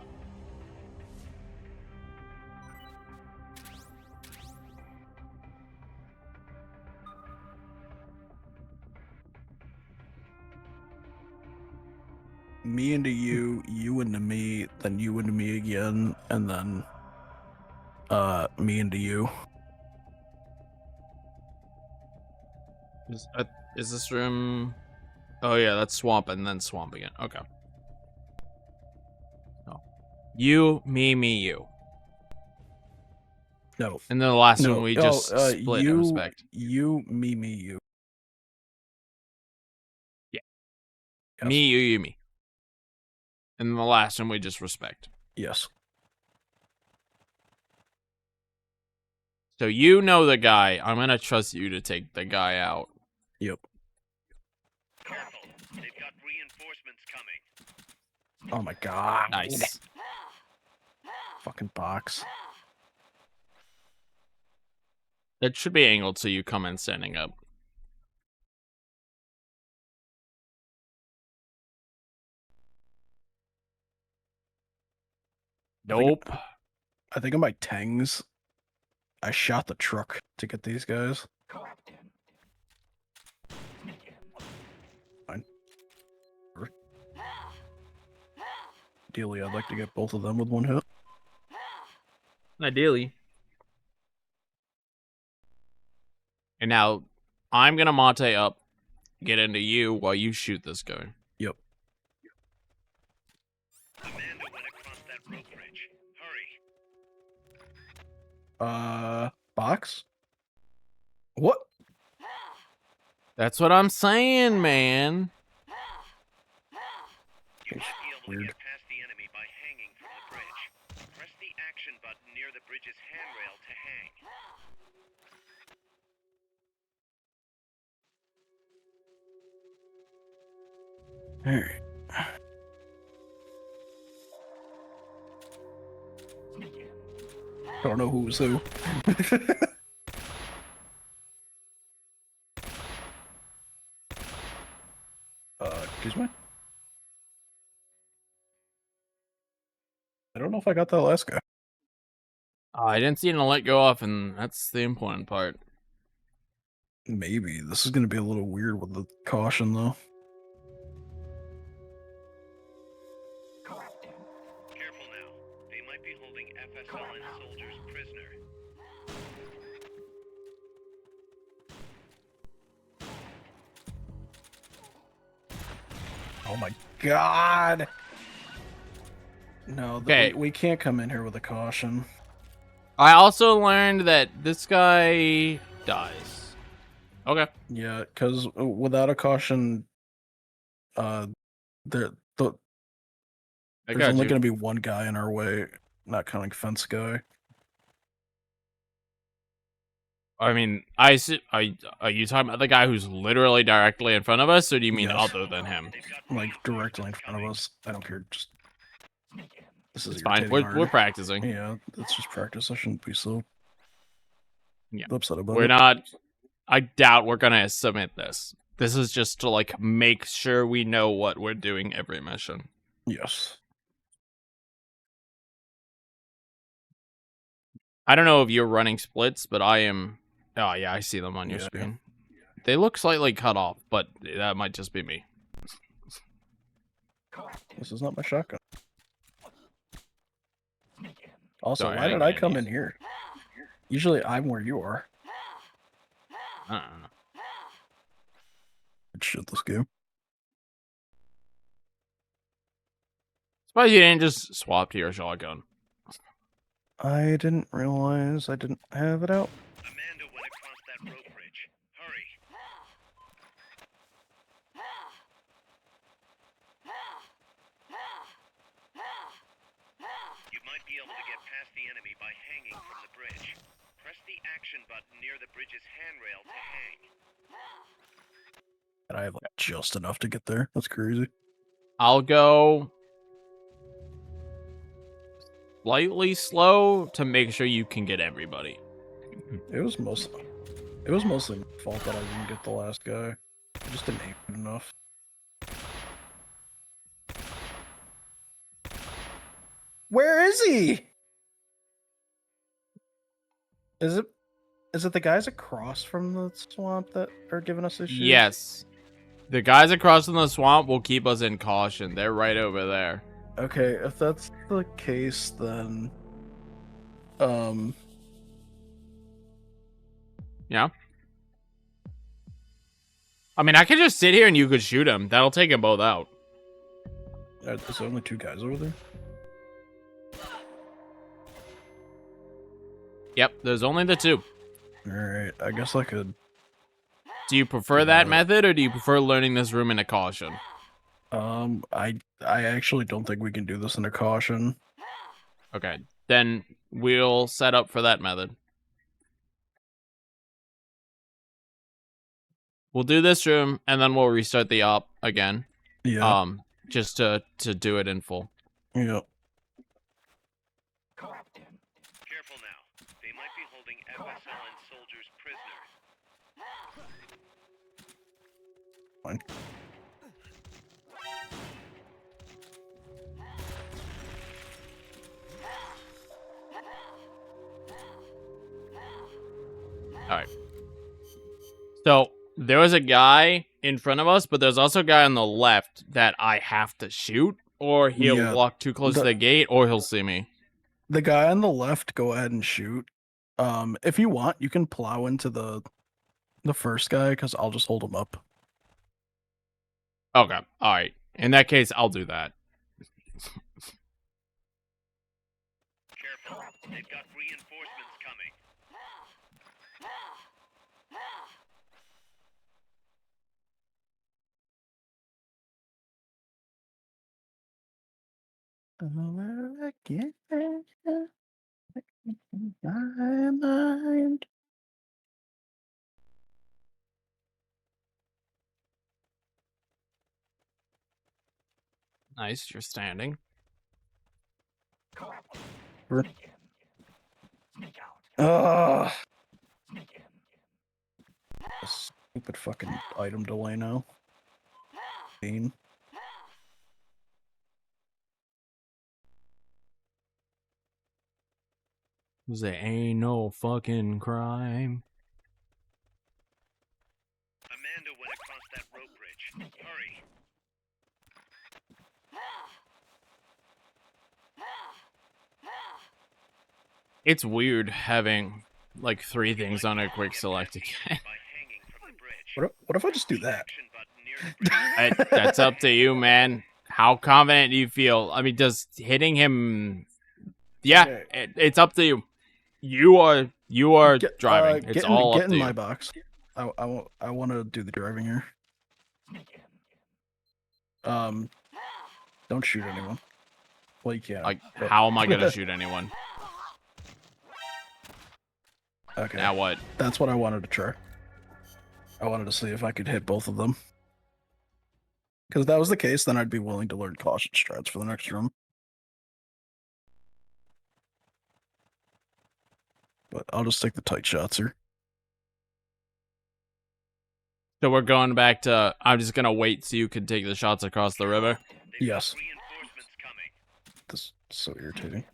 Me into you, you into me, then you into me again, and then me into you. Is this room? Oh yeah, that's swamp and then swamp again. Okay. Oh. You, me, you. No. And then the last No. one we just split you, and respect. You, me, you. Yeah. Yes. Me, you, me. And then the last one we just respect. Yes. So you know the guy. I'm gonna trust you to take the guy out. Yep. Careful. They've got reinforcements coming. Oh my god. Nice. Fucking box. It should be angled so you come in standing up. Nope. I think on my tangs, I shot the truck to get these guys. Fine. Ideally, I'd like to get both of them with one hit. Ideally. And now, I'm gonna mate up, get into you while you shoot this guy. Yep. Amanda went across that rope bridge. Hurry. Box? What? That's what I'm saying, man. You might be able to Weird. get past the enemy by hanging from the bridge. Press the action button near the bridge's handrail to hang. Alright. Don't know who's who. Excuse me? I don't know if I got that last guy. I didn't see him let go off, and that's the important part. Maybe. This is gonna be a little weird with the caution, though. Careful now. They might be holding FSLN soldiers prisoner. Oh my god! No, Okay. we can't come in here with a caution. I also learned that this guy dies. Okay. Yeah, because without a caution, there, I there's got only you. going to be one guy in our way, not counting fence guy. I mean, are you talking about the guy who's literally directly in front of us, or do you mean Yes. other than him? They've got Like, reinforcements directly in front of coming. us. I don't care, just... This is It's fine. irritating We're already. practicing. Yeah, it's just practice. I shouldn't be so Yeah. upset about We're it. not. I doubt we're gonna submit this. This is just to like make sure we know what we're doing every mission. Yes. I don't know if you're running splits, but I am. Oh yeah, I see them on your Yeah. screen. They look slightly cut off, but that might just be me. This is not my shotgun. Also, Sorry, I why didn't did I get come these. in here? Usually I'm where you are. I don't know. Good shit, this game. Suppose you didn't just swap to your shotgun. I didn't realize I didn't have it out. Amanda went across that rope bridge. Hurry. You might be able to get past the enemy by hanging from the bridge. Press the action button near the bridge's handrail to hang. And I have like just enough to get there. That's crazy. I'll go slightly slow to make sure you can get everybody. It was mostly my fault that I didn't get the last guy. I just didn't aim it enough. Where is he? Is it the guys across from the swamp that are giving us issues? Yes. The guys across from the swamp will keep us in caution. They're right over there. Okay, if that's the case, then Yeah. I mean, I could just sit here and you could shoot them. That'll take them both out. there's only 2 guys over there. Yep, there's only the 2. All right, I guess I could. Do you prefer that method, or do you prefer learning this room in a caution? I actually don't think we can do this in a caution. Okay, then we'll set up for that method. We'll do this room, and then we'll restart the op again. Yeah. Just to do it in full. Yeah. Careful now. They might be holding FSLN soldiers prisoners. Fine. Alright. So, there was a guy in front of us, but there's also a guy on the left that I have to shoot, or he'll Yeah, walk too close to the gate, or he'll see me. The guy on the left, go ahead and shoot. If you want, you can plow into the first guy because I'll just hold him up. Okay, alright. In that case, I'll do that. Careful. They've got reinforcements coming. Over again. My mind. Nice, you're standing. Ugh. Stupid fucking item delay now. Bean. There ain't no fucking crime. Amanda went across that rope bridge. Hurry. It's weird having like 3 things on a quick select again. By hanging from the bridge. What if I just do that? Action button near the bridge. That's up to you, man. How confident do you feel? I mean, does hitting him? Yeah, Okay. it's up to you. You are driving. It's all get up to in you. my box. I want to do the driving here. Don't shoot anyone. Well, you can't. Like, but- how am I gonna shoot anyone? Okay. Now what? That's what I wanted to try. I wanted to see if I could hit both of them. Because if that was the case, then I'd be willing to learn caution strats for the next room. But I'll just take the tight shots here. So we're going back to. I'm just gonna wait so you can take the shots across the river. They've Yes. got reinforcements coming. This is so irritating.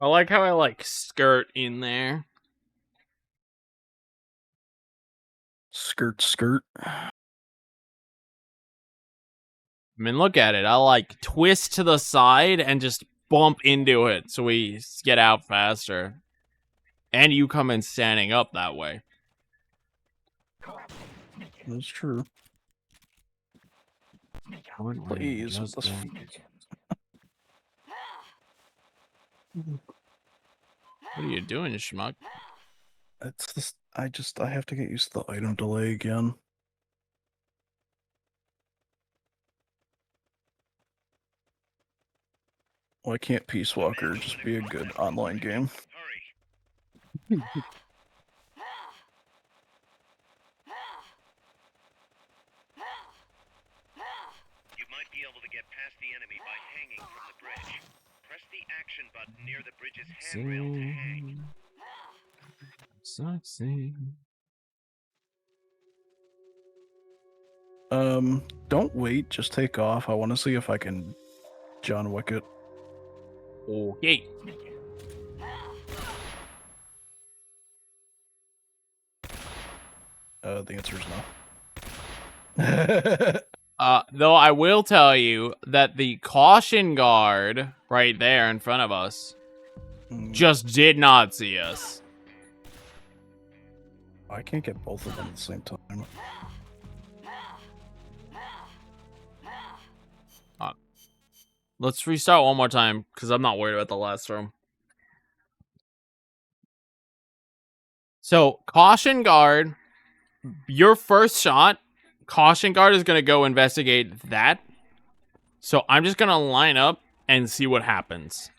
I like how I like skirt in there. Skirt, skirt. I mean, look at it. I like twist to the side and just bump into it so we get out faster. And you come in standing up that way. That's true. Please, with this. What are you doing, schmuck? It's just, I have to get used to the item delay again. Why can't Peace Walker just be a good online game? Hurry. You might be able to get past the enemy by hanging from the bridge. Press the action button near the bridge's handrail to hang. Don't wait, just take off. I want to see if I can John Wick it. Okay. The answer is no. Though I will tell you that the caution guard right there in front of us just did not see us. I can't get both of them at the same time. Let's restart one more time, because I'm not worried about the last room. So, caution guard, your first shot, caution guard is going to go investigate that. So, I'm just going to line up and see what happens.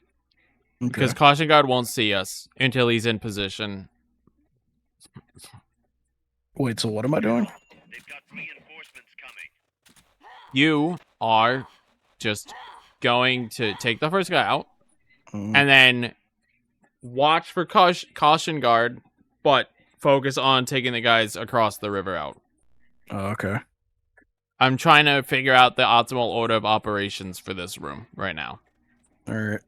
Because Okay. caution guard won't see us until he's in position. Wait, so what am I doing? They've got reinforcements coming. You are just going to take the first guy out Mm, and then watch for caution guard, but focus on taking the guys across the river out. oh, okay. I'm trying to figure out the optimal order of operations for this room right now. Alright.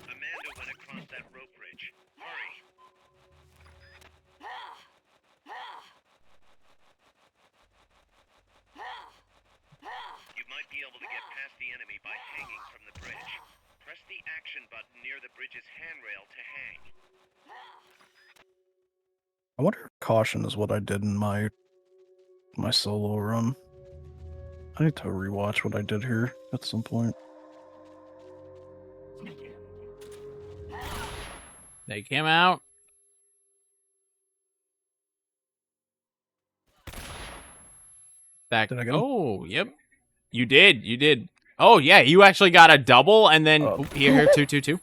Amanda went across that rope bridge. Hurry. You might be able to get past the enemy by hanging from the bridge. Press the action button near the bridge's handrail to hang. I wonder if caution is what I did in my solo run. I need to rewatch what I did here at some point. They came out. Back. Did I go? Oh, yep. You did. Oh, yeah, you actually got a double and then Oh. here, 2-2-2.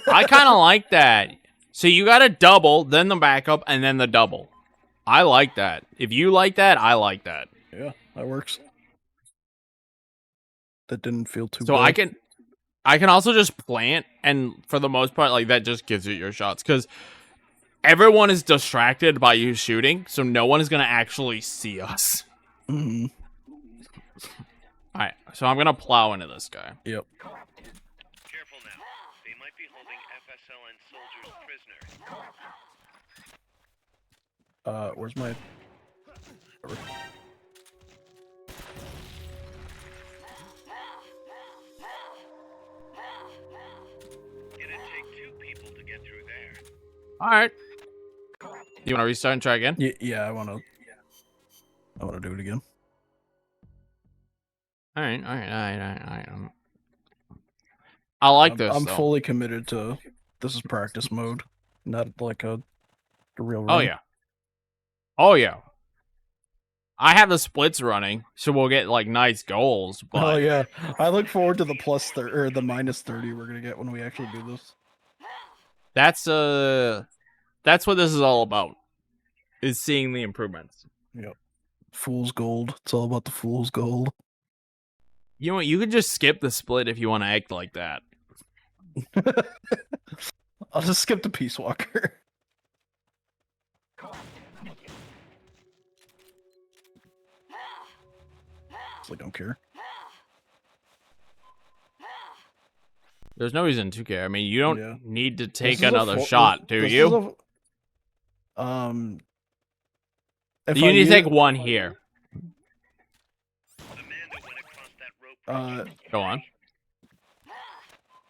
I kind of like that. So you got a double, then the backup, and then the double. I like that. If you like that, I like that. Yeah, that works. That didn't feel too So bad. I can also just plant, and for the most part, like, that just gives you your shots, because everyone is distracted by you shooting, so no one is going to actually see us. Hmm. Alright, so I'm going to plow into this guy. Yep. Careful now. They might be holding FSLN soldiers prisoner. Where's my... It'd take 2 people to get through there. Alright. You want to restart and try again? Yeah, I wanna do it again. Alright. I like this, I'm though. fully committed to this is practice mode, not like a real run. Oh, yeah. Oh, yeah. I have the splits running, so we'll get, like, nice goals, but... Oh yeah, I look forward to the or the minus 30 we're gonna get when we actually do this. That's what this is all about, is seeing the improvements. Yep. Fool's gold. It's all about the fool's gold. You know what? You could just skip the split if you want to act like that. I'll just skip the Peace Walker. I don't care. There's no reason to care. I mean, you don't Yeah. need to This take is a another full- shot, do this is you? If You I need to knew- take one here. Amanda went across that rope. Go on.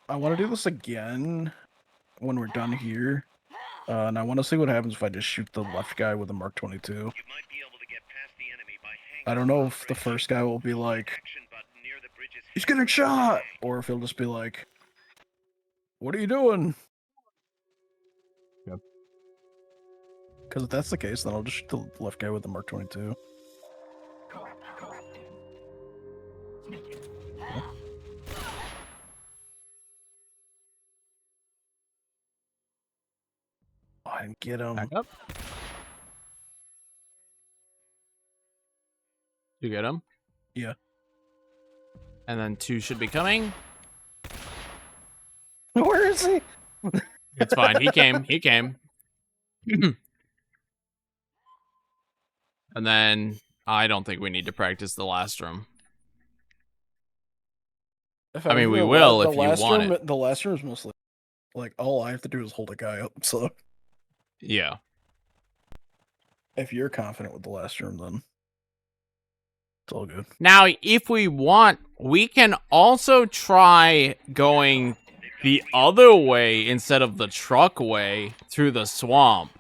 I want to do this again when we're done here. And I want to see what happens if I just shoot the left guy with a Mark 22. You might be able to get past the enemy by hanging I don't know on if the bridge. first guy will be like, Action button near the bridge's he's head. getting shot! Or if he'll just be like, what are you doing? Yep. Because if that's the case, then I'll just shoot the left guy with the Mark 22. Oh, I didn't get him. Back up. You get him? Yeah. And then 2 should be coming. Where is he? It's fine. He came. He came. And then I don't think we need to practice the last room. If I mean, anything, we the will la- if the you last want room, it. The last room is mostly like all I have to do is hold a guy up. So Yeah. if you're confident with the last room, then it's all good. Now, if we want, we can also try going the other way instead of the truck way through the swamp.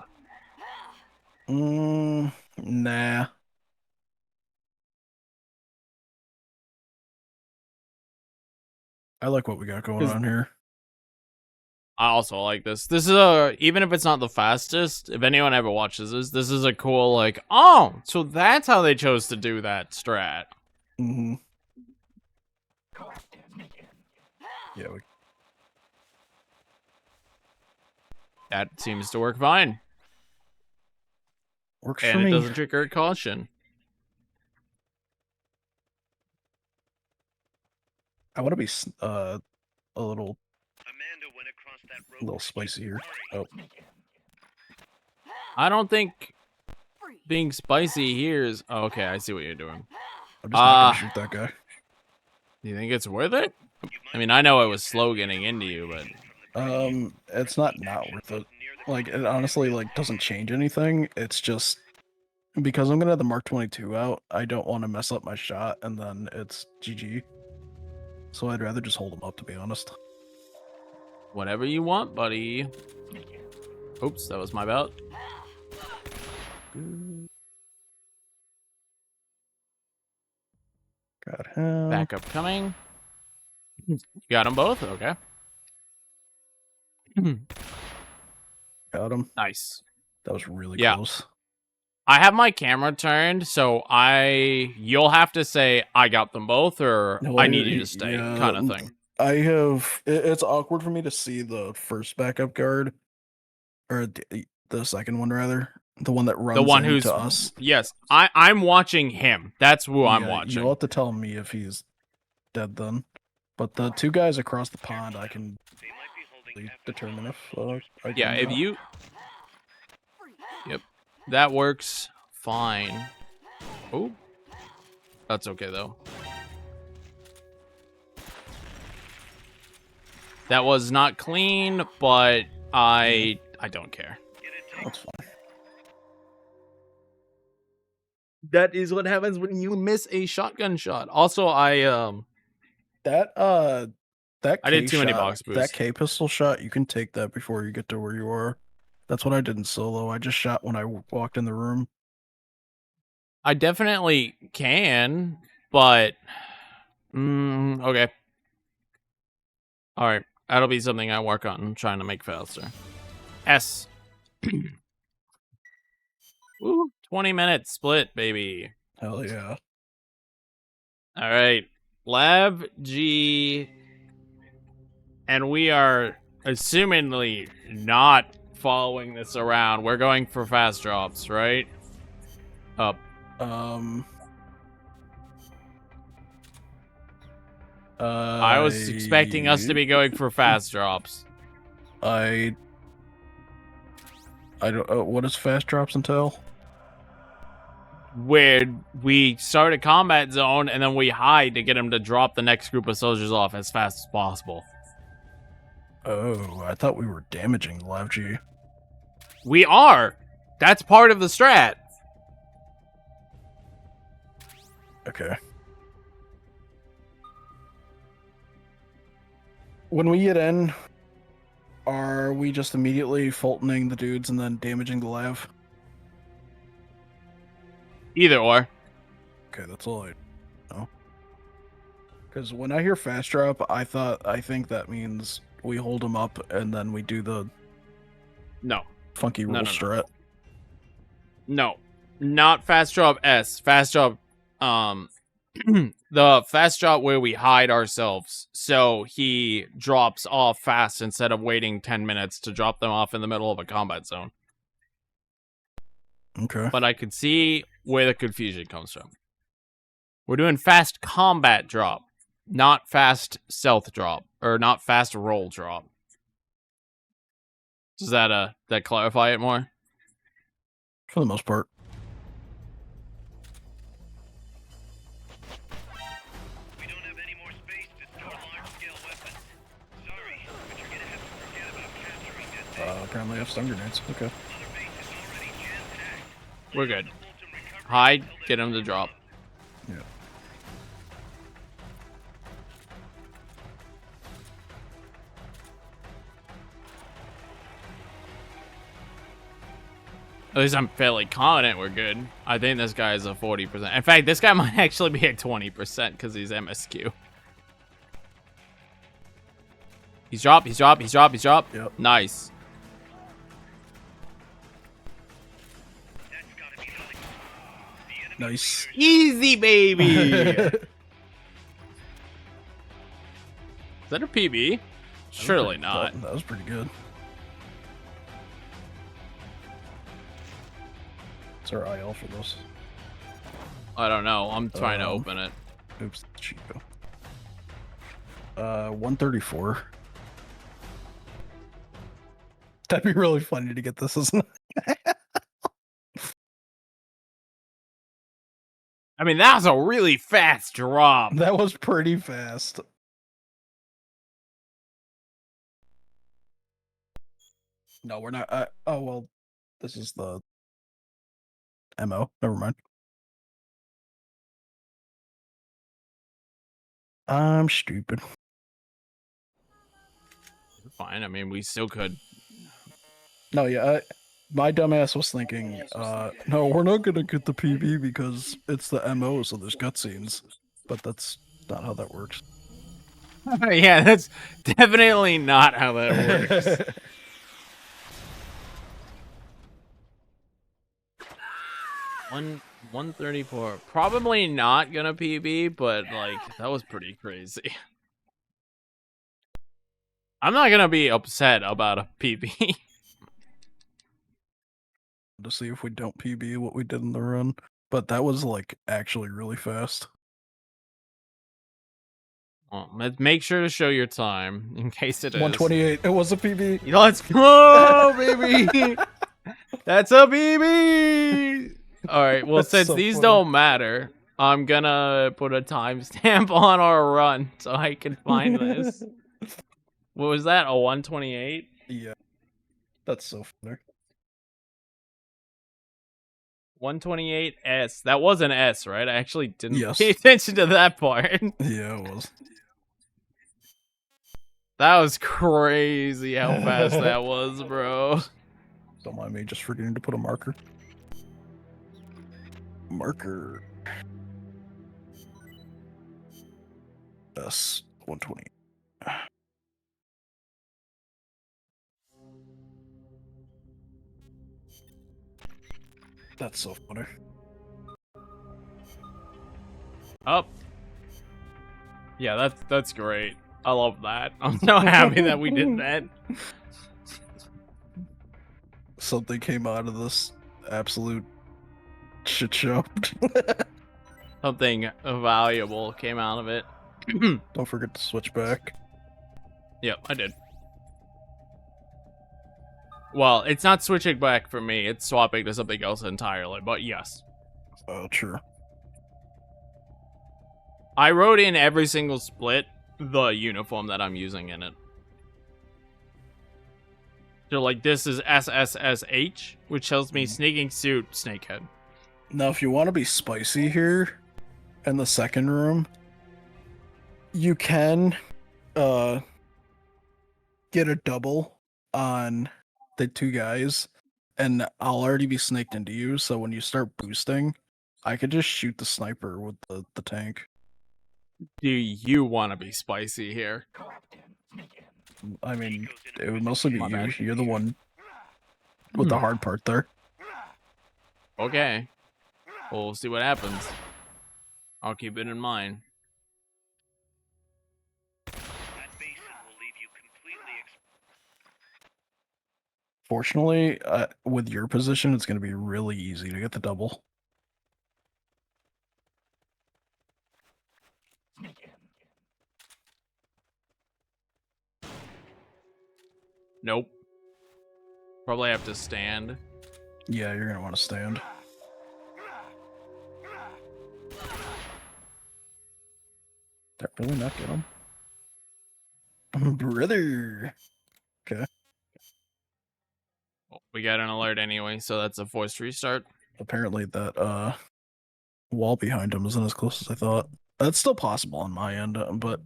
Nah. I like what we got going Is- on here. I also like this. This is even if it's not the fastest, if anyone ever watches this is a cool, like, oh, so that's how they chose to do that strat. Mm-hmm. Yeah, That seems to work fine. works for And it me. doesn't trigger caution. I want to be a little Amanda went across that rope. little spicy here. Oh, I don't think being spicy here is... Oh, okay, I see what you're doing. I'm just not gonna shoot that guy. Do you think it's worth it? I mean, I know it was slow getting into you, but... It's not worth it. Like, it honestly, like, doesn't change anything. It's just because I'm gonna have the Mark 22 out, I don't want to mess up my shot, and then it's GG. So I'd rather just hold him up, to be honest. Whatever you want, buddy. Oops, that was my belt. Got him. Backup coming. You got them both? Okay. Got him. Nice. That was really Yeah. close. I have my camera turned, so you'll have to say I got them both, or No, I need you to stay, yeah, kind of thing. I have. It's awkward for me to see the first backup guard, or the second one rather, the one that runs The one into who's us. Yes, I'm watching him. That's who I'm Yeah, watching. You'll have to tell me if he's dead then. But the two guys across the pond, I can They might be holding F determine if I Yeah, can, if you. Yep, that works fine. Oh, that's okay though. That was not clean, but I don't care. That's fine. That is what happens when you miss a shotgun shot. Also, That I did K too many shot- box boosts. That K pistol shot, you can take that before you get to where you are. That's what I did in solo. I just shot when I walked in the room. I definitely can, but okay. All right, that'll be something I work on trying to make faster. S. Ooh, 20 minutes split, baby. Hell yeah. All right, Lab G, and we are assumingly not following this around. We're going for fast drops, right? Up. I was expecting us to be going for fast drops. I don't. What does fast drops entail? Where we start a combat zone and then we hide to get them to drop the next group of soldiers off as fast as possible. Oh, I thought we were damaging the Lav G. We are. That's part of the strat. Okay. When we get in, are we just immediately Fultoning the dudes and then damaging the Lav? Either or. Okay, that's all I know. Because when I hear fast drop, I think that means we hold them up and then we do the No. funky roll No. strat. No. Not fast drop S. Fast drop, the fast drop where we hide ourselves. So he drops off fast instead of waiting 10 minutes to drop them off in the middle of a combat zone. Okay. But I could see where the confusion comes from. We're doing fast combat drop, not fast stealth drop, or not fast roll drop. Does that clarify it more? For the most part. We don't have any more space to store large-scale weapons. Sorry, but you're gonna have to forget about capturing that thing. Apparently I have stun grenades. Okay. Other base is already jam-packed. We're good. The Fulton recovery Hide, until get they're him to drop. Yeah. At least I'm fairly confident we're good. I think this guy is a 40%. In fact, this guy might actually be at 20% because he's MSQ. He's dropped. Yep. Nice. That's gotta be nothing. The enemy Nice. Easy, baby. Is that a PB? Surely not. That was pretty good. What's our IL for this? I don't know. I'm trying to open it. Oops, Chico. 134. That'd be really funny to get this, isn't it? I mean, that was a really fast drop. That was pretty fast. No, we're not. Oh, well, this is the MO. Never mind. I'm stupid. Fine. I mean, we still could. No, yeah, my dumbass was thinking, no, we're not gonna get the PB because it's the MO, so there's cutscenes. But that's not how that works. Yeah, that's definitely not how that works. 134. Probably not gonna PB, but like that was pretty crazy. I'm not gonna be upset about a PB. To see if we don't PB what we did in the run. But that was like actually really fast. Well, make sure to show your time in case it is. 128. It was a PB. Let's go, baby. That's a PB. All right. Well, That's since so these funny. don't matter, I'm gonna put a timestamp on our run so I can find this. What was that? A 128? Yeah. That's so funny. 128S. That was an S, right? I actually didn't Yes. pay attention to that part. Yeah, it was. That was crazy how fast that was, bro. Don't mind me just forgetting to put a marker. Marker. S 120. That's so funny. Up. Yeah, that's great. I love that. I'm so happy that we did that. Something came out of this absolute shit show. Something valuable came out of it. Don't forget to switch back. Yep, I did. Well, it's not switching back for me. It's swapping to something else entirely, but yes. Oh, true. I wrote in every single split the uniform that I'm using in it. So, like, this is SSSH, which tells me sneaking suit, snakehead. Now, if you want to be spicy here, in the second room, you can get a double on the two guys, and I'll already be snaked into you, so when you start boosting, I could just shoot the sniper with the tank. Do you want to be spicy here? I mean, it would mostly be My you. bad. You're the one with the hard part there. Okay. We'll see what happens. I'll keep it in mind. That basin will leave you completely Fortunately, with your position, it's going to be really easy to get the double. Nope. Probably have to stand. Yeah, you're going to want to stand. That really not get him? Brother! Okay. Oh, we got an alert anyway, so that's a forced restart. Apparently that wall behind him isn't as close as I thought. That's still possible on my end, but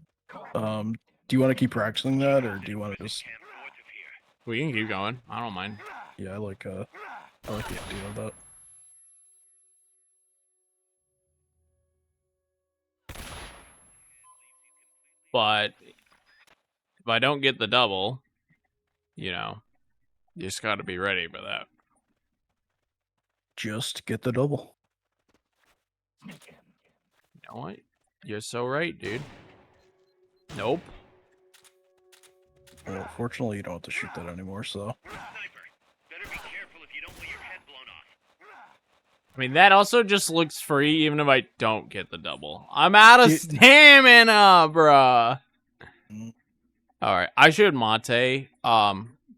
do you want to keep practicing that, or do you want to just? camp north of here. We can keep going. I don't mind. Yeah, I like the idea of that. But if I don't get the double, you know, you just got to be ready for that. Just get the double. You know what? You're so right, dude. Nope. Well, fortunately, you don't have to shoot that anymore, so. Sniper, better be careful if you don't want your head blown off. I mean, that also just looks free even if I don't get the double. I'm out of You- stamina, bruh. Mm. Alright, I should mate,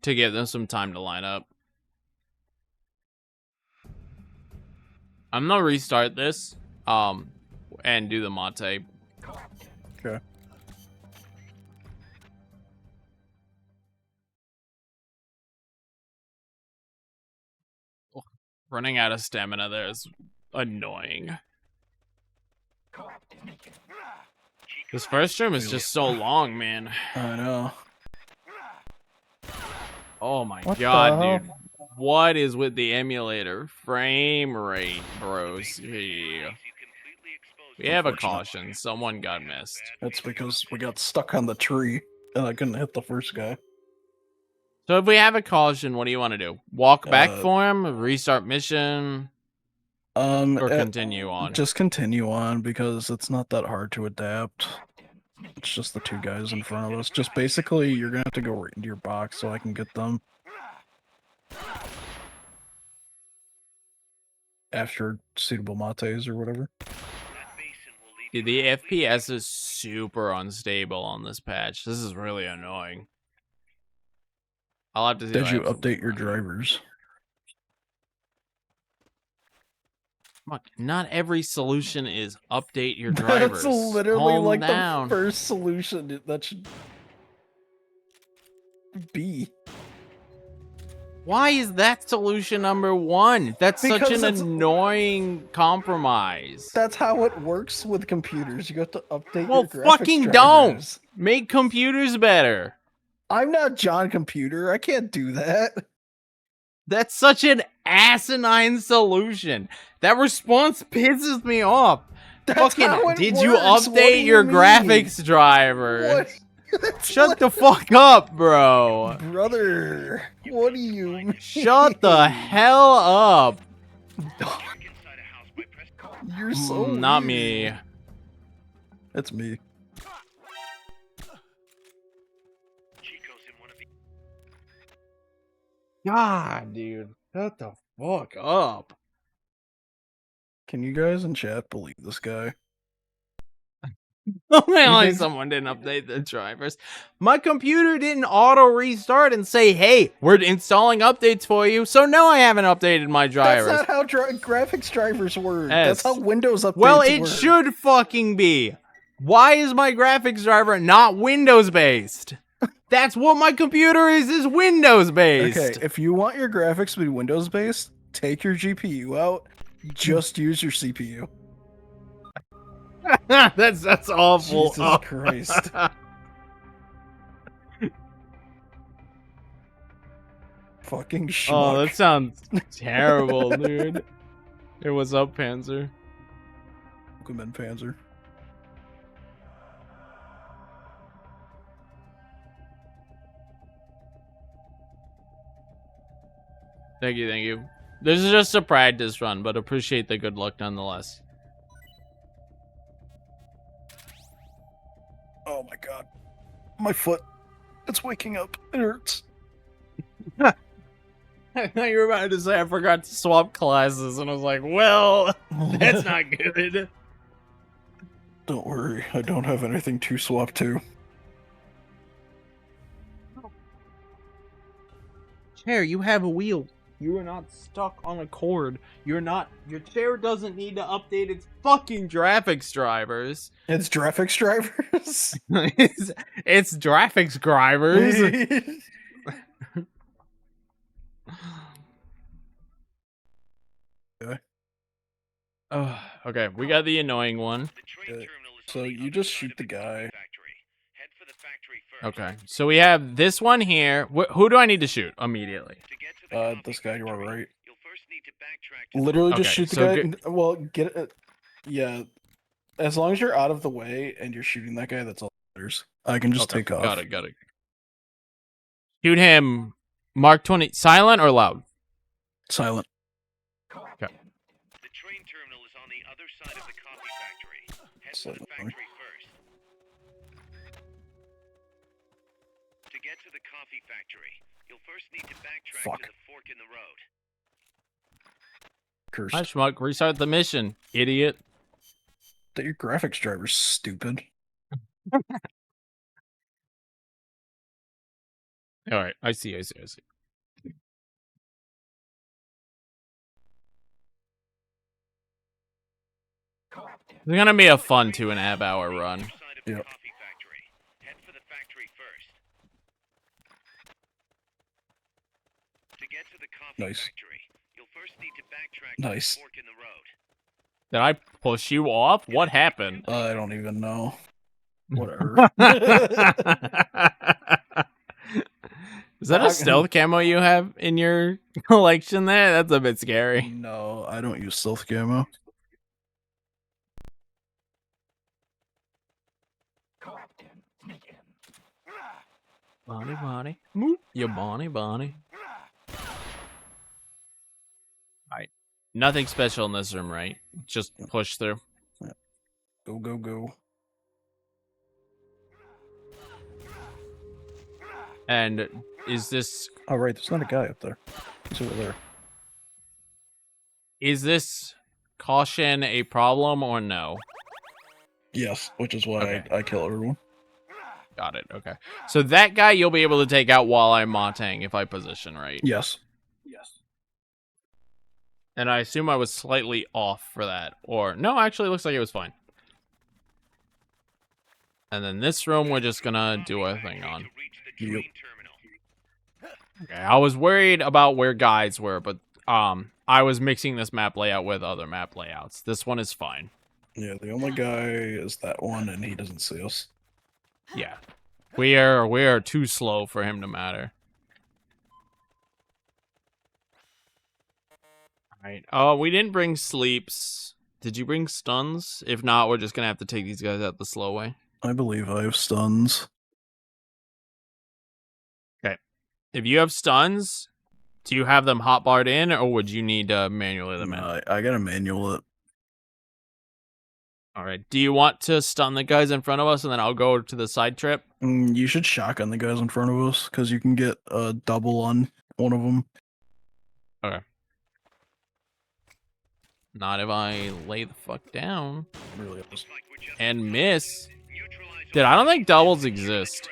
to give them some time to line up. I'm gonna restart this, and do the mate. Okay. Running out of stamina there is annoying. This first stream is just so long, man. I know. Oh my What the god, hell? dude. What is with the emulator? Frame rate, bros. Yeah. Leaves you completely exposed. We have a Unfortunate. caution. Someone got missed. That's because we got stuck on the tree, and I couldn't hit the first guy. So if we have a caution, what do you want to do? Walk back Uh, for him? Restart mission? Or continue on? Just continue on, because it's not that hard to adapt. It's just the two guys in front of us. Just basically, you're gonna have to go right into your box so I can get them. After suitable mates or whatever. That basin will leave Dude, the FPS is super unstable on this patch. This is really annoying. I'll have to see. Did what you happens. update your drivers? Fuck, not every solution is update your drivers. That's literally Calm like down. the first solution that should be. Why is that solution number one? That's such Because an it's- annoying compromise. That's how it works with computers. You have to update Well, your graphics fucking don't. drivers. Make computers better. I'm not John Computer. I can't do that. That's such an asinine solution. That response pisses me off. That's Fucking, how it did you works. What do update you your mean? graphics driver? What? That's Shut the fuck up, bro. brother. What do you mean? Shut the hell up. inside a house by press. You're so Not weird. me. It's me. Chico's in one of the God, dude. Shut the fuck up. Can you guys in chat believe this guy? Only did- someone didn't update the drivers. My computer didn't auto restart and say, "Hey, we're installing updates for you." So no, I haven't updated my drivers. That's not how graphics drivers work. Yes. That's how Windows updates Well, it work. should fucking be. Why is my graphics driver not Windows based? That's what my computer is Windows based. Okay, if you want your graphics to be Windows based, take your GPU out. Just use your CPU. that's awful. Jesus Christ. Fucking schmuck. Oh, that sounds terrible, dude. Hey, what's up, Panzer? Welcome in, Panzer. Thank you, thank you. This is just a practice run, but appreciate the good luck nonetheless. Oh my god. My foot. It's waking up. It hurts. I thought you were about to say I forgot to swap classes, and I was like, well, that's not good. Don't worry, I don't have anything to swap to. Chair, you have a wheel. You are not stuck on a cord. You're not. Your chair doesn't need to update its fucking graphics drivers. It's graphics drivers. it's graphics drivers. Oh, okay, we got the annoying one. The train terminal is so on the you other just side shoot of the coffee guy. factory. Head for the factory first. Okay, so we have this one here. Who do I need to shoot immediately? To get to the coffee This guy to our factory, right. You'll first need to backtrack to Literally just Okay, shoot the so guy. good- Well, get it. Yeah. As long as you're out of the way and you're shooting that guy, that's all that matters. I can just Okay, take off. Got it. Shoot him. Mark 20. Silent or loud? Silent. The train terminal is on the other side of the coffee factory. Head for the Silent. factory first. To get to the coffee factory, you'll first need to backtrack Fuck. to the fork in the road. Cursed. Hi, Schmuck. Restart the mission, idiot. That your graphics driver's stupid. All right, I see. It's gonna be a fun 2.5-hour run. Other side of the Yep. coffee factory. Head for the factory first. To get to the coffee Nice. factory, you'll first need to backtrack to Nice. the fork in the road. Did I push you off? What happened? I don't even know. Whatever. Is that a stealth camo you have in your collection there? That's a bit scary. No, I don't use stealth camo. Bonnie. You Bonnie. Alright. Nothing special in this room, right? Just push through. Go, go, go. And is this Oh, right, there's not a guy up there. He's over there. caution a problem or no? Yes, which is why Okay. I kill everyone. Got it. Okay. So that guy you'll be able to take out while I'm Matang if I position right. Yes. And I assume I was slightly off for that. Or no, actually it looks like it was fine. And then this room we're just gonna do our thing on. To reach the Yep. train terminal. Okay, I was worried about where guys were, but I was mixing this map layout with other map layouts. This one is fine. Yeah, the only guy is that one, and he doesn't see us. Yeah. We are too slow for him to matter. Alright. Oh, we didn't bring sleeps. Did you bring stuns? If not, we're just gonna have to take these guys out the slow way. I believe I have stuns. If you have stuns, do you have them hotbarred in, or would you need to manually them in? I gotta manual it. Alright. Do you want to stun the guys in front of us, and then I'll go to the side trip? You should shotgun the guys in front of us, because you can get a double on one of them. Not if I lay the fuck down Really is. and miss. Dude, I don't think doubles exist.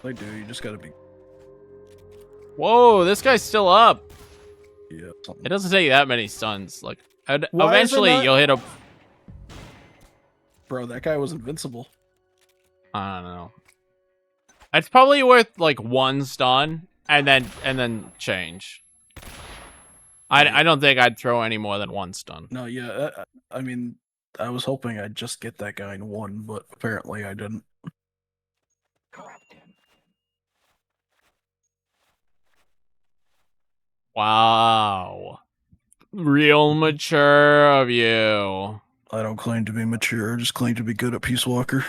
They do. You just gotta be. Whoa, this guy's still up. Yeah. Something. It doesn't take that many stuns. Like, Why is it eventually not- you'll hit a. Bro, that guy was invincible. I don't know. It's probably worth like one stun and then change. I don't think I'd throw any more than one stun. No, yeah. I mean, I was hoping I'd just get that guy in one, but apparently I didn't. Wow. Real mature of you. I don't claim to be mature. I just claim to be good at Peace Walker.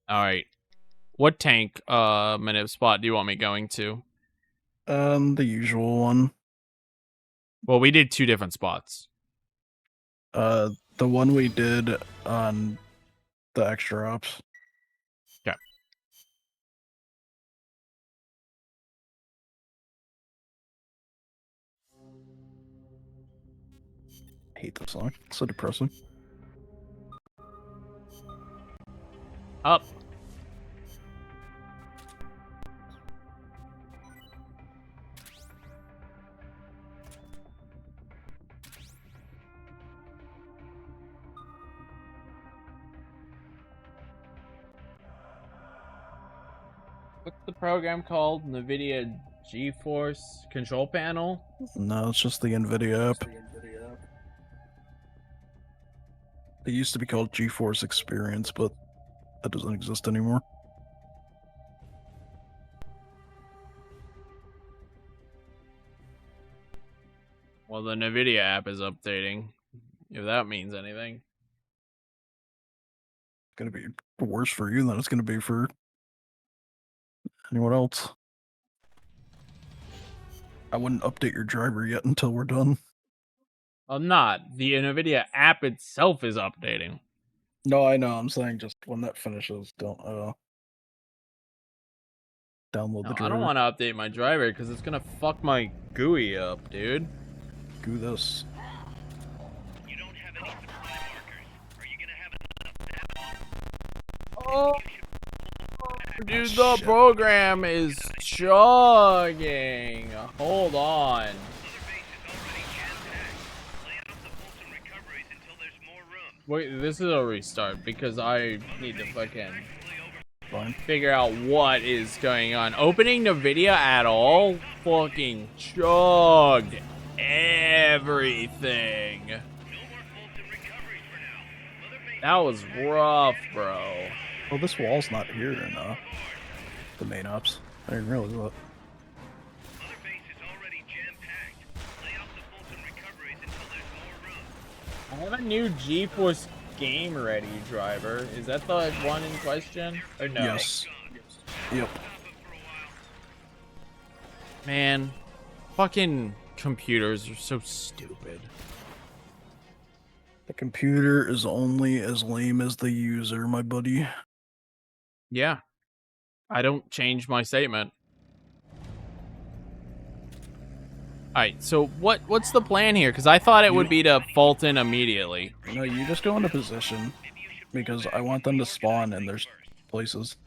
Alright. What tank minute spot do you want me going to? The usual one. Well, we did 2 different spots. The one we did on the extra ops. Okay. I hate this song. It's so depressing. Up. What's the program called? NVIDIA GeForce Control Panel? No, it's just the NVIDIA app. It used to be called GeForce Experience, but that doesn't exist anymore. Well, the NVIDIA app is updating, if that means anything. It's gonna be worse for you than it's gonna be for anyone else. I wouldn't update your driver yet until we're done. I'm not. The NVIDIA app itself is updating. No, I know. I'm saying just when that finishes, don't download No, the driver. I don't want to update my driver because it's going to fuck my GUI up, dude. Do this. You don't have any supply markers. Are you gonna have enough? Oh, dude, shit. the program is chugging. Hold on. Other base is already jam-packed. Lay out the Fulton recoveries until there's more room. Wait, this is a restart because I need to fucking Fine. figure out what is going on. Opening NVIDIA at all fucking chugged everything. No more Fulton recoveries for now. Other base That was rough, bro. Well, this wall's not here in the main ops. I didn't realize that. Other base is already jam-packed. Lay out the Fulton recoveries until there's more room. I have a new GeForce Game Ready driver. Is that the one in question? Or no? Yes. Yep. Man, fucking computers are so stupid. The computer is only as lame as the user, my buddy. Yeah. I don't change my statement. Alright, so what's the plan here? Because I thought it would be to Fulton immediately. No, you just go into position because I want them to spawn in their places.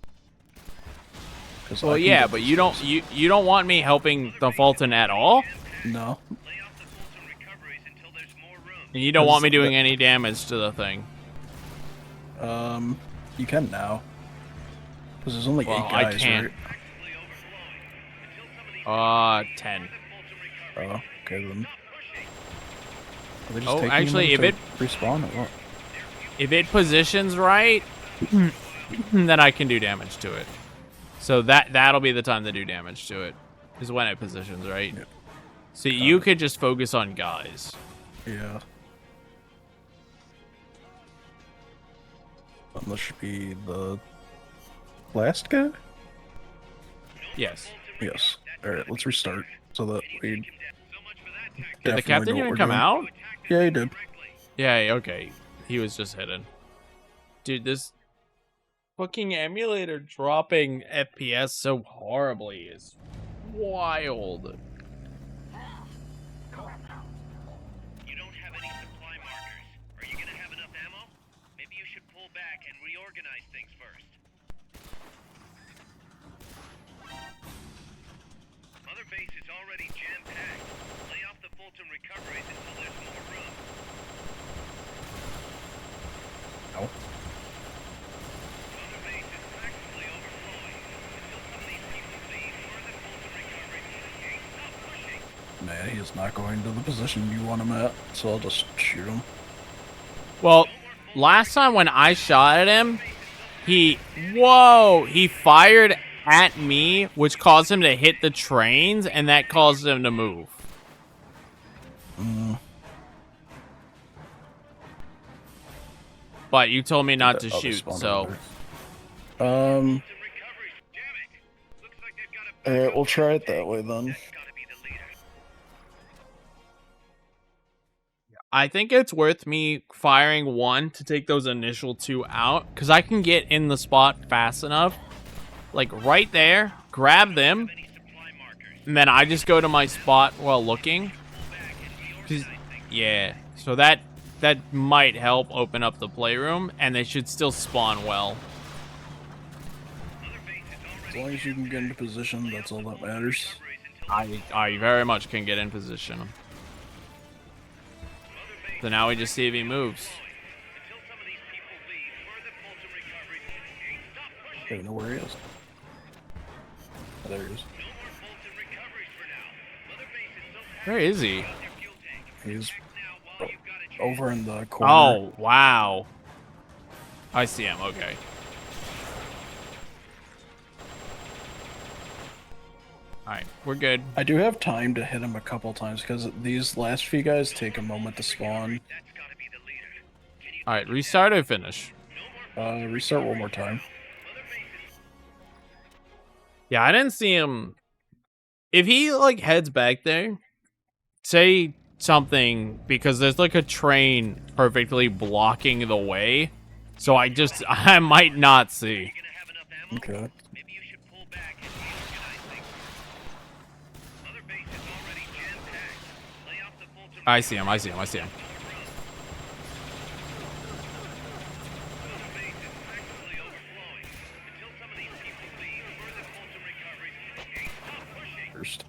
'Cause I Well, can yeah, get but this you don't place. you don't want me helping the Fulton at all? No. Lay out the Fulton recoveries until there's more room. And you don't want me Because doing any damage to the thing. You can now. Because there's only Well, 8 I guys, can't. right? 10. Oh, okay then. Are they just Oh, taking actually, them if to respawn or what? If it positions right, then I can do damage to it. So that'll be the time to do damage to it, is when it positions right. Yeah. So you could just focus on guys. Yeah. And this should be the last guy? Yes. Yes. Alright, let's restart so that we Did the captain even come out? Yeah, he did. Yeah, okay. He was just hidden. Dude, this fucking emulator dropping FPS so horribly is wild. You don't have back and reorganize things first. Mother base is already jam-packed. Lay off the Fulton recoveries until there's more room. No. Mother base is practically overflowing. Until some of these people leave, further Fulton recoveries. Okay, stop pushing. Man, he is not going to the position you want him at, so I'll just shoot him. Well, last time when I shot at him, he fired at me, which caused him to hit the trains, and that caused him to move. But you told me not to I'll shoot, spawn so... over there. Alright, we'll try it that way then. I think it's worth me firing one to take those initial two out, because I can get in the spot fast enough. Like, right there, grab them, and then I just go to my spot while looking. 'Cause- yeah, so that might help open up the playroom, and they should still spawn well. As long as you can get into position, that's all that matters. I very much can get in position. So now we just see if he moves. I don't know where he is. Oh, there he is. Where is he? He's over in the corner. Oh, wow. I see him, okay. Alright, we're good. I do have time to hit him a couple times because these last few guys take a moment to spawn. Alright, restart or finish? Restart one more time. Yeah, I didn't see him. If he, like, heads back there, say something, because there's, like, a train perfectly blocking the way. So I might not see. Okay. I see him. First.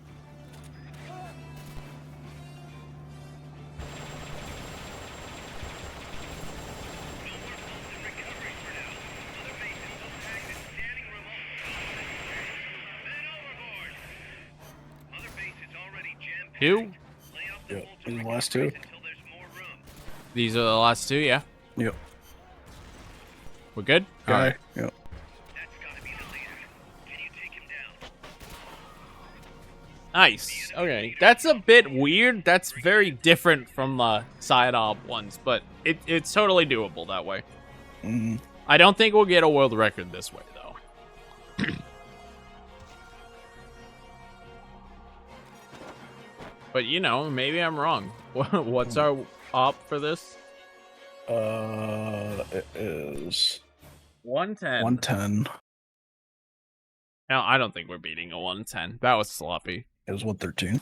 Two? Yeah, these are the last two. These are the last two, yeah? Yep. We're good? Guy. Alright. Yep. Nice. Okay. That's a bit weird. That's very different from the side op ones, but it's totally doable that way. Mm. I don't think we'll get a world record this way, though. But, you know, maybe I'm wrong. What's our op for this? It is 110. 110. No, I don't think we're beating a 110. That was sloppy. It was 113.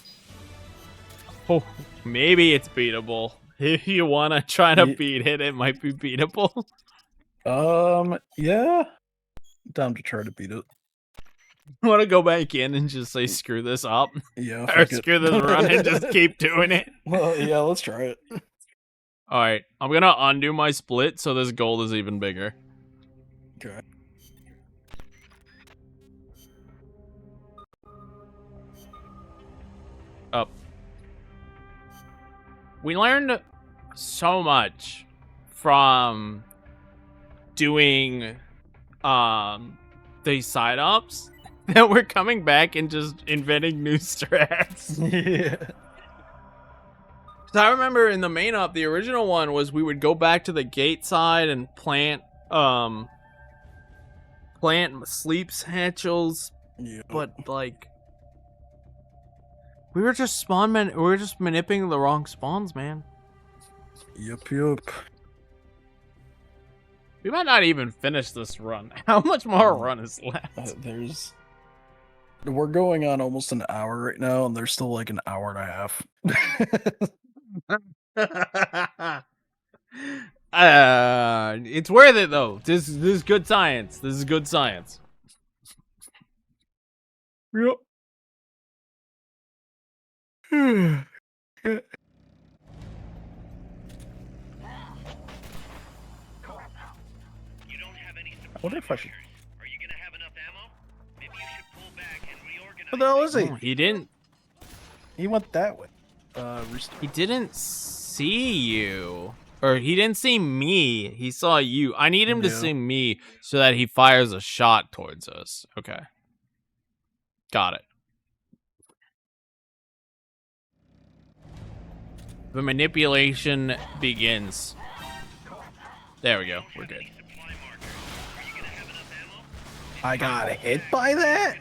Oh, maybe it's beatable. If you want to try to Ye- beat it, it might be beatable. Yeah. Down to try to beat it. Want to go back in and just say, screw this up? Yeah. Or fuck it. screw this run and just keep doing it? Well, yeah, let's try it. Alright, I'm gonna undo my split so this gold is even bigger. Okay. Up. We learned so much from doing these side ups that we're coming back and just inventing new strats. Yeah. I remember in the main up, the original one was we would go back to the gate side and plant sleep satchels, Yeah. but like we were just manipulating the wrong spawns, man. Yep. We might not even finish this run. How much more run is left? We're going on almost an hour right now, and there's still like an hour and a half. It's worth it though. This is good science. This is good science. Yep. You don't have any I wonder if I should. markers. Are you gonna have enough ammo? Maybe you should pull back and reorganize. What the hell is he? Oh, he didn't. He went that way. He didn't see you, or he didn't see me. He saw you. I need him to Yeah. see me so that he fires a shot towards us. Okay. Got it. The manipulation begins. There we go. We're good. Supply markers. Are you gonna have enough ammo? I got hit by that?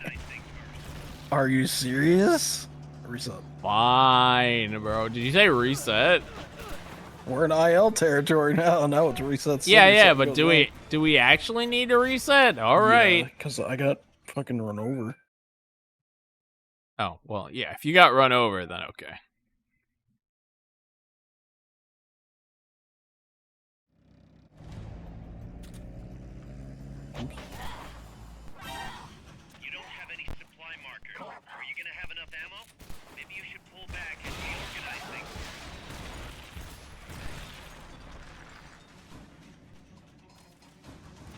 Are you serious? Reset. Fine, bro. Did you say reset? We're in IL territory now. Now it's reset. Yeah, but do we actually need to reset? All right. Because I got fucking run over. Oh, well, yeah, if you got run over, then okay. You don't have any supply markers. Are you gonna have enough ammo? Maybe you should pull back and reorganize things.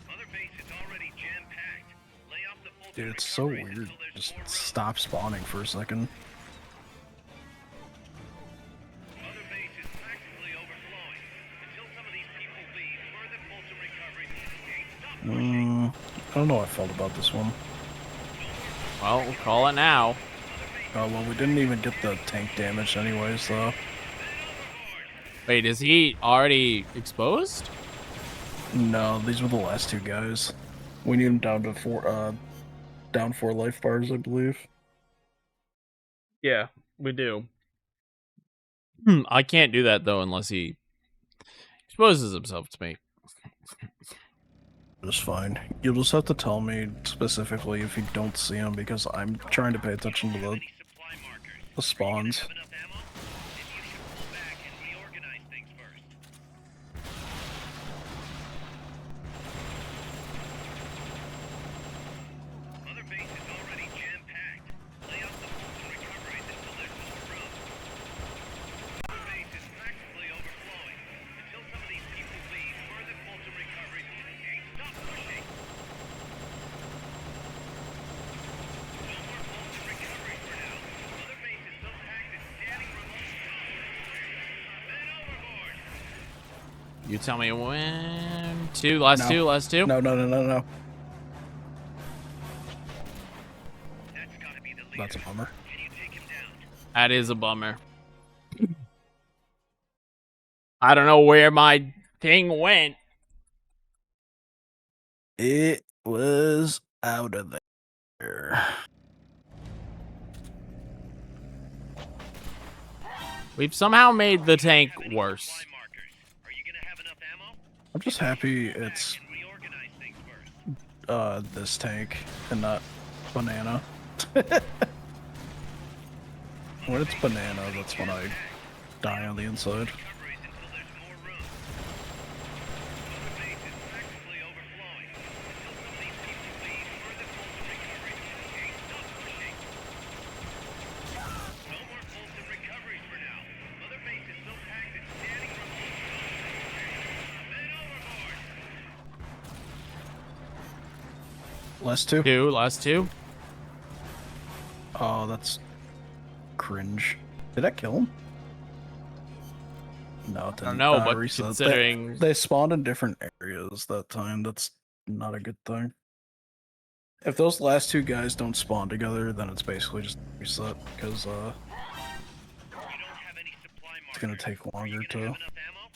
Mother base is already jam-packed. Lay off the Fulton Dude, it's so recoveries weird. until there's Just more room. stop spawning for a second. Mother base is practically overflowing. Until some of these people leave, further Fulton recoveries can't stop pushing. I don't know how I felt about this one. Well, we'll call it now. Oh, well, we didn't even get the tank damage anyways, though. Wait, is he already exposed? No, these were the last two guys. We need them down to down 4 life bars, I believe. Yeah, we do. I can't do that, though, unless he exposes himself to me. It's fine. You'll just have to tell me specifically if you don't see them, because I'm trying to pay attention to Any supply markers? the spawns. Have enough ammo? Maybe you should pull back and reorganize things first. Mother base is already jam-packed. Lay off the Fulton recoveries until there's more room. Mother base is practically overflowing. Until some of these people leave, further Fulton recoveries can't stop pushing. No more Fulton recoveries for now. Mother base is so packed it's standing room only. Men overboard! You tell me when. Last two. No. That's gotta be the leader. That's a bummer. Can you take him down? That is a bummer. I don't know where my thing went. It was out of there. We've somehow made the tank worse. Supply markers. Are you gonna have enough ammo? I'm just happy it's And reorganize things first. this tank and not banana. When it's banana, that's when I die on the inside. Recoveries until there's more room. Mother base is practically overflowing. Until some of these people leave, further Fulton recoveries can't stop pushing. No more Fulton recoveries for now. Mother base is so packed it's standing room only. Men overboard! Last two? Last two. Oh, that's cringe. Did I kill him? No, it didn't. I don't know, but reset. considering They spawned in different areas that time. That's not a good thing. If those last two guys don't spawn together, then it's basically just reset, because You don't have any supply markers. it's gonna take Are you longer gonna to have enough ammo?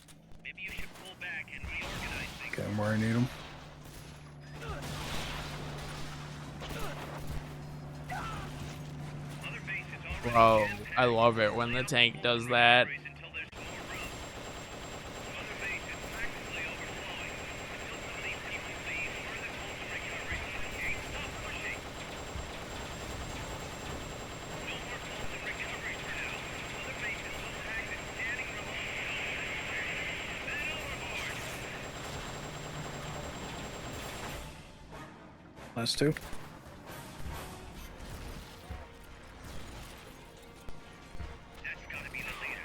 Maybe you should pull back and reorganize things. get 'em where I need them. Mother base is already Bro, jam-packed. I love it when the tank does that. Until there's more room. Mother base is practically overflowing. Until some of these people leave, further Fulton recoveries can't stop pushing. No more Fulton recoveries for now. Mother base is so packed it's standing room only. Men overboard! Nice too. That's gotta be the leader.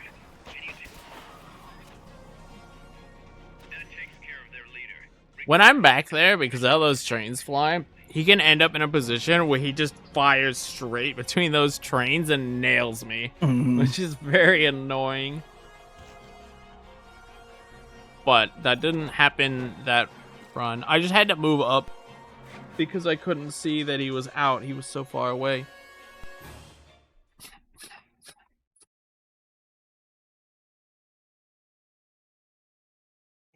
That takes care of their leader. When I'm back there, because all those trains fly, he can end up in a position where he just fires straight between those trains and nails me, which is very annoying. But that didn't happen that run. I just had to move up because I couldn't see that he was out. He was so far away.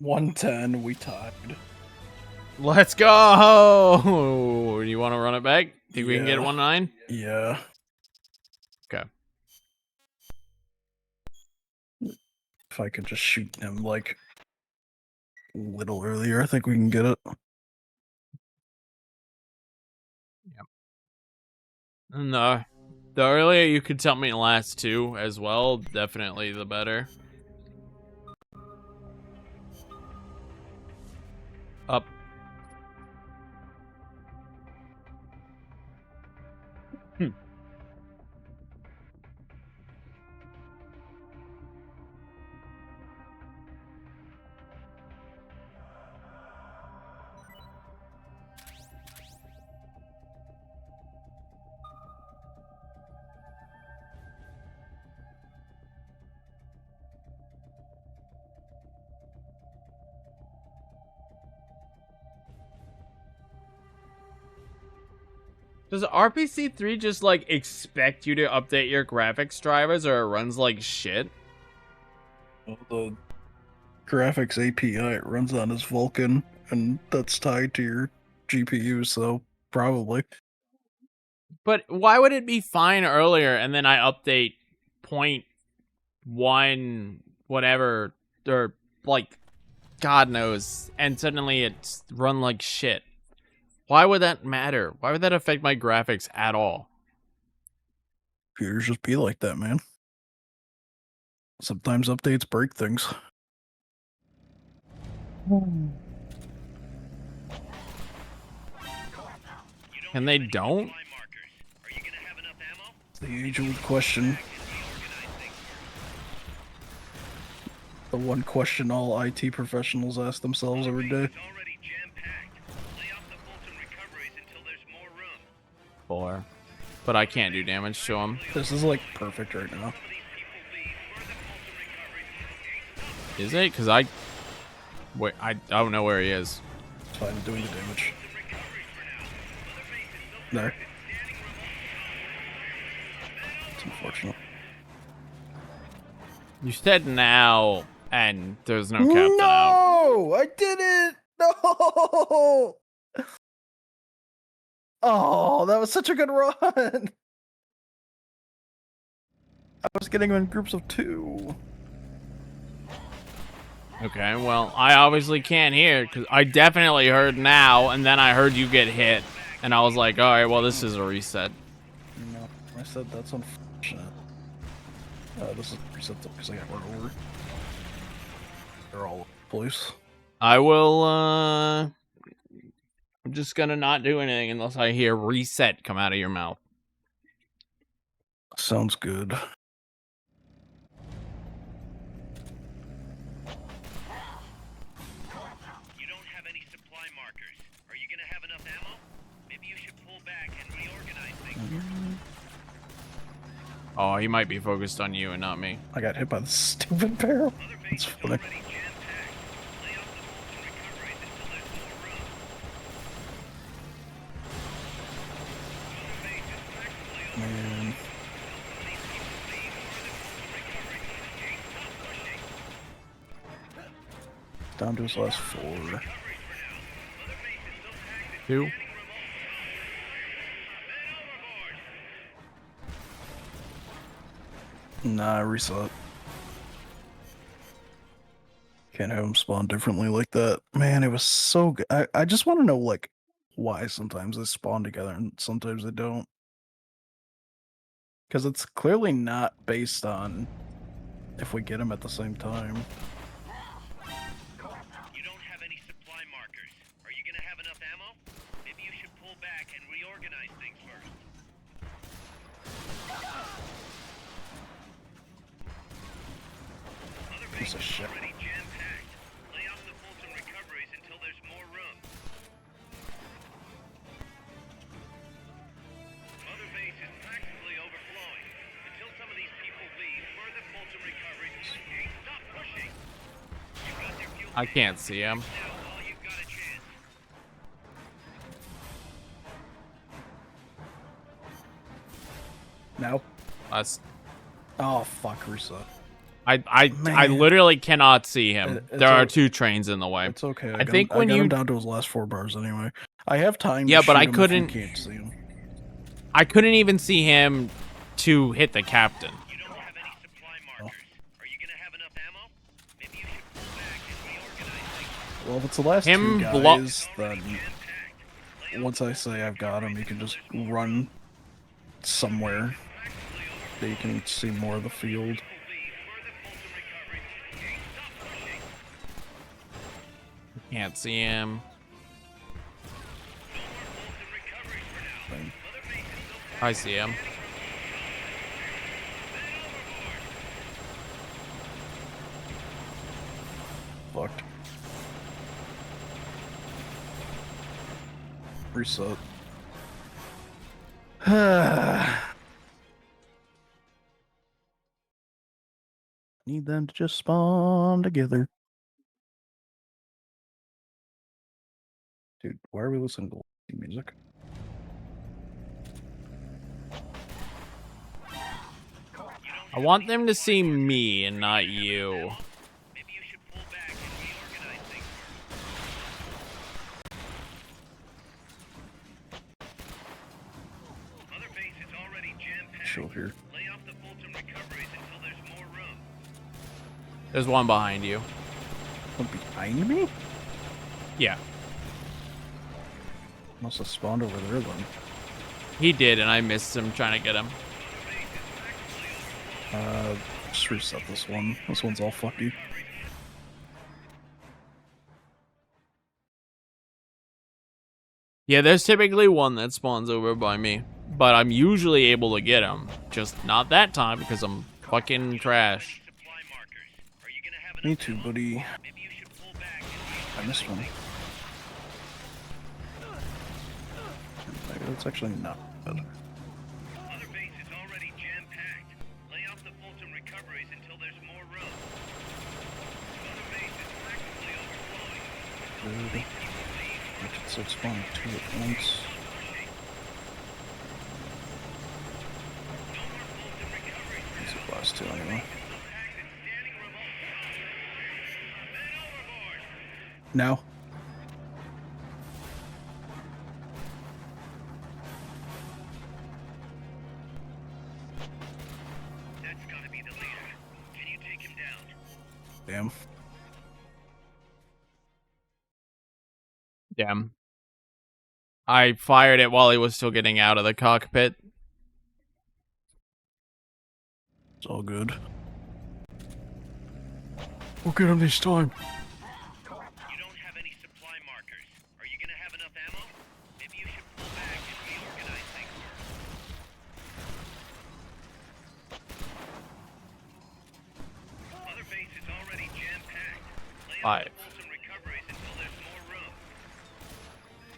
$110, we tied. Let's go! Do you want to run it back? Think we can get Yeah. 1-9? Yeah. Okay. If I could just shoot him like a little earlier, I think we can get it. And the earlier you could tell me the last two as well, definitely the better. Up. Does RPC3 just, like, expect you to update your graphics drivers or it runs like shit? Well, the graphics API it runs on is Vulkan, and that's tied to your GPU, so probably. But why would it be fine earlier and then I update 0.1 whatever, or, like, God knows, and suddenly it's run like shit? Why would that matter? Why would that affect my graphics at all? Computers just be like that, man. Sometimes updates break things. And they don't? Supply markers. Are you gonna have enough ammo? It's the age-old question. The one question all IT professionals ask themselves every day. It's already jam-packed. Lay off the Fulton recoveries until there's more room. 4. But I can't do damage to him. This is like perfect right now. Is it? Because wait, I don't know where he is. It's fine, doing the damage. There. It's unfortunate. You said now, and there's no captain out. No! I didn't! No! Oh, that was such a good run! I was getting them in groups of 2. Okay, well, I obviously can't hear, because I definitely heard now, and then I heard you get hit. And I was like, alright, well, this is a reset. No, I said that's unfortunate. This is reset because I got run over. They're all over the place. I will, I'm just gonna not do anything unless I hear reset come out of your mouth. Sounds good. You don't have any supply markers. Are you gonna have enough ammo? Maybe you should pull back and reorganize things. Oh, he might be focused on you and not me. I got hit by the stupid barrel. That's funny. Already jam-packed. Lay off the Fulton recoveries until there's more room. Base is practically over. Man. Down to his last 4. 2. Nah, reset. Can't have them spawn differently like that. Man, it was so good. I just want to know, like, why sometimes they spawn together and sometimes they don't. Because it's clearly not based on if we get them at the same time. You don't have any supply markers. Are you gonna have enough ammo? Maybe you should pull back Piece of shit. already jam-packed. Lay off the Fulton recoveries until there's more room. Mother base is practically overflowing. Until some of these people leave, further Fulton recoveries will hey, stop pushing. You got their fuel I can't see him. now while you've got a chance. Now? Us. Oh, fuck, reset. I Man. literally cannot see him. It's There are o- 2 trains in the way. It's okay. I think when I got you- him down to his last 4 bars anyway. I have time Yeah, to but shoot I him if couldn't- you can't see him. I couldn't even see him to hit the captain. You don't have any supply markers. Are you gonna have enough ammo? Maybe you should pull back and reorganize things. Well, if it's the last Him 2 blo- guys, then once I say I've got him, you can just run somewhere that you can see more of the field. Can't see him. Thing. I see him. Fucked. Reset. Need them to just spawn together. Dude, why are we listening to music? I want them to see me and not you. Maybe you should pull back and reorganize things. Mother base is already jam-packed. Chill here. Lay off the Fulton recoveries until there's more room. There's one behind you. One behind me? Yeah, Must have spawned over there then. he did, and I missed him trying to get him. Just reset this one. This one's all fucky. Yeah, there's typically one that spawns over by me, but I'm usually able to get him. Just not that time because I'm fucking trash. Supply markers. Are you gonna have Me enough too, ammo? buddy. Maybe you should pull back and I missed one. Maybe that's actually not good. Mother base is already jam-packed. Lay off the Fulton recoveries until there's more room. Mother base is practically overflowing. Good. I should start spawning 2 at once. These are the last 2 anyway. Now? That's gotta be the leader. Can you take him down? Damn. Damn. I fired it while he was still getting out of the cockpit. It's all good. We'll get him this time. You don't have any supply markers. Are you gonna have enough ammo? Maybe you should pull back and reorganize things. Mother base is already jam-packed. Lay off 5. the Fulton recoveries until there's more room.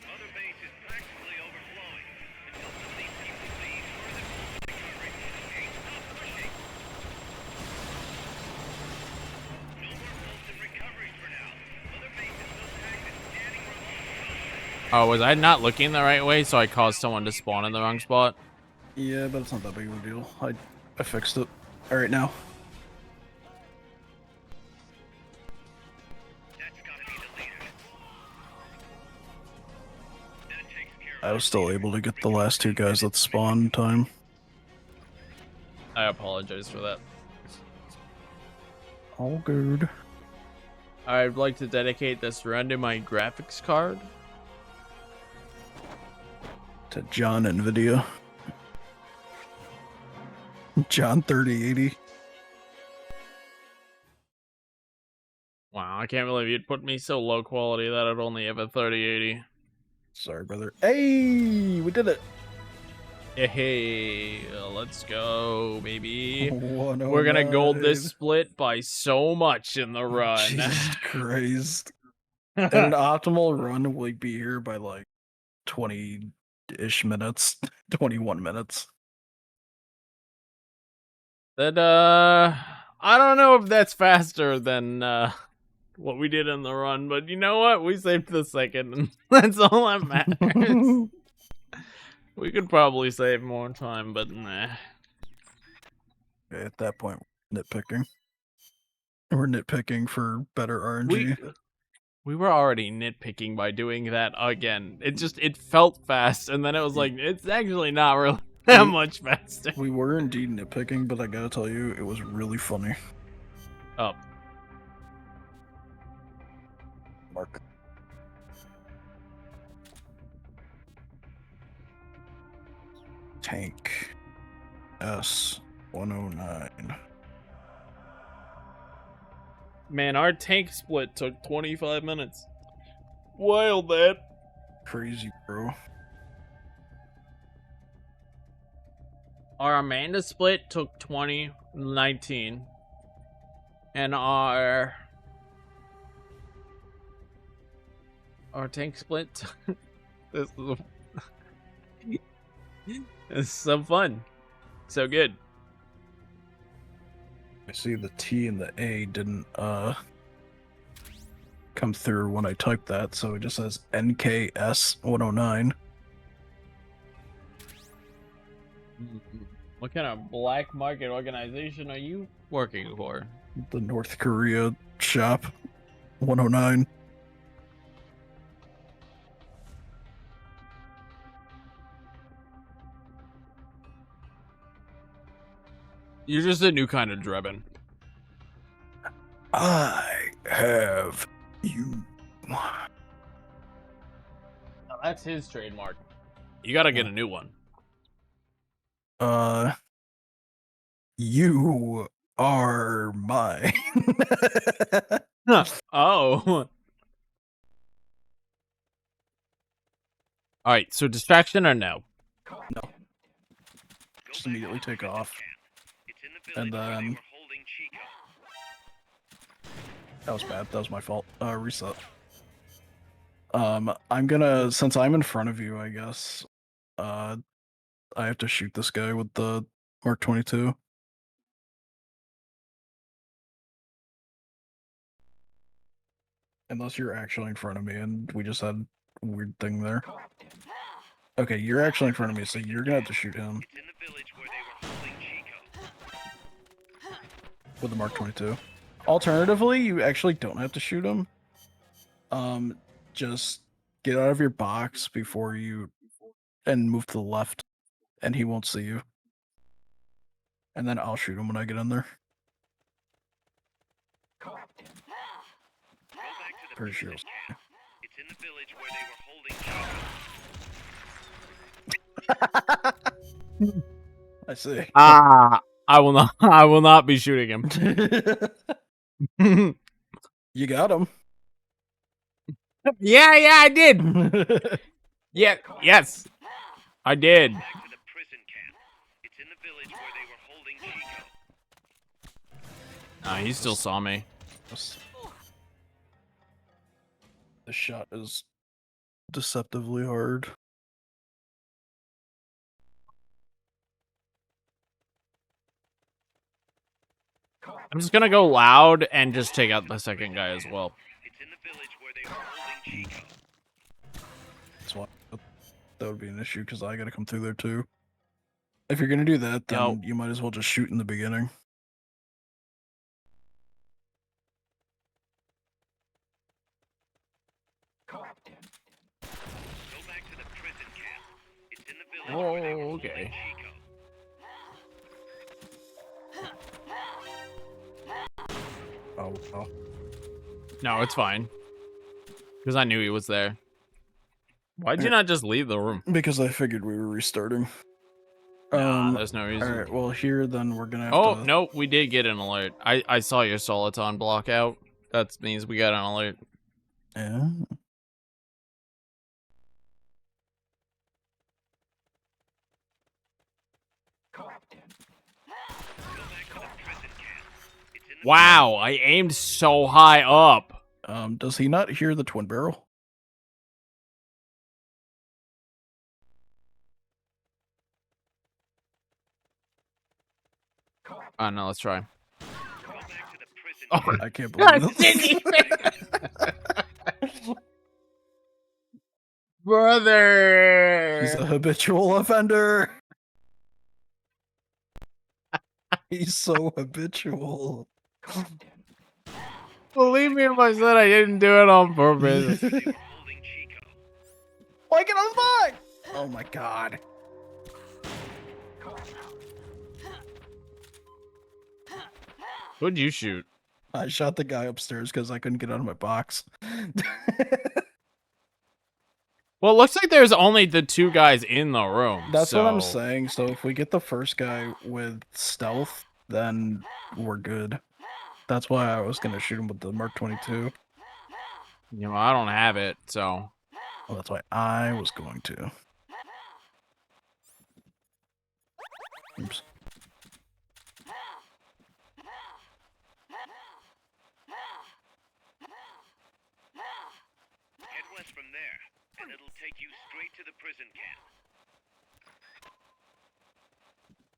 Mother base is practically overflowing. Until some of these people leave, further Fulton recoveries will hey, stop pushing. No more Fulton recoveries for now. Mother base is still packed and standing room. Oh, was I not looking the right way, so I caused someone to spawn in the wrong spot? Yeah, but it's not that big of a deal. I fixed it. Alright now. That's gotta be the leader. That takes care of I was still able to get the last 2 guys that spawn time. I apologize for that. All good. I'd like to dedicate this run to my graphics card. To John NVIDIA. John 3080. Wow, I can't believe you'd put me so low quality that I'd only have a 3080. Sorry, brother. Hey, we did it. Hey, let's go, baby. Oh, We're gonna gold 109. this split by so much in the run. Jesus Christ. In an optimal run, we'd be here by like 20-ish minutes, 21 minutes. That I don't know if that's faster than what we did in the run, but you know what? We saved the second, and that's all that matters. We could probably save more time, but nah. Okay, at that point, nitpicking. We're nitpicking for better RNG. We were already nitpicking by doing that again. It felt fast, and then it was like, it's actually not really that much faster. We were indeed nitpicking, but I gotta tell you, it was really funny. Oh. Mark. Tank S109. Man, our tank split took 25 minutes. Wild that. Crazy, bro. Our Amanda split took 19. And our tank split this is so fun. So good. I see the T and the A didn't come through when I typed that, so it just says NKS109. What kind of black market organization are you working for? The North Korea shop 109. You're just a new kind of Drebin. I have you. That's his trademark. You gotta get a new one. You are mine. Oh. Alright, so distraction or no? No. Just immediately take off. And then... That was bad. That was my fault. Reset. I'm gonna... Since I'm in front of you, I guess... I have to shoot this guy with the Mark 22. Unless you're actually in front of me, and we just had a weird thing there. Okay, you're actually in front of me, so you're gonna have to shoot him. With the Mark 22. Alternatively, you actually don't have to shoot him. Just get out of your box before you... and move to the left, and he won't see you. And then I'll shoot him when I get in there. Pretty sure. It's in the village where they were holding Chico. I see. I will not be shooting him. You got him. Yeah, I did. Yeah, yes. I did. Back to the prison camp. It's in the village where they were holding Chico. He still saw me. The shot is deceptively hard. I'm just gonna go loud and just take out the second guy as well. It's in the village where they were holding Chico. That's why that would be an issue because I gotta come through there too. If you're gonna do that, then Yo. you might as well just shoot in the beginning. Go back to the prison camp. It's in the village Oh, where they were okay. holding Chico. Oh, oh. No, it's fine. Because I knew he was there. Why'd you not just leave the room? Because I figured we were restarting. Nah, there's no reason. Alright, well here then we're gonna have Oh, to... no, we did get an alert. I saw your Soliton block out. That means we got an alert. Yeah. Wow, I aimed so high up. Does he not hear the twin barrel? Oh no, let's try. Go back to the prison. Oh, I can't God, believe didn't this. brother. He's a habitual offender. He's so habitual. Believe me if I said I didn't do it on purpose. Holding Chico. Why get on the back? Oh my god. Who'd you shoot? I shot the guy upstairs because I couldn't get out of my box. Well, it looks like there's only the 2 guys in the room. That's what I'm so- saying. So if we get the first guy with stealth, then we're good. That's why I was gonna shoot him with the Mark 22. You know, I don't have it, so. Well, that's why I was going to. Oops. Head west from there, and it'll take you straight to the prison camp.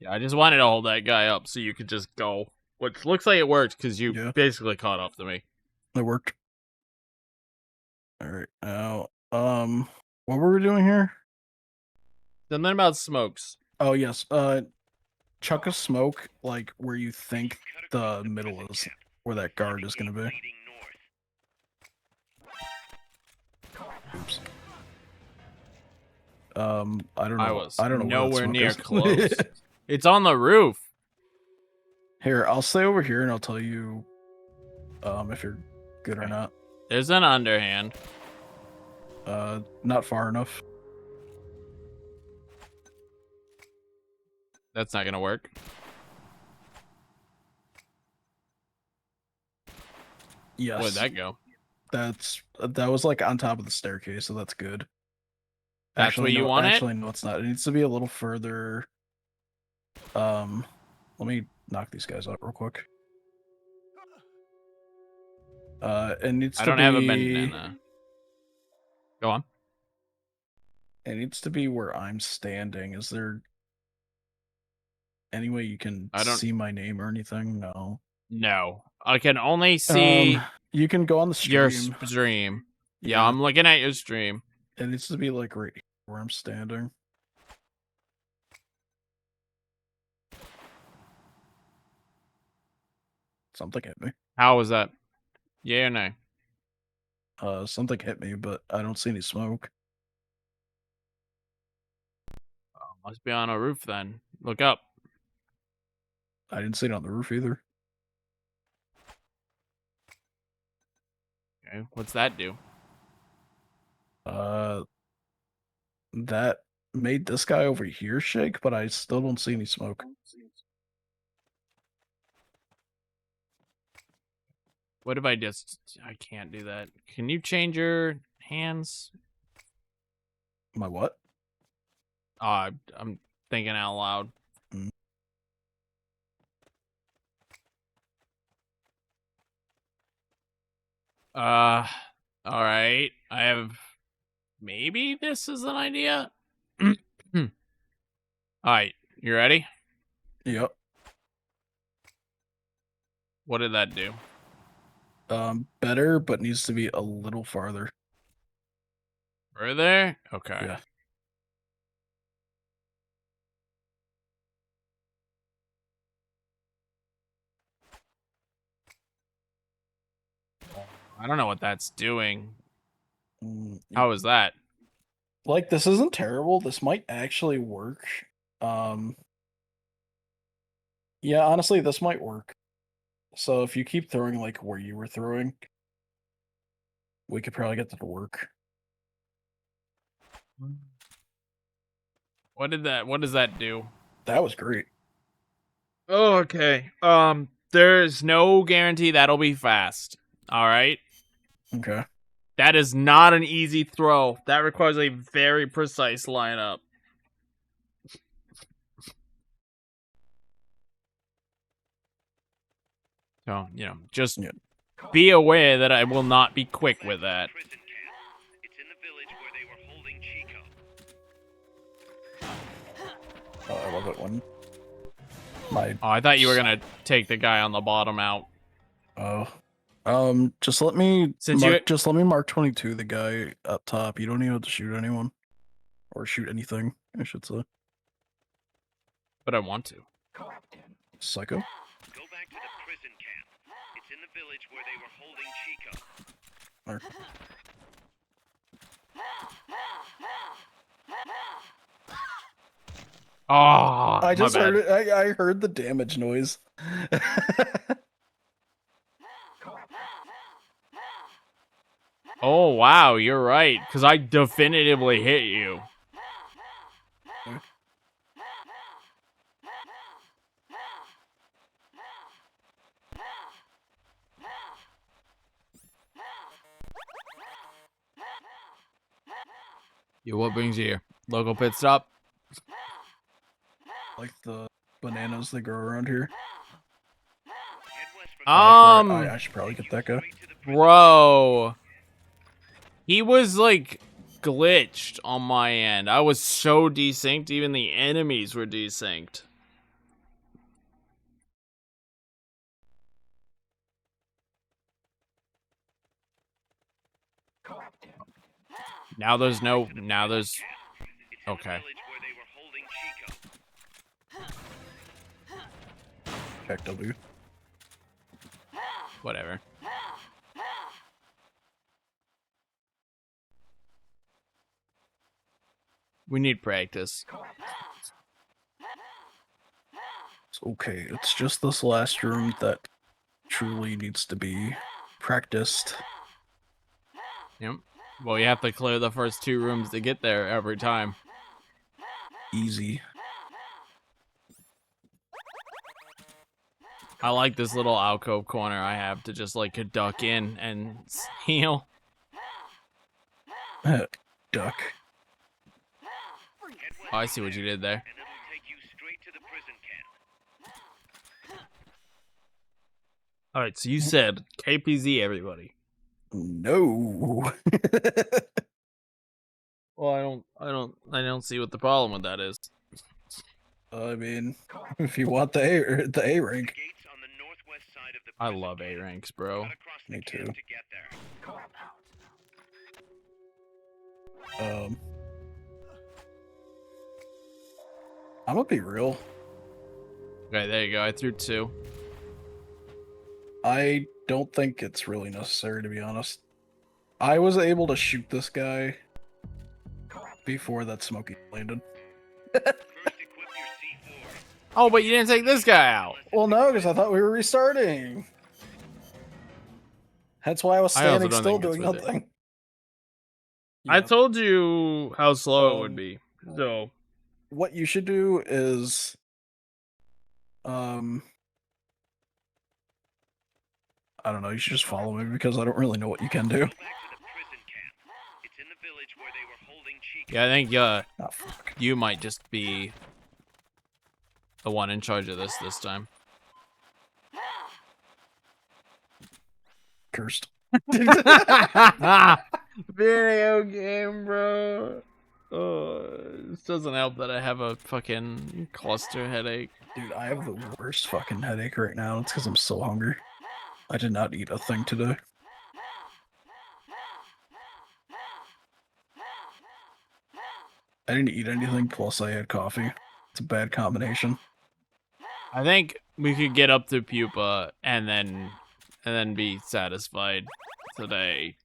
Yeah, I just wanted to hold that guy up so you could just go. Which looks like it worked because you Yeah. basically caught up to me. It worked. All right. Now, what were we doing here? Something about smokes. Oh yes. Chuck a smoke like where you think the middle is, where that guard is gonna be. Leading north. Oops. I don't know. I was I don't know where that nowhere smoke near is. close. It's on the roof. Here, I'll stay over here and I'll tell you, if you're good or Okay. not. There's an underhand. Not far enough. That's not gonna work. Yes. Where'd that go? That was like on top of the staircase, so that's good. That's where you want it? Actually, no, it's not. It needs to be a little further. Let me knock these guys out real quick. It needs I to don't be. have a bandana. Go on. It needs to be where I'm standing. Is there any way you can I don't- see my name or anything? No. No. I can only see You can go on the stream. your stream. Yeah, I'm looking at your stream. It needs to be like right here where I'm standing. Something hit me. How was that? Yeah or no? Something hit me, but I don't see any smoke. Must be on a roof then. Look up. I didn't see it on the roof either. Okay, what's that do? That made this guy over here shake, but I still don't see any smoke. What if I just... I can't do that. Can you change your hands? My what? I'm thinking out loud. Alright. I have... Maybe this is an idea? Alright, you ready? Yep. What did that do? Better, but needs to be a little farther. Further? Okay. Yeah. I don't know what that's doing. Mm, How is that? Like, this isn't terrible. This might actually work. Yeah, honestly, this might work. So if you keep throwing like where you were throwing, we could probably get that to work. What does that do? That was great. Oh, okay. There's no guarantee that'll be fast. All right. Okay. That is not an easy throw. That requires a very precise lineup. So, you know, just Yeah. be aware that I will not be quick with that. Prison camp. It's in the village where they were holding Chico. Oh, I love it when my Oh, I thought you were gonna take the guy on the bottom out. just let me Since mark, you- just let me mark 22, the guy up top. You don't even have to shoot anyone or shoot anything, I should say. But I want to. Psycho. Go back to the prison camp. It's in the village where they were holding Chico. Or- Oh, I just my bad. heard it. I heard the damage noise. Oh, wow, you're right. Because I definitively hit you. Yo, what brings you here? Local pit stop? Like the bananas they grow around here. Head west from I should probably get that guy. straight to the prison. Bro. He was like glitched on my end. I was so desynced, even the enemies were desynced. Now there's no, now there's, It's in okay. the village where they were holding Chico. Check W. Whatever. We need practice. It's okay. It's just this last room that truly needs to be practiced. Yep. Well, you have to clear the first 2 rooms to get there every time. Easy. I like this little alcove corner I have to just like duck in and heal. Duck. Head west Oh, I see what you did there. and it'll take you straight to the prison camp. All right, so you said KPZ, everybody. No. Well, I don't see what the problem with that is. I mean, if you want the A rank. Gates on the northwest side of the I prison love camp. A ranks, bro. Cut across the Me camp too. to get there. I'm gonna be real. Okay, there you go. I threw 2. I don't think it's really necessary, to be honest. I was able to shoot this guy before that smoky landed. First, equip your C4. Oh, but you didn't take this guy out. Well, no, because I thought we were restarting. That's why I was I also standing don't still think it's doing worth it. nothing. I told you how slow it would Um, be. So, What you should do is, I don't know. You should just follow me because I don't really know what you can do. Go back to the prison camp. It's in the village where they were holding Chico. yeah, I think Oh, fuck. you might just be the one in charge of this time. Cursed. Video game, bro. This doesn't help that I have a fucking cluster headache. Dude, I have the worst fucking headache right now. It's because I'm so hungry. I did not eat a thing today. I didn't eat anything, plus I had coffee. It's a bad combination. I think we could get up to pupa and then be satisfied today.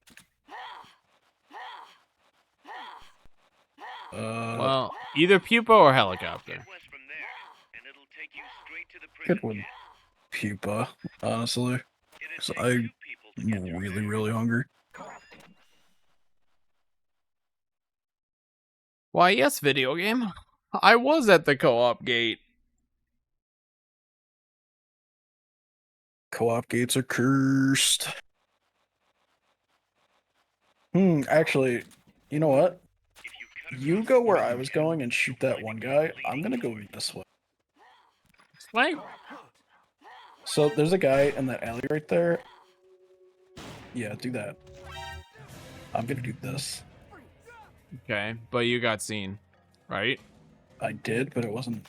Well, either pupa or helicopter. Head west from there, and it'll take you straight to the Good prison one. camp. Pupa, honestly. It'll 'Cause take I'm 2 people to get there. really, really hungry. Why, yes, video game. I was at the co-op gate. Co-op gates are cursed. Actually, you know what? If you cut You across go the where prison I was camp, going and shoot that one guy. I'm gonna go this way. Wait, So there's a guy in that alley right there. Yeah, do that. I'm gonna do this. Okay, but you got seen, right? I did, but it wasn't.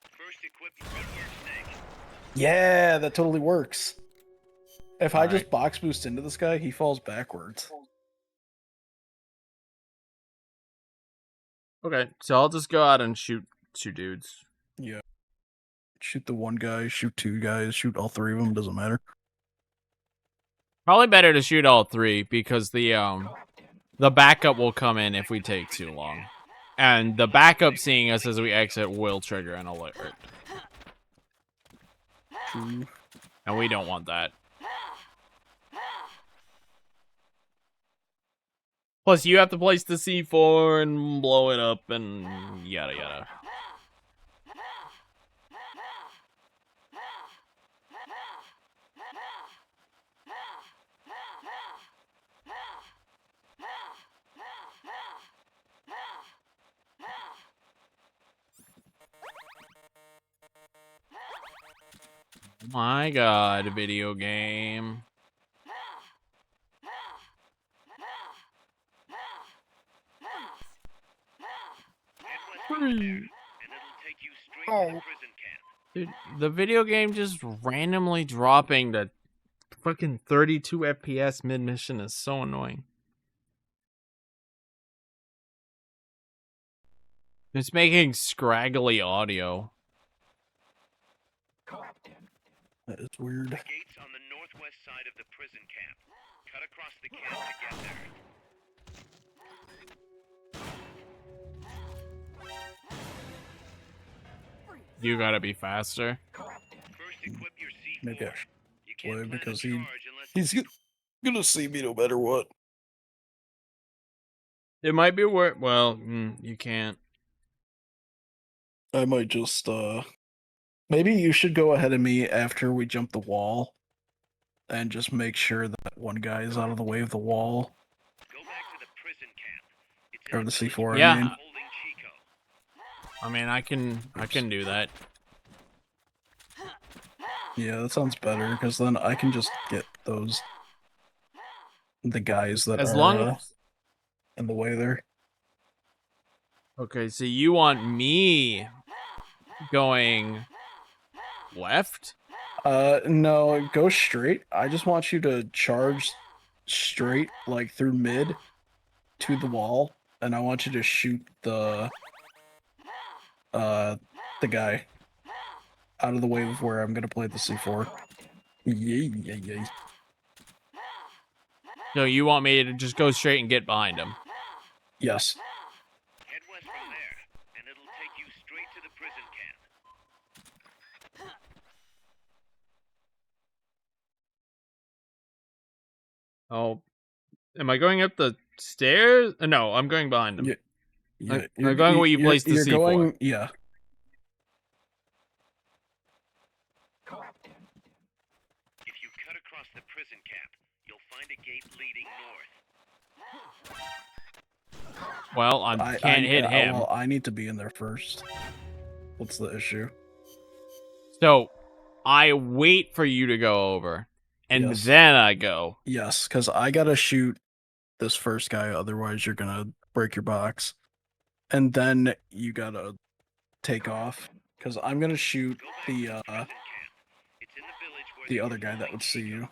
First equip your good work, Snake. Yeah, that totally works. If I Alright. just box boost into this guy, he falls backwards. Okay, so I'll just go out and shoot two dudes. Yeah. Shoot the one guy, shoot two guys, shoot all three of them, doesn't matter. Probably better to shoot all three because the backup will come in if we take too long. And the backup seeing us as we exit will trigger an alert. True. And we don't want that. Plus, you have to place the C4 and blow it up and yada yada. Oh my god, video game. Head west from there, and it'll take you straight to the prison camp. Dude, the video game just randomly dropping to fucking 32 FPS mid-mission is so annoying. It's making scraggly audio. That is weird. The gate's on the northwest side of the prison camp. Cut across the camp to get there. You gotta be faster. First equip your C4. Maybe I should You can't play plan a because charge he- unless He's gonna see me no matter what. It might be worth. Well, you can't. I might just, maybe you should go ahead of me after we jump the wall. And just make sure that one guy is out of the way of the wall. go back to the prison camp. It's Or in the village C4, where Yeah. they're I mean. holding Chico. I mean, I can do that. Yeah, that sounds better, because then I can just get those... The guys that As are long in the way there. Okay, so you want me going left? No, go straight. I just want you to charge straight, like through mid, to the wall, and I want you to shoot the guy out of the way of where I'm gonna play the C4. Yay. No, you want me to just go straight and get behind him. Yes. Head west from there, and it'll take you straight to the prison camp. Oh, am I going up the stairs? No, I'm going behind him. Yeah. I'm going where you placed the you're C4. going, yeah. If you cut across the prison camp, you'll find a gate leading north. Well, I can't hit him. Well, I need to be in there first. What's the issue? So I wait for you to go over, and Yes. then I go. Yes, because I gotta shoot this first guy, otherwise you're gonna break your box. And then you gotta take off. Because I'm gonna shoot Go back the to the prison camp. It's in the village where the they other were guy that holding would see Chico. you.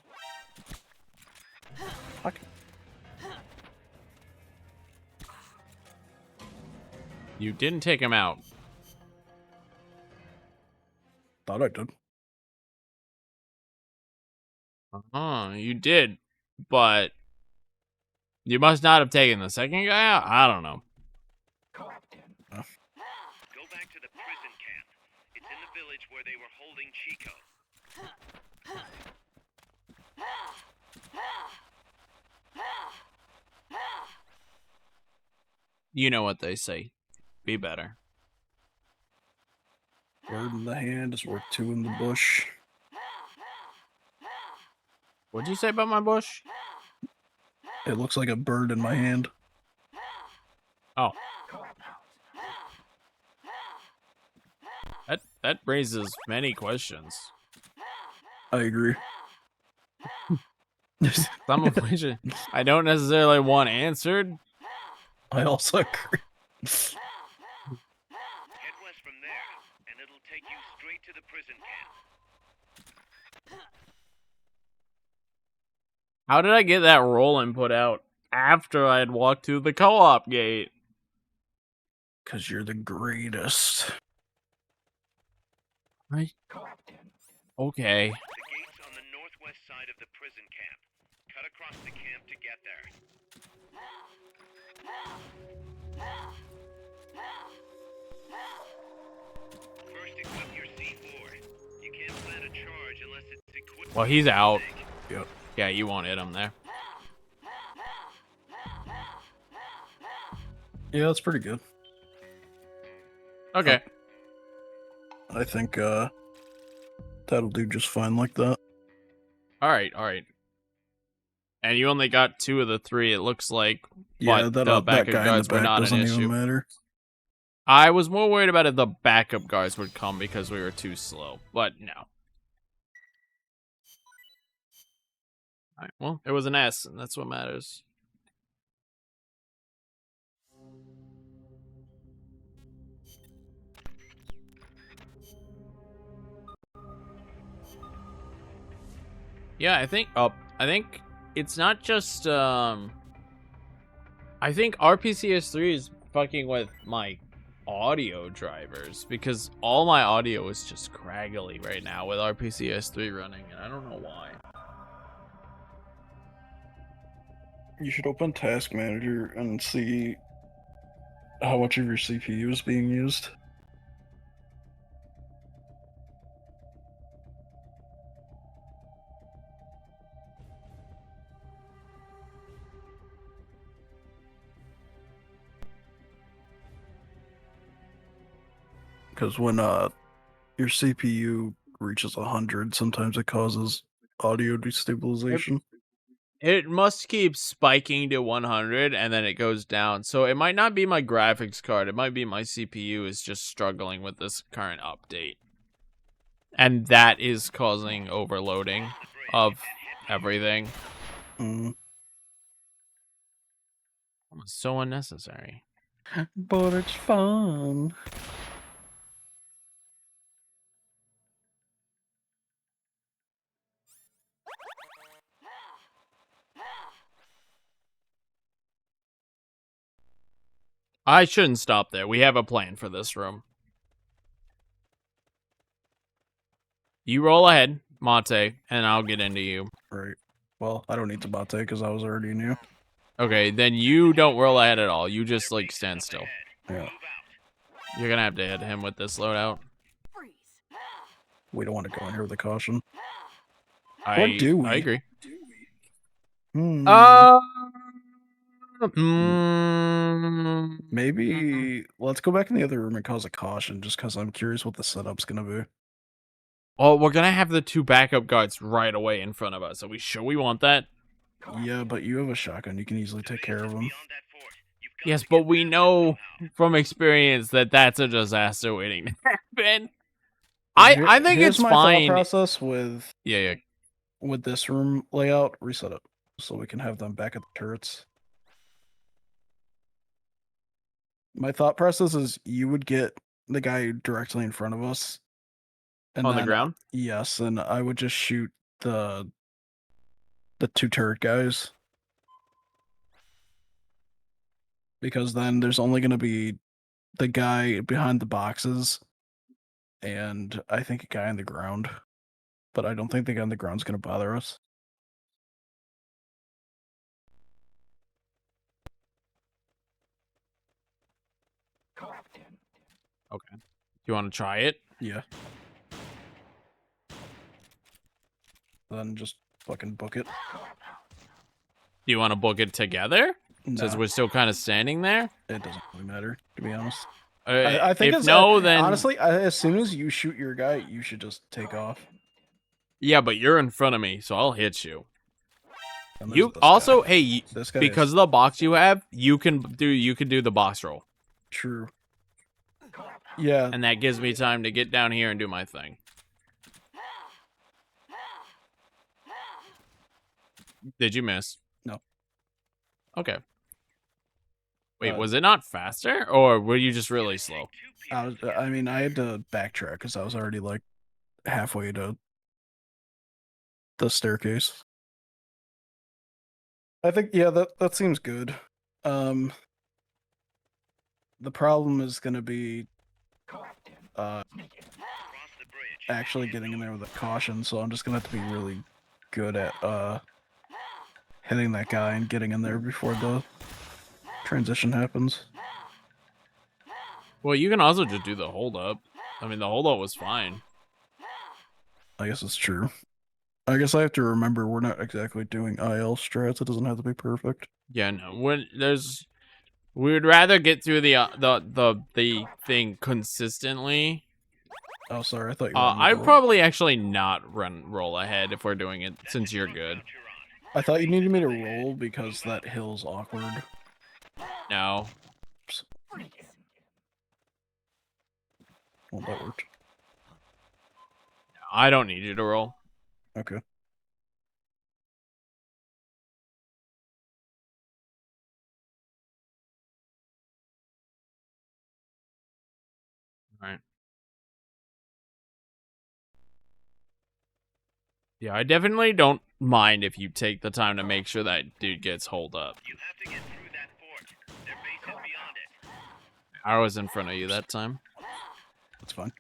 Fuck. You didn't take him out. Thought I did. You did, but you must not have taken the second guy out. I don't know. Go back to the prison camp. It's in the village where they were holding Chico. You know what they say. Be better. Word in the hand is worth two in the bush. What'd you say about my bush? It looks like a bird in my hand. Oh. That raises many questions. I agree. Some of which I don't necessarily want answered. I also agree. Head west from there, and it'll take you straight to the prison camp. How did I get that roll input out after I had walked through the co-op gate? Because you're the greatest. Right. Okay. The gate's on the northwest side of the prison camp. Cut across the camp to get there. First equip your C4. You can't plant a charge unless it's equipped. Well, he's out. Yep. Yeah, you won't hit him there. Yeah, that's pretty good. Okay. I think that'll do just fine like that. All right. And you only got 2 of the 3, it looks like. Yeah, but that, the backup that guy in guards the were back not doesn't an even issue. matter. I was more worried about if the backup guards would come because we were too slow, but no. Alright, well, it was an S, and that's what matters. Yeah, I think it's not just I think RPCS3 is fucking with my audio drivers because all my audio is just craggly right now with RPCS3 running, and I don't know why. You should open Task Manager and see how much of your CPU is being used. Because when your CPU reaches 100, sometimes it causes audio destabilization. It must keep spiking to 100 and then it goes down. So it might not be my graphics card. It might be my CPU is just struggling with this current update. And that is causing overloading of everything. It's so unnecessary. But it's fun. I shouldn't stop there. We have a plan for this room. You roll ahead, Mate, and I'll get into you. Right. Well, I don't need to bate because I was already in you. Okay, then you don't roll ahead at all. You just, like, stand still. Yeah. You're gonna have to hit him with this loadout. Freeze. We don't want to go in here with a caution. I do we? I agree. Hmm. Maybe let's go back in the other room and cause a caution just because I'm curious what the setup's going to be. Well, we're gonna have the 2 backup guards right away in front of us. Are we sure we want that? Yeah, but you have a shotgun. You can easily take care of them. Beyond that fort, you've got Yes, to but get we past know them somehow. from experience that that's a disaster waiting to happen. I think Here's it's my fine. thought process with Yeah. this room layout. Reset it so we can have them back at the turrets. My thought process is you would get the guy directly in front of us. And On the then- ground? Yes, and I would just shoot the 2 turret guys. Because then there's only going to be the guy behind the boxes and I think a guy on the ground. But I don't think the guy on the ground's going to bother us. Okay. You want to try it? Yeah. Then just fucking book it. Do you want to book it together? Since Nah, we're still kind of standing there? it doesn't really matter, to be honest. I think if it's, no, then honestly, as soon as you shoot your guy, you should just take off. yeah, but you're in front of me, so I'll hit you. And there's You this also, guy. hey, This guy because is of the box you have, you can do the box roll, true. Yeah, and that gives me time to get down here and do my thing. Did you miss? No. Okay. Wait, Uh, was it not faster, or were you just really slow? I mean, I had to backtrack because I was already like halfway to the staircase. I think yeah, that seems good. The problem is gonna be actually getting in there with a caution, so I'm just gonna have to be really good at hitting that guy and getting in there before the transition happens. Well, you can also just do the hold up. I mean, the hold up was fine. I guess it's true. I guess I have to remember we're not exactly doing IL strats. It doesn't have to be perfect. Yeah, no. We would rather get through the thing consistently. Oh, sorry, I thought you wanted me I'd to probably actually not roll ahead if we're doing it since you're good. I thought you needed me to roll because that hill's awkward. No. Well, that worked. I don't need you to roll. Okay. All right. Yeah, I definitely don't mind if you take the time to make sure that dude gets hold up. You have to get through that fort. Their base is beyond it. I was in front of you that time. That's fine.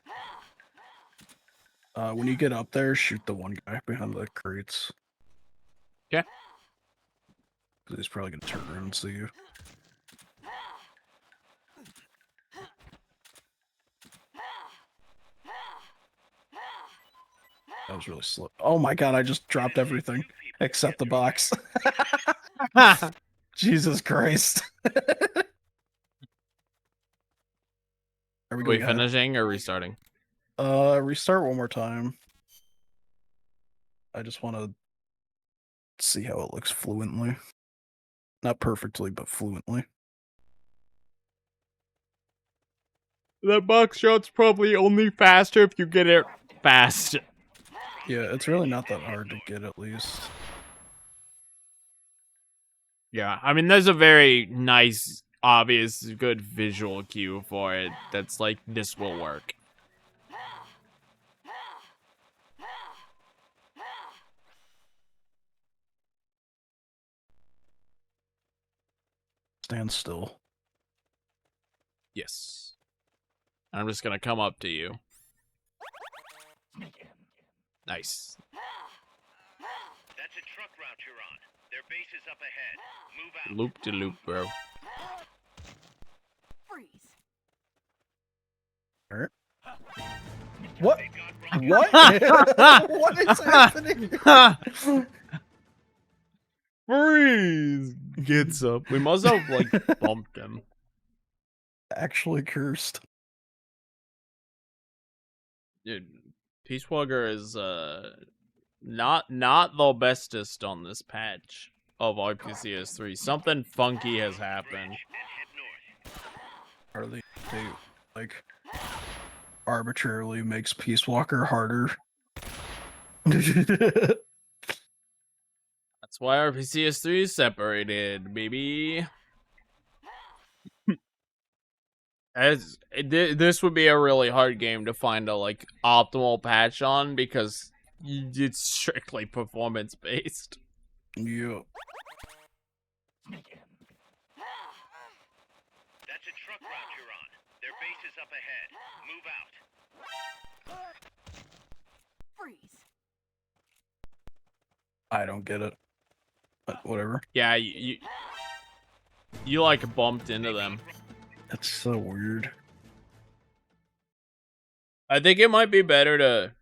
When you get up there, shoot the one guy behind the crates. 'Kay. 'Cause he's probably gonna turn around and see you. That was really slow. Oh my god, I just dropped everything except the box. Jesus Christ. Are we Are we going ahead? finishing or restarting? Restart one more time. I just want to see how it looks fluently. Not perfectly, but fluently. That box shot's probably only faster if you get it fast. Yeah, it's really not that hard to get at least. Yeah, I mean, there's a very nice, obvious, good visual cue for it that's like, this will work. Stand still. Yes. I'm just gonna come up to you. Nice. That's a truck route you're on. Their base is up ahead. Move out. Loop de loop, bro. Freeze. Alright. What? They got What? What is happening? Freeze gets up. We must have like bumped him. Actually cursed. Dude, Peace Walker is not the bestest on this patch of RPCS 3. Something funky has happened. and head north. Are they like arbitrarily makes Peace Walker harder? That's why RPCS 3 is separated, baby. This would be a really hard game to find a like optimal patch on because it's strictly performance based. Yeah. That's a truck route you're on. Their base is up ahead. Move out. Freeze. I don't get it. But whatever. Yeah, you like bumped into them. That's so weird. I think it might be better to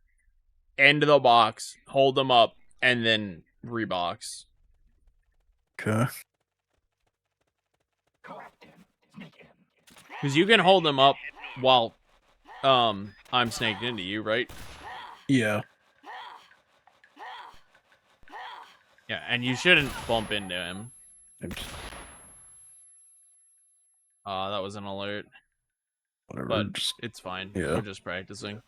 end the box, hold them up, and then rebox. Okay. Because you can hold them up while I'm snaked into you, right? Yeah. Yeah, and you shouldn't bump into him. Oops. That was an alert, Whatever. but Just it's fine. yeah. We're just practicing.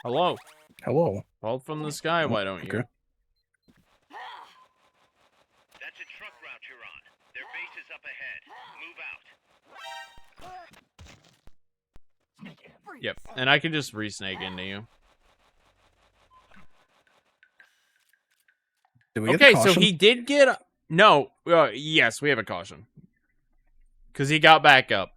Hello. Hello. Fall from the sky, why don't you? Okay. That's a truck route you're on. Their base is up ahead. Move out. Yep. And I can just re-snake into you. Did we get Okay, the so caution? he did get... No. Yes, we have a caution. Because he got back up.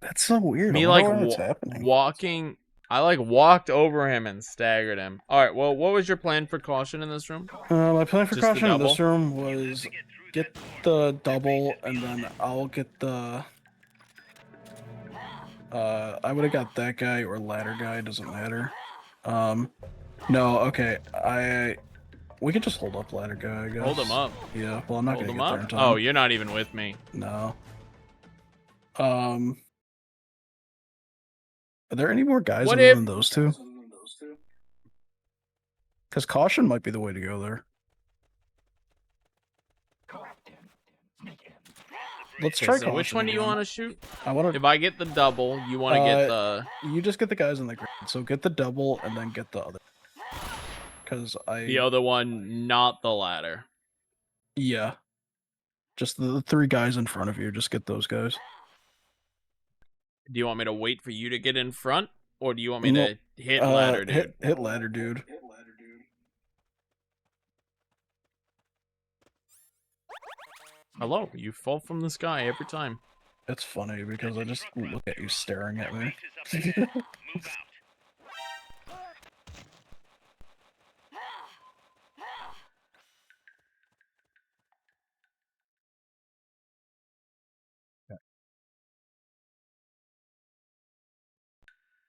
That's so weird. Me, I like, wonder what's happening. walking... I, like, walked over him and staggered him. Alright, well, what was your plan for caution in this room? My plan for Just the caution in this double? room was get the double, and then I'll get the. I would have got that guy or ladder guy. Doesn't matter. No. Okay. We could just hold up ladder guy. I guess. Hold him up. Yeah. Well, I'm not Hold gonna him get there in up? time. Oh, you're not even with me. No. Are there any more guys What other if- than those two? Because caution might be the way to go there. Let's Okay, try so caution. which one do you again. want to shoot? I want to. If I get the double, you want to get the... You just get the guys in the grid. So get the double and then get the other. Because The other one, not the ladder. Yeah. Just the three guys in front of you. Just get those guys. Do you want me to wait for you to get in front? Or do you want me No, to hit ladder, dude? Hit ladder, dude. Hello, you fall from the sky every time. It's funny because I just look at you staring at me. Base is up ahead. Move out.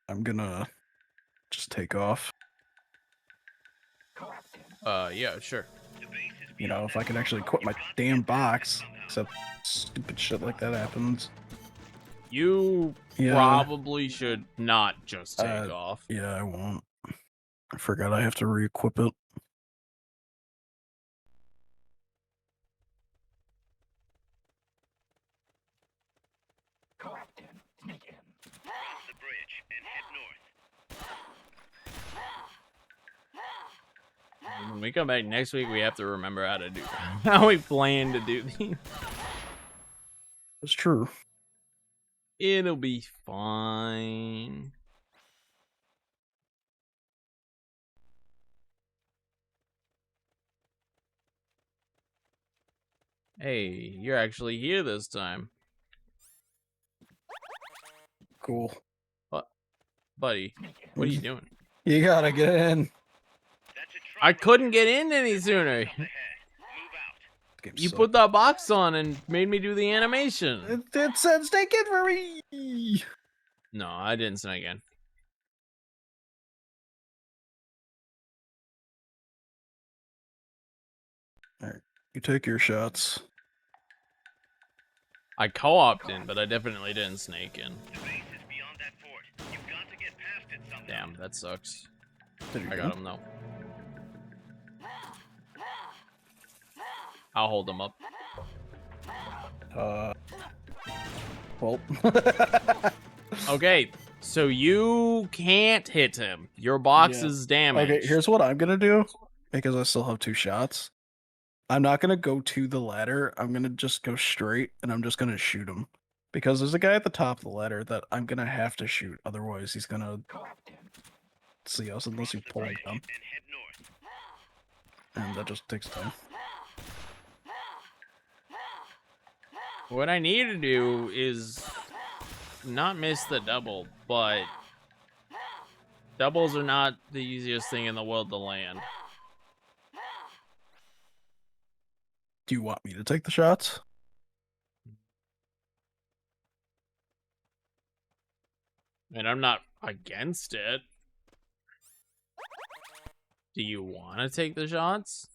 I'm gonna just take off. Yeah, sure. The base is You know, beyond if I that could fort. actually quit my You've got to damn get past box. it somehow. Except stupid shit like that happens. You Yeah. probably should not just take off. Yeah, I won't. I forgot I have to re-equip it. Cross the bridge and head north. When we come back next week, we have to remember how to do how we plan to do these. It's true. It'll be fine. Hey, you're actually here this time, Cool. buddy. What are you doing? You gotta get in. That's a truck I route. couldn't get in any sooner. Up ahead. Move out. Game You sucks. put that box on and made me do the animation. It said snake in for me. No, I didn't snake in. You take your shots. I co-opted in, but I definitely didn't snake in. The base is beyond that fort. You've got to get past it somehow. Damn, that sucks. There you I go. got him though. I'll hold him up. Well. Okay, so you can't hit him. Your box Yeah. is damaged. Okay, here's what I'm gonna do because I still have two shots. I'm not gonna go to the ladder. I'm gonna just go straight and I'm just gonna shoot him because there's a guy at the top of the ladder that I'm gonna have to shoot. Otherwise, he's gonna see us unless you pull him down, And head north. and that just takes time. What I need to do is not miss the double, but doubles are not the easiest thing in the world to land. Do you want me to take the shots? And I'm not against it. Do you want to take the shots?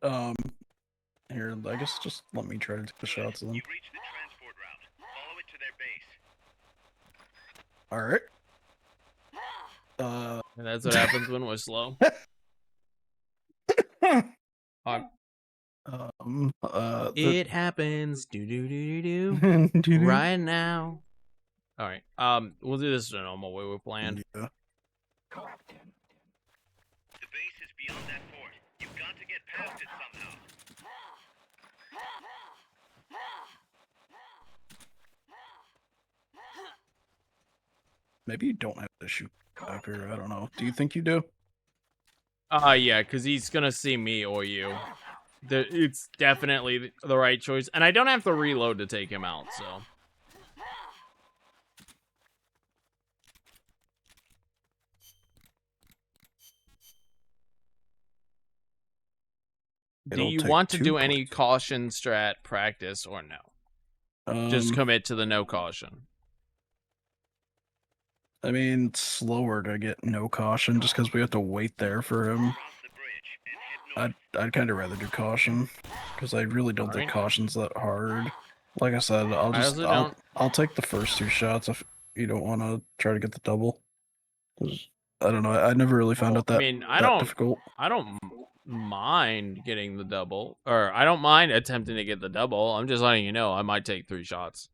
Here, I guess just let me try to take the shots then. You reach the transport route. Follow it to their base. All right. And that's what happens when we're slow. It happens. Do do do do do. Right now. All right. We'll do this the normal way we planned. Yeah. The base is beyond that fort. You've got to get past it somehow. Maybe you don't have to shoot up here. I don't know. Do you think you do? Yeah, because he's gonna see me or you. It's definitely the right choice, and I don't have to reload to take him out, so. Do It'll you take want to 2 do any points. caution strat practice or no? Just commit to the no caution. I mean, it's slower to get no caution just because we have to wait there for him. Cross the bridge and head north. I'd kind of rather do caution because I really don't think Alright. caution's that hard. Like I said, I'll I just also don't- I'll take the first 2 shots if you don't want to try to get the double. 'Cause I don't know. I never really found Well, out that I mean, I that don't difficult. mind getting the double, or I don't mind attempting to get the double. I'm just letting you know I might take 3 shots.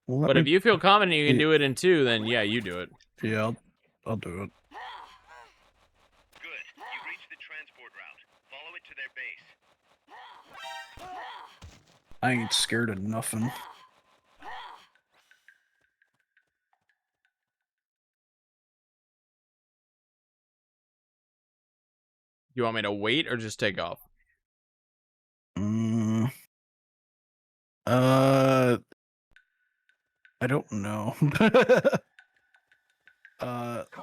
Well, let But if me- you feel confident you can Yeah. do it in 2, then yeah, you do it. yeah, I'll do it. Good. You reached the transport route. Follow it to their base. I ain't scared of nothing. You want me to wait or just take off? Mm, I don't know.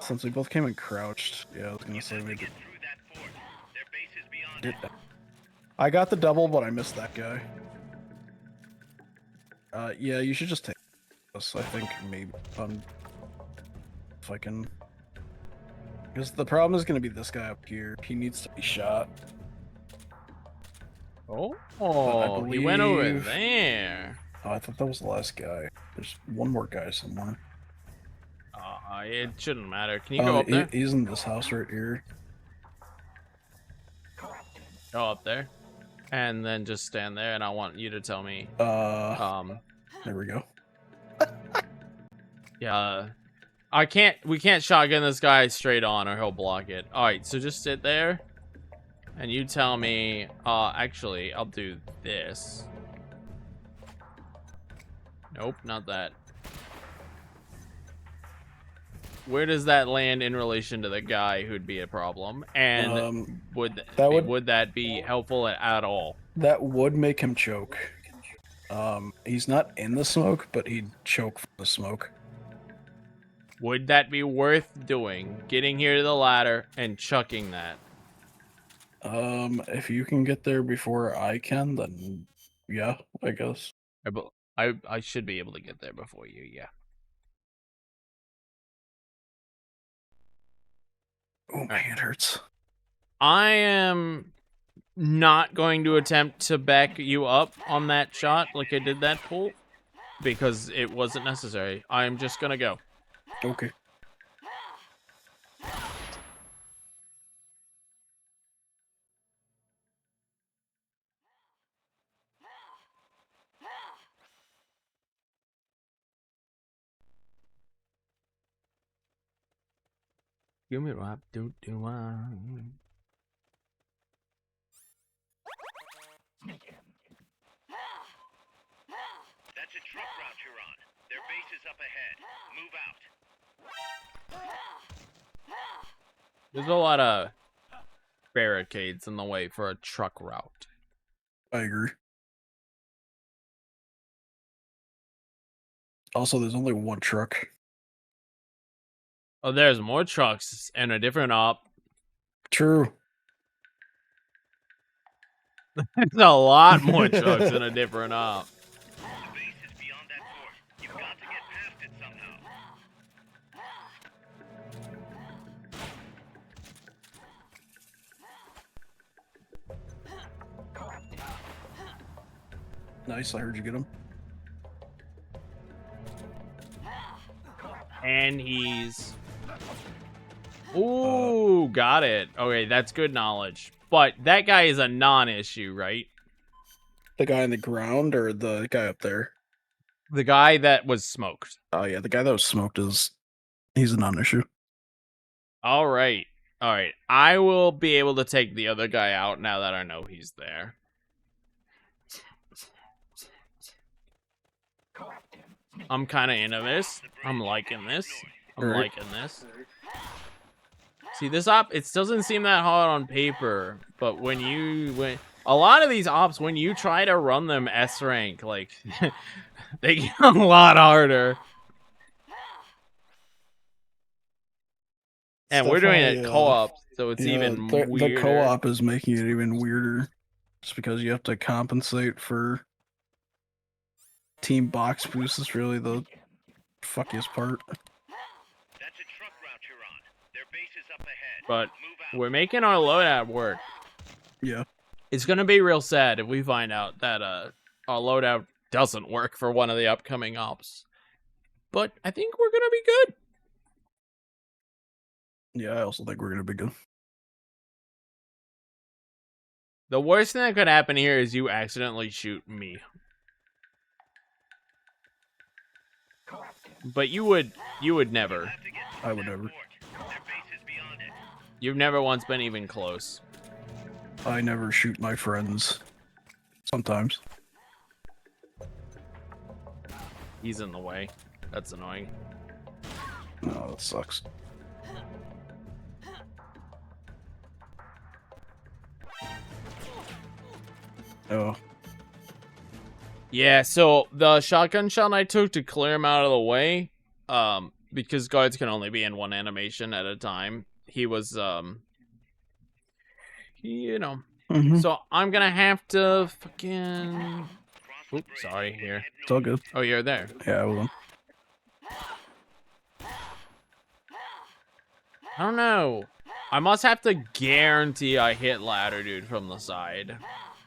Since we both came in crouched, yeah, I was gonna say Have to maybe. get through that fort. Their base is beyond Did it. I got the double, but I missed that guy. Yeah, you should just take this. I think maybe if I can, because the problem is gonna be this guy up here. He needs to be shot. Oh, he went over believe- there. Oh, I thought that was the last guy. There's one more guy somewhere. It shouldn't matter. Can you go up there? He's in this house right here. Go up there, and then just stand there. And I want you to tell me. There we go. Yeah. We can't shotgun this guy straight on, or he'll block it. All right, so just sit there, and you tell me. Actually, I'll do this. Nope, not that. Where does that land in relation to the guy who'd be a problem? And would that be helpful at all? That would make him choke. He's not in the smoke, but he'd choke from the smoke. Would that be worth doing? Getting here to the ladder and chucking that? If you can get there before I can, then yeah, I guess. I should be able to get there before you, yeah. Oh my, it hurts. I am not going to attempt to back you up on that shot like I did that pull, because it wasn't necessary. I'm just gonna go. Okay. Give me rap, do. That's a truck route you're on. Their base is up ahead. Move out. There's a lot of barricades in the way for a truck route. I agree. Also, there's only one truck. Oh, there's more trucks and a different op. True. There's a lot more trucks and a different op. The base is beyond that fort. You've got to get past it somehow. Nice, I heard you get him. And he's... Ooh, got it. Okay, that's good knowledge. But that guy is a non-issue, right? The guy on the ground or the guy up there? The guy that was smoked. Oh yeah, the guy that was smoked he's a non-issue. All right. All right. I will be able to take the other guy out now that I know he's there. I'm kind of into this. I'm liking this. I'm Alright. liking this. See, this it doesn't seem that hard on paper, but when a lot of these ops, when you try to run them S rank, like they get a lot harder. And we're doing it definitely, co-op, so it's even the weirder. co-op is making it even weirder, just because you have to compensate for team box boost. Is really the fuckiest part. That's a truck route you're on. Their base is up ahead. But Move out. we're making our loadout work. Yeah. It's gonna be real sad if we find out that our loadout doesn't work for one of the upcoming ops. But I think we're gonna be good. Yeah, I also think we're gonna be good. The worst thing that could happen here is you accidentally shoot me. But you would never. I would never. Their base is beyond it. You've never once been even close. I never shoot my friends. Sometimes. He's in the way. That's annoying. No, that sucks. Oh, Yeah, so the shotgun shot I took to clear him out of the way, because guards can only be in one animation at a time. He was, you know. mhm. So I'm gonna have to fucking. Oops, sorry. Here. It's all good. Oh, you're there. Yeah, well, I don't know. I must have to guarantee I hit ladder dude from the side.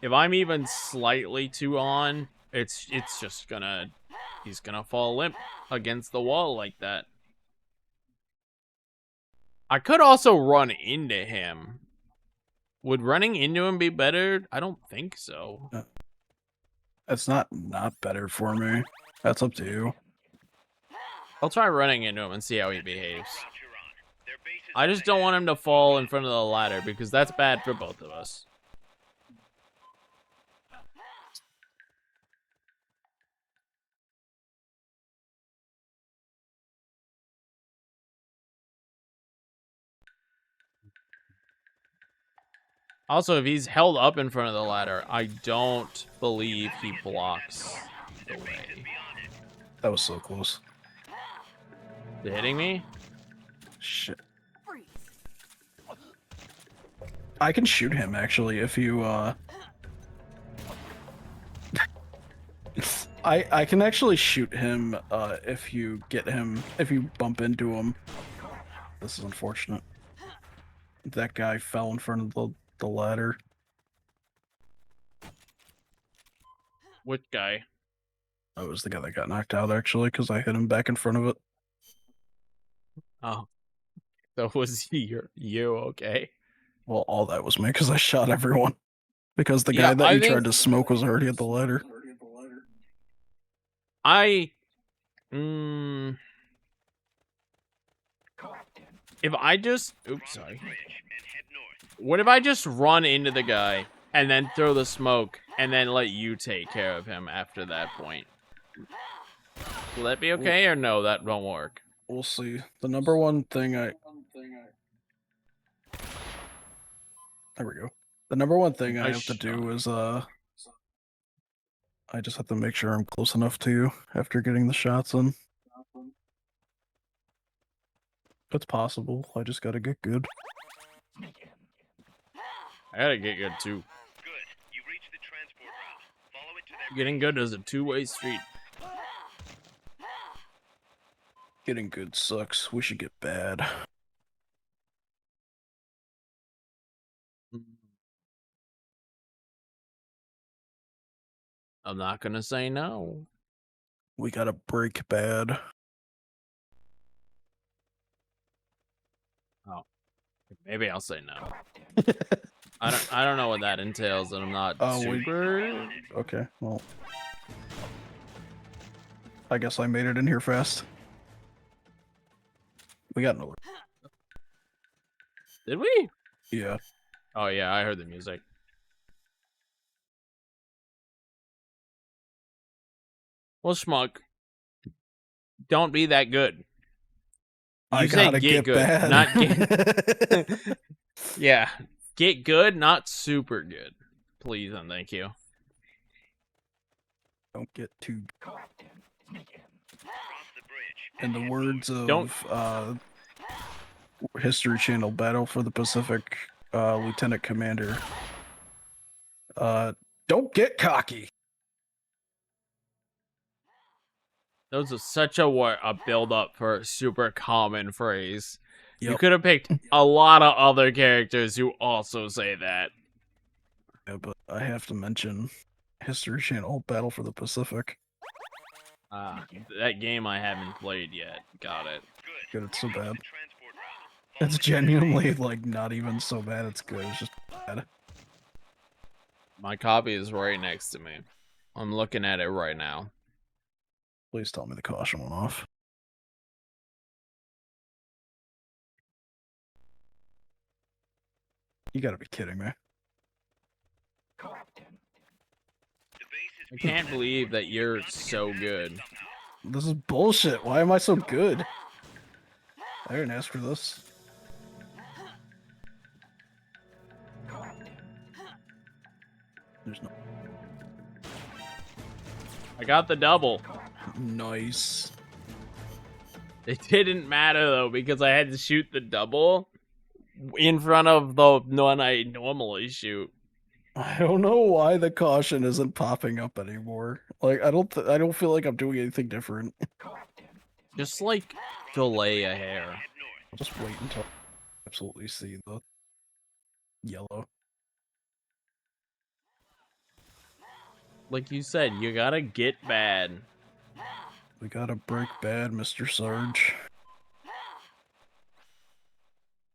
If I'm even slightly too on, it's just gonna, he's gonna fall limp against the wall like that. I could also run into him. Would running into him be better? I don't think so. it's not better for me. That's up to you. I'll try running into him and see how he behaves. Route you're on. Their base is I up just don't ahead. want him to fall in front of the ladder because that's bad for both of us. Also, if he's held up in front of the ladder, I don't believe he blocks the way. That was so close. Is it hitting me? Shit. I can shoot him actually if you I can actually shoot him if you bump into him. This is unfortunate. That guy fell in front of the ladder. Which guy? That was the guy that got knocked out actually because I hit him back in front of it. Oh. So was you okay? Well, all that was me because I shot everyone. Because the Yeah, guy that I you think- tried to smoke was already at the ladder. If I just, oops, sorry. Bridge and head north. What if I just run into the guy and then throw the smoke and then let you take care of him after that point? Will that be okay or no? That won't work. We'll see. The number one thing there we go. The number one thing I have to do is I just have to make sure I'm close enough to you after getting the shots in. It's possible. I just gotta get good. I gotta get good too. Good. You reached the transport route. Follow it to their Getting good is a two-way street. Getting good sucks. We should get bad. I'm not gonna say no. We gotta break bad. Maybe I'll say no. I don't know what that entails, and I'm not Oh, we- super. Okay, well. I guess I made it in here fast. We got an alert. Did we? Yeah. Oh yeah, I heard the music. Well, Schmuck, don't be that good. I You said gotta get get good, bad. not get. Yeah, get good, not super good. Please and thank you. Don't get too. Cross the bridge. In the words of Don't- History Channel, Battle for the Pacific, Lieutenant Commander. Don't get cocky. Those are such a build up for a super common phrase. You Yep. could have picked a lot of other characters who also say that. Yeah, but I have to mention History Channel, Battle for the Pacific. That game I haven't played yet. Got it. Good, it's so bad. Transport route. It's genuinely like not even so bad. It's good. It's just bad. My copy is right next to me. I'm looking at it right now. Please tell me the caution went off. You gotta be kidding me. I can't believe that you're so good. This is bullshit. Why am I so good? I didn't ask for this. There's no. I got the double. Nice. It didn't matter though because I had to shoot the double in front of the one I normally shoot. I don't know why the caution isn't popping up anymore. Like I don't feel like I'm doing anything different. Just like delay a hair. I'll just wait until I absolutely see the yellow. Like you said, you gotta get bad. We gotta break bad, Mr. Sarge.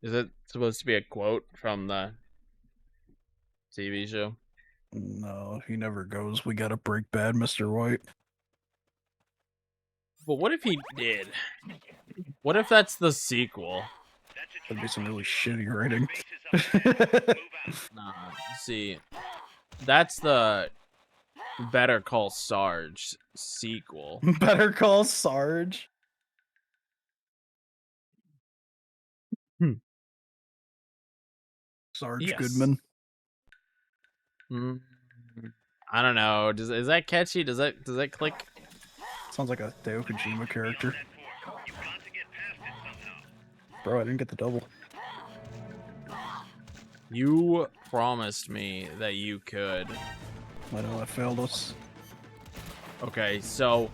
Is it supposed to be a quote from the TV show? No, he never goes. We gotta break bad, Mr. White. But what if he did? What if that's the sequel? That'd be some really shitty writing. Nah, see, that's the Better Call Sarge sequel. Better Call Sarge. Sarge Yes. Goodman. Mm, I don't know. Is that catchy? Does that click? Sounds like a Hideo Kojima character. Bro, I didn't get the double. You promised me that you could. I know I failed us. Okay, so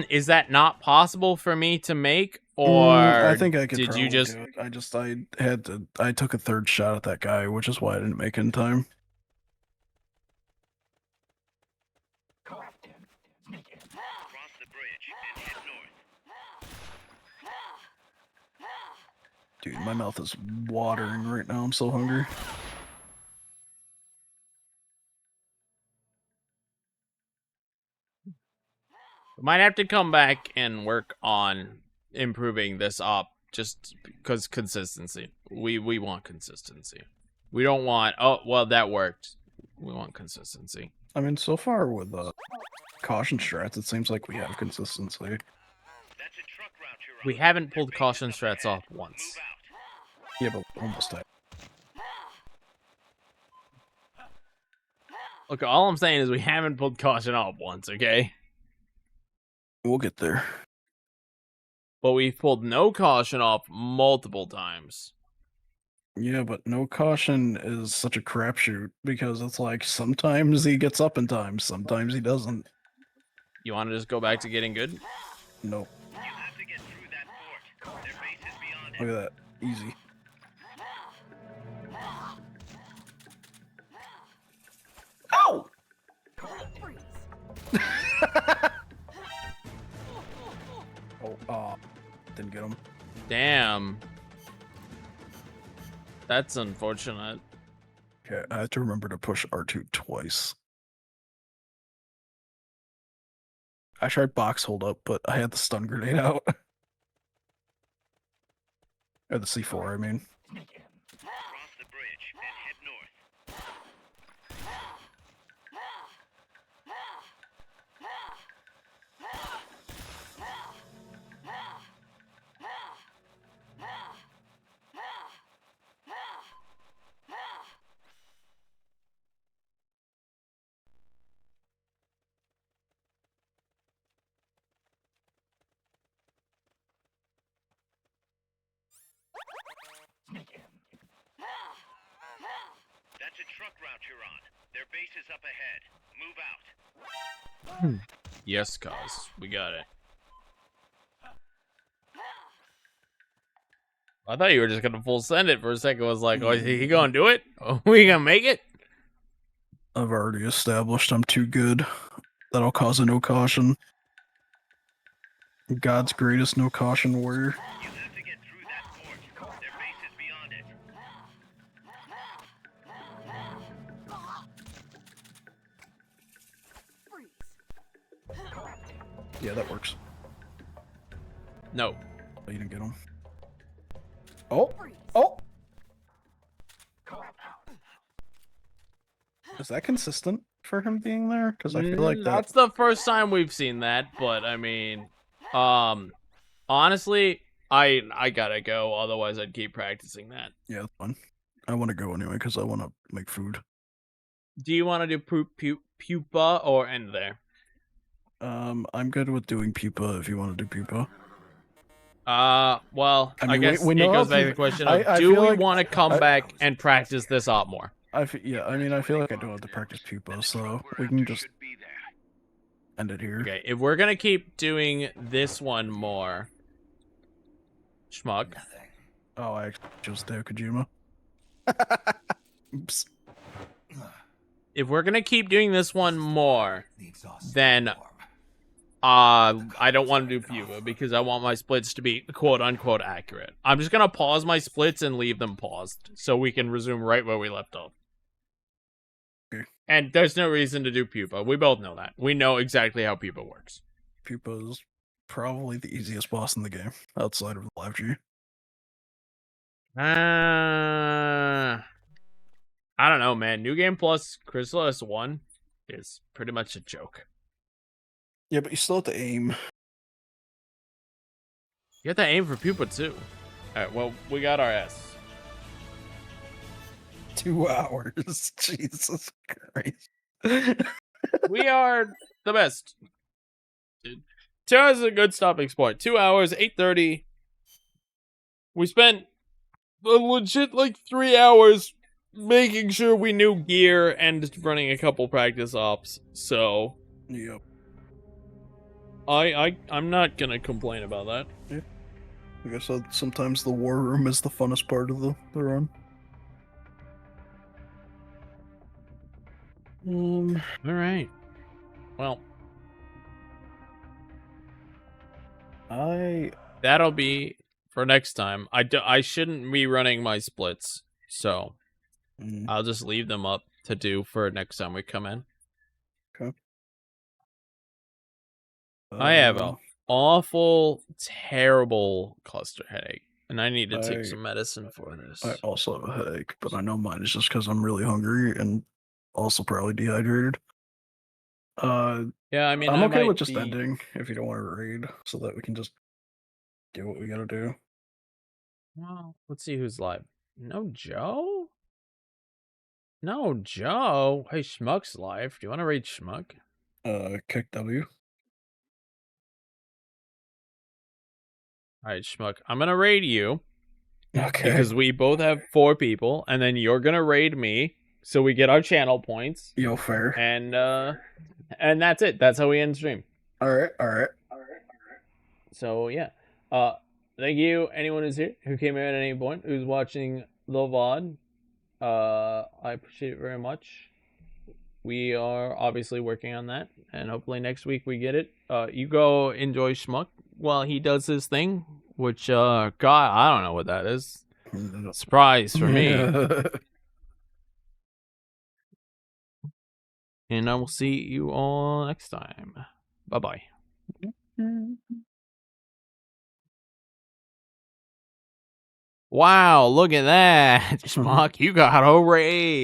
is that not possible for me to make, or I think I could. did you probably just? do it. I took a third shot at that guy, which is why I didn't make it in time. Cross the bridge and head north. Dude, my mouth is watering right now. I'm so hungry. We might have to come back and work on improving this op just because consistency. We want consistency. We don't want, oh, well, that worked. We want consistency. I mean, so far with caution strats, it seems like we have consistency. That's a truck route you're on. We haven't pulled caution strats off once. Move out. Yeah, but almost have. Look, all I'm saying is we haven't pulled caution off once, okay? We'll get there. But we've pulled no caution off multiple times. Yeah, but no caution is such a crapshoot because it's like sometimes he gets up in time, sometimes he doesn't. You want to just go back to getting good? Nope. You have to get through that fort. Their base is beyond it. Look at that. Easy. Ow! Oh, didn't get him. Damn. That's unfortunate. Okay, I have to remember to push R2 twice. I tried box hold up, but I had the stun grenade out. Or the C4, I mean. Cross the bridge and head north. That's a truck route you're on. Their base is up ahead. Move out. Yes, cuz. We got it. I thought you were just gonna full send it for a second. I was like, oh, is he gonna do it? Oh, we gonna make it? I've already established I'm too good. That'll cause a no caution. God's greatest no caution warrior. You have to get through that fort. Their base is beyond it. Yeah, that works. No. Oh, you didn't get him. Oh! Oh! Is that consistent for him being there? Because I feel like That's the first time we've seen that, but I mean, honestly, I gotta go. Otherwise, I'd keep practicing that. Yeah, that's fun. I want to go anyway because I want to make food. Do you want to do pupa or end there? I'm good with doing pupa if you want to do pupa. Well, I I mean, guess we it know goes how back to the pupa- question of, I do feel we like- want to come I- back and practice this op more? Yeah, I mean, I feel like I don't have to practice pupa, so we can just Should be there. end it here. Okay, if we're gonna keep doing this one more, Schmuck, Oh, I actually chose Deo Kojima. Oops. if we're gonna keep doing this one more, then I don't want to do pupa because I want my splits to be quote unquote accurate. I'm just gonna pause my splits and leave them paused so we can resume right where we left off. Okay. And there's no reason to do pupa. We both know that. We know exactly how pupa works. Pupa is probably the easiest boss in the game outside of the Live G. I don't know, man. New Game Plus Chrysalis 1 is pretty much a joke. Yeah, but you still have to aim. You have to aim for pupa too. Alright, well, we got our S. 2 hours. Jesus Christ. We are the best. Dude. 2 hours is a good stopping point. 2 hours, 8:30. We spent a legit like 3 hours making sure we knew gear and running a couple practice ops. So Yep. I'm not gonna complain about that. Like I said, sometimes the war room is the funnest part of the run. Alright. Well, that'll be for next time. I shouldn't be running my splits, so I'll just leave them up to do for next time we come in. I have a awful, terrible cluster headache, and I need to take some medicine for this. I also have a headache, but I know mine is just because I'm really hungry and also probably dehydrated. Yeah, I mean, I'm I okay might with just be- ending if you don't want to raid, so that we can just do what we gotta do. Well, let's see who's live. No Joe? No Joe? Hey, Schmuck's live. Do you want to raid Schmuck? Kick W. Alright, Schmuck. I'm gonna raid you. Okay. Because we both have 4 people, and then you're gonna raid me, so we get our channel points. Yo, fair. And that's it. That's how we end stream. Alright. So yeah. Thank you, anyone who's here, who came in at any point, who's watching the VOD. I appreciate it very much. We are obviously working on that, and hopefully next week we get it. You go enjoy Schmuck while he does his thing, which, God, I don't know what that is. Surprise for me. And I will see you all next time. Bye-bye. Wow, look at that. Schmuck, you got a raise.